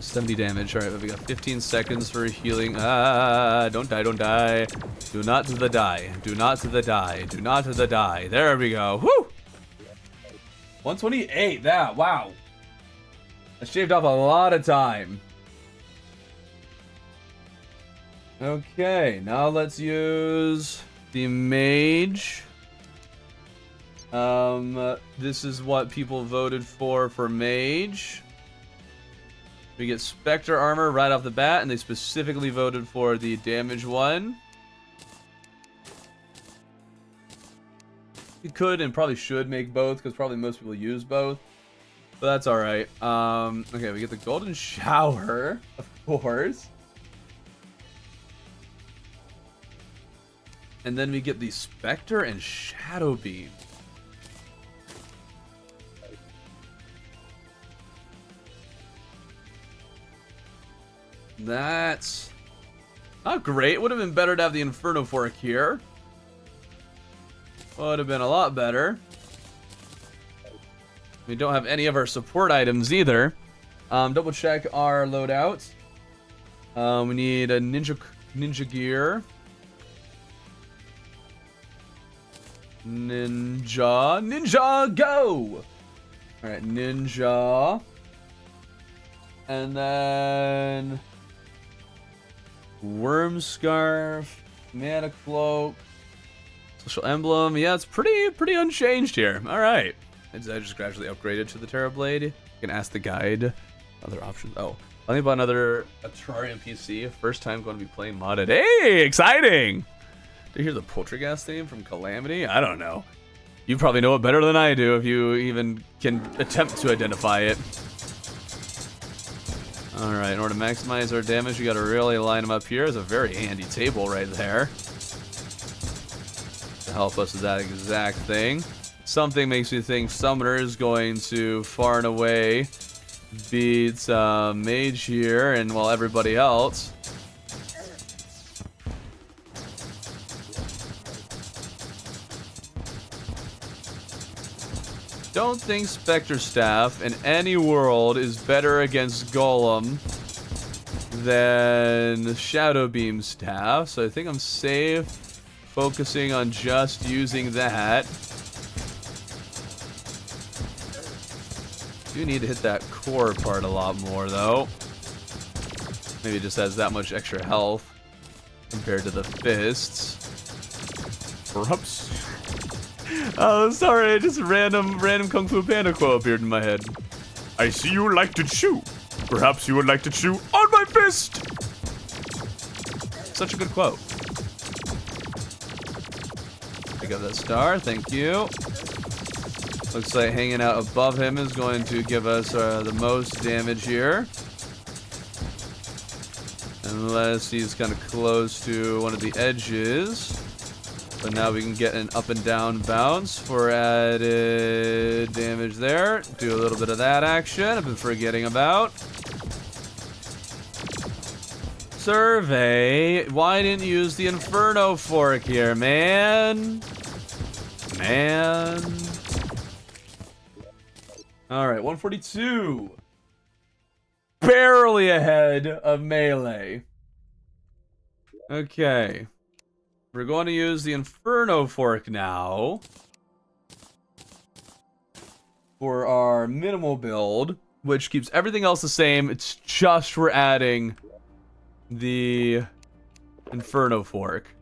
A: 70 damage. Alright, we got 15 seconds for healing. Ah, don't die, don't die. Do not to the die. Do not to the die. Do not to the die. There we go. Woo! 128. That, wow. I shaved off a lot of time. Okay, now let's use the mage. This is what people voted for mage. We get Spectre armor right off the bat, and they specifically voted for the damage one. You could and probably should make both, because probably most people use both. But that's alright. Okay, we get the golden shower, of course. And then we get the Spectre and Shadow Beam. That's not great. Would have been better to have the Inferno Fork here. Would have been a lot better. We don't have any of our support items either. Double check our loadout. We need a ninja gear. Ninja, go! Alright, ninja. And then worm scarf, mana cloak, social emblem. Yeah, it's pretty unchanged here. Alright. I just gradually upgraded to the Terra Blade. You can ask the guide. Other options. Oh, I think about another Terraria PC. First time going to be playing modded. Hey, exciting! Do you hear the Poltergeist theme from Calamity? I don't know. You probably know it better than I do if you even can attempt to identify it. Alright, in order to maximize our damage, we gotta really line them up here. There's a very handy table right there to help us with that exact thing. Something makes me think Summoner is going to far and away beat Mage here, and while everybody else. Don't think Spectre Staff in any world is better against Golem than Shadow Beam Staff, so I think I'm safe focusing on just using that. Do need to hit that core part a lot more though. Maybe it just has that much extra health compared to the fists. Perhaps. Oh, sorry, just random Kung Fu Panda quote appeared in my head. I see you like to chew. Perhaps you would like to chew on my fist. Such a good quote. I got that star, thank you. Looks like hanging out above him is going to give us the most damage here. Unless he's kind of close to one of the edges. But now we can get an up and down bounce for added damage there. Do a little bit of that action I've been forgetting about. Survey. Why didn't you use the Inferno Fork here, man? Man. Alright, 142. Barely ahead of melee. Okay. We're going to use the Inferno Fork now for our minimal build, which keeps everything else the same. It's just we're adding the Inferno Fork.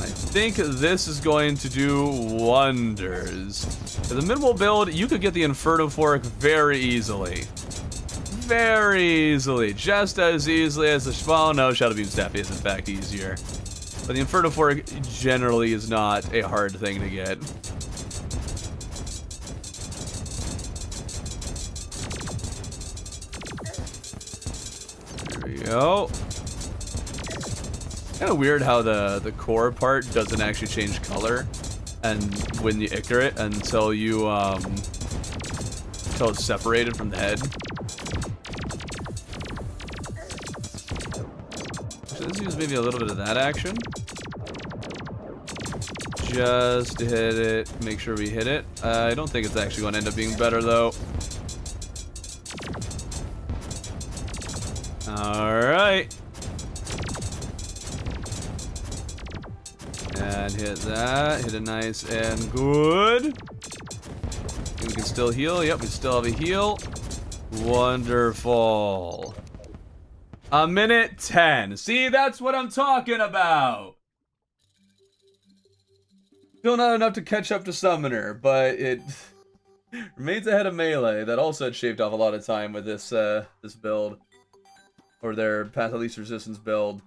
A: I think this is going to do wonders. For the minimal build, you could get the Inferno Fork very easily. Very easily. Just as easily as the... Well, no, Shadow Beam Staff is in fact easier. But the Inferno Fork generally is not a hard thing to get. There we go. Kind of weird how the core part doesn't actually change color, and when you ichor it until you until it's separated from the head. So let's use maybe a little bit of that action. Just to hit it, make sure we hit it. I don't think it's actually going to end up being better though. Alright. And hit that. Hit it nice and good. We can still heal. Yep, we still have a heal. Wonderful. A minute 10. See, that's what I'm talking about. Still not enough to catch up to Summoner, but it remains ahead of Melee. That also had shaved off a lot of time with this this build. Or their Path of Least Resistance build.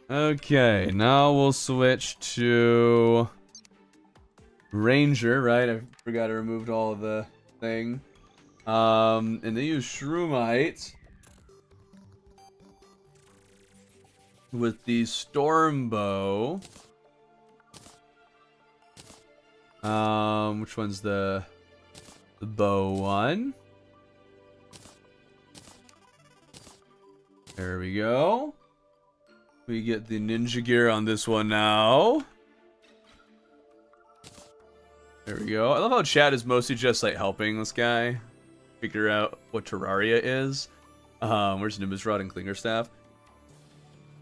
A: Okay, now we'll switch to Ranger, right? I forgot I removed all of the thing. And they use Shroomite with the Storm Bow. Which one's the bow one? There we go. We get the ninja gear on this one now. There we go. I love how chat is mostly just like helping this guy figure out what Terraria is. Where's Nimbus Rod and Clinger Staff?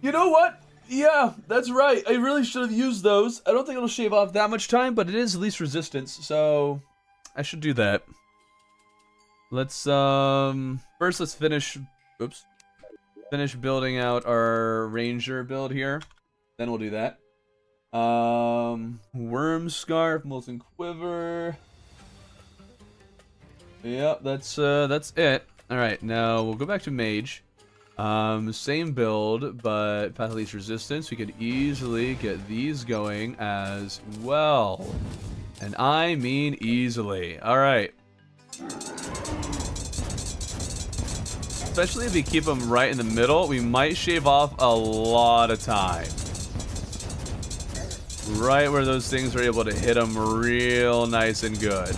A: You know what? Yeah, that's right. I really should have used those. I don't think it'll shave off that much time, but it is least resistance, so I should do that. Let's first let's finish building out our Ranger build here. Then we'll do that. Worm Scarf, Molten Quiver. Yep, that's it. Alright, now we'll go back to Mage. Same build, but Path of Least Resistance. We could easily get these going as well. And I mean easily. Alright. Especially if we keep them right in the middle, we might shave off a lot of time. Right where those things are able to hit them real nice and good.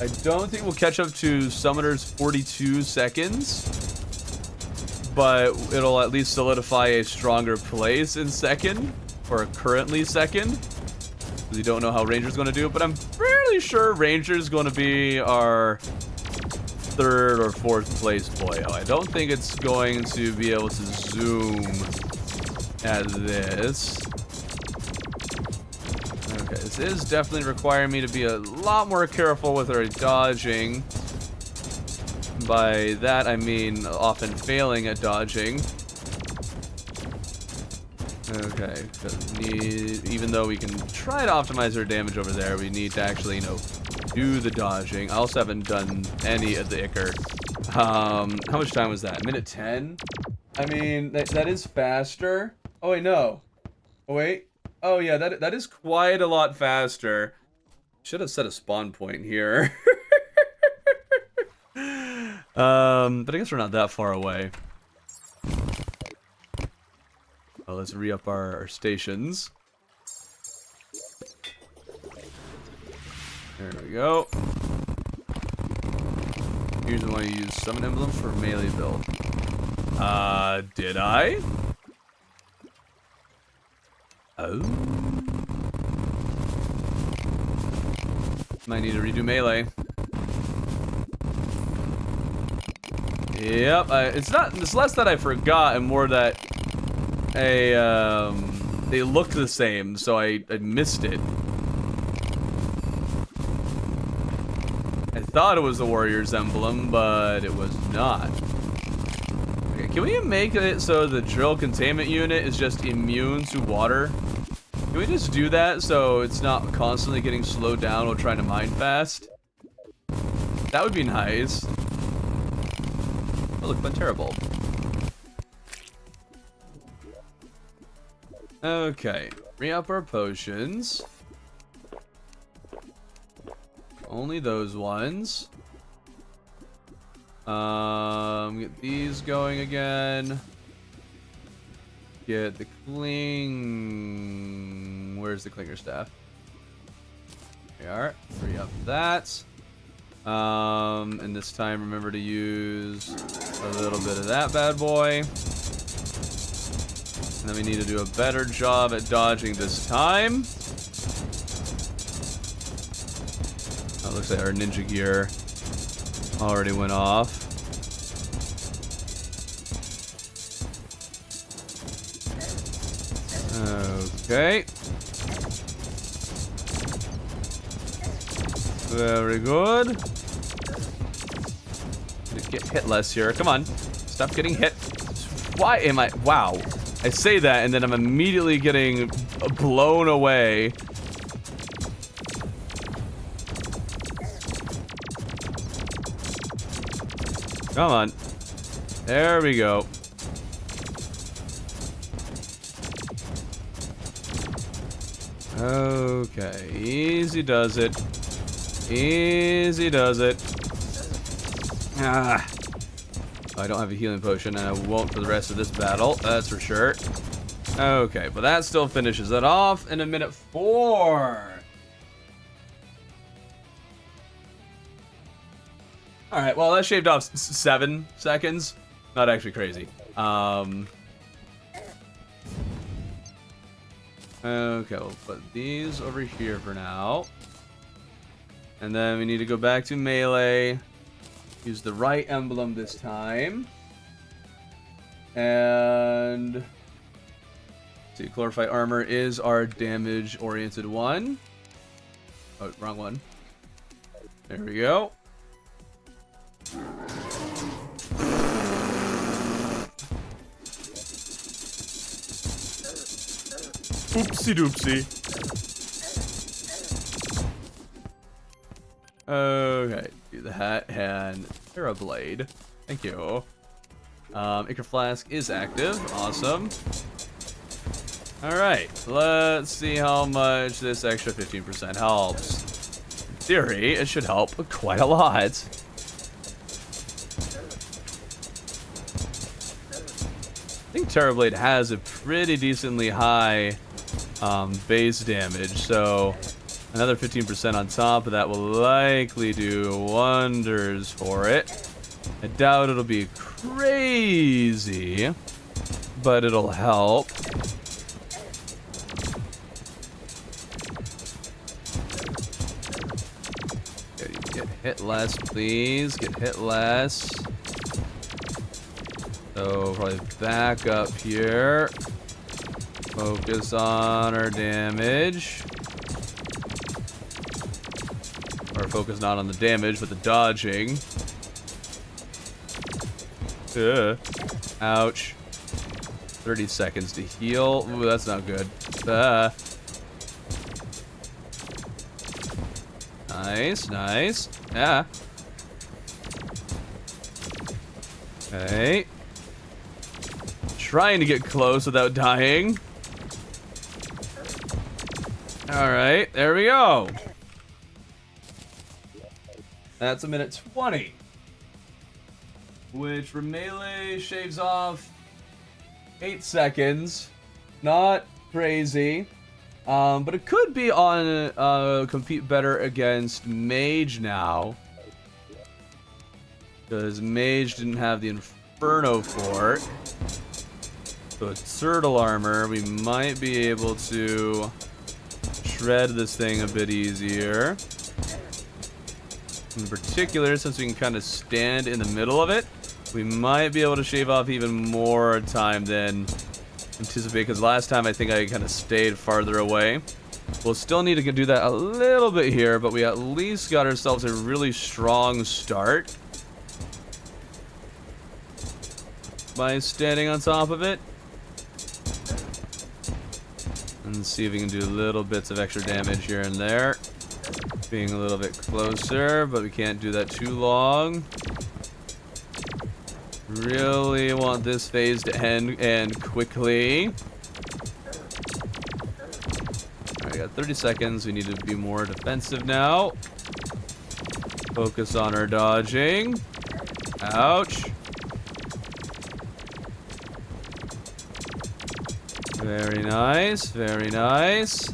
A: I don't think we'll catch up to Summoner's 42 seconds. But it'll at least solidify a stronger place in second, or currently second. We don't know how Ranger's going to do, but I'm fairly sure Ranger's going to be our third or fourth place boyo. I don't think it's going to be able to zoom at this. Okay, this is definitely requiring me to be a lot more careful with our dodging. By that, I mean often failing at dodging. Okay, even though we can try to optimize our damage over there, we need to actually, you know, do the dodging. I also haven't done any of the ichor. How much time was that? Minute 10? I mean, that is faster. Oh, wait, no. Oh, wait. Oh, yeah, that is quite a lot faster. Should have set a spawn point here. But I guess we're not that far away. Well, let's re-up our stations. There we go. Here's the one you use summon emblems for melee build. Did I? Oh. Might need to redo melee. Yep, it's less that I forgot and more that they look the same, so I missed it. I thought it was the Warrior's emblem, but it was not. Okay, can we make it so the drill containment unit is just immune to water? Can we just do that so it's not constantly getting slowed down while trying to mine fast? That would be nice. Oh, look, but terrible. Okay, re-up our potions. Only those ones. Get these going again. get the cling. Where's the clinger staff? There we are. Free up that. And this time, remember to use a little bit of that bad boy. And then we need to do a better job at dodging this time. Oh, it looks like our ninja gear already went off. Okay. Very good. Get hit less here. Come on. Stop getting hit. Why am I... Wow. I say that and then I'm immediately getting blown away. Come on. There we go. Okay. Easy does it. Easy does it. Ah. I don't have a healing potion, and I won't for the rest of this battle. That's for sure. Okay, but that still finishes it off in a minute 4. All right, well, that shaved off 7 seconds. Not actually crazy. Okay, we'll put these over here for now. And then we need to go back to melee. Use the right emblem this time. And... see, Glorified Armor is our damage-oriented one. Oh, wrong one. There we go. Oopsie doopsie. Okay, do that and Terrablade. Thank you. Ichor Flask is active. Awesome. Alright, let's see how much this extra 15% helps. In theory, it should help quite a lot. I think Terrablade has a pretty decently high base damage, so another 15% on top of that will likely do wonders for it. I doubt it'll be crazy, but it'll help. Get hit less, please. Get hit less. So probably back up here. Focus on our damage. Or focus not on the damage, but the dodging. Ouch. 30 seconds to heal. Ooh, that's not good. Nice, nice. Yeah. Okay. Trying to get close without dying. Alright, there we go. That's a minute 20. Which for melee shaves off 8 seconds. Not crazy. But it could be on compete better against Mage now. Because Mage didn't have the Inferno Fort. So it's Turtle Armor. We might be able to shred this thing a bit easier. In particular, since we can kind of stand in the middle of it, we might be able to shave off even more time than anticipated, because last time I think I kind of stayed farther away. We'll still need to do that a little bit here, but we at least got ourselves a really strong start by standing on top of it. And see if we can do little bits of extra damage here and there. Being a little bit closer, but we can't do that too long. Really want this phase to end quickly. Alright, we got 30 seconds. We need to be more defensive now. Focus on our dodging. Ouch. Very nice, very nice.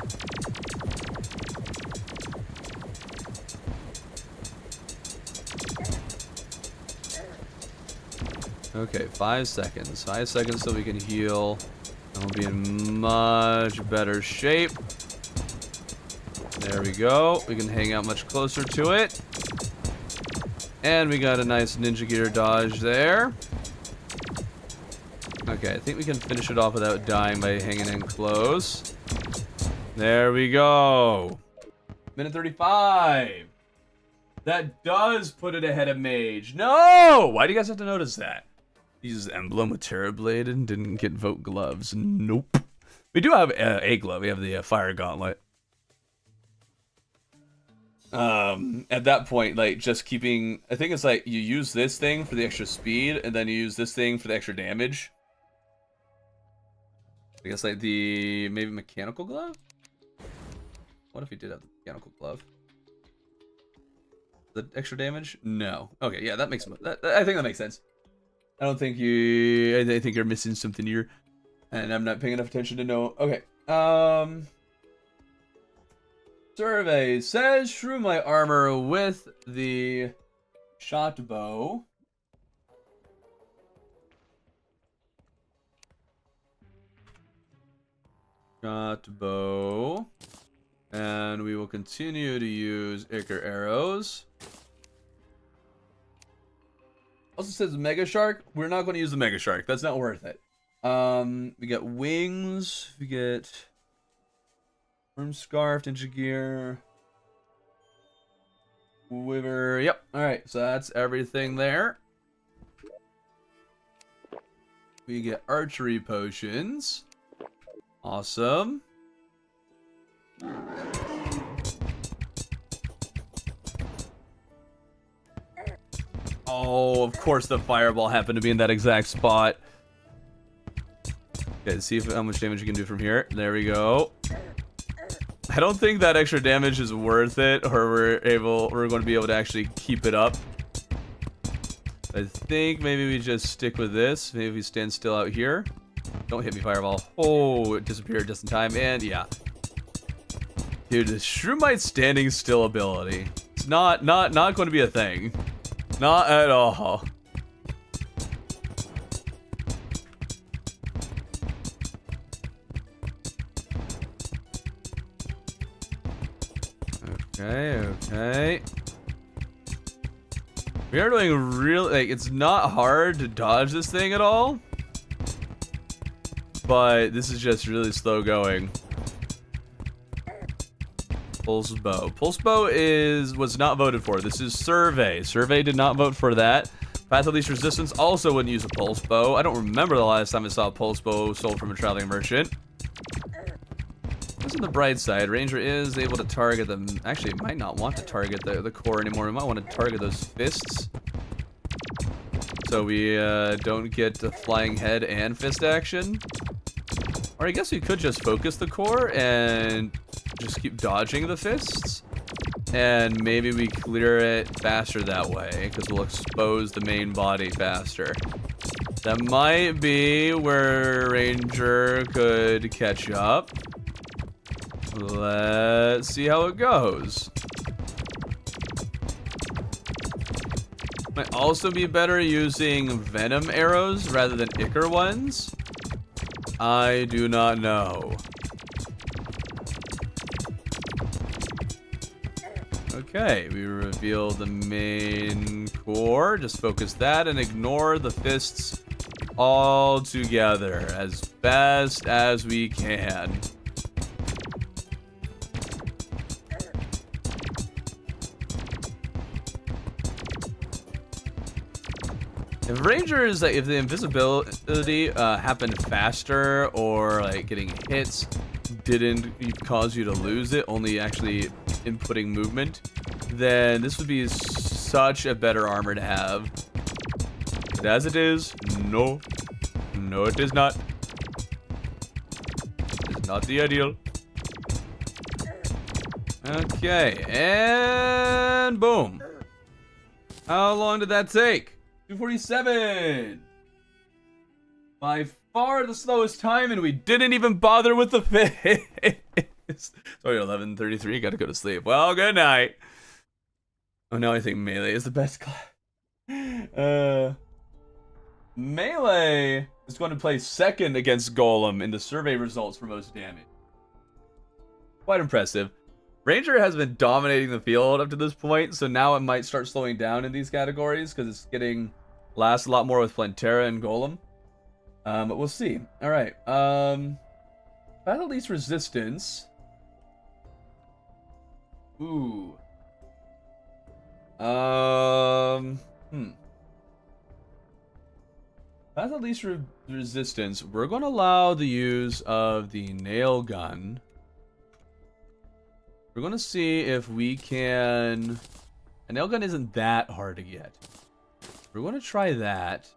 A: Okay, 5 seconds. 5 seconds so we can heal. And we'll be in much better shape. There we go. We can hang out much closer to it. And we got a nice ninja gear dodge there. Okay, I think we can finish it off without dying by hanging in close. There we go. Minute 35. That does put it ahead of Mage. No! Why do you guys have to notice that? He uses Emblem with Terrorblade and didn't get Vote Gloves. Nope. We do have a glove. We have the Fire Gauntlet. At that point, like, just keeping... I think it's like you use this thing for the extra speed, and then you use this thing for the extra damage. I guess, like, the... maybe Mechanical Glove? What if he did have the Mechanical Glove? The extra damage? No. Okay, yeah, that makes... I think that makes sense. I don't think you... I think you're missing something here. And I'm not paying enough attention to know... Okay. Survey says, shrew my armor with the shot bow. Shot bow. And we will continue to use Ichor arrows. Also says Mega Shark. We're not going to use the Mega Shark. That's not worth it. We get wings. We get Worm Scarf, Ninja Gear, Quiver. Yep. All right. So that's everything there. We get archery potions. Awesome. Oh, of course the fireball happened to be in that exact spot. Okay, see how much damage you can do from here. There we go. I don't think that extra damage is worth it, or we're going to be able to actually keep it up. I think maybe we just stick with this. Maybe we stand still out here. Don't hit me, fireball. Oh, it disappeared just in time, and yeah. Dude, the Shroomite standing still ability. It's not going to be a thing. Not at all. Okay. We are doing really, like, it's not hard to dodge this thing at all. But this is just really slow going. Pulse bow. Pulse bow was not voted for. This is survey. Survey did not vote for that. Path of least resistance also wouldn't use a pulse bow. I don't remember the last time I saw a pulse bow sold from a traveling merchant. This is the bright side. Ranger is able to target them. Actually, might not want to target the core anymore. We might want to target those fists. So we don't get the flying head and fist action. Or I guess we could just focus the core and just keep dodging the fists. And maybe we clear it faster that way, because we'll expose the main body faster. That might be where Ranger could catch up. Let's see how it goes. Might also be better using venom arrows rather than Ichor ones. I do not know. Okay, we reveal the main core. Just focus that and ignore the fists altogether as best as we can. If Rangers, like, if the invisibility happened faster, or like getting hits didn't cause you to lose it, only actually inputting movement, then this would be such a better armor to have. But as it is, no, it is not. It's not the ideal. Okay, and boom. How long did that take? 247. far the slowest time, and we didn't even bother with the fist. Sorry, 11:33. Got to go to sleep. Well, good night. Oh, now I think melee is the best class. Melee is going to play second against Golem in the survey results for most damage. Quite impressive. Ranger has been dominating the field up to this point, so now it might start slowing down in these categories because it's getting last a lot more with Plantera and Golem. But we'll see. All right. Battle least resistance. Ooh. Battle least resistance. We're going to allow the use of the nail gun. We're going to see if we can... A nail gun isn't that hard to get. We're going to try that.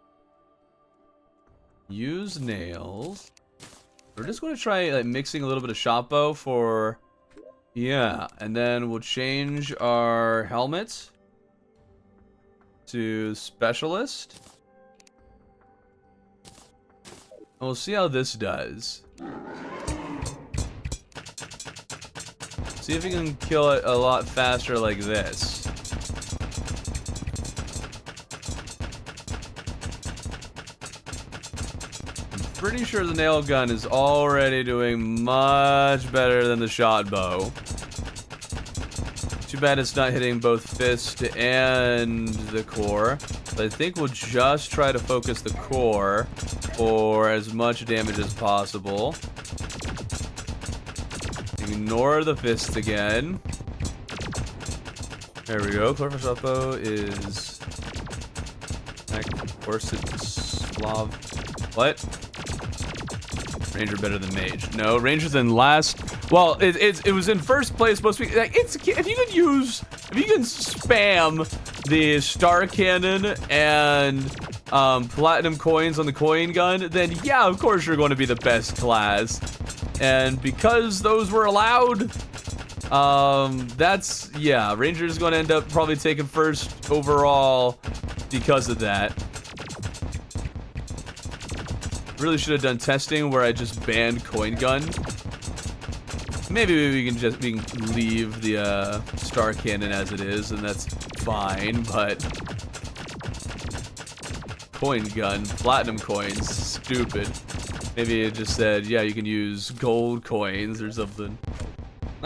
A: Use nails. We're just going to try like mixing a little bit of shot bow for... Yeah, and then we'll change our helmet to specialist. And we'll see how this does. See if we can kill it a lot faster like this. I'm pretty sure the nail gun is already doing much better than the shot bow. Too bad it's not hitting both fist and the core. But I think we'll just try to focus the core for as much damage as possible. Ignore the fists again. There we go. Chlorophyll shot bow is... Corset Slav. What? Ranger better than Mage. No, Ranger's in last. Well, it was in first place most weeks. Like, if you can spam the star cannon and platinum coins on the coin gun, then yeah, of course you're going to be the best class. And because those were allowed, yeah, Ranger's going to end up probably taking first overall because of that. Really should have done testing where I just banned coin gun. Maybe we can leave the star cannon as it is, and that's fine. But coin gun, platinum coins, stupid. Maybe it just said, yeah, you can use gold coins or something.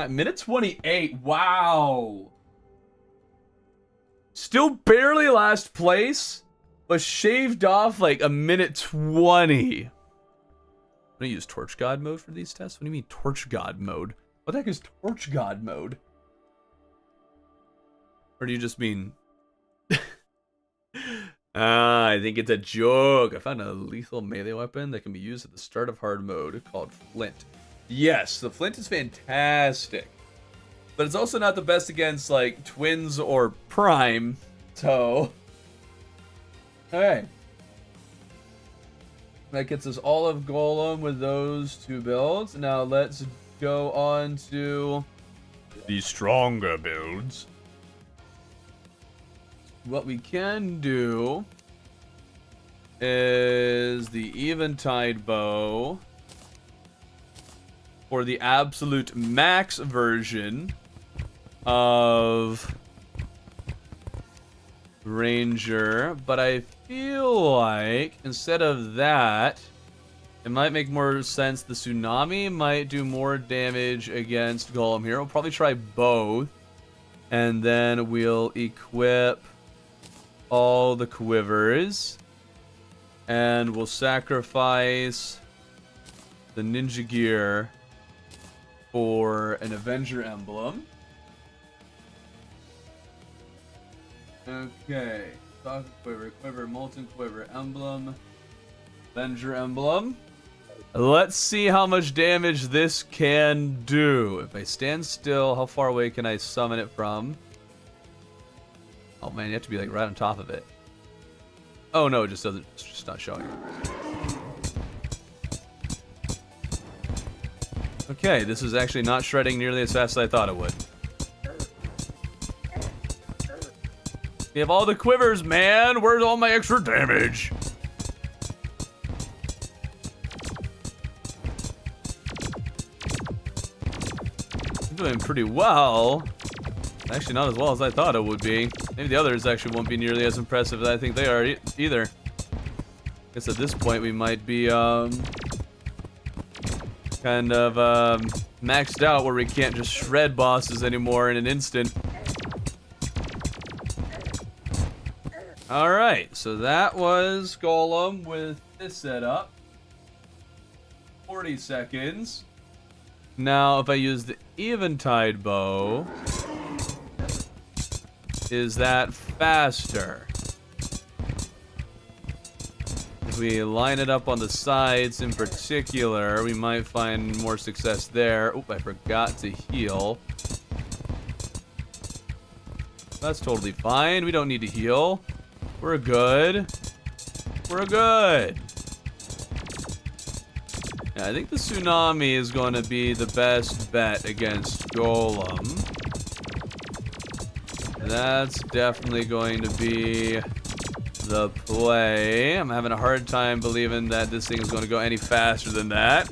A: Minute 28. Wow. Still barely last place, but shaved off like a minute 20. I'm gonna use Torch God mode for these tests. What do you mean Torch God mode? What the heck is Torch God mode? Or do you just mean... I think it's a joke. I found a lethal melee weapon that can be used at the start of hard mode called Flint. Yes, the Flint is fantastic. But it's also not the best against, like, twins or prime. So... Okay. That gets us all of Golem with those two builds. Now let's go on to the stronger builds. What we can do is the Eventide bow for the absolute max version of Ranger, but I feel like instead of that, it might make more sense. The Tsunami might do more damage against Golem here. We'll probably try both, and then we'll equip all the quivers, and we'll sacrifice the ninja gear for an Avenger emblem. Okay, Stock quiver, molten quiver, emblem, Avenger emblem. Let's see how much damage this can do. If I stand still, how far away can I summon it from? Oh man, you have to be like right on top of it. Oh no, it just doesn't, it's just not showing it. Okay, this is actually not shredding nearly as fast as I thought it would. We have all the quivers, man. Where's all my extra damage? doing pretty well. Actually, not as well as I thought it would be. Maybe the others actually won't be nearly as impressive as I think they are either. I guess at this point we might be kind of maxed out where we can't just shred bosses anymore in an instant. Alright, so that was Golem with this setup. 40 seconds. Now, if I use the Eventide bow, is that faster? If we line it up on the sides in particular, we might find more success there. Oop, I forgot to heal. That's totally fine. We don't need to heal. We're good. We're good. Yeah, I think the tsunami is going to be the best bet against Golem. That's definitely going to be the play. I'm having a hard time believing that this thing is going to go any faster than that.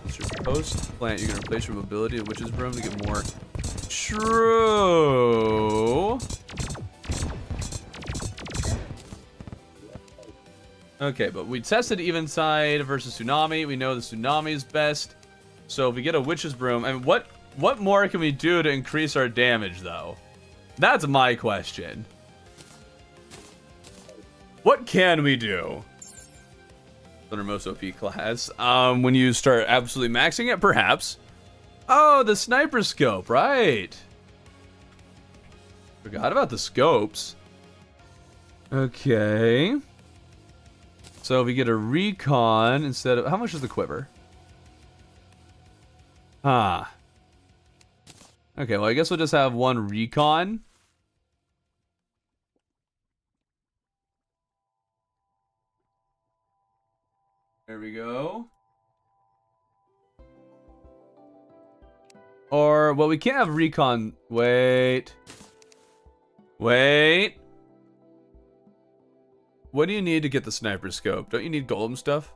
A: It's your post plant. You can replace your mobility with Witch's Broom to get more. True. Okay, but we tested Eventide versus Tsunami. We know the Tsunami is best. So if we get a Witch's Broom, I mean, what more can we do to increase our damage, though? That's my question. What can we do? Under most OP class. When you start absolutely maxing it, perhaps. Oh, the sniper scope, right. Forgot about the scopes. Okay. So if we get a recon instead of... How much is the quiver? Huh. Okay, well, I guess we'll just have one recon. There we go. Or, well, we can't have recon. Wait. Wait. What do you need to get the sniper scope? Don't you need golem stuff?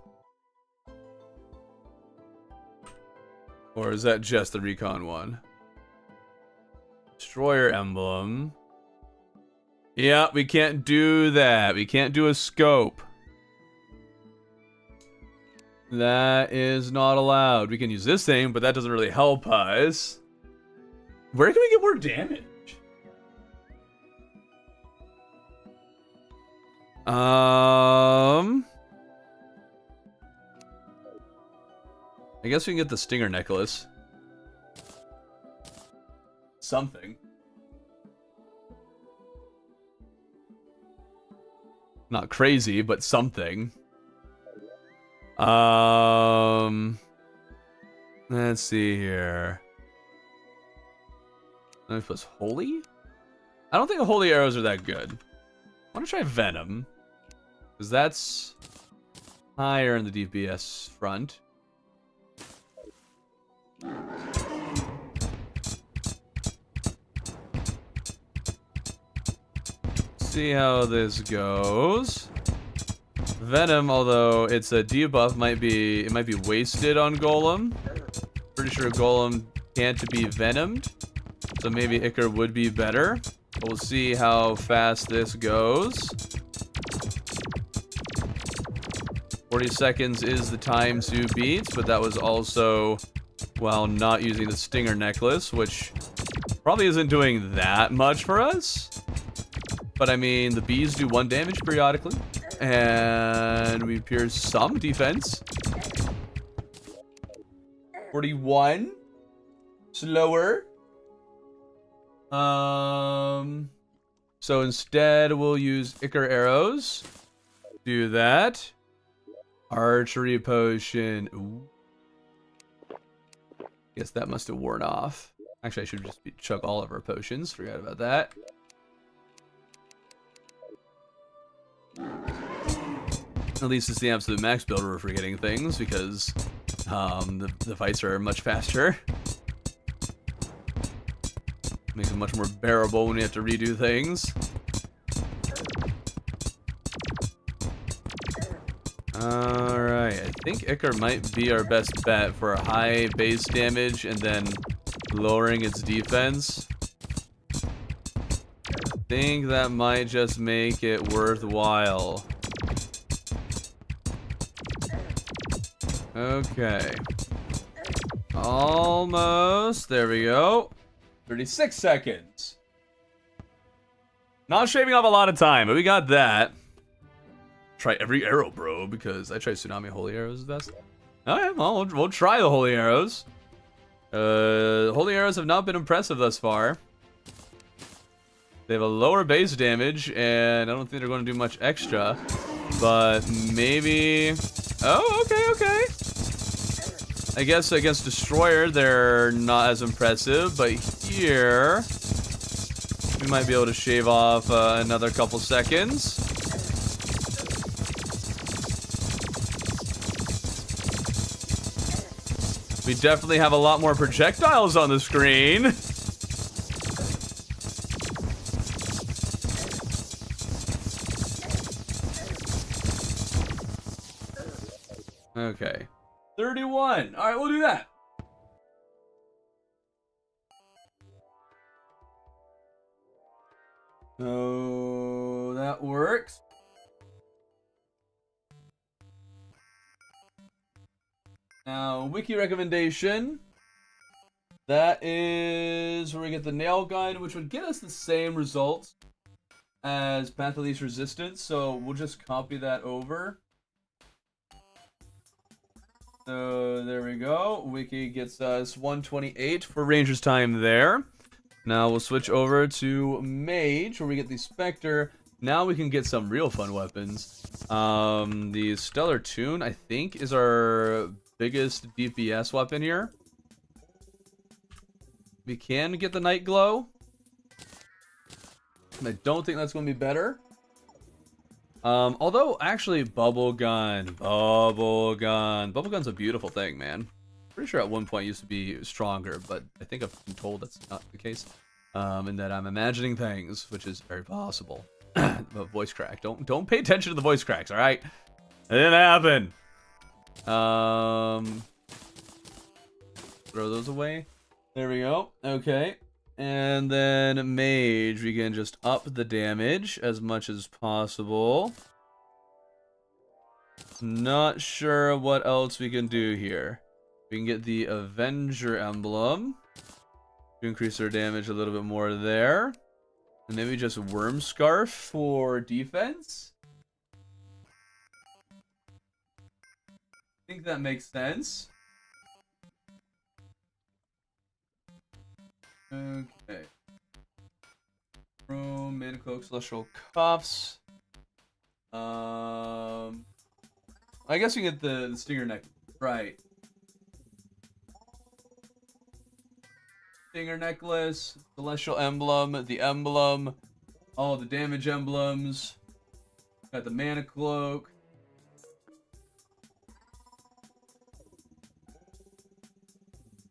A: Or is that just the recon one? Destroyer emblem. Yeah, we can't do that. We can't do a scope. That is not allowed. We can use this thing, but that doesn't really help us. Where can we get more damage? I guess we can get the Stinger necklace. Something. Not crazy, but something. Let's see here. Let me put holy? I don't think holy arrows are that good. I want to try venom. Because that's higher in the DPS front. See how this goes. Venom, although it's a debuff, might be wasted on Golem. Pretty sure Golem can't be venomed, so maybe Icar would be better. But we'll see how fast this goes. 40 seconds is the time to beat, but that was also while not using the Stinger necklace, which probably isn't doing that much for us. But I mean, the bees do 1 damage periodically, and we pierce some defense. 41. Slower. So instead, we'll use Icar arrows. Do that. Archery potion. Ooh. Guess that must have worn off. Actually, I should just chug all of our potions. Forgot about that. At least it's the absolute max build we're forgetting things, because the fights are much faster. Makes it much more bearable when we have to redo things. Alright, I think Icar might be our best bet for a high base damage and then lowering its defense. I think that might just make it worthwhile. Okay. Almost. There we go. 36 seconds. Not shaving off a lot of time, but we got that. Try every arrow, bro, because I try Tsunami Holy Arrows best. Alright, well, we'll try the Holy Arrows. Holy Arrows have not been impressive thus far. They have a lower base damage, and I don't think they're going to do much extra. But maybe... Oh, okay. I guess against Destroyer, they're not as impressive, but here... we might be able to shave off another couple seconds. We definitely have a lot more projectiles on the screen. Okay. 31. All right, we'll do that. So that works. Now, wiki recommendation. That is where we get the nail gun, which would get us the same results as Path of Least Resistance. So we'll just copy that over. So there we go. Wiki gets us 128 for Ranger's time there. Now we'll switch over to Mage, where we get the Spectre. Now we can get some real fun weapons. The Stellar Tune, I think, is our biggest DPS weapon here. We can get the Night Glow. I don't think that's going to be better. Although, actually, Bubble Gun. Bubble Gun's a beautiful thing, man. Pretty sure at one point it used to be stronger, but I think I've been told that's not the case. And that I'm imagining things, which is very possible. But voice crack. Don't pay attention to the voice cracks, alright? It didn't happen. Throw those away. There we go. Okay. And then Mage, we can just up the damage as much as possible. Not sure what else we can do here. We can get the Avenger emblem to increase our damage a little bit more there. And maybe just Worm Scarf for defense. I think that makes sense. Okay. Room, Mana Cloak, Celestial Cuffs. I guess we get the Stinger Neck. Right. Stinger Necklace, Celestial Emblem, the Emblem, all the damage emblems. Got the Mana Cloak.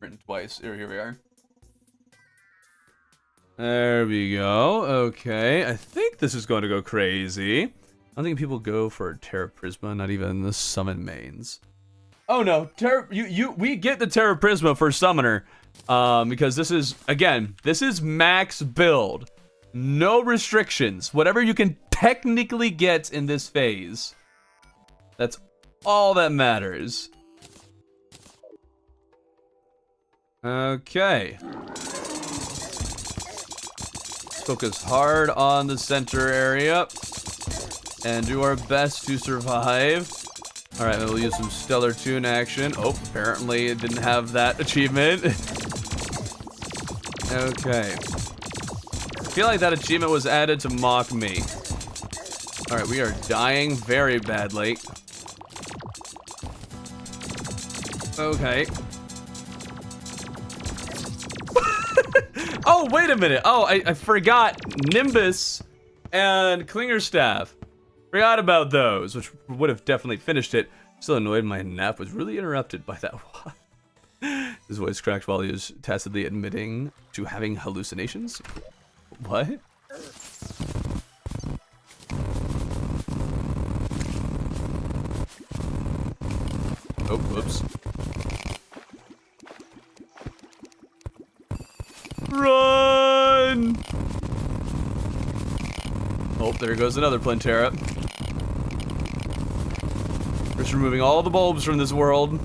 A: Written twice. Here we are. There we go. Okay, I think this is going to go crazy. I don't think people go for Terra Prisma, not even the summon mains. Oh no, we get the Terra Prisma for summoner, because this is, again, this is max build. No restrictions. Whatever you can technically get in this phase. That's all that matters. Okay. Focus hard on the center area and do our best to survive. All right, we'll use some Stellar Tune action. Oh, apparently it didn't have that achievement. Okay. I feel like that achievement was added to mock me. All right, we are dying very badly. Okay. Oh, wait a minute. Oh, I forgot Nimbus and Klingerstaff. Forgot about those, which would have definitely finished it. Still annoyed my nap was really interrupted by that one. His voice cracked while he was tacitly admitting to having hallucinations. What? Oh, whoops. Run! Oh, there goes another Plantera. Just removing all the bulbs from this world.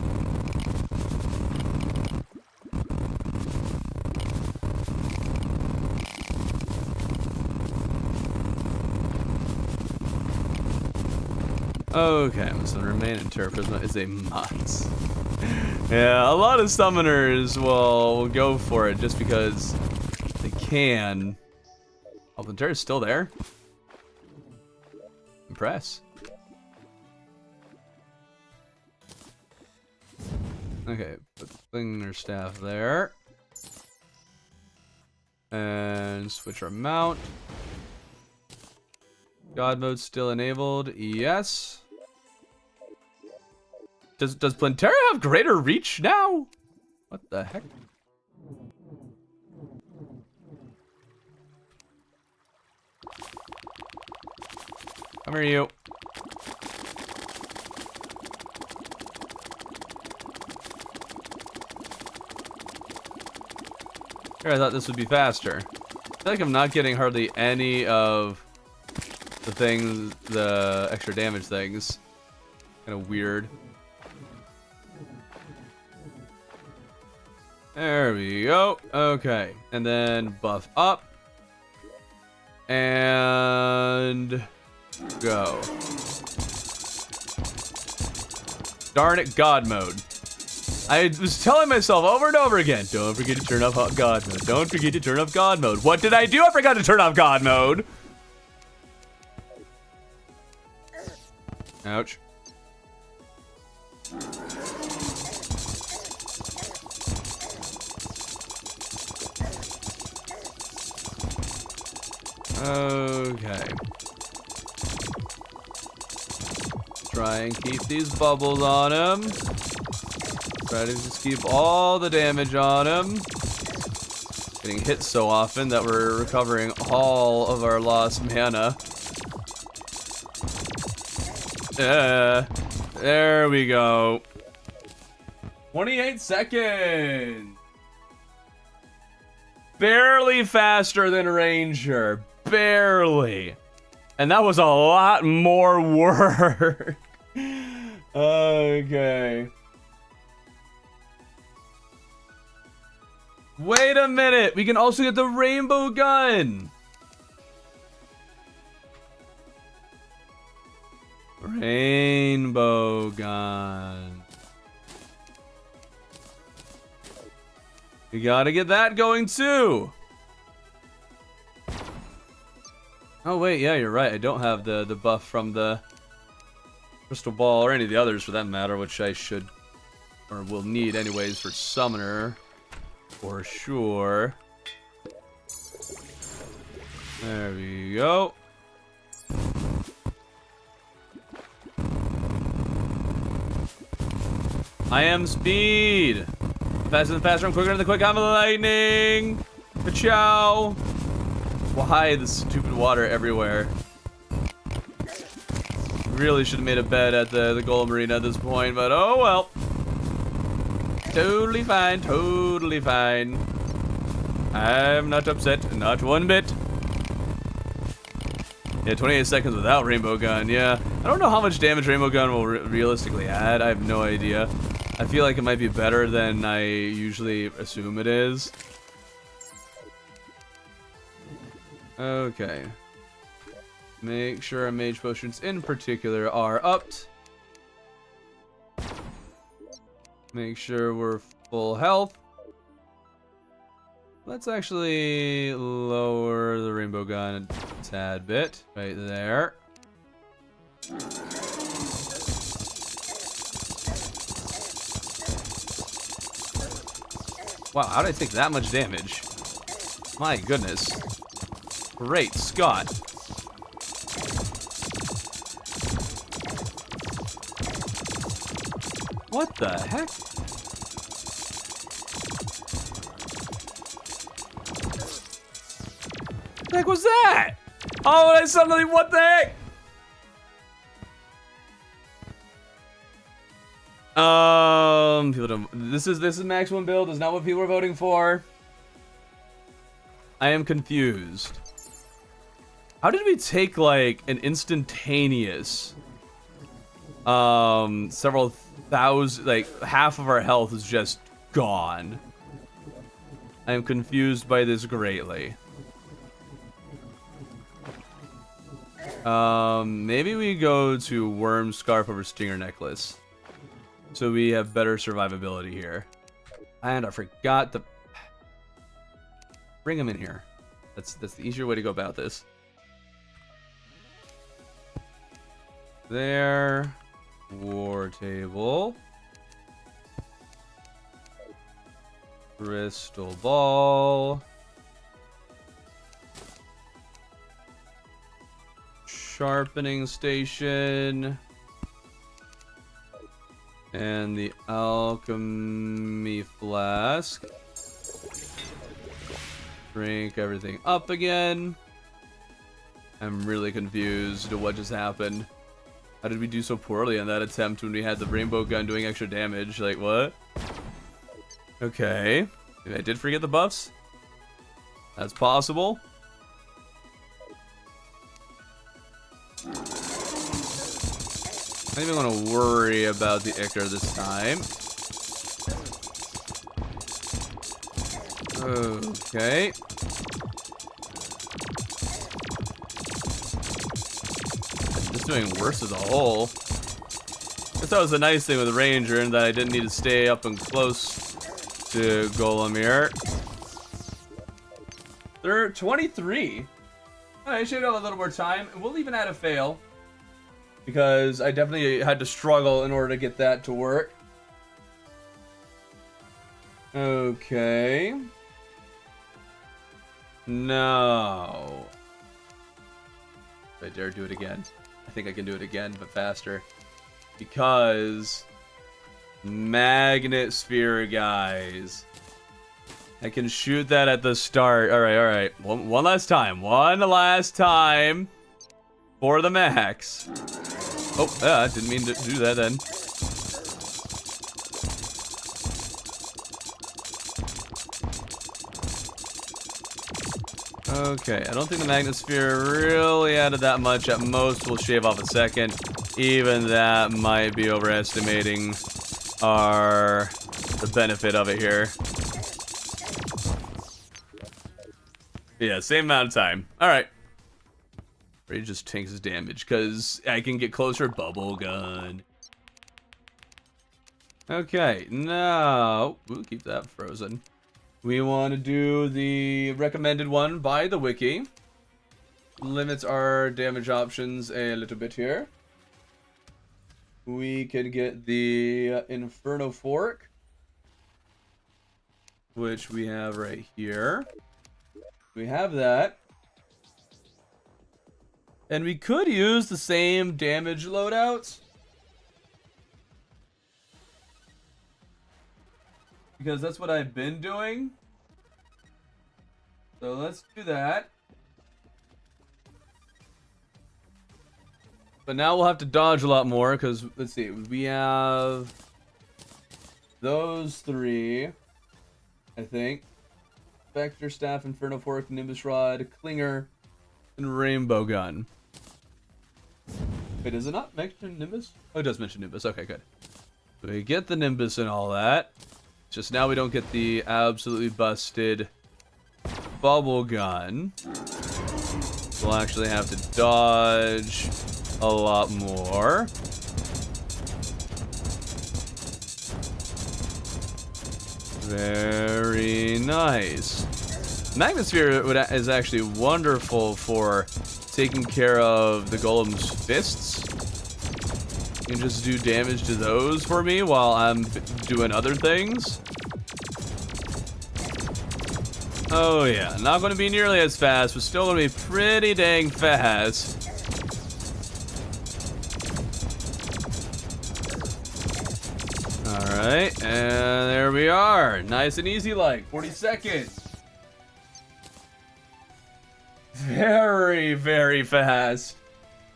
A: Okay, so the remaining Terra Prisma is a must. Yeah, a lot of summoners will go for it just because they can. Oh, Plantera's still there? Impress. Okay, put Slinger Staff there. And switch our mount. God mode still enabled, yes. Does Plantera have greater reach now? What the heck? Come here, you. Here, I thought this would be faster. I feel like I'm not getting hardly any of the things, the extra damage things. Kind of weird. There we go. Okay. And then buff up. And go. Darn it, God mode. I was telling myself over and over again, don't forget to turn off God mode. Don't forget to turn off God mode. What did I do? I forgot to turn off God mode. Ouch. Okay. Try and keep these bubbles on him. Try to just keep all the damage on him. Getting hit so often that we're recovering all of our lost mana. There we go. 28 seconds. Barely faster than Ranger. Barely. And that was a lot more work. Okay. Wait a minute. We can also get the rainbow gun. Rainbow gun. We gotta get that going too. Oh wait, yeah, you're right. I don't have the buff from the crystal ball or any of the others for that matter, which I should or will need anyways for summoner for sure. There we go. I am speed. Faster than faster, I'm quicker than the quick arm of the lightning. Ka-chow. Why the stupid water everywhere? Really should have made a bed at the Golem Arena at this point, but oh well. Totally fine, totally fine. I'm not upset, not one bit. Yeah, 28 seconds without Rainbow Gun, yeah. I don't know how much damage Rainbow Gun will realistically add, I have no idea. I feel like it might be better than I usually assume it is. Okay. Make sure our mage potions in particular are upped. Make sure we're full health. Let's actually lower the Rainbow Gun a tad bit. Right there. Wow, how did I take that much damage? My goodness. Great Scott. What the heck? What the heck was that? Oh, and I suddenly, what the heck? People don't. This is maximum build. Is not what people are voting for. I am confused. How did we take like an instantaneous several thousand, like half of our health is just gone? I am confused by this greatly. Maybe we go to worm scarf over stinger necklace, so we have better survivability here. And I forgot to bring him in here. That's the easier way to go about this. There, war table, crystal ball, sharpening station, and the alchemy flask. Drink everything up again. I'm really confused what just happened. How did we do so poorly on that attempt when we had the rainbow gun doing extra damage? Like, what? Okay. Maybe I did forget the buffs? That's possible. I don't even want to worry about the Icar this time. Okay. Just doing worse as a whole. I guess that was the nice thing with the Ranger, in that I didn't need to stay up and close to Golomir. They're 23. I should have a little more time. We'll even add a fail, because I definitely had to struggle in order to get that to work. Okay. No. If I dare do it again. I think I can do it again, but faster. Because magnet sphere, guys. I can shoot that at the start. Alright. One last time. One last time. For the max. Oh, yeah, I didn't mean to do that then. Okay, I don't think the magnet sphere really added that much. At most, we'll shave off a second. Even that might be overestimating the benefit of it here. Yeah, same amount of time. Alright. Rage just tanks his damage, because I can get closer. Bubble gun. Okay, now we'll keep that frozen. We want to do the recommended one by the wiki. Limits our damage options a little bit here. We can get the Inferno Fork, which we have right here. We have that. And we could use the same damage loadouts, because that's what I've been doing. So let's do that. But now we'll have to dodge a lot more, because, let's see, we have those three, I think. Spectre Staff, Inferno Fork, Nimbus Rod, Clinger, and Rainbow Gun. Wait, does it not mention Nimbus? Oh, it does mention Nimbus. Okay, good. So we get the Nimbus and all that. Just now we don't get the absolutely busted bubble gun. We'll actually have to dodge a lot more. Very nice. Magnet Sphere is actually wonderful for taking care of the golem's fists. You can just do damage to those for me while I'm doing other things. Oh yeah, not going to be nearly as fast, but still going to be pretty dang fast. Alright, and there we are. Nice and easy, like 40 seconds. Very, very fast.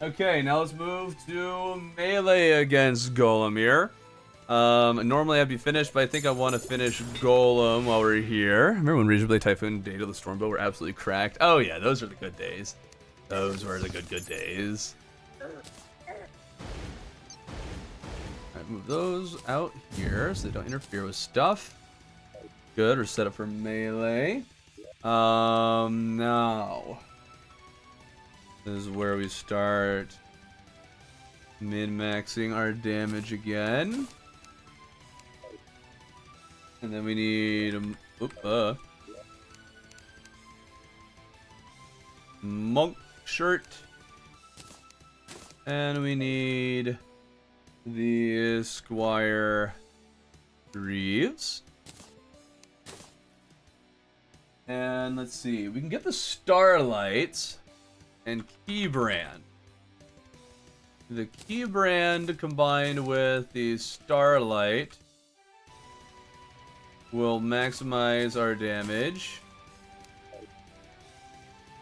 A: Okay, now let's move to melee against Golomir. Normally I'd be finished, but I think I want to finish Golem while we're here. Remember when Reasonably Typhoon Day to the Stormbow were absolutely cracked? Oh yeah, those are the good days. Those were the good days. Alright, move those out here so they don't interfere with stuff. Good, we're set up for melee. Now. This is where we start min-maxing our damage again. And then we need monk shirt. And we need the Squire Greaves. And let's see, we can get the Starlight and Keybrand. The Keybrand combined with the Starlight will maximize our damage.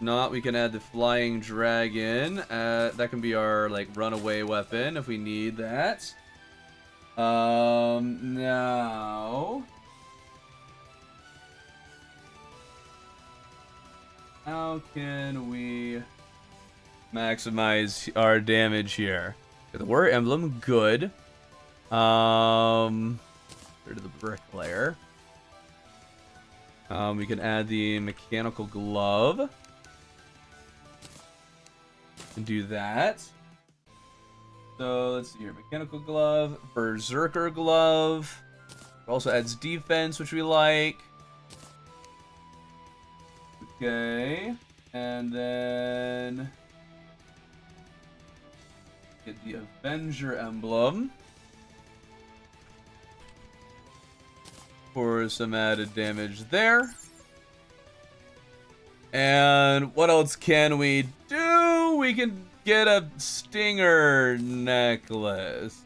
A: Not, we can add the Flying Dragon. That can be our like runaway weapon if we need that. Now, how can we maximize our damage here? The Warrior Emblem, good. Rid of the Bricklayer. We can add the Mechanical Glove. And do that. So let's see here. Mechanical Glove, Berserker Glove. It also adds defense, which we like. Okay. And then get the Avenger Emblem for some added damage there. And what else can we do? We can get a Stinger necklace.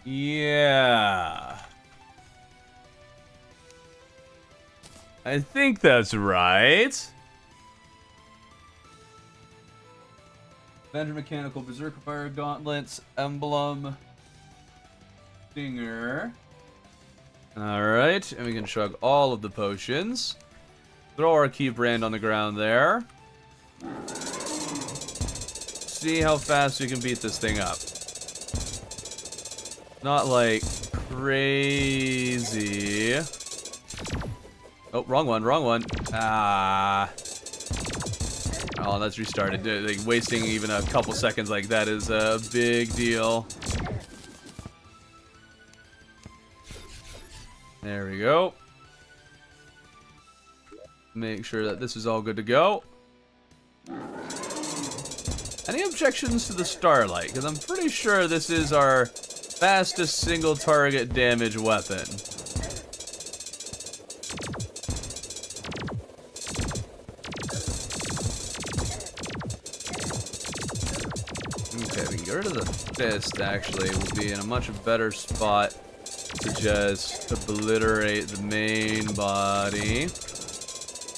A: Yeah. I think that's right. Avenger Mechanical Berserker Fire Gauntlets Emblem Stinger. Alright, and we can chug all of the potions. Throw our Keybrand on the ground there. See how fast we can beat this thing up. Not like crazy. Oh, wrong one, wrong one. Ah. Oh, that's restarted. Like, wasting even a couple seconds like that is a big deal. There we go. Make sure that this is all good to go. Any objections to the Starlight? Because I'm pretty sure this is our fastest single target damage weapon. Okay, we can get rid of the fist, actually. We'll be in a much better spot to just obliterate the main body.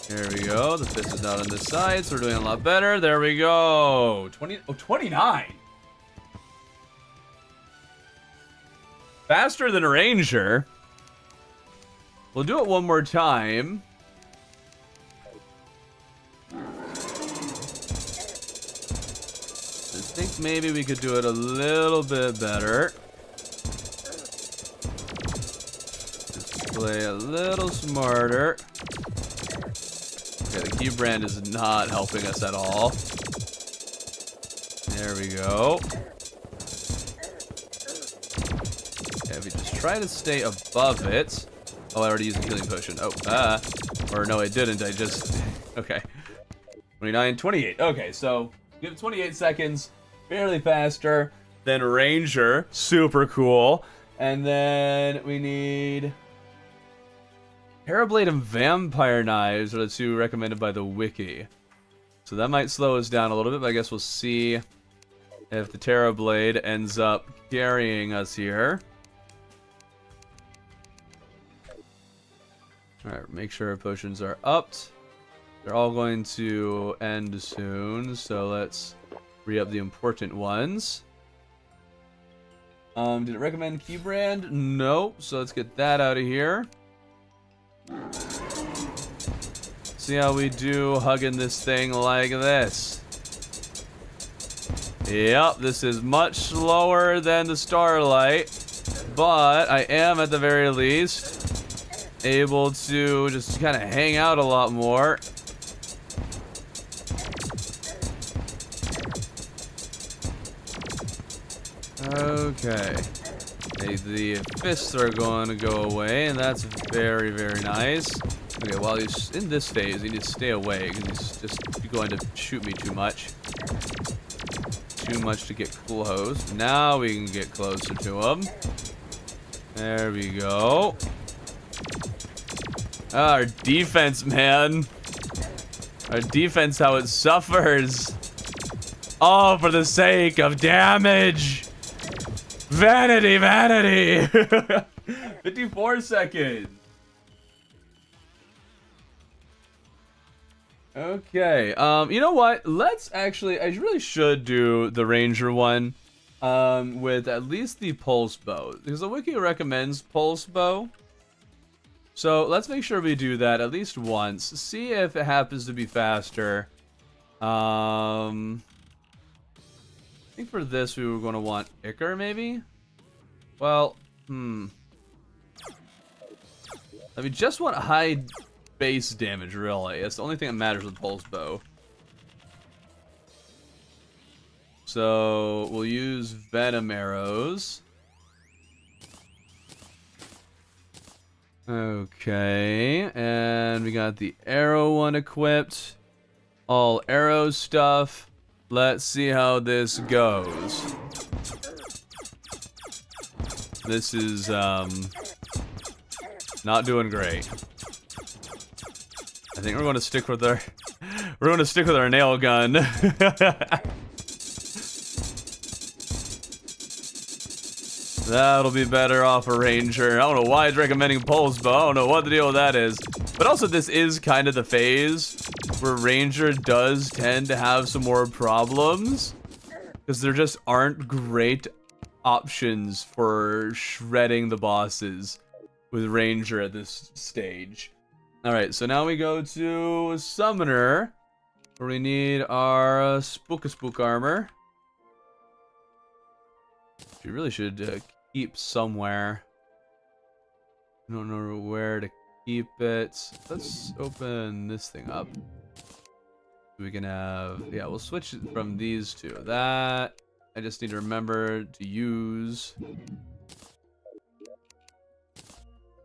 A: There we go. The fist is not on this side, so we're doing a lot better. There we go. 29. Faster than a Ranger. We'll do it one more time. I think maybe we could do it a little bit better. Play a little smarter. Okay, the Keybrand is not helping us at all. There we go. Okay, if we just try to stay above it. Oh, I already used the healing potion. Oh, or no, I didn't. I just... Okay. 29, 28. Okay, so give it 28 seconds. Fairly faster than Ranger. Super cool. And then we need... Terrablade and Vampire Knives are the two recommended by the wiki. So that might slow us down a little bit, but I guess we'll see if the Terrablade ends up carrying us here. Alright, make sure our potions are upped. They're all going to end soon, so let's re-up the important ones. Did it recommend key brand? Nope. So let's get that out of here. See how we do hugging this thing like this. Yep, this is much slower than the Starlight, but I am at the very least able to just kind of hang out a lot more. Okay. The fists are going to go away, and that's very, very nice. Okay, while he's in this phase, he needs to stay away, because he's just going to shoot me too much. Too much to get close. Now we can get closer to him. There we go. Our defense, man. Our defense, how it suffers. All for the sake of damage. Vanity, vanity. 54 seconds. Okay, you know what? Let's actually, I really should do the Ranger one with at least the pulse bow, because the wiki recommends pulse bow. So let's make sure we do that at least once. See if it happens to be faster. I think for this we were going to want Icar, maybe? Well, I mean, just want high base damage, really. That's the only thing that matters with pulse bow. So we'll use venom arrows. Okay, and we got the arrow one equipped. All arrow stuff. Let's see how this goes. This is not doing great. I think we're going to stick with our nail gun. That'll be better off a Ranger. I don't know why it's recommending pulse bow. I don't know what the deal with that is. But also, this is kind of the phase where Ranger does tend to have some more problems, because there just aren't great options for shredding the bosses with Ranger at this stage. Alright, so now we go to Summoner, where we need our Spook armor. We really should keep somewhere. I don't know where to keep it. Let's open this thing up. We can have, yeah, we'll switch from these two. That, I just need to remember to use.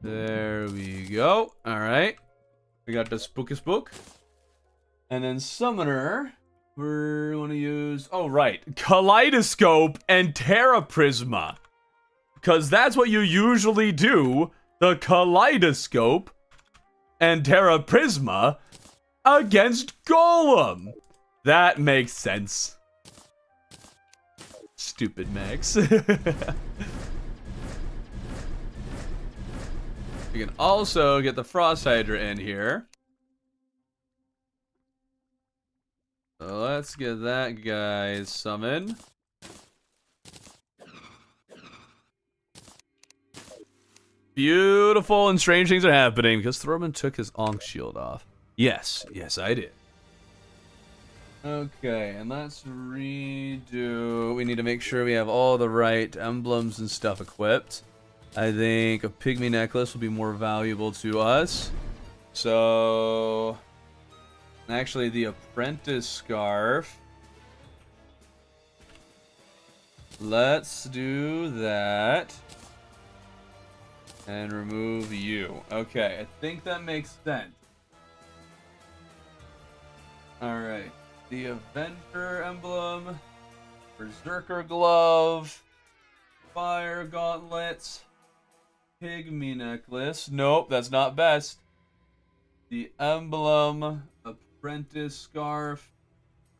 A: There we go. All right. We got the Spook. And then Summoner, we're going to use, oh, right, Kaleidoscope and Terra Prisma. Because that's what you usually do. The Kaleidoscope and Terra Prisma against Golem. That makes sense. Stupid Max. We can also get the Frost Hydra in here. So let's get that guy summoned. Beautiful, and strange things are happening because Thorman took his Ankh shield off. Yes, I did. Okay, and let's redo. We need to make sure we have all the right emblems and stuff equipped. I think a pygmy necklace will be more valuable to us. So, actually, the apprentice scarf. Let's do that. And remove you. Okay, I think that makes sense. Alright. The Avenger emblem. Berserker glove. Fire gauntlets. Pygmy necklace. Nope, that's not best. The emblem. Apprentice scarf.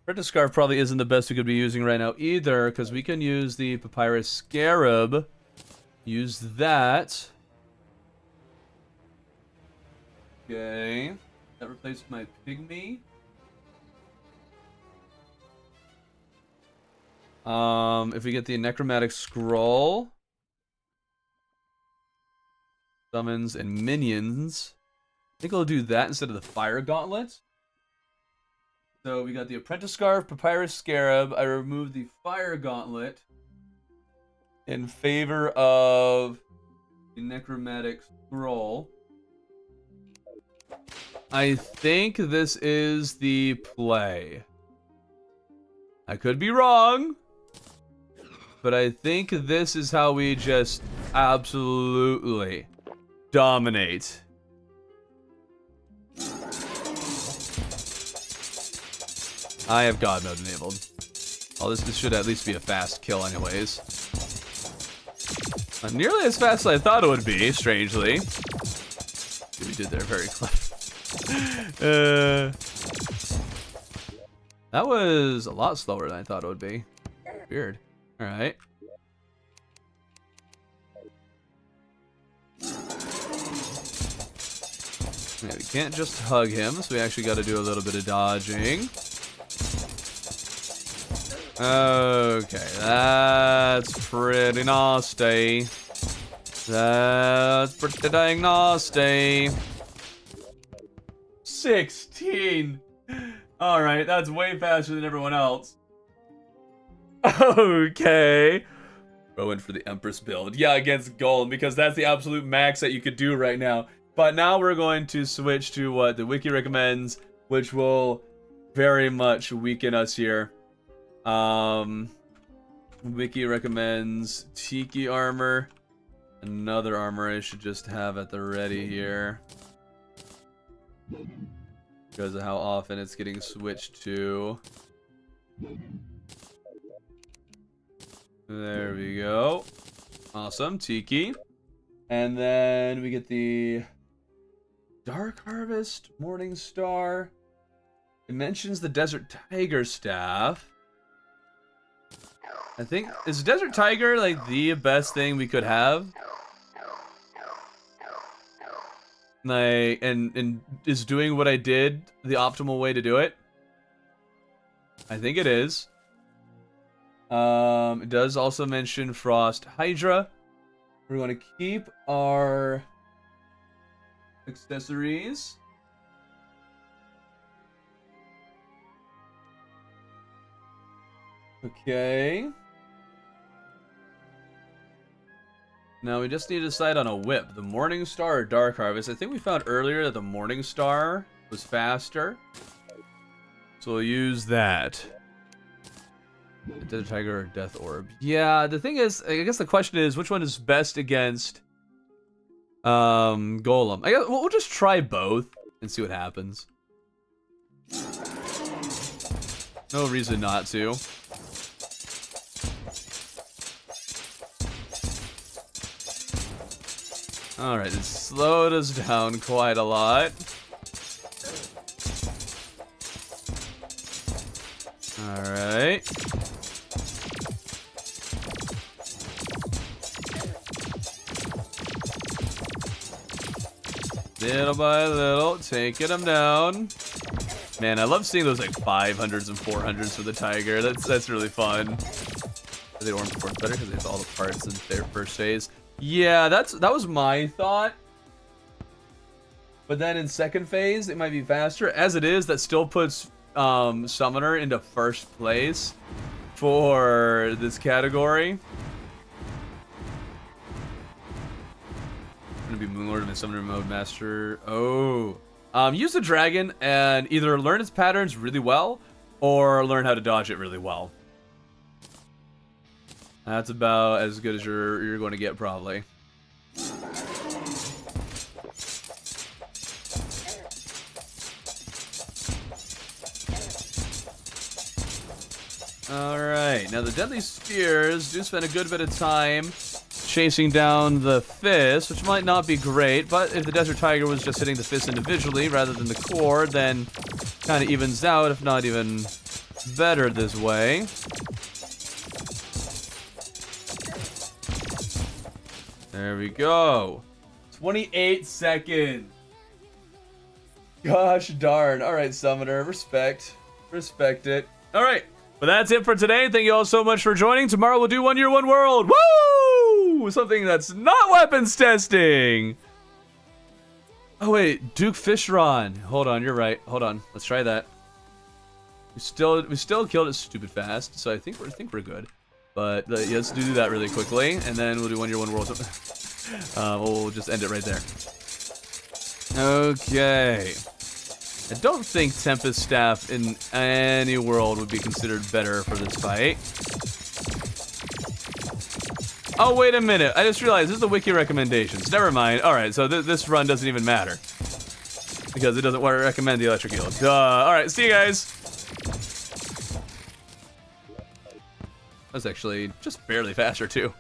A: Apprentice scarf probably isn't the best we could be using right now either, because we can use the papyrus scarab. Use that. Okay. That replaced my pygmy. If we get the necromantic scroll, summons and minions. I think I'll do that instead of the fire gauntlet. So we got the apprentice scarf, papyrus scarab. I removed the fire gauntlet in favor of the necromantic scroll. I think this is the play. I could be wrong, but I think this is how we just absolutely dominate. I have God mode enabled. Oh, this should at least be a fast kill anyways. Not nearly as fast as I thought it would be, strangely. We did there very clever. That was a lot slower than I thought it would be. Weird. Alright. Yeah, we can't just hug him, so we actually got to do a little bit of dodging. Okay, that's pretty nasty. That's pretty dang nasty. 16. Alright, that's way faster than everyone else. Okay. I went for the Empress build. Yeah, against Golem, because that's the absolute max that you could do right now. But now we're going to switch to what the wiki recommends, which will very much weaken us here. Wiki recommends Tiki armor. Another armor I should just have at the ready here, because of how often it's getting switched to. There we go. Awesome, Tiki. And then we get the Dark Harvest, Morning Star. It mentions the Desert Tiger staff. I think, is Desert Tiger like the best thing we could have? Like, and is doing what I did the optimal way to do it? I think it is. It does also mention Frost Hydra. We're going to keep our accessories. Okay. Now we just need to decide on a whip. The Morning Star or Dark Harvest. I think we found earlier that the Morning Star was faster, so we'll use that. Desert Tiger or Death Orb. Yeah, the thing is, I guess the question is, which one is best against Golem? I guess we'll just try both and see what happens. No reason not to. Alright, it slowed us down quite a lot. Alright. Little by little, taking them down. Man, I love seeing those like 500s and 400s for the Tiger. That's really fun. They orange force better because it has all the parts in their first phase. Yeah, that was my thought. But then in second phase, it might be faster. As it is, that still puts Summoner into first place for this category. Gonna be Moonlord and Summoner Mode Master. Oh. Use the dragon and either learn its patterns really well or learn how to dodge it really well. That's about as good as you're going to get, probably. Alright, now the Deadly Spears do spend a good bit of time chasing down the fist, which might not be great, but if the Desert Tiger was just hitting the fist individually rather than the core, then kind of evens out, if not even better this way. There we go. 28 seconds. Gosh darn. Alright, Summoner. Respect. Respect it. Alright. Well, that's it for today. Thank you all so much for joining. Tomorrow we'll do 1 Year, 1 World. Woo! Something that's not weapons testing. Oh wait, Duke Fishron. Hold on, you're right. Hold on, let's try that. We still killed it stupid fast, so I think we're good. But yeah, let's do that really quickly, and then we'll do 1 year 1 world. We'll just end it right there. Okay. I don't think Tempest Staff in any world would be considered better for this fight. Oh, wait a minute. I just realized this is the wiki recommendations. Never mind. Alright, so this run doesn't even matter. Because it doesn't want to recommend the electric eel. Duh. Alright, see you guys. That was actually just barely faster, too.